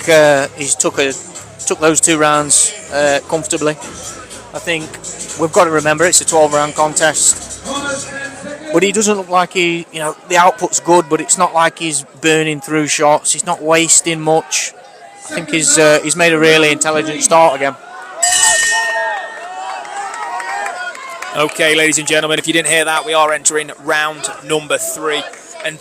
he's took those 2 rounds comfortably. I think we've got to remember it's a 12-round contest. But he doesn't look like the output's good, but it's not like he's burning through shots. He's not wasting much. I think he's made a really intelligent start again. Okay, ladies and gentlemen, if you didn't hear that, we are entering round number 3. And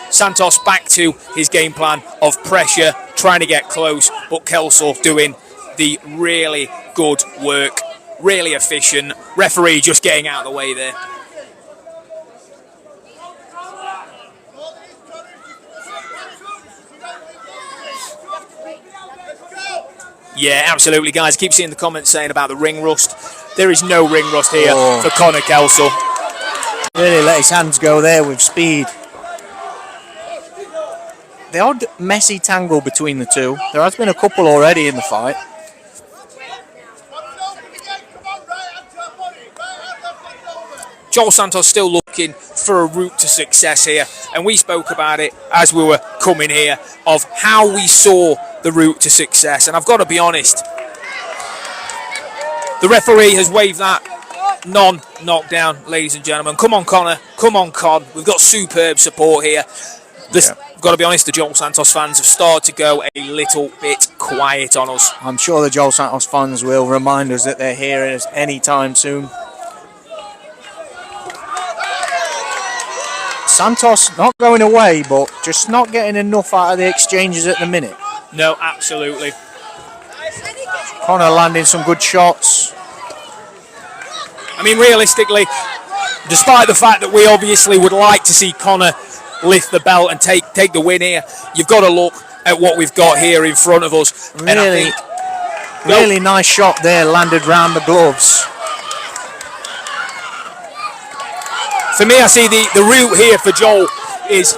Santos back to his game plan of pressure, trying to get close, but Kelsaw doing the really good work, really efficient. Referee just getting out of the way there. Yeah, absolutely, guys. I keep seeing the comments saying about the ring rust. There is no ring rust here for Conner Kelsall. Really let his hands go there with speed. The odd messy tangle between the two. There has been a couple already in the fight. Joel Santos still looking for a route to success here, and we spoke about it as we were coming here of how we saw the route to success. And I've got to be honest, the referee has waved that non-knockdown, ladies and gentlemen. Come on, Conner. Come on, Con. We've got superb support here. I've got to be honest, the Joel Santos fans have started to go a little bit quiet on us. I'm sure the Joel Santos fans will remind us that they're here at any time soon. Santos not going away, but just not getting enough out of the exchanges at the minute. No, absolutely. Conner landing some good shots. I mean, realistically, despite the fact that we obviously would like to see Conner lift the belt and take the win here, you've got to look at what we've got here in front of us. Really, and I think, really nice shot there, landed round the gloves. For me, I see the route here for Joel is,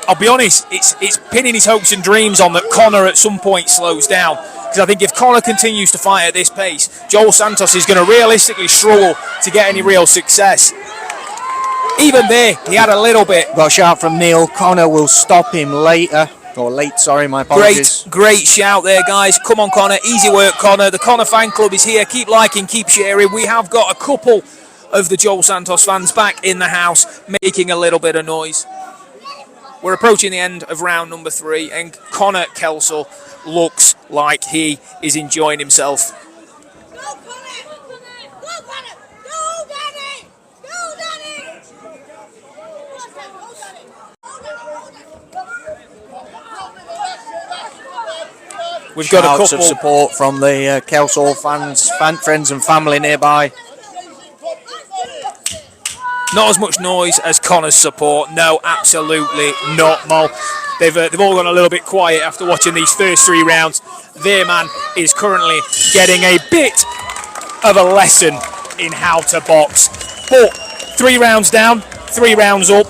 I'll be honest, it's pinning his hopes and dreams on that Conner at some point slows down. Because I think if Conner continues to fight at this pace, Joel Santos is going to realistically struggle to get any real success. Even there, he had a little bit. Got a shout from Neil. Conner will stop him later. Or late, sorry, my apologies. Great shout there, guys. Come on, Conner. Easy work, Conner. The Conner fan club is here. Keep liking, keep sharing. We have got a couple of the Joel Santos fans back in the house making a little bit of noise. We're approaching the end of round number 3, and Conner Kelsall looks like he is enjoying himself. We've got a couple of support from the Kelsaw fans, friends and family nearby. Not as much noise as Conner's support. No, absolutely not, Mo. They've all gone a little bit quiet after watching these first 3 rounds. Their man is currently getting a bit of a lesson in how to box. But 3 rounds down, 3 rounds up.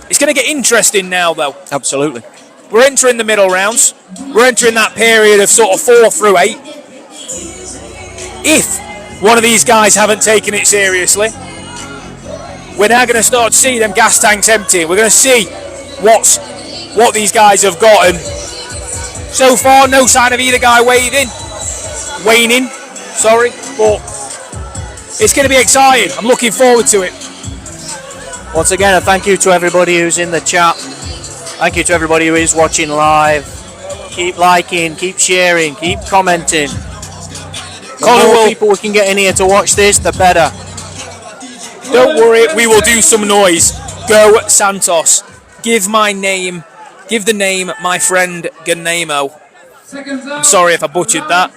It's going to get interesting now, though. Absolutely. We're entering the middle rounds. We're entering that period of sort of 4 through 8. If one of these guys haven't taken it seriously, we're now going to start to see them gas tanks empty. We're going to see what these guys have got. And so far, no sign of either guy waning. But it's going to be exciting. I'm looking forward to it. Once again, a thank you to everybody who's in the chat. Thank you to everybody who is watching live. Keep liking, keep sharing, keep commenting. The more people we can get in here to watch this, the better. Don't worry, we will do some noise. Go Santos. Give the name my friend Ganemo. I'm sorry if I butchered that.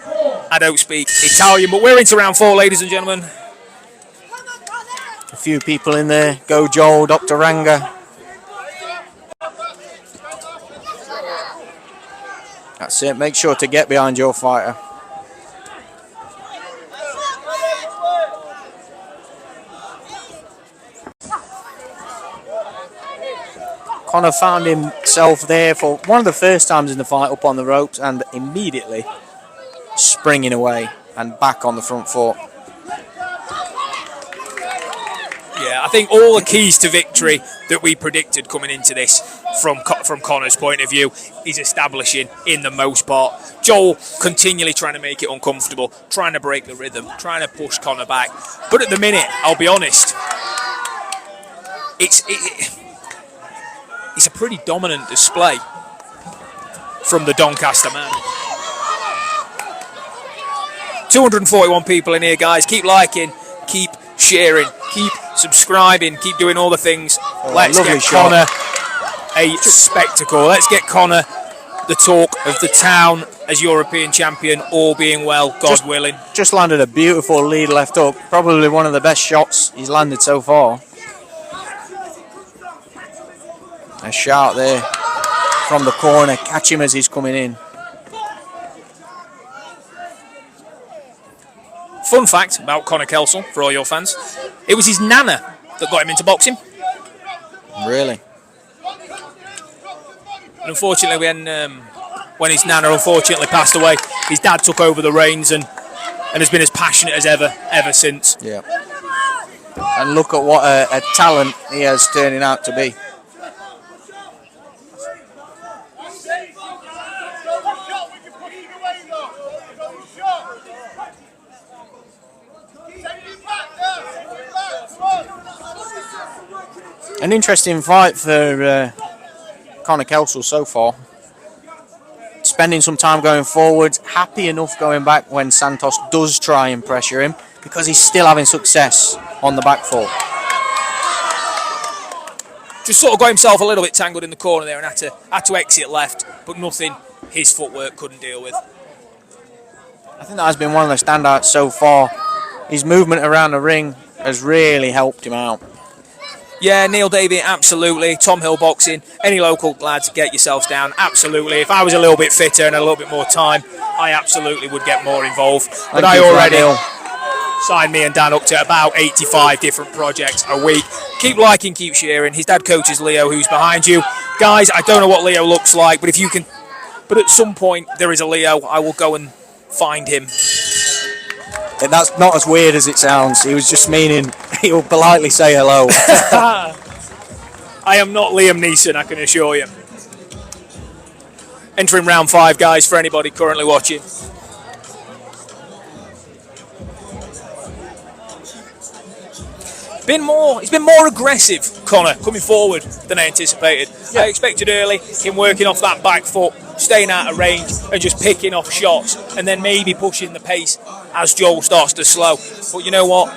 I don't speak Italian, but we're into round 4, ladies and gentlemen. A few people in there. Go Joel, Dr. Ranga. That's it. Make sure to get behind your fighter. Conner found himself there for one of the first times in the fight up on the ropes and immediately springing away and back on the front foot. Yeah, I think all the keys to victory that we predicted coming into this from Conner's point of view is establishing in the most part. Joel continually trying to make it uncomfortable, trying to break the rhythm, trying to push Conner back. But at the minute, I'll be honest, it's a pretty dominant display from the Doncaster man. 241 people in here, guys. Keep liking, keep sharing, keep subscribing, keep doing all the things. Let's get Conner a spectacle. Let's get Conner the talk of the town as European champion, all being well, God willing. Just landed a beautiful lead left hook. Probably one of the best shots he's landed so far. A shout there from the corner. Catch him as he's coming in. Fun fact about Conner Kelsall, for all your fans, it was his nana that got him into boxing. Really? And unfortunately, when his nana unfortunately passed away, his dad took over the reins and has been as passionate as ever since. Yeah. And look at what a talent he is turning out to be. An interesting fight for Conner Kelsall so far. Spending some time going forward, happy enough going back when Santos does try and pressure him because he's still having success on the back foot. Just sort of got himself a little bit tangled in the corner there and had to exit left, but nothing his footwork couldn't deal with. I think that has been one of the standouts so far. His movement around the ring has really helped him out. Yeah, Neil Davey, absolutely. Tom Hill Boxing, any local lads, get yourselves down, absolutely. If I was a little bit fitter and a little bit more time, I absolutely would get more involved. But I already signed me and Dan up to about 85 different projects a week. Keep liking, keep sharing. His dad coaches Leo, who's behind you. Guys, I don't know what Leo looks like, but if you can... But at some point, there is a Leo. I will go and find him. And that's not as weird as it sounds. He was just meaning he'll politely say hello. I am not Liam Neeson, I can assure you. Entering round 5, guys, for anybody currently watching. He's been more aggressive, Conner, coming forward than I anticipated. Yeah. I expected early him working off that back foot, staying out of range and just picking off shots and then maybe pushing the pace as Joel starts to slow. But you know what?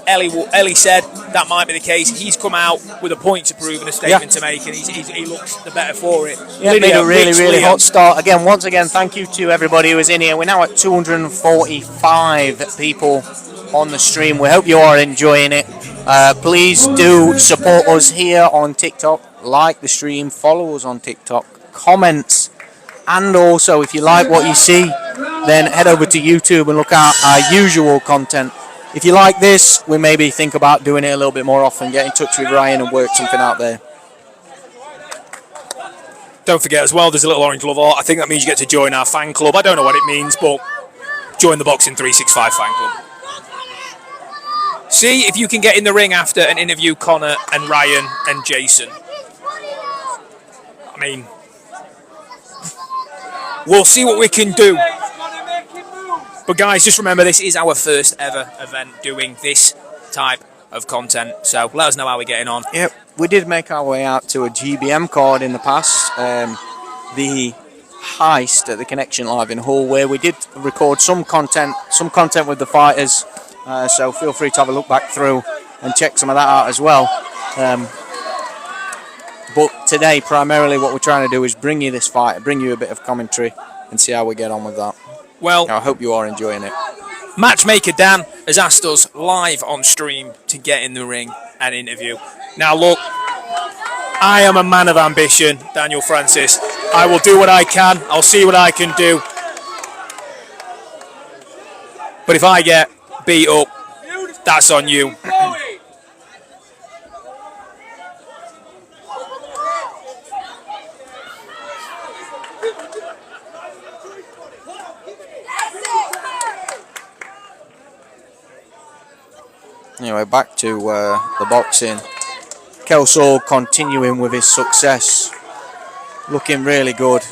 Ellie said that might be the case. He's come out with a point to prove and a statement to make, and he looks the better for it. Yeah, made a really hot start. Once again, thank you to everybody who is in here. We're now at 245 people on the stream. We hope you are enjoying it. Please do support us here on TikTok. Like the stream, follow us on TikTok, comments, and also if you like what you see, then head over to YouTube and look at our usual content. If you like this, we maybe think about doing it a little bit more often, get in touch with Ryan and work something out there. Don't forget as well, there's a little orange love heart. I think that means you get to join our fan club. I don't know what it means, but join the Boxing365 fan club. See if you can get in the ring after and interview Conner and Ryan and Jason. I mean, we'll see what we can do. But guys, just remember, this is our first ever event doing this type of content. So let us know how we're getting on. Yep, we did make our way out to a GBM card in the past. The heist at the Connection Live in Hull, where we did record some content with the fighters. So feel free to have a look back through and check some of that out as well. But today, primarily what we're trying to do is bring you this fight, bring you a bit of commentary and see how we get on with that. Well, I hope you are enjoying it. Matchmaker Dan has asked us live on stream to get in the ring and interview. Now look, I am a man of ambition, Daniel Francis. I will do what I can. I'll see what I can do. But if I get beat up, that's on you. Anyway, back to the boxing. Kelsaw continuing with his success. Looking really good.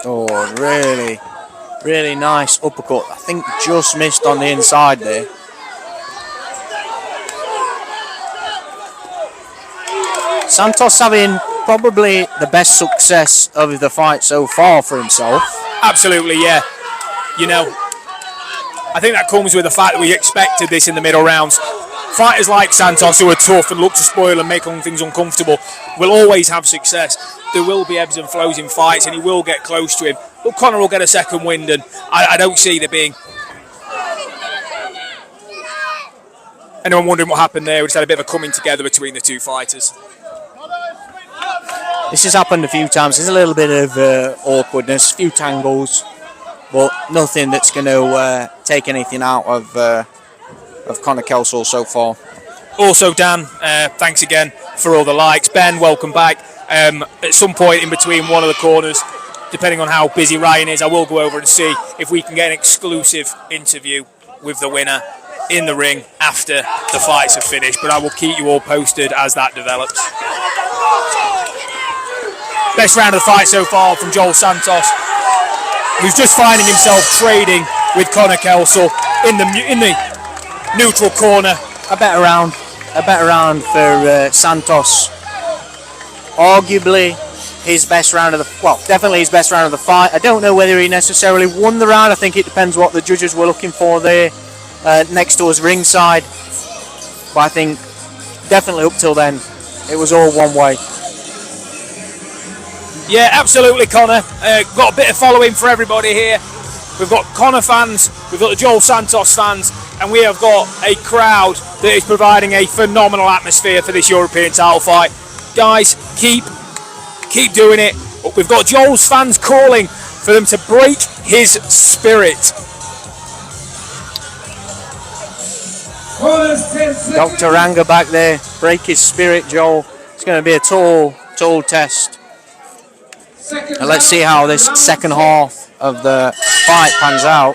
Oh, really nice uppercut. I think just missed on the inside there. Santos having probably the best success of the fight so far for himself. Absolutely, yeah. You know, I think that comes with the fact that we expected this in the middle rounds. Fighters like Santos, who are tough and look to spoil and make things uncomfortable, will always have success. There will be ebbs and flows in fights, and he will get close to him. But Conner will get a second wind, and I don't see there being anyone wondering what happened there. We just had a bit of a coming together between the two fighters. This has happened a few times. There's a little bit of awkwardness, a few tangles. but nothing that's going to take anything out of Conner Kelsall so far. Also, Dan, thanks again for all the likes. Ben, welcome back. At some point in between one of the corners, depending on how busy Ryan is, I will go over and see if we can get an exclusive interview with the winner in the ring after the fights have finished, but I will keep you all posted as that develops. Best round of the fight so far from Joel Santos, who's just finding himself trading with Conner Kelsall in the neutral corner. A better round for Santos. Arguably his best round of definitely his best round of the fight. I don't know whether he necessarily won the round. I think it depends what the judges were looking for there next to us ringside. But I think definitely up till then, it was all one way. Yeah, absolutely, Conner. Got a bit of following for everybody here. We've got Conner fans, we've got the Joel Santos fans, and we have got a crowd that is providing a phenomenal atmosphere for this European title fight. Guys, keep doing it. We've got Joel's fans calling for them to break his spirit. Dr. Ranga back there, break his spirit, Joel. It's going to be a tall test. And let's see how this second half of the fight pans out.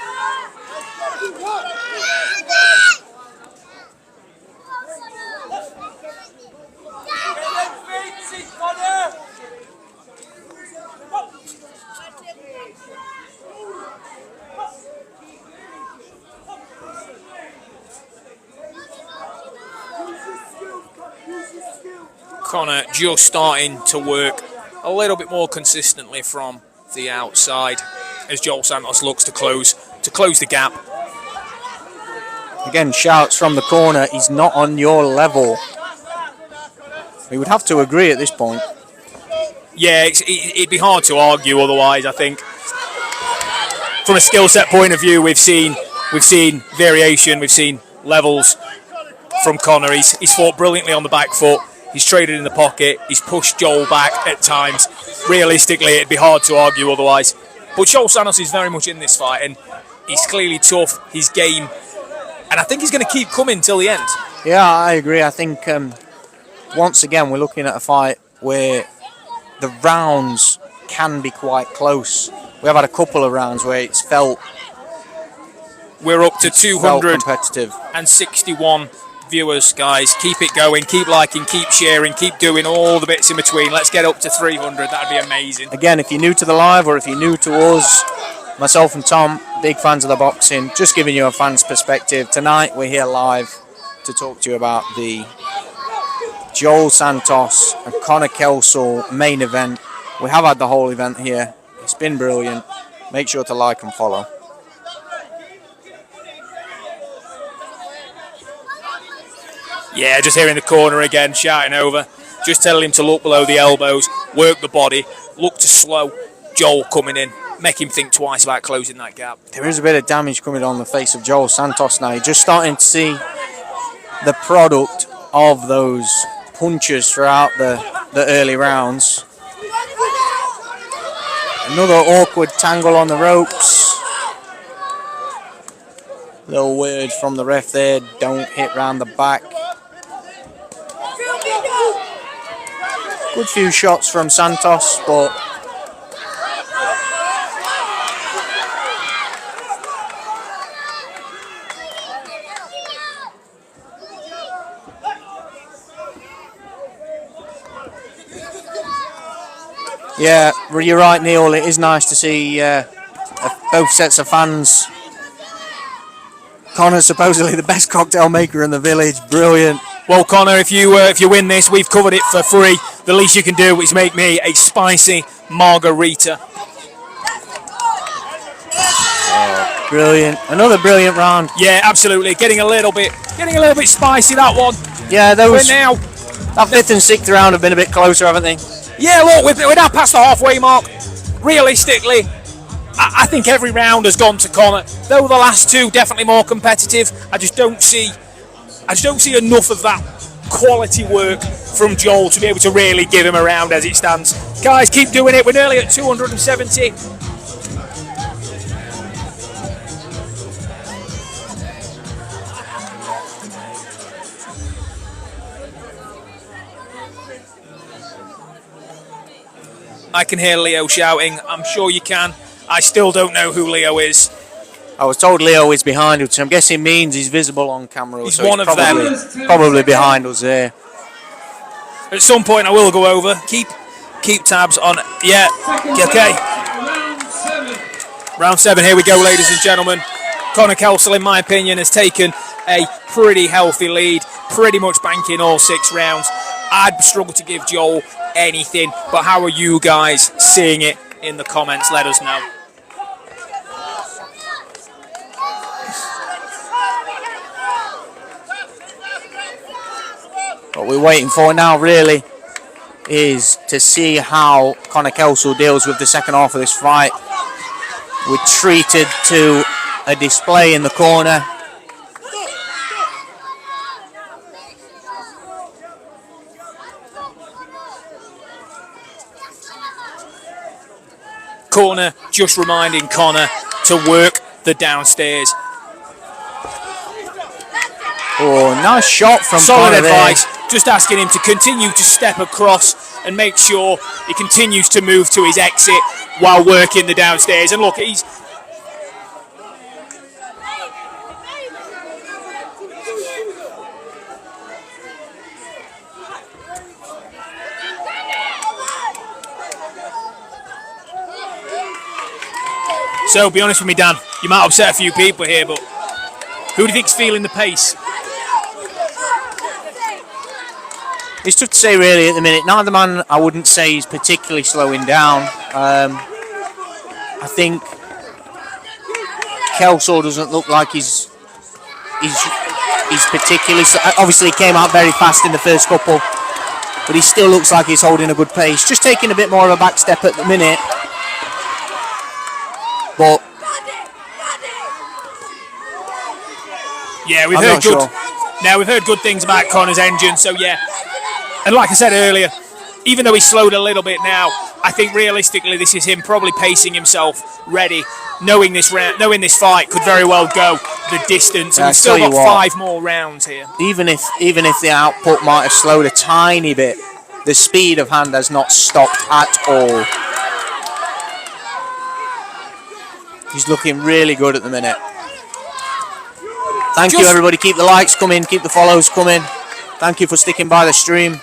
Conner just starting to work a little bit more consistently from the outside as Joel Santos looks to close the gap. Again, shouts from the corner, he's not on your level. We would have to agree at this point. Yeah, it'd be hard to argue otherwise, I think. From a skill set point of view, we've seen variation, we've seen levels from Conner. He's fought brilliantly on the back foot. He's traded in the pocket. He's pushed Joel back at times. Realistically, it'd be hard to argue otherwise. But Joel Santos is very much in this fight, and he's clearly tough. His game, and I think he's going to keep coming till the end. Yeah, I agree. I think once again we're looking at a fight where the rounds can be quite close. We have had a couple of rounds where it's felt. We're up to 261 viewers, guys. Keep it going, keep liking, keep sharing, keep doing all the bits in between. Let's get up to 300. That'd be amazing. Again, if you're new to the live or if you're new to us, myself and Tom, big fans of the boxing, just giving you a fan's perspective. Tonight we're here live to talk to you about the Joel Santos and Conner Kelsall main event. We have had the whole event here. It's been brilliant. Make sure to like and follow. Yeah, just here in the corner again, shouting over. Just telling him to look below the elbows, work the body, look to slow Joel coming in, make him think twice about closing that gap. There is a bit of damage coming on the face of Joel Santos now. You're just starting to see the product of those punches throughout the early rounds. Another awkward tangle on the ropes. Little word from the ref there, don't hit round the back. Good few shots from Santos, but yeah, you're right, Neil. It is nice to see both sets of fans. Conner's supposedly the best cocktail maker in the village. Brilliant. Well, Conner, if you win this, we've covered it for free. The least you can do is make me a spicy margarita. Oh, brilliant! Another brilliant round. Yeah, absolutely. Getting a little bit spicy, that one. Yeah, those. But now, that fifth and sixth round have been a bit closer, haven't they? Yeah, look, we're now past the halfway mark. Realistically, I think every round has gone to Conner. Though the last two definitely more competitive, I just don't see enough of that quality work from Joel to be able to really give him a round as it stands. Guys, keep doing it. We're nearly at 270. I can hear Leo shouting. I'm sure you can. I still don't know who Leo is. I was told Leo is behind us, so I'm guessing means he's visible on camera. He's so one of them. Probably behind us there. At some point I will go over. Keep tabs on. Yeah. Okay. Round 7. Here we go, ladies and gentlemen. Conner Kelsall, in my opinion, has taken a pretty healthy lead, pretty much banking all 6 rounds. I'd struggle to give Joel anything, but how are you guys seeing it in the comments? Let us know. What we're waiting for now, really, is to see how Conner Kelsall deals with the second half of this fight. We're treated to a display in the corner. Corner just reminding Conner to work the downstairs. Oh, nice shot from Solid Conner advice. Just asking him to continue to step across and make sure he continues to move to his exit while working the downstairs. And look, he's... So, be honest with me, Dan, you might upset a few people here, but who do you think's feeling the pace? It's tough to say really at the minute. Neither man, I wouldn't say, is particularly slowing down. I think Kelsaw doesn't look like he's particularly... Obviously, he came out very fast in the first couple, but he still looks like he's holding a good pace. Just taking a bit more of a back step at the minute. But yeah, we've heard good. Sure. Now we've heard good things about Connor's engine. So yeah, and like I said earlier, even though he slowed a little bit now, I think realistically this is him probably pacing himself, ready, knowing this fight could very well go the distance. And we've still got 5 more rounds here. Even if the output might have slowed a tiny bit, the speed of hand has not stopped at all. He's looking really good at the minute. Thank you, everybody. Keep the likes coming. Keep the follows coming. Thank you for sticking by the stream.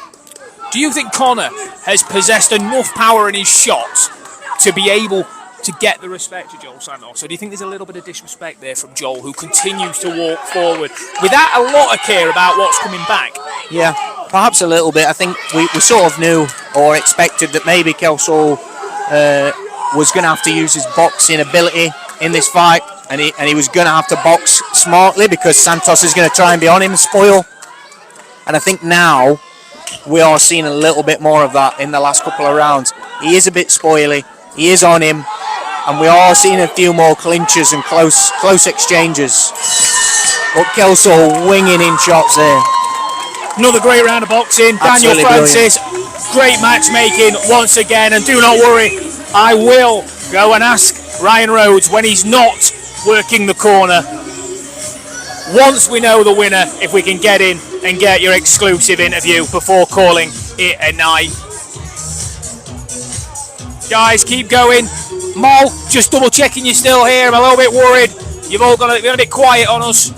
Do you think Conner has possessed enough power in his shots to be able to get the respect of Joel Santos? Or do you think there's a little bit of disrespect there from Joel, who continues to walk forward without a lot of care about what's coming back? Yeah, perhaps a little bit. I think we sort of knew or expected that maybe Kelsaw was going to have to use his boxing ability in this fight, and he was going to have to box smartly because Santos is going to try and be on him and spoil. And I think now we are seeing a little bit more of that in the last couple of rounds. He is a bit spoily, he is on him, and we are seeing a few more clinches and close exchanges. But Kelsaw winging in shots there. Another great round of boxing. Absolutely Daniel Francis, brilliant. Great matchmaking once again, and do not worry, I will go and ask Ryan Rhodes when he's not working the corner. Once we know the winner, if we can get in and get your exclusive interview before calling it a night. Guys, keep going. Mol, just double checking you're still here. I'm a little bit worried. You've all gone a bit quiet on us.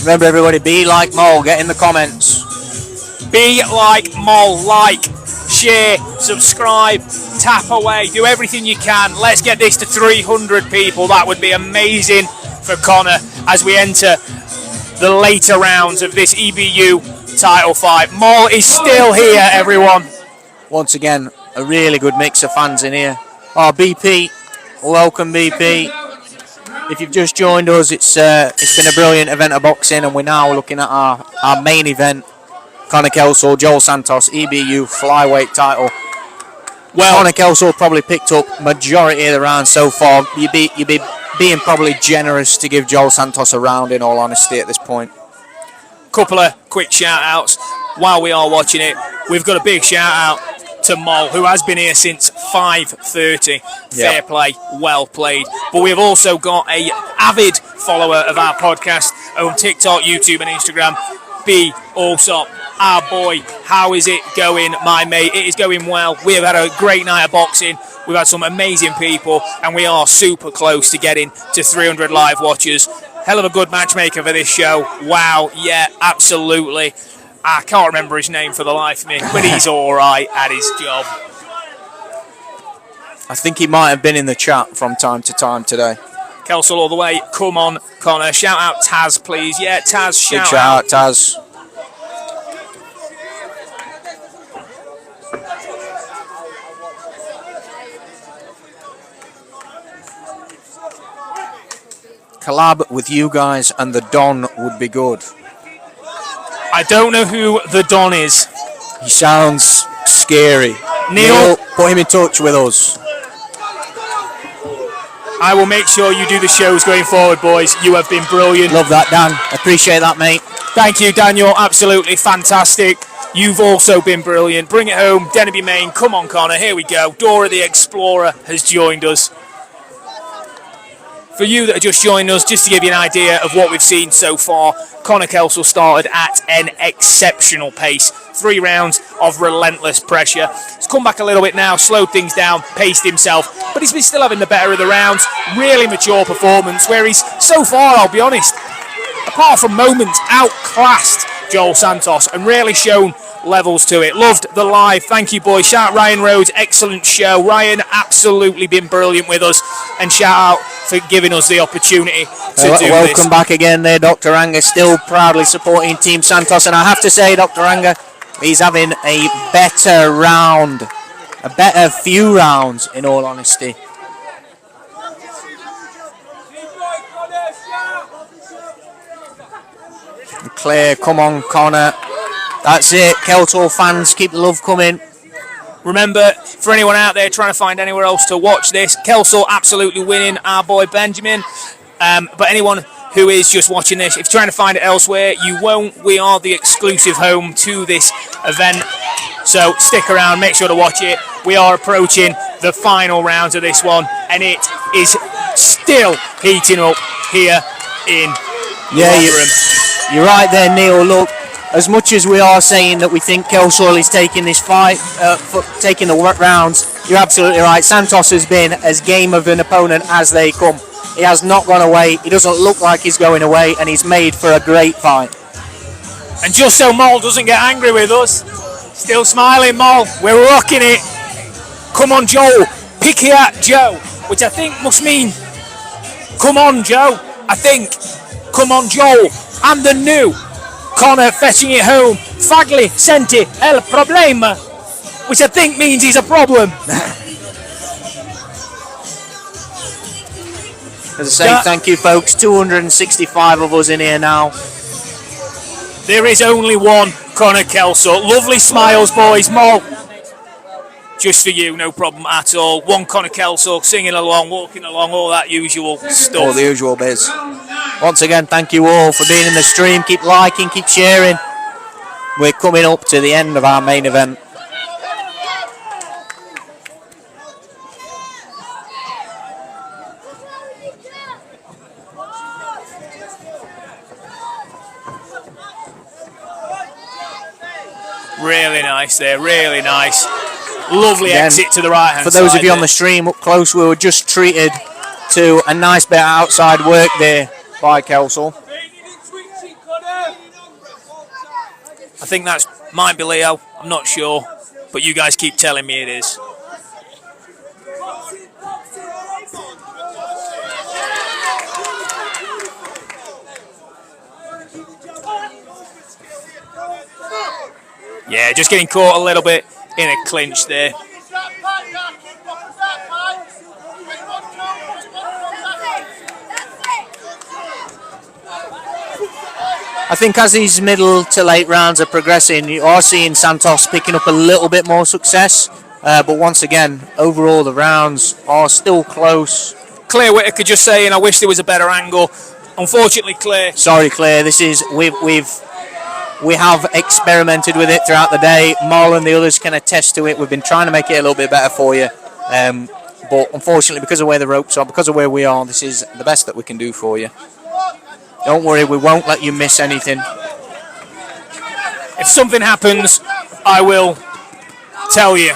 Remember, everybody, be like Mol. Get in the comments. Be like Mol. Like, share, subscribe, tap away. Do everything you can. Let's get this to 300 people. That would be amazing for Conner as we enter the later rounds of this EBU title fight. Mol is still here, everyone. Once again, a really good mix of fans in here. Oh, BP, welcome BP. If you've just joined us, it's been a brilliant event of boxing, and we're now looking at our main event. Conner Kelsall, Joel Santos, EBU Flyweight Title. Well, Conner Kelsall probably picked up majority of the rounds so far. You'd be being probably generous to give Joel Santos a round, in all honesty, at this point. Couple of quick shout outs while we are watching it. We've got a big shout out to Mol, who has been here since 5:30. Fair play, well played. But we've also got a avid follower of our podcast on TikTok, YouTube and Instagram. B. Allsop, our boy, how is it going, my mate? It is going well. We have had a great night of boxing. We've had some amazing people, and we are super close to getting to 300 live watchers. Hell of a good matchmaker for this show. Wow, yeah, absolutely. I can't remember his name for the life of me, but he's all right at his job. I think he might have been in the chat from time to time today. Kelsall all the way. Come on, Conner. Shout out Taz, please. Yeah, Taz, Big shout out, Taz. Collab with you guys and the Don would be good. I don't know who the Don is. He sounds scary. Neil, put him in touch with us. I will make sure you do the shows going forward, boys. You have been brilliant. Love that, Dan. Appreciate that, mate. Thank you, Daniel. Absolutely fantastic. You've also been brilliant. Bring it home, Denby Main. Come on, Conner. Here we go. Dora the Explorer has joined us. For you that are just joining us, just to give you an idea of what we've seen so far, Conner Kelsall started at an exceptional pace. 3 rounds of relentless pressure. He's come back a little bit now, slowed things down, paced himself, but he's been still having the better of the rounds. Really mature performance, where he's, so far, I'll be honest, apart from moments, outclassed Joel Santos and really shown levels to it. Loved the live. Thank you, boys. Shout out Ryan Rhodes. Excellent show. Ryan absolutely been brilliant with us, and shout out for giving us the opportunity to do this. Welcome back again there, Dr. Anga, still proudly supporting Team Santos, and I have to say, Dr. Anga, he's having a better round, a better few rounds, in all honesty. Clear, come on, Conner. That's it. Kelsaw fans, keep the love coming. Remember, for anyone out there trying to find anywhere else to watch this, Kelsaw absolutely winning, our boy Benjamin. But anyone who is just watching this, if you're trying to find it elsewhere, you won't. We are the exclusive home to this event. So stick around, make sure to watch it. We are approaching the final rounds of this one, and it is still heating up here in Rotherham. You're right there, Neil. Look, as much as we are saying that we think Kelsaw is taking this fight, taking the rounds, you're absolutely right. Santos has been as game of an opponent as they come. He has not gone away. He doesn't look like he's going away, and he's made for a great fight. And just so Mol doesn't get angry with us, still smiling, Mol. We're rocking it. Come on, Joe. Pick it at Joe, which I think must mean come on, Joe. I think come on, Joe. And the new Conner fetching it home. Fagli senti el problema, which I think means he's a problem. As I say, thank you, folks. 265 of us in here now. There is only one Conner Kelsall. Lovely smiles, boys. Mo, just for you, no problem at all. One Conner Kelsall, singing along, walking along, all that usual stuff. All the usual biz. Once again, thank you all for being in the stream. Keep liking, keep sharing. We're coming up to the end of our main event. Really nice there, really nice. Lovely exit to the right hand side. For those of you on the stream up close, we were just treated to a nice bit of outside work there by Kelsaw. I think that might be Leo, I'm not sure, but you guys keep telling me it is. Yeah, just getting caught a little bit in a clinch there. I think as these middle to late rounds are progressing, you are seeing Santos picking up a little bit more success. But once again, overall the rounds are still close. Claire Whitaker just saying, I wish there was a better angle. Unfortunately, Claire. Sorry, Claire. This is we have experimented with it throughout the day. Marl and the others can attest to it. We've been trying to make it a little bit better for you. But unfortunately, because of where the ropes are, because of where we are, this is the best that we can do for you. Don't worry, we won't let you miss anything. If something happens, I will tell you.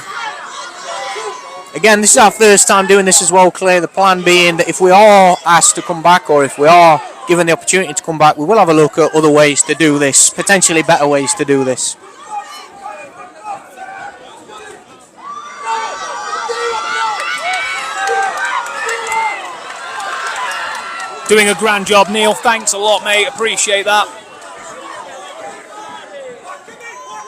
Again, this is our first time doing this as well, Claire. The plan being that if we are asked to come back, or if we are given the opportunity to come back, we will have a look at other ways to do this, potentially better ways to do this. Doing a grand job, Neil. Thanks a lot, mate. Appreciate that.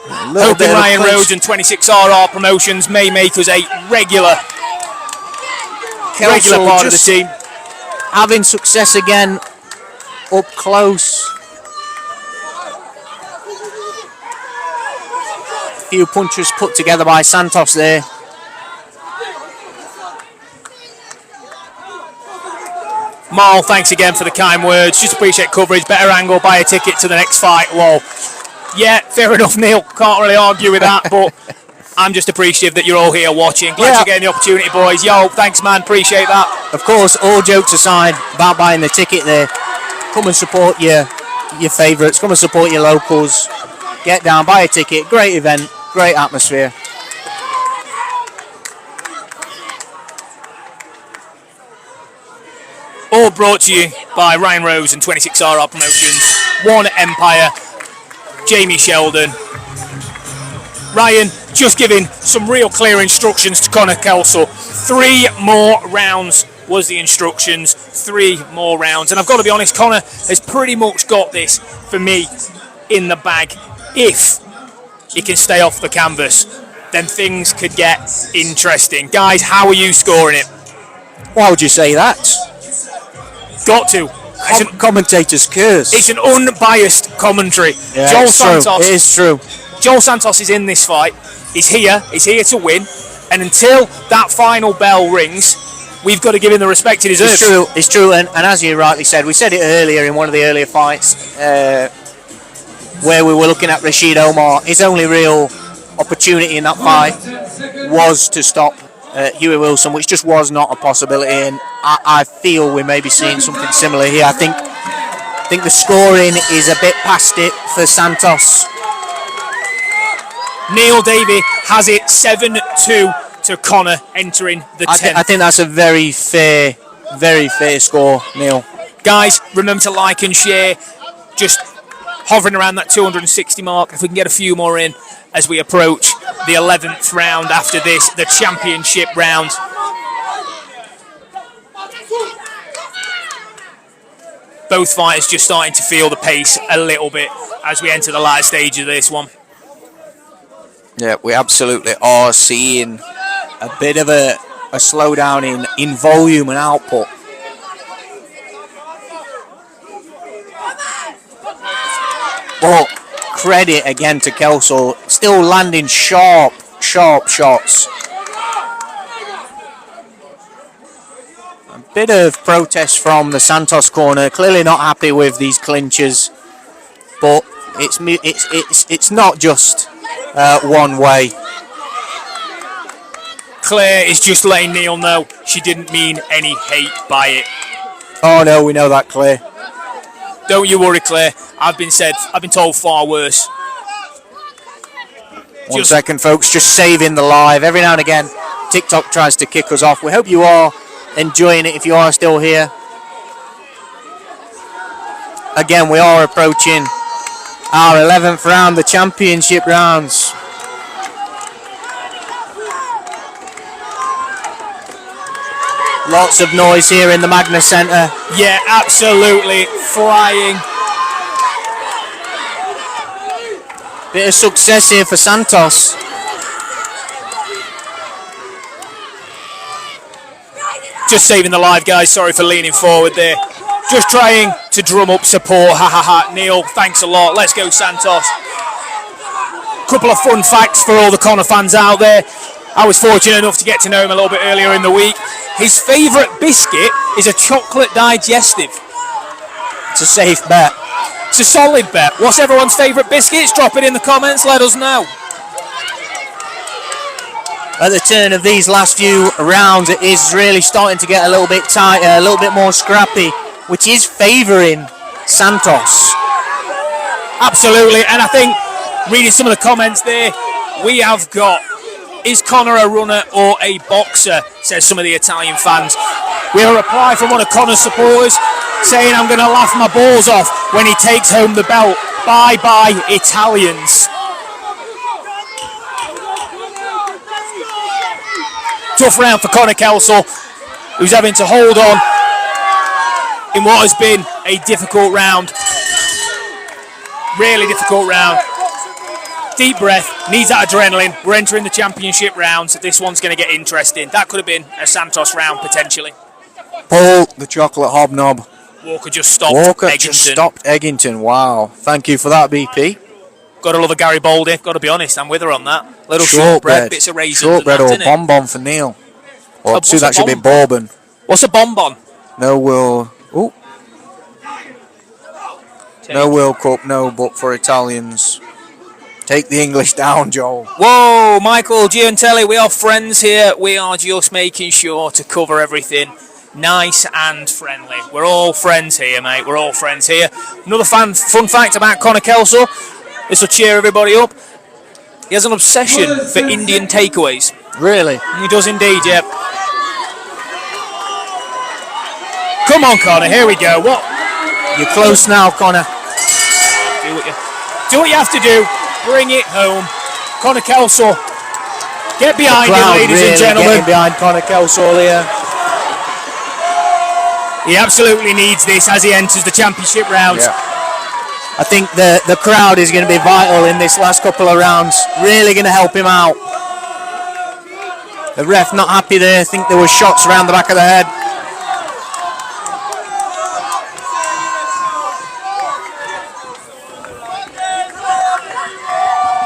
Hoping Ryan Rhodes and 26RR Promotions may make us a regular part of the team. Having success again up close. A few punches put together by Santos there. Mal, thanks again for the kind words. Just appreciate coverage. Better angle, buy a ticket to the next fight. Lol. Yeah, fair enough, Neil. Can't really argue with that, but I'm just appreciative that you're all here watching. Glad you're getting the opportunity, boys. Yo, thanks, man. Appreciate that. Of course, all jokes aside about buying the ticket there, come and support your favourites. Come and support your locals. Get down, buy a ticket. Great event, great atmosphere. All brought to you by Ryan Rose and 26RR Promotions. One Empire. Jamie Sheldon. Ryan just giving some real clear instructions to Conner Kelsall. 3 more rounds was the instructions. 3 more rounds. And I've got to be honest, Conner has pretty much got this, for me, in the bag. If he can stay off the canvas, then things could get interesting. Guys, how are you scoring it? Why would you say that? Got to. Commentator's curse. It's an unbiased commentary. Yeah, Joel Santos. It is true. Joel Santos is in this fight. He's here to win. And until that final bell rings, we've got to give him the respect he deserves. It's true. And as you rightly said, we said it earlier in one of the earlier fights where we were looking at Rashid Omar. His only real opportunity in that fight was to stop Huie Wilson, which just was not a possibility. And I feel we may be seeing something similar here. I think the scoring is a bit past it for Santos. Neil Davey has it 7-2 to Conner entering the 10th. I think that's a very fair score, Neil. Guys, remember to like and share. Just hovering around that 260 mark. If we can get a few more in as we approach the 11th round after this, the championship round. Both fighters just starting to feel the pace a little bit as we enter the latter stage of this one. Yeah, we absolutely are seeing a bit of a slowdown in volume and output. But credit again to Kelsaw, still landing sharp shots. A bit of protest from the Santos corner, clearly not happy with these clinches, but it's not just one way. Claire is just letting Neil know she didn't mean any hate by it. Oh no, we know that, Claire. Don't you worry, Claire. I've been told far worse. One second, folks, just saving the live. Every now and again, TikTok tries to kick us off. We hope you are enjoying it if you are still here. Again, we are approaching our 11th round, the championship rounds. Lots of noise here in the Magna Centre. Yeah, absolutely flying. Bit of success here for Santos. Just saving the live, guys. Sorry for leaning forward there. Just trying to drum up support. Ha ha ha. Neil, thanks a lot. Let's go, Santos. Couple of fun facts for all the Conner fans out there. I was fortunate enough to get to know him a little bit earlier in the week. His favourite biscuit is a chocolate digestive. It's a safe bet. It's a solid bet. What's everyone's favourite biscuits? Drop it in the comments, let us know. At the turn of these last few rounds, it is really starting to get a little bit tighter, a little bit more scrappy, which is favouring Santos. Absolutely, and I think reading some of the comments there, we have got, is Conner a runner or a boxer, says some of the Italian fans. We have a reply from one of Conner's supporters saying, I'm going to laugh my balls off when he takes home the belt. Bye bye Italians. Tough round for Conner Kelsall, who's having to hold on in what has been a difficult round. Really difficult round. Deep breath, needs that adrenaline. We're entering the championship rounds. This one's going to get interesting. That could have been a Santos round potentially. Paul, the chocolate hobnob. Walker just stopped Eggington. Wow. Thank you for that, BP. Got to love a Gary Baldy. Got to be honest, I'm with her on that. Little shortbread, bits of raisins. Shortbread or bonbon for Neil. Or soon that should be bourbon. What's a bonbon? No World. Ooh. No World Cup, no, but for Italians. Take the English down, Joel. Whoa, Michael Giantelli, we are friends here. We are just making sure to cover everything nice and friendly. We're all friends here, mate. We're all friends here. Another fun fact about Conner Kelsall. This will cheer everybody up. He has an obsession for Indian takeaways. Really? He does indeed, yeah. Come on, Conner, here we go. What? You're close now, Conner. Do what you have to do. Bring it home. Conner Kelsall. Get behind him, ladies and gentlemen. Getting behind Conner Kelsall here. He absolutely needs this as he enters the championship rounds. Yeah. I think the crowd is going to be vital in this last couple of rounds. Really going to help him out. The ref not happy there. I think there were shots around the back of the head.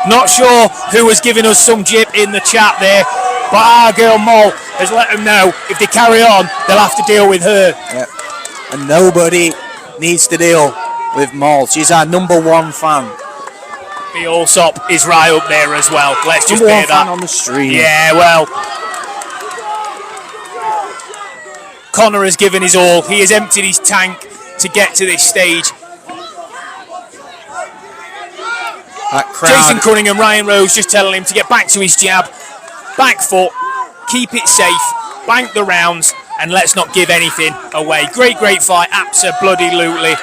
Not sure who was giving us some jip in the chat there, but our girl Moll has let them know if they carry on, they'll have to deal with her. Yep. And nobody needs to deal with Moll. She's our #1 fan. The Allsop is right up there as well. Let's just bear that. Fan on the stream. Yeah, well. Conner has given his all. He has emptied his tank to get to this stage. Jason Cunningham, Ryan Rose just telling him to get back to his jab, back foot, keep it safe, bank the rounds, and let's not give anything away. Great fight, abso-bloody-lutely.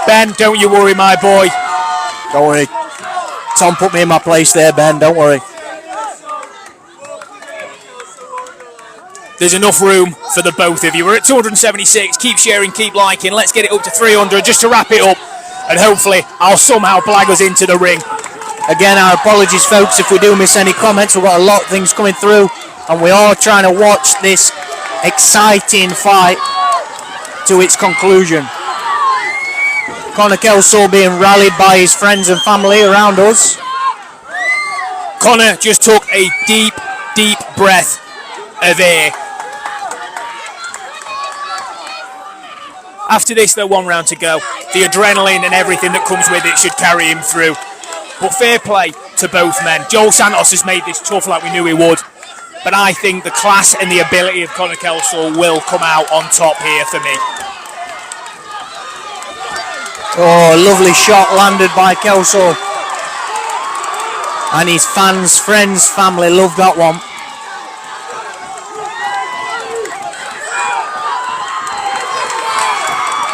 Ben, don't you worry, my boy. Don't worry. Tom put me in my place there, Ben, don't worry. There's enough room for the both of you. We're at 276. Keep sharing, keep liking. Let's get it up to 300 just to wrap it up. And hopefully I'll somehow blag us into the ring. Again, our apologies, folks, if we do miss any comments. We've got a lot of things coming through, and we are trying to watch this exciting fight to its conclusion. Conner Kelsall being rallied by his friends and family around us. Conner just took a deep breath of air. After this, though, 1 round to go. The adrenaline and everything that comes with it should carry him through. But fair play to both men. Joel Santos has made this tough like we knew he would. But I think the class and the ability of Conner Kelsall will come out on top here for me. Oh, lovely shot landed by Kelsaw. And his fans, friends, family love that one.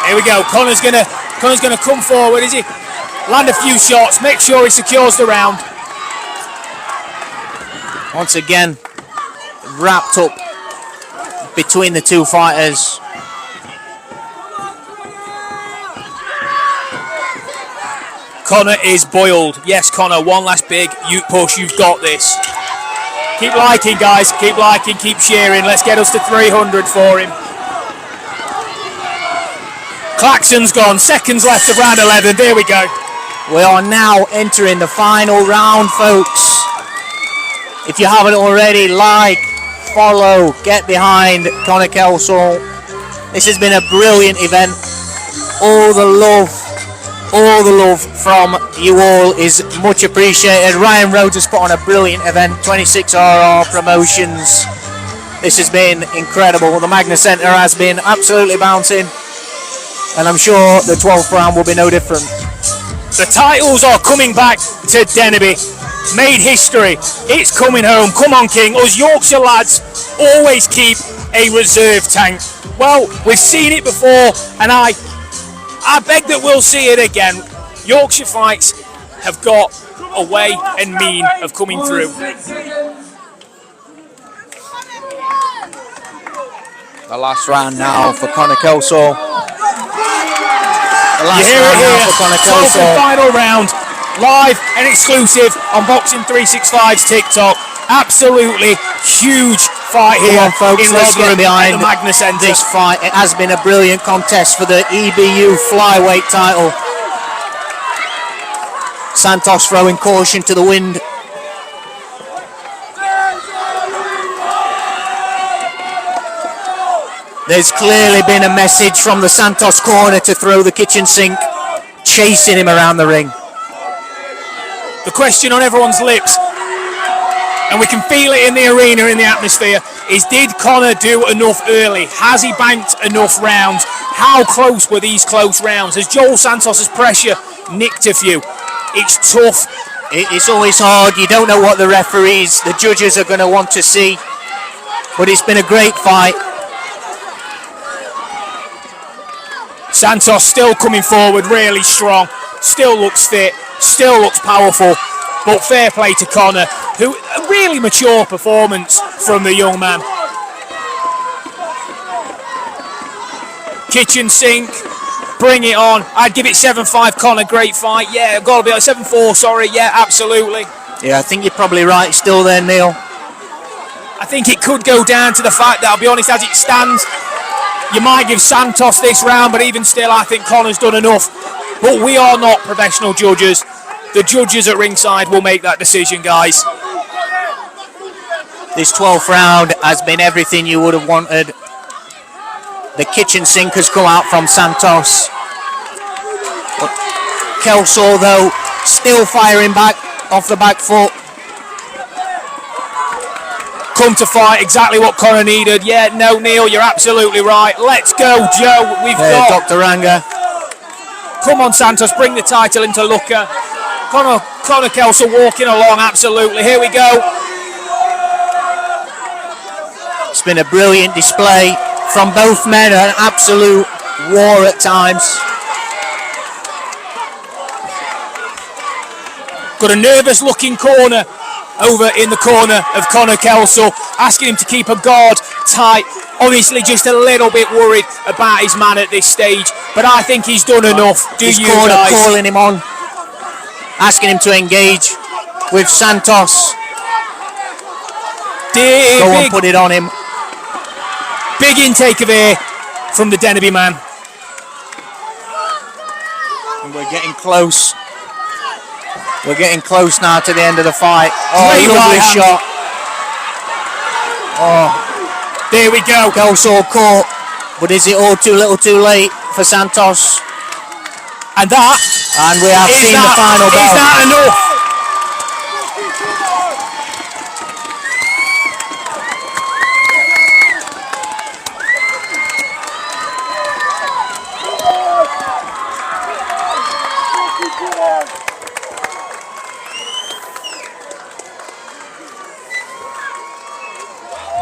Here we go. Connor's gonna come forward, is he? Land a few shots, make sure he secures the round. Once again, wrapped up between the two fighters. Conner is boiled. Yes, Conner, one last big push. You've got this. Keep liking, guys. Keep liking, keep sharing. Let's get us to 300 for him. Claxon's gone. Seconds left of round 11. There we go. We are now entering the final round, folks. If you haven't already, like, follow, get behind Conner Kelsall. This has been a brilliant event. All the love from you all is much appreciated. Ryan Rhodes has put on a brilliant event. 26RR Promotions. This has been incredible. The Magna Centre has been absolutely bouncing, and I'm sure the 12th round will be no different. The titles are coming back to Denby. Made history. It's coming home. Come on, King. Us Yorkshire lads always keep a reserve tank. Well, we've seen it before, and I beg that we'll see it again. Yorkshire fights have got a way and mean of coming through. The last round now for Conner Kelsall. You hear it here, 12th and final round, live and exclusive on Boxing365's TikTok. Absolutely huge fight here. Come on, folks, let's get behind the Magnus Centre. This fight. It has been a brilliant contest for the EBU Flyweight Title. Santos throwing caution to the wind. There's clearly been a message from the Santos corner to throw the kitchen sink, chasing him around the ring. The question on everyone's lips, and we can feel it in the arena, in the atmosphere, is did Conner do enough early? Has he banked enough rounds? How close were these close rounds? Has Joel Santos' pressure nicked a few? It's tough. It's always hard. You don't know what the referees, the judges are going to want to see. But it's been a great fight. Santos still coming forward really strong, still looks fit, still looks powerful, but fair play to Conner, who a really mature performance from the young man. Kitchen sink, bring it on. I'd give it 7-5 Conner, great fight. Yeah, got to be 7-4, sorry, yeah, absolutely. Yeah, I think you're probably right still there, Neil. I think it could go down to the fact that, I'll be honest, as it stands, you might give Santos this round, but even still, I think Connor's done enough. But we are not professional judges. The judges at ringside will make that decision, guys. This 12th round has been everything you would have wanted. The kitchen sink has come out from Santos. But Kelsaw, though, still firing back off the back foot. Come to fight, exactly what Conner needed. Yeah, no, Neil, you're absolutely right. Let's go, Joe. We've got Dr. Ranga. Come on, Santos, bring the title into Looker. Conner Kelsall walking along, absolutely. Here we go. It's been a brilliant display from both men, an absolute war at times. Got a nervous-looking corner over in the corner of Conner Kelsall, asking him to keep a guard tight. Obviously just a little bit worried about his man at this stage, but I think he's done enough. His corner guys? Calling him on, asking him to engage with Santos. Go and put it on him. Big intake of air from the Denby man. And we're getting close. We're getting close now to the end of the fight. Oh, Great lovely right shot. Oh, there we go. Kelsaw caught, but is it all too little too late for Santos? And we have seen the final bell. Is that enough?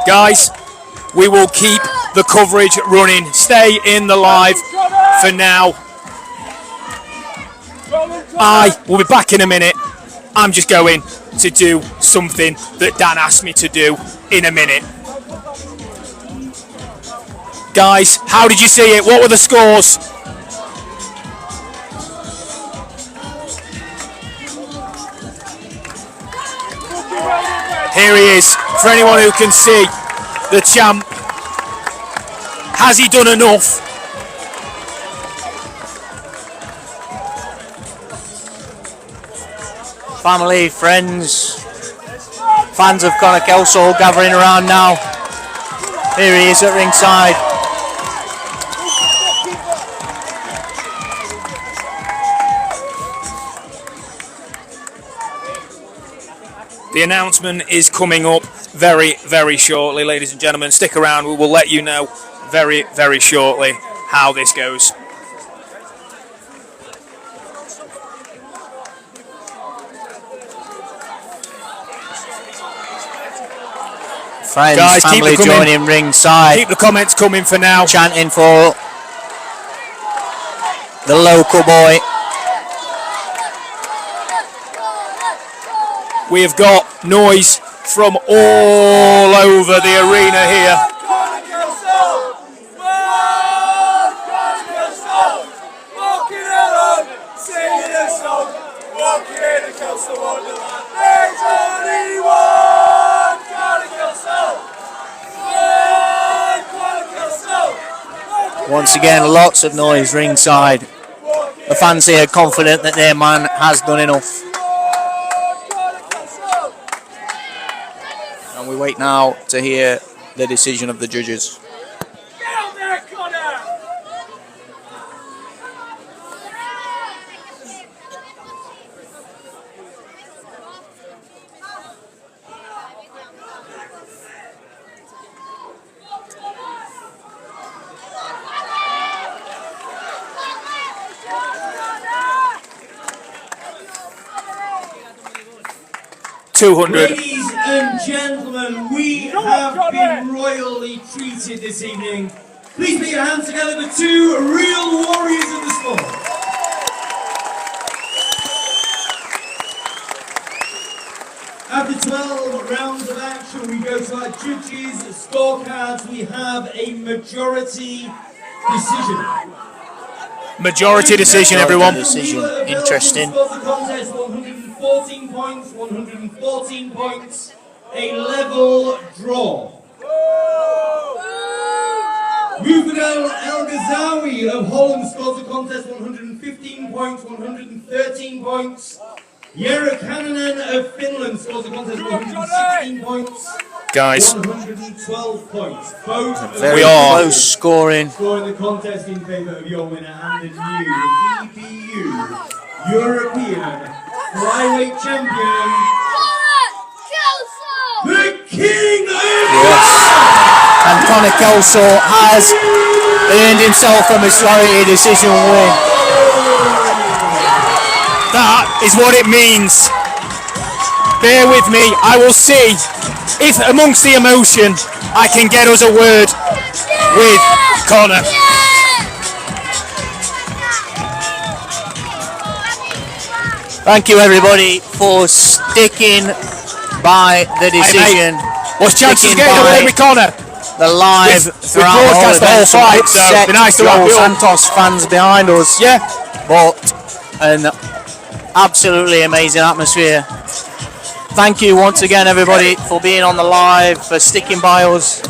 Guys, we will keep the coverage running. Stay in the live for now. I will be back in a minute. I'm just going to do something that Dan asked me to do in a minute. Guys, how did you see it? What were the scores? Here he is, for anyone who can see, the champ. Has he done enough? Family, friends, fans of Conner Kelsall gathering around now. Here he is at ringside. The announcement is coming up very, very shortly, ladies and gentlemen. Stick around, we will let you know very, very shortly how this goes. Friends, Guys, keep family them coming. joining ringside. Keep the comments coming for now. Chanting for the local boy. We have got noise from all over the arena here. Once again, lots of noise ringside. The fans here confident that their man has done enough. And we wait now to hear the decision of the judges. Get out there, Conner! 200. Ladies and gentlemen, we have been royally treated this evening. Please put your hands together for two real warriors of the sport. After 12 rounds of action, we go to our judges' scorecards. We have a majority decision. Majority decision, everyone. Decision. Interesting. 114 points, 114 points, a level draw. Rufadel El Ghazawi of Holland scores the contest 115 points, 113 points. Jere Kananen of Finland scores the contest 116 points. Guys, 112 points. Both Very close scoring. scoring the contest in favour of your winner and the new EBU European Flyweight Champion, the King of And Conner Kelsall has earned himself a majority decision win. that is what it means. Bear with me, I will see if amongst the emotion I can get us a word with Conner. Thank you everybody for sticking by the decision. What's chances Sticking getting a by word with Conner? the live We've throughout broadcast the whole fight, so it'd be nice to wrap Joel it up. Santos fans behind us. Yeah. But an absolutely amazing atmosphere. Thank you once again everybody for being on the live, for sticking by us.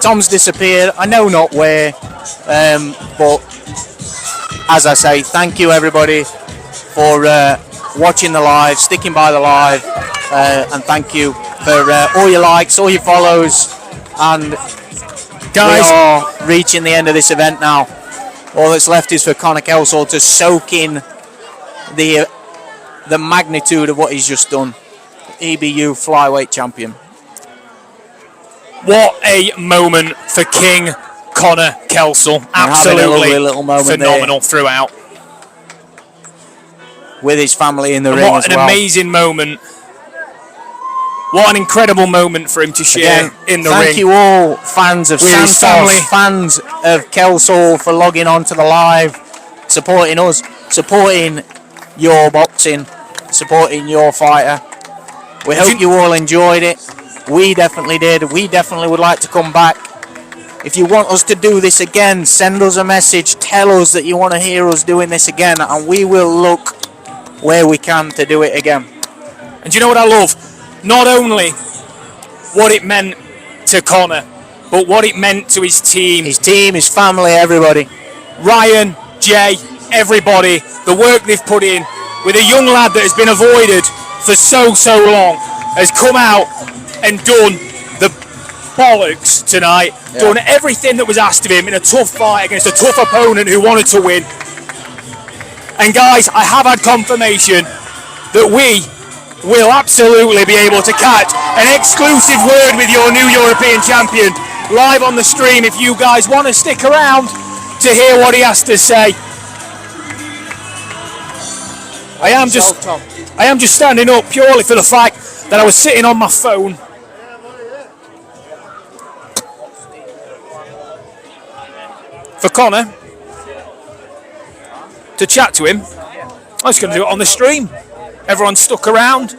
Tom's disappeared, I know not where, but as I say, thank you everybody for watching the live, sticking by the live, and thank you for all your likes, all your follows, and Guys, we are reaching the end of this event now. All that's left is for Conner Kelsall to soak in the magnitude of what he's just done. EBU Flyweight Champion. what a moment for King Conner Kelsall. having a Absolutely lovely little moment phenomenal throughout. With his family in the And ring what as an well. amazing moment. What an incredible moment for him to share Again, in the thank ring. you all, fans of With his Santos, family. fans of Kelsaw, for logging on to the live, supporting us, supporting your boxing, supporting your fighter. We hope you all enjoyed it. We definitely did. We definitely would like to come back. If you want us to do this again, send us a message. Tell us that you want to hear us doing this again, and we will look where we can to do it again. And do you know what I love? Not only what it meant to Conner, but what it meant to his team. His team, his family, everybody. Ryan, Jay, everybody, the work they've put in with a young lad that has been avoided for so long, has come out and done the bollocks tonight, done everything that was asked of him in a tough fight against a tough opponent who wanted to win. And guys, I have had confirmation that we will absolutely be able to catch an exclusive word with your new European champion live on the stream if you guys want to stick around to hear what he has to say. I am just standing up purely for the fact that I was sitting on my phone for Conner to chat to him. I was going to do it on the stream. Everyone stuck around.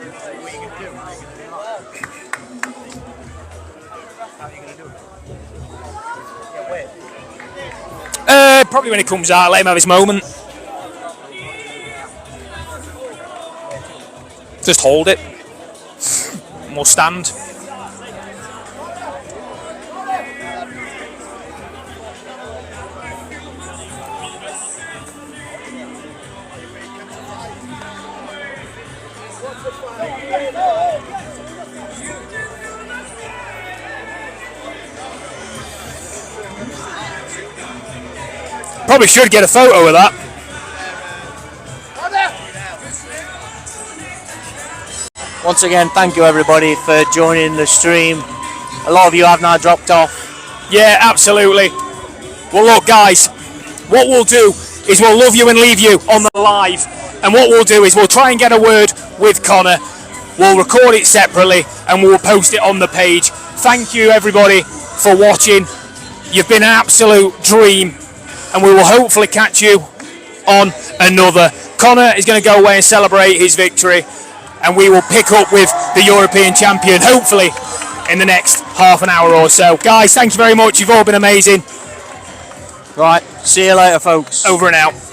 Probably when he comes out, let him have his moment. Just hold it. And we'll stand. Probably should get a photo of that. Once again, thank you everybody for joining the stream. A lot of you have now dropped off. Yeah, absolutely. Well, look, guys, what we'll do is we'll love you and leave you on the live. And what we'll do is we'll try and get a word with Conner. We'll record it separately and we'll post it on the page. Thank you, everybody, for watching. You've been an absolute dream. And we will hopefully catch you on another. Conner is going to go away and celebrate his victory. And we will pick up with the European champion, hopefully, in the next half an hour or so. Guys, thank you very much. You've all been amazing. Right, see you later, folks. Over and out.